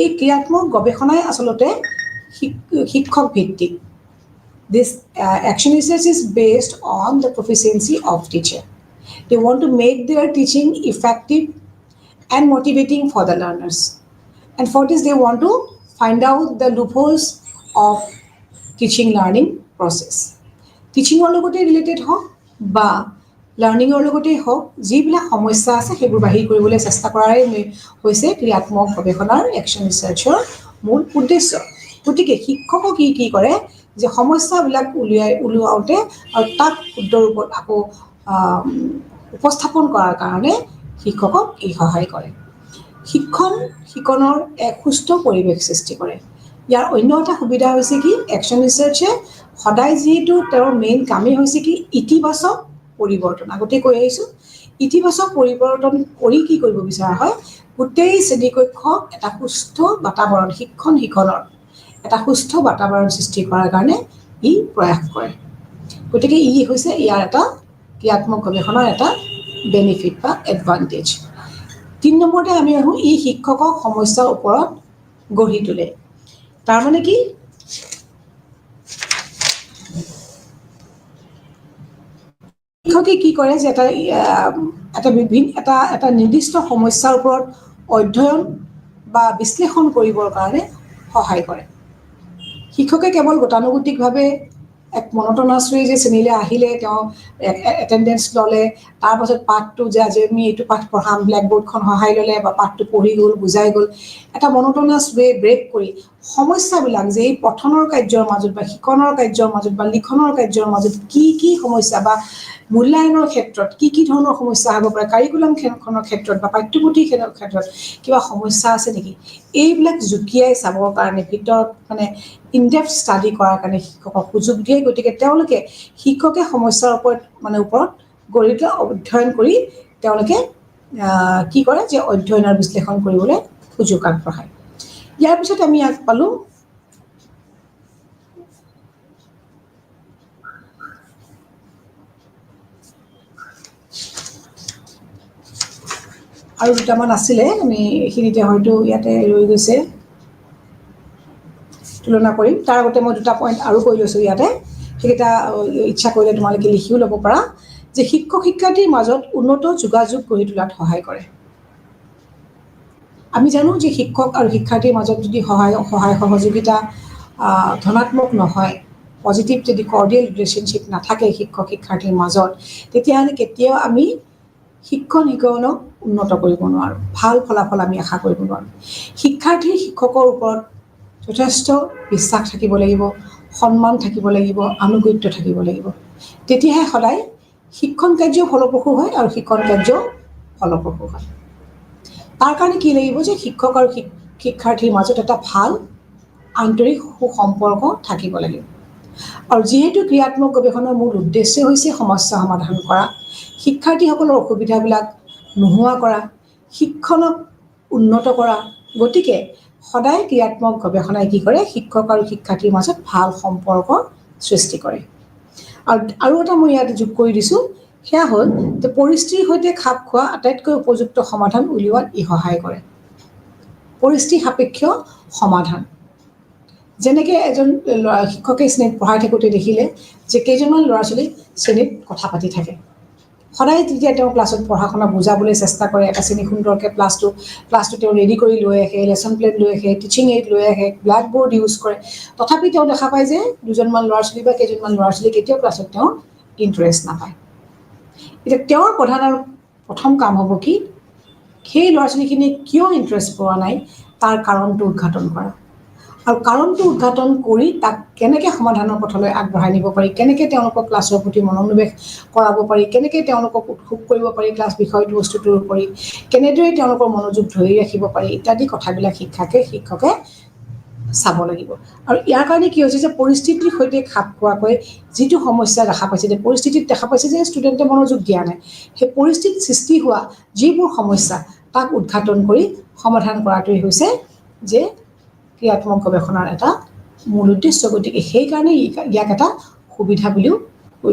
এই ক্ৰিয়াত্মক গৱেষণাই আচলতে শিক্ষক ভিত্তিক This action research is based on the proficiency of teacher. They want to make their teaching effective and motivating for the learners. And for this, they want to find out the loopholes of teaching learning process. Teaching or logote related ho ba learning or logote ho jibla সমস্যা আছে হেবুৰ বাহিৰ কৰিবলৈ চেষ্টা কৰাৰে হৈছে ক্ৰিয়াত্মক গৱেষণাৰ action researcher মূল উদ্দেশ্য গতিকে শিক্ষকক কি কৰে যে সমস্যাবিলাক উলিয়াওতে আৰু তাক শুদ্ধ ৰূপত আকৌ উপস্থাপন কৰাৰ কাৰণে শিক্ষকক এই সহায় কৰে শিক্ষণৰ এক সুস্থ পৰিৱেশ সৃষ্টি কৰে ইয়াৰ অন্য এটা সুবিধা হৈছে কি একশ্যন ৰিচাৰ্চে সদায় যিটো তেওঁৰ মেইন কামেই হৈছে কি ইতিবাচক পৰিৱৰ্তন আগতে কৈ আহিছোঁ ইতিবাচক পৰিৱৰ্তন কৰি কি কৰিব বিচৰা হয় গোটেই শ্ৰেণীকক্ষক এটা সুস্থ বাতাবৰণ শিক্ষণৰ এটা সুস্থ বাতাবৰণ সৃষ্টি কৰাৰ কাৰণে ই প্ৰয়াস কৰে গতিকে ই হৈছে ইয়াৰ এটা ক্ৰিয়াত্মক গৱেষণাৰ এটা বেনিফিট বা এডভান্টেজ 3 নম্বৰতে আমি আহো ই শিক্ষকক সমস্যাৰ ওপৰত গঢ়ি তোলে তাৰ মানে কি শিক্ষকে কি কৰে যে এটা নিৰ্দিষ্ট সমস্যাৰ ওপৰত অধ্যয়ন বা বিশ্লেষণ কৰিবৰ কাৰণে সহায় কৰে শিক্ষকে কেৱল গতানুগতিকভাৱে এক মনোটনাছ হৈ যে শ্ৰেণীলৈ আহিলে তেওঁ এটেণ্ডেন্স ল'লে তাৰপাছত পাঠটো যে আজি আমি এইটো পাঠ পঢ়াম ব্লেকবোৰ্ডখন সহায় ল'লে বা পাঠটো পঢ়ি গ'ল বুজাই গ'ল এটা মনোটনাছ ব্ৰেক কৰি সমস্যাবিলাক যে এই পঠনৰ কাৰ্যৰ মাজত বা শিক্ষণৰ কাৰ্যৰ মাজত বা লিখনৰ কাৰ্যৰ মাজত কি সমস্যা বা মূল্যায়নৰ ক্ষেত্ৰত কি ধৰণৰ সমস্যা হ'ব পাৰে কাৰিকুলাম খনৰ ক্ষেত্ৰত বা পাঠ্যপুথিৰ ক্ষেত্ৰত কিবা সমস্যা আছে নেকি এইবিলাক জুকিয়াই চাবৰ কাৰণে ভিতৰত মানে ইনডেপথ ষ্টাডি কৰাৰ কাৰণে শিক্ষকক সুযোগ দিয়ে গতিকে তেওঁলোকে শিক্ষকে সমস্যাৰ ওপৰত গঢ়িত অধ্যয়ন কৰি তেওঁলোকে কি কৰে যে অধ্যয়ন আৰু বিশ্লেষণ কৰিবলৈ সুযোগ আগবঢ়ায় ইয়াৰ পিছত আমি ইয়াক পালোঁ আৰু দুটামান আছিলে আমি এইখিনিতে হয়তো ইয়াতে ৰৈ গৈছে তুলনা কৰিম তাৰ আগতে মই দুটা পইণ্ট আৰু কৈ লৈছোঁ ইয়াতে সেইকেইটা ইচ্ছা কৰিলে তোমালোকে লিখিও ল'ব পাৰা যে শিক্ষক শিক্ষাৰ্থীৰ মাজত উন্নত যোগাযোগ গঢ়ি তোলাত সহায় কৰে আমি জানো যে শিক্ষক আৰু শিক্ষাৰ্থীৰ মাজত যদি সহায় সহযোগিতা ধনাত্মক নহয় পজিটিভ যদি কৰ্ডিয়েল ৰিলেশ্যনশ্বিপ নাথাকে শিক্ষক শিক্ষাৰ্থীৰ মাজত তেতিয়াহ'লে কেতিয়াও আমি শিক্ষণক উন্নত কৰিব নোৱাৰোঁ ভাল ফলাফল আমি আশা কৰিব নোৱাৰোঁ শিক্ষাৰ্থীৰ শিক্ষকৰ ওপৰত যথেষ্ট বিশ্বাস থাকিব লাগিব সন্মান থাকিব লাগিব আনুগত্য থাকিব লাগিব তেতিয়াহে সদায় শিক্ষণ কাৰ্য ফলপ্ৰসূ হয় আৰু শিক্ষণ কাৰ্য ফলপ্ৰসূ হয় তাৰ কাৰণে কি লাগিব যে শিক্ষক আৰু শিক্ষাৰ্থীৰ মাজত এটা ভাল আন্তৰিক সুসম্পৰ্ক থাকিব লাগিব আৰু যিহেতু ক্ৰিয়াত্মক গৱেষণাৰ মূল উদ্দেশ্য হৈছে সমস্যা সমাধান কৰা শিক্ষাৰ্থীসকলৰ অসুবিধাবিলাক নোহোৱা কৰা শিক্ষণক উন্নত কৰা গতিকে সদায় ক্ৰিয়াত্মক গৱেষণাই কি কৰে শিক্ষক আৰু শিক্ষাৰ্থীৰ মাজত ভাল সম্পৰ্ক সৃষ্টি কৰে আৰু এটা মই ইয়াত যোগ কৰি দিছোঁ সেয়া হ'ল যে পৰিস্থিতিৰ সৈতে খাপ খোৱা আটাইতকৈ উপযুক্ত সমাধান উলিওৱাত ই সহায় কৰে পৰিস্থিতি সাপেক্ষ সমাধান যেনেকৈ এজন শিক্ষকে শ্ৰেণীত পঢ়াই থাকোঁতে দেখিলে যে কেইজনমান ল'ৰা ছোৱালী শ্ৰেণীত কথা পাতি থাকে সদায় যেতিয়া তেওঁ ক্লাছত পঢ়া শুনা বুজাবলৈ চেষ্টা কৰে এটা শ্ৰেণী সুন্দৰকৈ ক্লাছটো তেওঁ ৰেডি কৰি লৈ আহে লেচন প্লেন লৈ আহে টিচিং এইড লৈ আহে ব্লেকবোৰ্ড ইউজ কৰে তথাপি তেওঁ দেখা পায় যে দুজনমান ল'ৰা ছোৱালী বা কেইজনমান ল'ৰা ছোৱালী কেতিয়াও ক্লাছত তেওঁ ইণ্টাৰেষ্ট নাপায় এতিয়া তেওঁৰ প্ৰথম কাম হ'ব কি সেই ল'ৰা ছোৱালীখিনি কিয় ইণ্টাৰেষ্ট পোৱা নাই তাৰ কাৰণটো উদ্ঘাটন কৰা আৰু কাৰণটো উদ্ঘাটন কৰি তাক কেনেকৈ সমাধানৰ পথলৈ আগবঢ়াই নিব পাৰি কেনেকৈ তেওঁলোকক ক্লাছৰ প্ৰতি মনোনিৱেশ কৰাব পাৰি কেনেকৈ তেওঁলোকক উৎসুক কৰিব পাৰি ক্লাছ বিষয়টো বস্তুটোৰ উপৰি কেনেদৰে তেওঁলোকৰ মনোযোগ ধৰি ৰাখিব পাৰি ইত্যাদি কথাবিলাক শিক্ষকে চাব লাগিব আৰু ইয়াৰ কাৰণে কি হৈছে যে পৰিস্থিতিৰ সৈতে খাপ খোৱাকৈ যিটো সমস্যা দেখা পাইছে যে পৰিস্থিতিত দেখা পাইছে যে ষ্টুডেণ্টে মনোযোগ দিয়া নাই সেই পৰিস্থিতিত সৃষ্টি হোৱা যিবোৰ সমস্যা তাক উদ্ঘাটন কৰি সমাধান কৰাটোৱেই হৈছে যে ক্ৰিয়াত্মক গৱেষণাৰ এটা মূল উদ্দেশ্য গতিকে সেইকাৰণে ইয়াক এটা সুবিধা বুলিও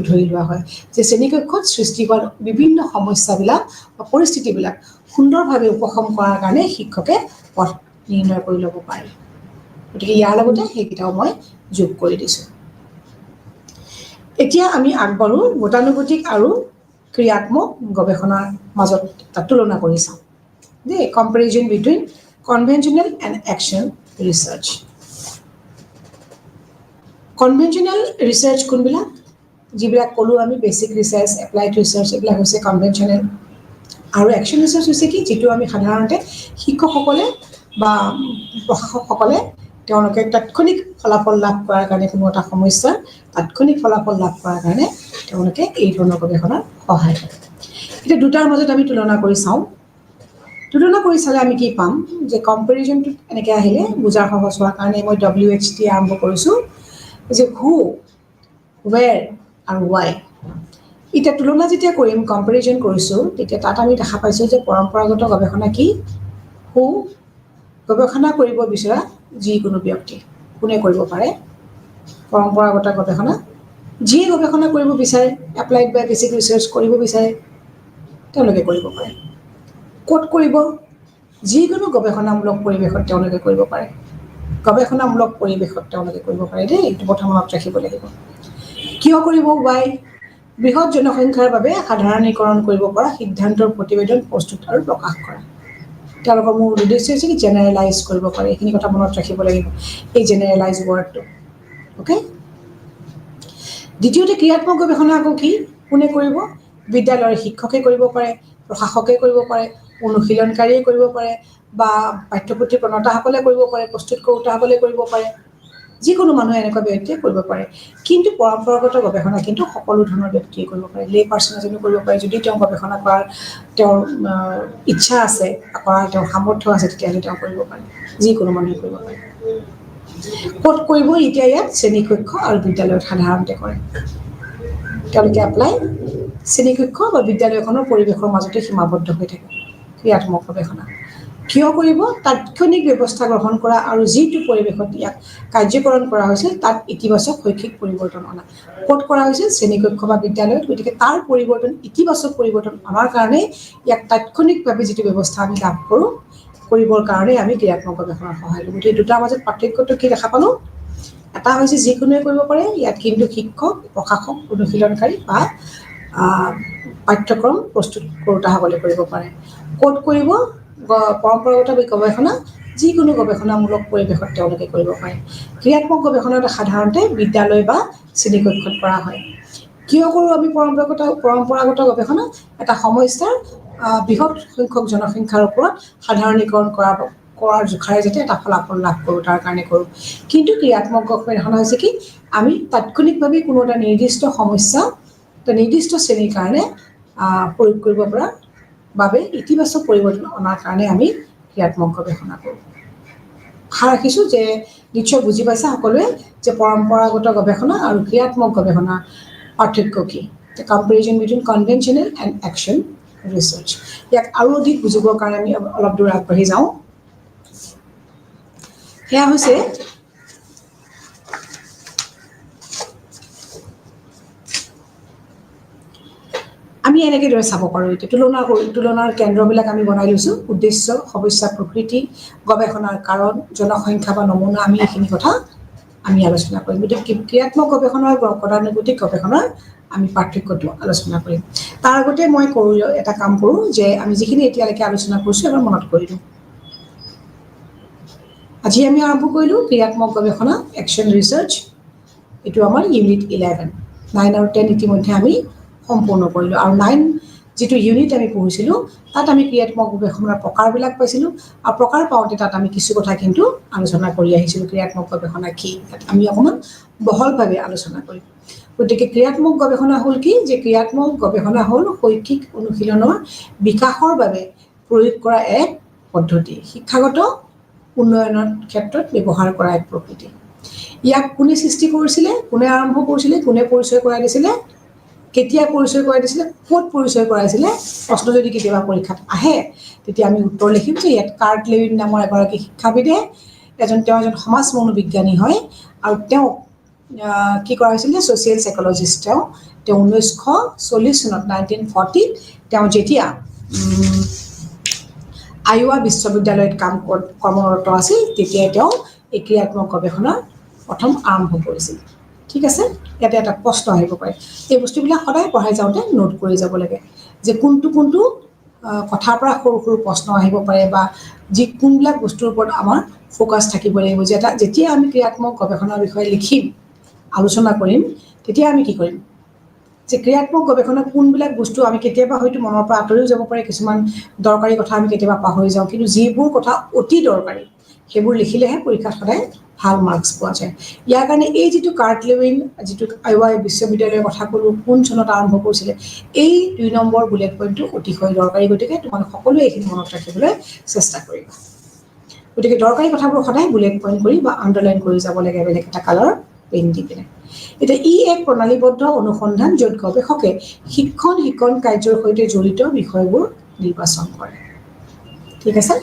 ধৰি লোৱা হয় যে শ্ৰেণীকক্ষত সৃষ্টি হোৱা বিভিন্ন সমস্যাবিলাক বা পৰিস্থিতিবিলাক সুন্দৰভাৱে উপশম কৰাৰ কাৰণে শিক্ষকে পথ নিৰ্ণয় কৰি ল'ব পাৰে গতিকে ইয়াৰ লগতে সেইকেইটাও মই যোগ কৰি দিছোঁ এতিয়া আমি আগবাঢ়ো গতানুগতিক আৰু ক্ৰিয়াত্মক গৱেষণাৰ মাজত এটা তুলনা কৰি চাওঁ দেই comparison between conventional and action research conventional research কোনবিলাক যিবিলাক ক'লোঁ আমি বেচিক ৰিচাৰ্চ এপ্লাইড ৰিচাৰ্চ এইবিলাক হৈছে কনভেনশ্যনেল আৰু একশ্যন ৰিচাৰ্চ হৈছে কি যিটো আমি সাধাৰণতে শিক্ষকসকলে বা প্ৰশাসকসকলে তেওঁলোকে তাৎক্ষণিক ফলাফল লাভ কৰাৰ কাৰণে কোনো এটা সমস্যাৰ তাৎক্ষণিক ফলাফল লাভ কৰাৰ কাৰণে তেওঁলোকে এই ধৰণৰ গৱেষণাৰ সহায় কৰে এতিয়া দুটাৰ মাজত আমি তুলনা কৰি চাওঁ তুলনা কৰি চালে আমি কি পাম যে কম্পেৰিজনটোত এনেকৈ আহিলে বুজাৰ সহজ হোৱাৰ কাৰণে মই WHT আৰম্ভ কৰিছোঁ যে হু ৱেৰ আৰু ৱাই এতিয়া তুলনা যেতিয়া কৰিম কম্পেৰিজন কৰিছোঁ তেতিয়া তাত আমি দেখা পাইছোঁ যে পৰম্পৰাগত গৱেষণা কি হু গৱেষণা কৰিব বিচৰা যিকোনো ব্যক্তি কোনে কৰিব পাৰে পৰম্পৰাগত গৱেষণা যিয়ে গৱেষণা কৰিব বিচাৰে এপ্লাইড বা বেচিক ৰিচাৰ্চ কৰিব বিচাৰে তেওঁলোকে কৰিব পাৰে ক'ত কৰিব যিকোনো গৱেষণামূলক পৰিৱেশত তেওঁলোকে কৰিব পাৰে গৱেষণামূলক পৰিৱেশত তেওঁলোকে কৰিব পাৰে দেই এইটো কথা মনত ৰাখিব লাগিব কিয় কৰিব ৱাই বৃহৎ জনসংখ্যাৰ বাবে সাধাৰণীকৰণ কৰিব পৰা সিদ্ধান্তৰ প্ৰতিবেদন প্ৰস্তুত আৰু প্ৰকাশ কৰা তেওঁলোকৰ মূল উদ্দেশ্য হৈছে কি জেনেৰেলাইজ কৰিব পাৰে এইখিনি কথা মনত ৰাখিব লাগিব এই জেনেৰেলাইজ ৱৰ্ডটো অ'কে দ্বিতীয়তে ক্ৰিয়াত্মক গৱেষণা আকৌ কি কোনে কৰিব বিদ্যালয়ৰ শিক্ষকে কৰিব পাৰে প্ৰশাসকে কৰিব পাৰে অনুশীলনকাৰীয়ে কৰিব পাৰে বা পাঠ্যপুথি প্ৰণেতাসকলে কৰিব পাৰে প্ৰস্তুত কৰোঁতাসকলে কৰিব পাৰে যিকোনো মানুহে এনেকুৱা ব্যক্তিয়ে কৰিব পাৰে কিন্তু পৰম্পৰাগত গৱেষণা কিন্তু সকলো ধৰণৰ ব্যক্তিয়ে কৰিব পাৰে লে পাৰ্চন এজনে কৰিব পাৰে যদি তেওঁ গৱেষণা কৰাৰ তেওঁৰ ইচ্ছা আছে কৰাৰ তেওঁৰ সামৰ্থ্য আছে তেতিয়াহ'লে তেওঁ কৰিব পাৰে যিকোনো মানুহে কৰিব পাৰে ক'ত কৰিব এতিয়া ইয়াত শ্ৰেণীকক্ষ আৰু বিদ্যালয়ত সাধাৰণতে কৰে তেওঁলোকে এপ্লাই শ্ৰেণীকক্ষ বা বিদ্যালয়খনৰ পৰিৱেশৰ মাজতে সীমাবদ্ধ হৈ থাকে ক্ৰিয়াত্মক গৱেষণা কিয় কৰিব তাৎক্ষণিক ব্যৱস্থা গ্ৰহণ কৰা আৰু যিটো পৰিৱেশত ইয়াক কাৰ্যকৰণ কৰা হৈছিল তাত ইতিবাচক শৈক্ষিক পৰিৱৰ্তন অনা ক'ত কৰা হৈছিল শ্ৰেণীকক্ষ বা বিদ্যালয়ত গতিকে তাৰ পৰিৱৰ্তন ইতিবাচক পৰিৱৰ্তন অনাৰ কাৰণে ইয়াক তাৎক্ষণিকভাৱে যিটো ব্যৱস্থা আমি লাভ কৰোঁ কৰিবৰ কাৰণে আমি ক্ৰিয়াত্মক গৱেষণাৰ সহায় লওঁ গতিকে দুটাৰ মাজত পাৰ্থক্যটো কি দেখা পালোঁ এটা হৈছে যিকোনোৱে কৰিব পাৰে ইয়াত কিন্তু শিক্ষক প্ৰশাসক অনুশীলনকাৰী বা পাঠ্যক্ৰম প্ৰস্তুত কৰোঁতাসকলে কৰিব পাৰে ক'ত কৰিব পৰম্পৰাগত গৱেষণা যিকোনো গৱেষণামূলক পৰিৱেশত তেওঁলোকে কৰিব পাৰে ক্ৰিয়াত্মক গৱেষণা সাধাৰণতে বিদ্যালয় বা শ্ৰেণীকক্ষত কৰা হয় কিয় কৰোঁ আমি পৰম্পৰাগত গৱেষণা এটা সমস্যাৰ বৃহৎ সংখ্যক জনসংখ্যাৰ ওপৰত সাধাৰণীকৰণ কৰাৰ জোখাৰে যাতে এটা ফলাফল লাভ কৰোঁ তাৰ কাৰণে কৰোঁ কিন্তু ক্ৰিয়াত্মক গৱেষণা হৈছে কি আমি তাৎক্ষণিকভাৱে কোনো এটা নিৰ্দিষ্ট সমস্যা এটা নিৰ্দিষ্ট শ্ৰেণীৰ কাৰণে প্ৰয়োগ কৰিব পৰা বাবে ইতিবাচক পৰিৱৰ্তন অনাৰ কাৰণে আমি ক্ৰিয়াত্মক গৱেষণা কৰোঁ আশা ৰাখিছোঁ যে নিশ্চয় বুজি পাইছা সকলোৱে যে পৰম্পৰাগত গৱেষণা আৰু ক্ৰিয়াত্মক গৱেষণা পাৰ্থক্য কি comparison between conventional and action research ইয়াক আৰু অধিক বুজিবৰ কাৰণে আমি অলপ দূৰ আগবাঢ়ি যাওঁ সেয়া হৈছে আমি এনেকৈ দৰে চাব পাৰোঁ এতিয়া তুলনাৰ কেন্দ্ৰবিলাক আমি বনাই লৈছোঁ উদ্দেশ্য সমস্যা প্ৰকৃতি গৱেষণাৰ কাৰণ জনসংখ্যা বা নমুনা আমি এইখিনি কথা আমি আলোচনা কৰিম গতিকে ক্ৰিয়াত্মক গৱেষণাৰ গতানুগতিক গৱেষণাৰ আমি পাৰ্থক্যটো আলোচনা কৰিম তাৰ আগতে মই এটা কাম কৰোঁ যে আমি যিখিনি এতিয়ালৈকে আলোচনা কৰিছোঁ এবাৰ মনত কৰি দিওঁ আজি আমি আৰম্ভ কৰিলোঁ ক্ৰিয়াত্মক গৱেষণা একশ্যন ৰিচাৰ্চ এইটো আমাৰ ইউনিট 11 9 আৰু 10 ইতিমধ্যে আমি সম্পূৰ্ণ কৰিলোঁ আৰু 9 যিটো ইউনিট আমি পঢ়িছিলোঁ তাত আমি ক্ৰিয়াত্মক গৱেষণাৰ প্ৰকাৰবিলাক পাইছিলোঁ আৰু প্ৰকাৰ পাওঁতে তাত আমি কিছু কথা কিন্তু আলোচনা কৰি আহিছিলোঁ ক্ৰিয়াত্মক গৱেষণা কি আমি অকণমান বহলভাৱে আলোচনা কৰিম গতিকে ক্ৰিয়াত্মক গৱেষণা হ'ল কি যে ক্ৰিয়াত্মক গৱেষণা হ'ল শৈক্ষিক অনুশীলনৰ বিকাশৰ বাবে প্ৰয়োগ কৰা এক পদ্ধতি শিক্ষাগত উন্নয়নৰ ক্ষেত্ৰত ব্যৱহাৰ কৰা এক প্ৰকৃতি ইয়াক কোনে সৃষ্টি কৰিছিলে কোনে আৰম্ভ কৰিছিলে কোনে পৰিচয় কৰাই দিছিলে কেতিয়া পৰিচয় কৰাই দিছিলে ক'ত পৰিচয় কৰাইছিলে প্ৰশ্ন যদি কেতিয়াবা পৰীক্ষাত আহে তেতিয়া আমি উত্তৰ লিখিম যে ইয়াত কাৰ্ট লেউইন নামৰ এগৰাকী শিক্ষাবিদে তেওঁ এজন সমাজ মনোবিজ্ঞানী হয় আৰু তেওঁ কি কৰা হৈছিলে ছ'চিয়েল সাইকলজিষ্ট তেওঁ তেওঁ 1940 চনত 1940 তেওঁ যেতিয়া আইৱা বিশ্ববিদ্যালয়ত কৰ্মৰত আছিল তেতিয়াই তেওঁ এই ক্ৰিয়াত্মক গৱেষণা প্ৰথম আৰম্ভ কৰিছিল ঠিক আছে ইয়াতে এটা প্ৰশ্ন আহিব পাৰে এই বস্তুবিলাক সদায় পঢ়াই যাওঁতে নোট কৰি যাব লাগে যে কোনটো কথাৰ পৰা সৰু সৰু প্ৰশ্ন আহিব পাৰে বা যি কোনবিলাক বস্তুৰ ওপৰত আমাৰ ফোকাছ থাকিব লাগিব যেতিয়া আমি ক্ৰিয়াত্মক গৱেষণাৰ বিষয়ে লিখিম আলোচনা কৰিম তেতিয়া আমি কি কৰিম যে ক্ৰিয়াত্মক গৱেষণা কোনবিলাক বস্তু আমি কেতিয়াবা হয়তো মনৰ পৰা আঁতৰিও যাব পাৰে কিছুমান দৰকাৰী কথা আমি কেতিয়াবা পাহৰি যাওঁ কিন্তু যিবোৰ কথা অতি দৰকাৰী সেইবোৰ লিখিলেহে পৰীক্ষাত সদায় ভাল মাৰ্কছ পোৱা যায় ইয়াৰ কাৰণে এই যিটো কাৰ্টলেউইন যিটো আইৱা বিশ্ববিদ্যালয়ৰ কথা ক'লো কোন চনত আৰম্ভ কৰিছিলে এই 2 নম্বৰ বুলেট পইণ্টটো অতিশয় দৰকাৰী গতিকে তোমালোক সকলোৱে এইখিনি মনত ৰাখিবলৈ চেষ্টা কৰিবা গতিকে দৰকাৰী কথাবোৰ সদায় বুলেট পইণ্ট কৰি বা আণ্ডাৰলাইন কৰি যাব লাগে বেলেগ এটা কালাৰ পেন দি পিনে এতিয়া ই এক প্ৰণালীবদ্ধ অনুসন্ধান য'ত গৱেষকে শিক্ষণ কাৰ্যৰ সৈতে জড়িত বিষয়বোৰ নিৰ্বাচন কৰে ঠিক আছে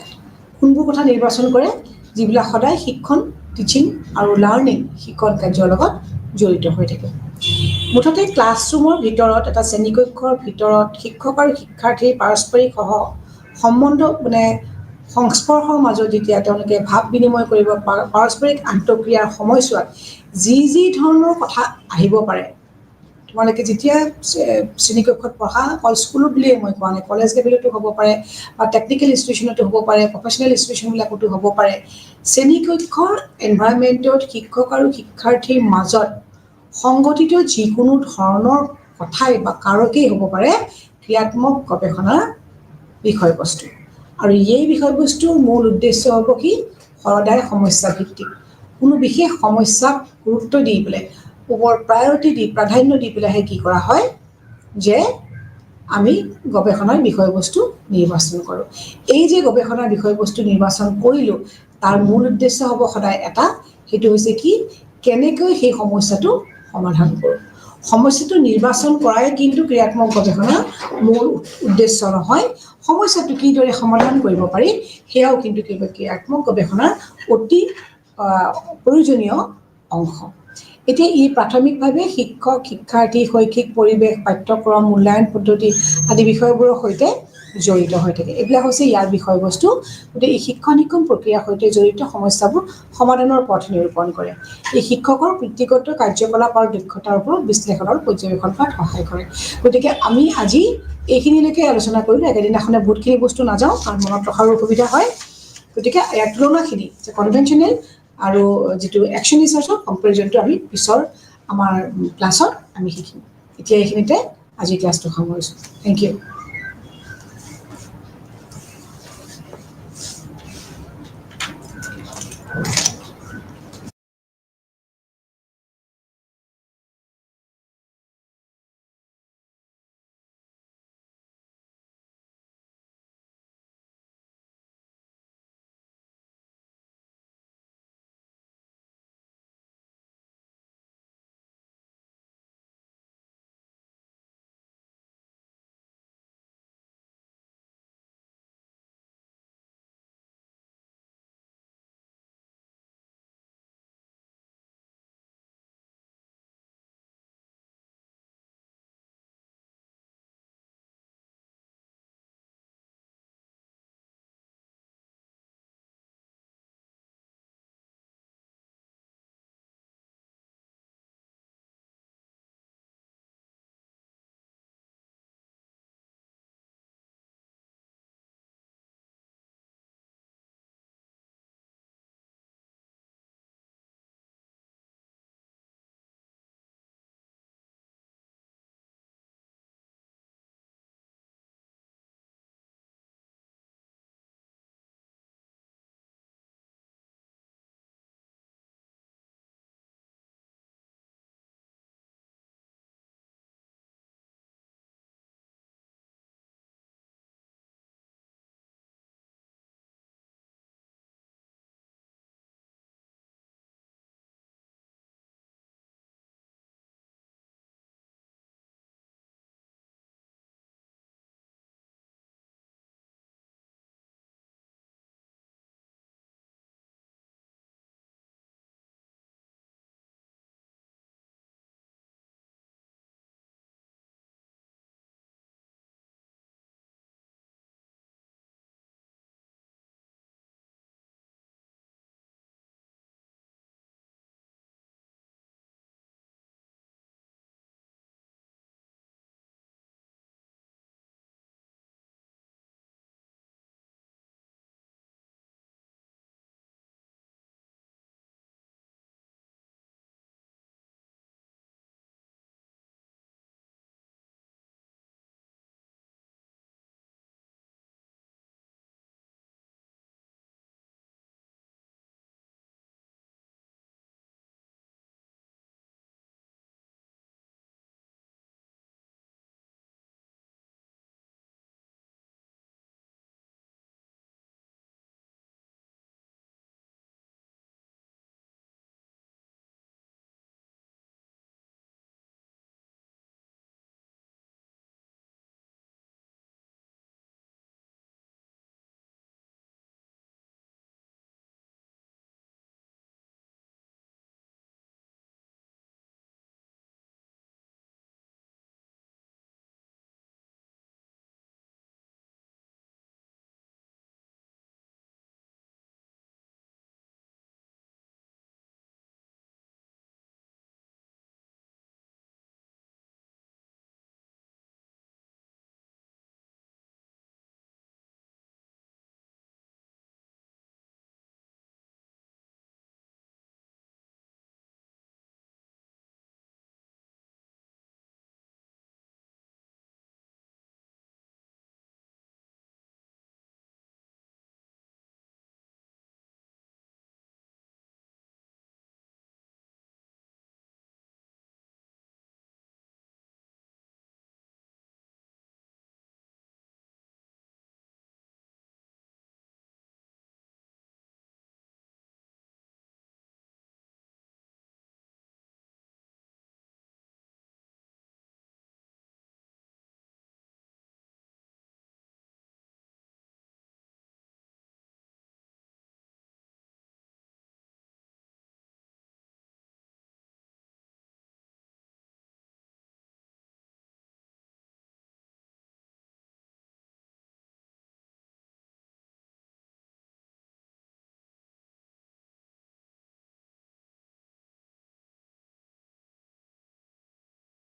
কোনবোৰ কথা নিৰ্বাচন কৰে যিবিলাক সদায় শিক্ষণ টিচিং আৰু লাৰ্ণিং শিক্ষণ কাৰ্যৰ লগত জড়িত হৈ থাকে মুঠতে ক্লাছৰুমৰ ভিতৰত এটা শ্ৰেণীকক্ষৰ ভিতৰত শিক্ষক আৰু শিক্ষাৰ্থীৰ পাৰস্পৰিক সম্বন্ধ মানে সংস্পৰ্শৰ মাজত যেতিয়া তেওঁলোকে ভাৱ বিনিময় কৰিব পাৰস্পৰিক আন্তঃক্ৰিয়াৰ সময়ছোৱাত যি ধৰণৰ কথা আহিব পাৰে তোমালোকে যেতিয়া শ্ৰেণীকক্ষত পঢ়া অকল স্কুলত বুলিয়ে মই কোৱা নাই কলেজ লেভেলতো হ'ব পাৰে বা টেকনিকেল ইনষ্টিটিউচনতো হ'ব পাৰে প্ৰফেচনেল ইনষ্টিটিউচনবিলাকতো হ'ব পাৰে শ্ৰেণীকক্ষৰ এনভাইৰনমেণ্টত শিক্ষক আৰু শিক্ষাৰ্থীৰ মাজত সংগঠিত যিকোনো ধৰণৰ কথাই বা কাৰকেই হ'ব পাৰে ক্ৰিয়াত্মক গৱেষণাৰ বিষয়বস্তু আৰু এই বিষয়বস্তুৰ মূল উদ্দেশ্য হ'ব কি সদায় সমস্যা ভিত্তিক কোনো বিশেষ সমস্যাক গুৰুত্ব দি পেলাই ওপৰ প্ৰায়ৰিটি দি প্ৰাধান্য দি পেলাইহে কি কৰা হয় যে আমি গৱেষণাৰ বিষয়বস্তু নিৰ্বাচন কৰোঁ এই যে গৱেষণাৰ বিষয়বস্তু নিৰ্বাচন কৰিলোঁ তাৰ মূল উদ্দেশ্য হ'ব সদায় এটা সেইটো হৈছে কি কেনেকৈ সেই সমস্যাটো সমাধান কৰোঁ সমস্যাটো নিৰ্বাচন কৰাই কিন্তু ক্ৰিয়াত্মক গৱেষণাৰ মূল উদ্দেশ্য নহয় সমস্যাটো কিদৰে সমাধান কৰিব পাৰি সেয়াও কিন্তু ক্ৰিয়াত্মক গৱেষণাৰ অতি প্ৰয়োজনীয় অংশ এতিয়া ই প্ৰাথমিকভাৱে শিক্ষক শিক্ষাৰ্থী শৈক্ষিক পৰিৱেশ পাঠ্যক্ৰম মূল্যায়ন পদ্ধতি আদি বিষয়বোৰৰ সৈতে জড়িত হৈ থাকে এইবিলাক হৈছে ইয়াৰ বিষয়বস্তু গতিকে এই শিক্ষণ প্ৰক্ৰিয়াৰ সৈতে জড়িত সমস্যাবোৰ সমাধানৰ পথ নিৰূপণ কৰে এই শিক্ষকৰ ব্যক্তিগত কাৰ্যকলাপ আৰু দক্ষতাৰ ওপৰত বিশ্লেষণৰ পৰ্যবেক্ষণ কৰাত সহায় কৰে গতিকে আমি আজি এইখিনিলৈকে আলোচনা কৰিলোঁ একেদিনাখনে বহুতখিনি বস্তু নাযাওঁ কাৰণ মনত ৰখাৰ অসুবিধা হয় গতিকে ইয়াৰ তুলনাখিনি যে কনভেনশ্যনেল আৰু যিটো একশ্যন ৰিচাৰ্চৰ কম্পেৰিজনটো আমি পিছৰ আমাৰ ক্লাছত আমি শিকিম এতিয়া এইখিনিতে আজি ক্লাছটো সামৰিছোঁ থেংক ইউ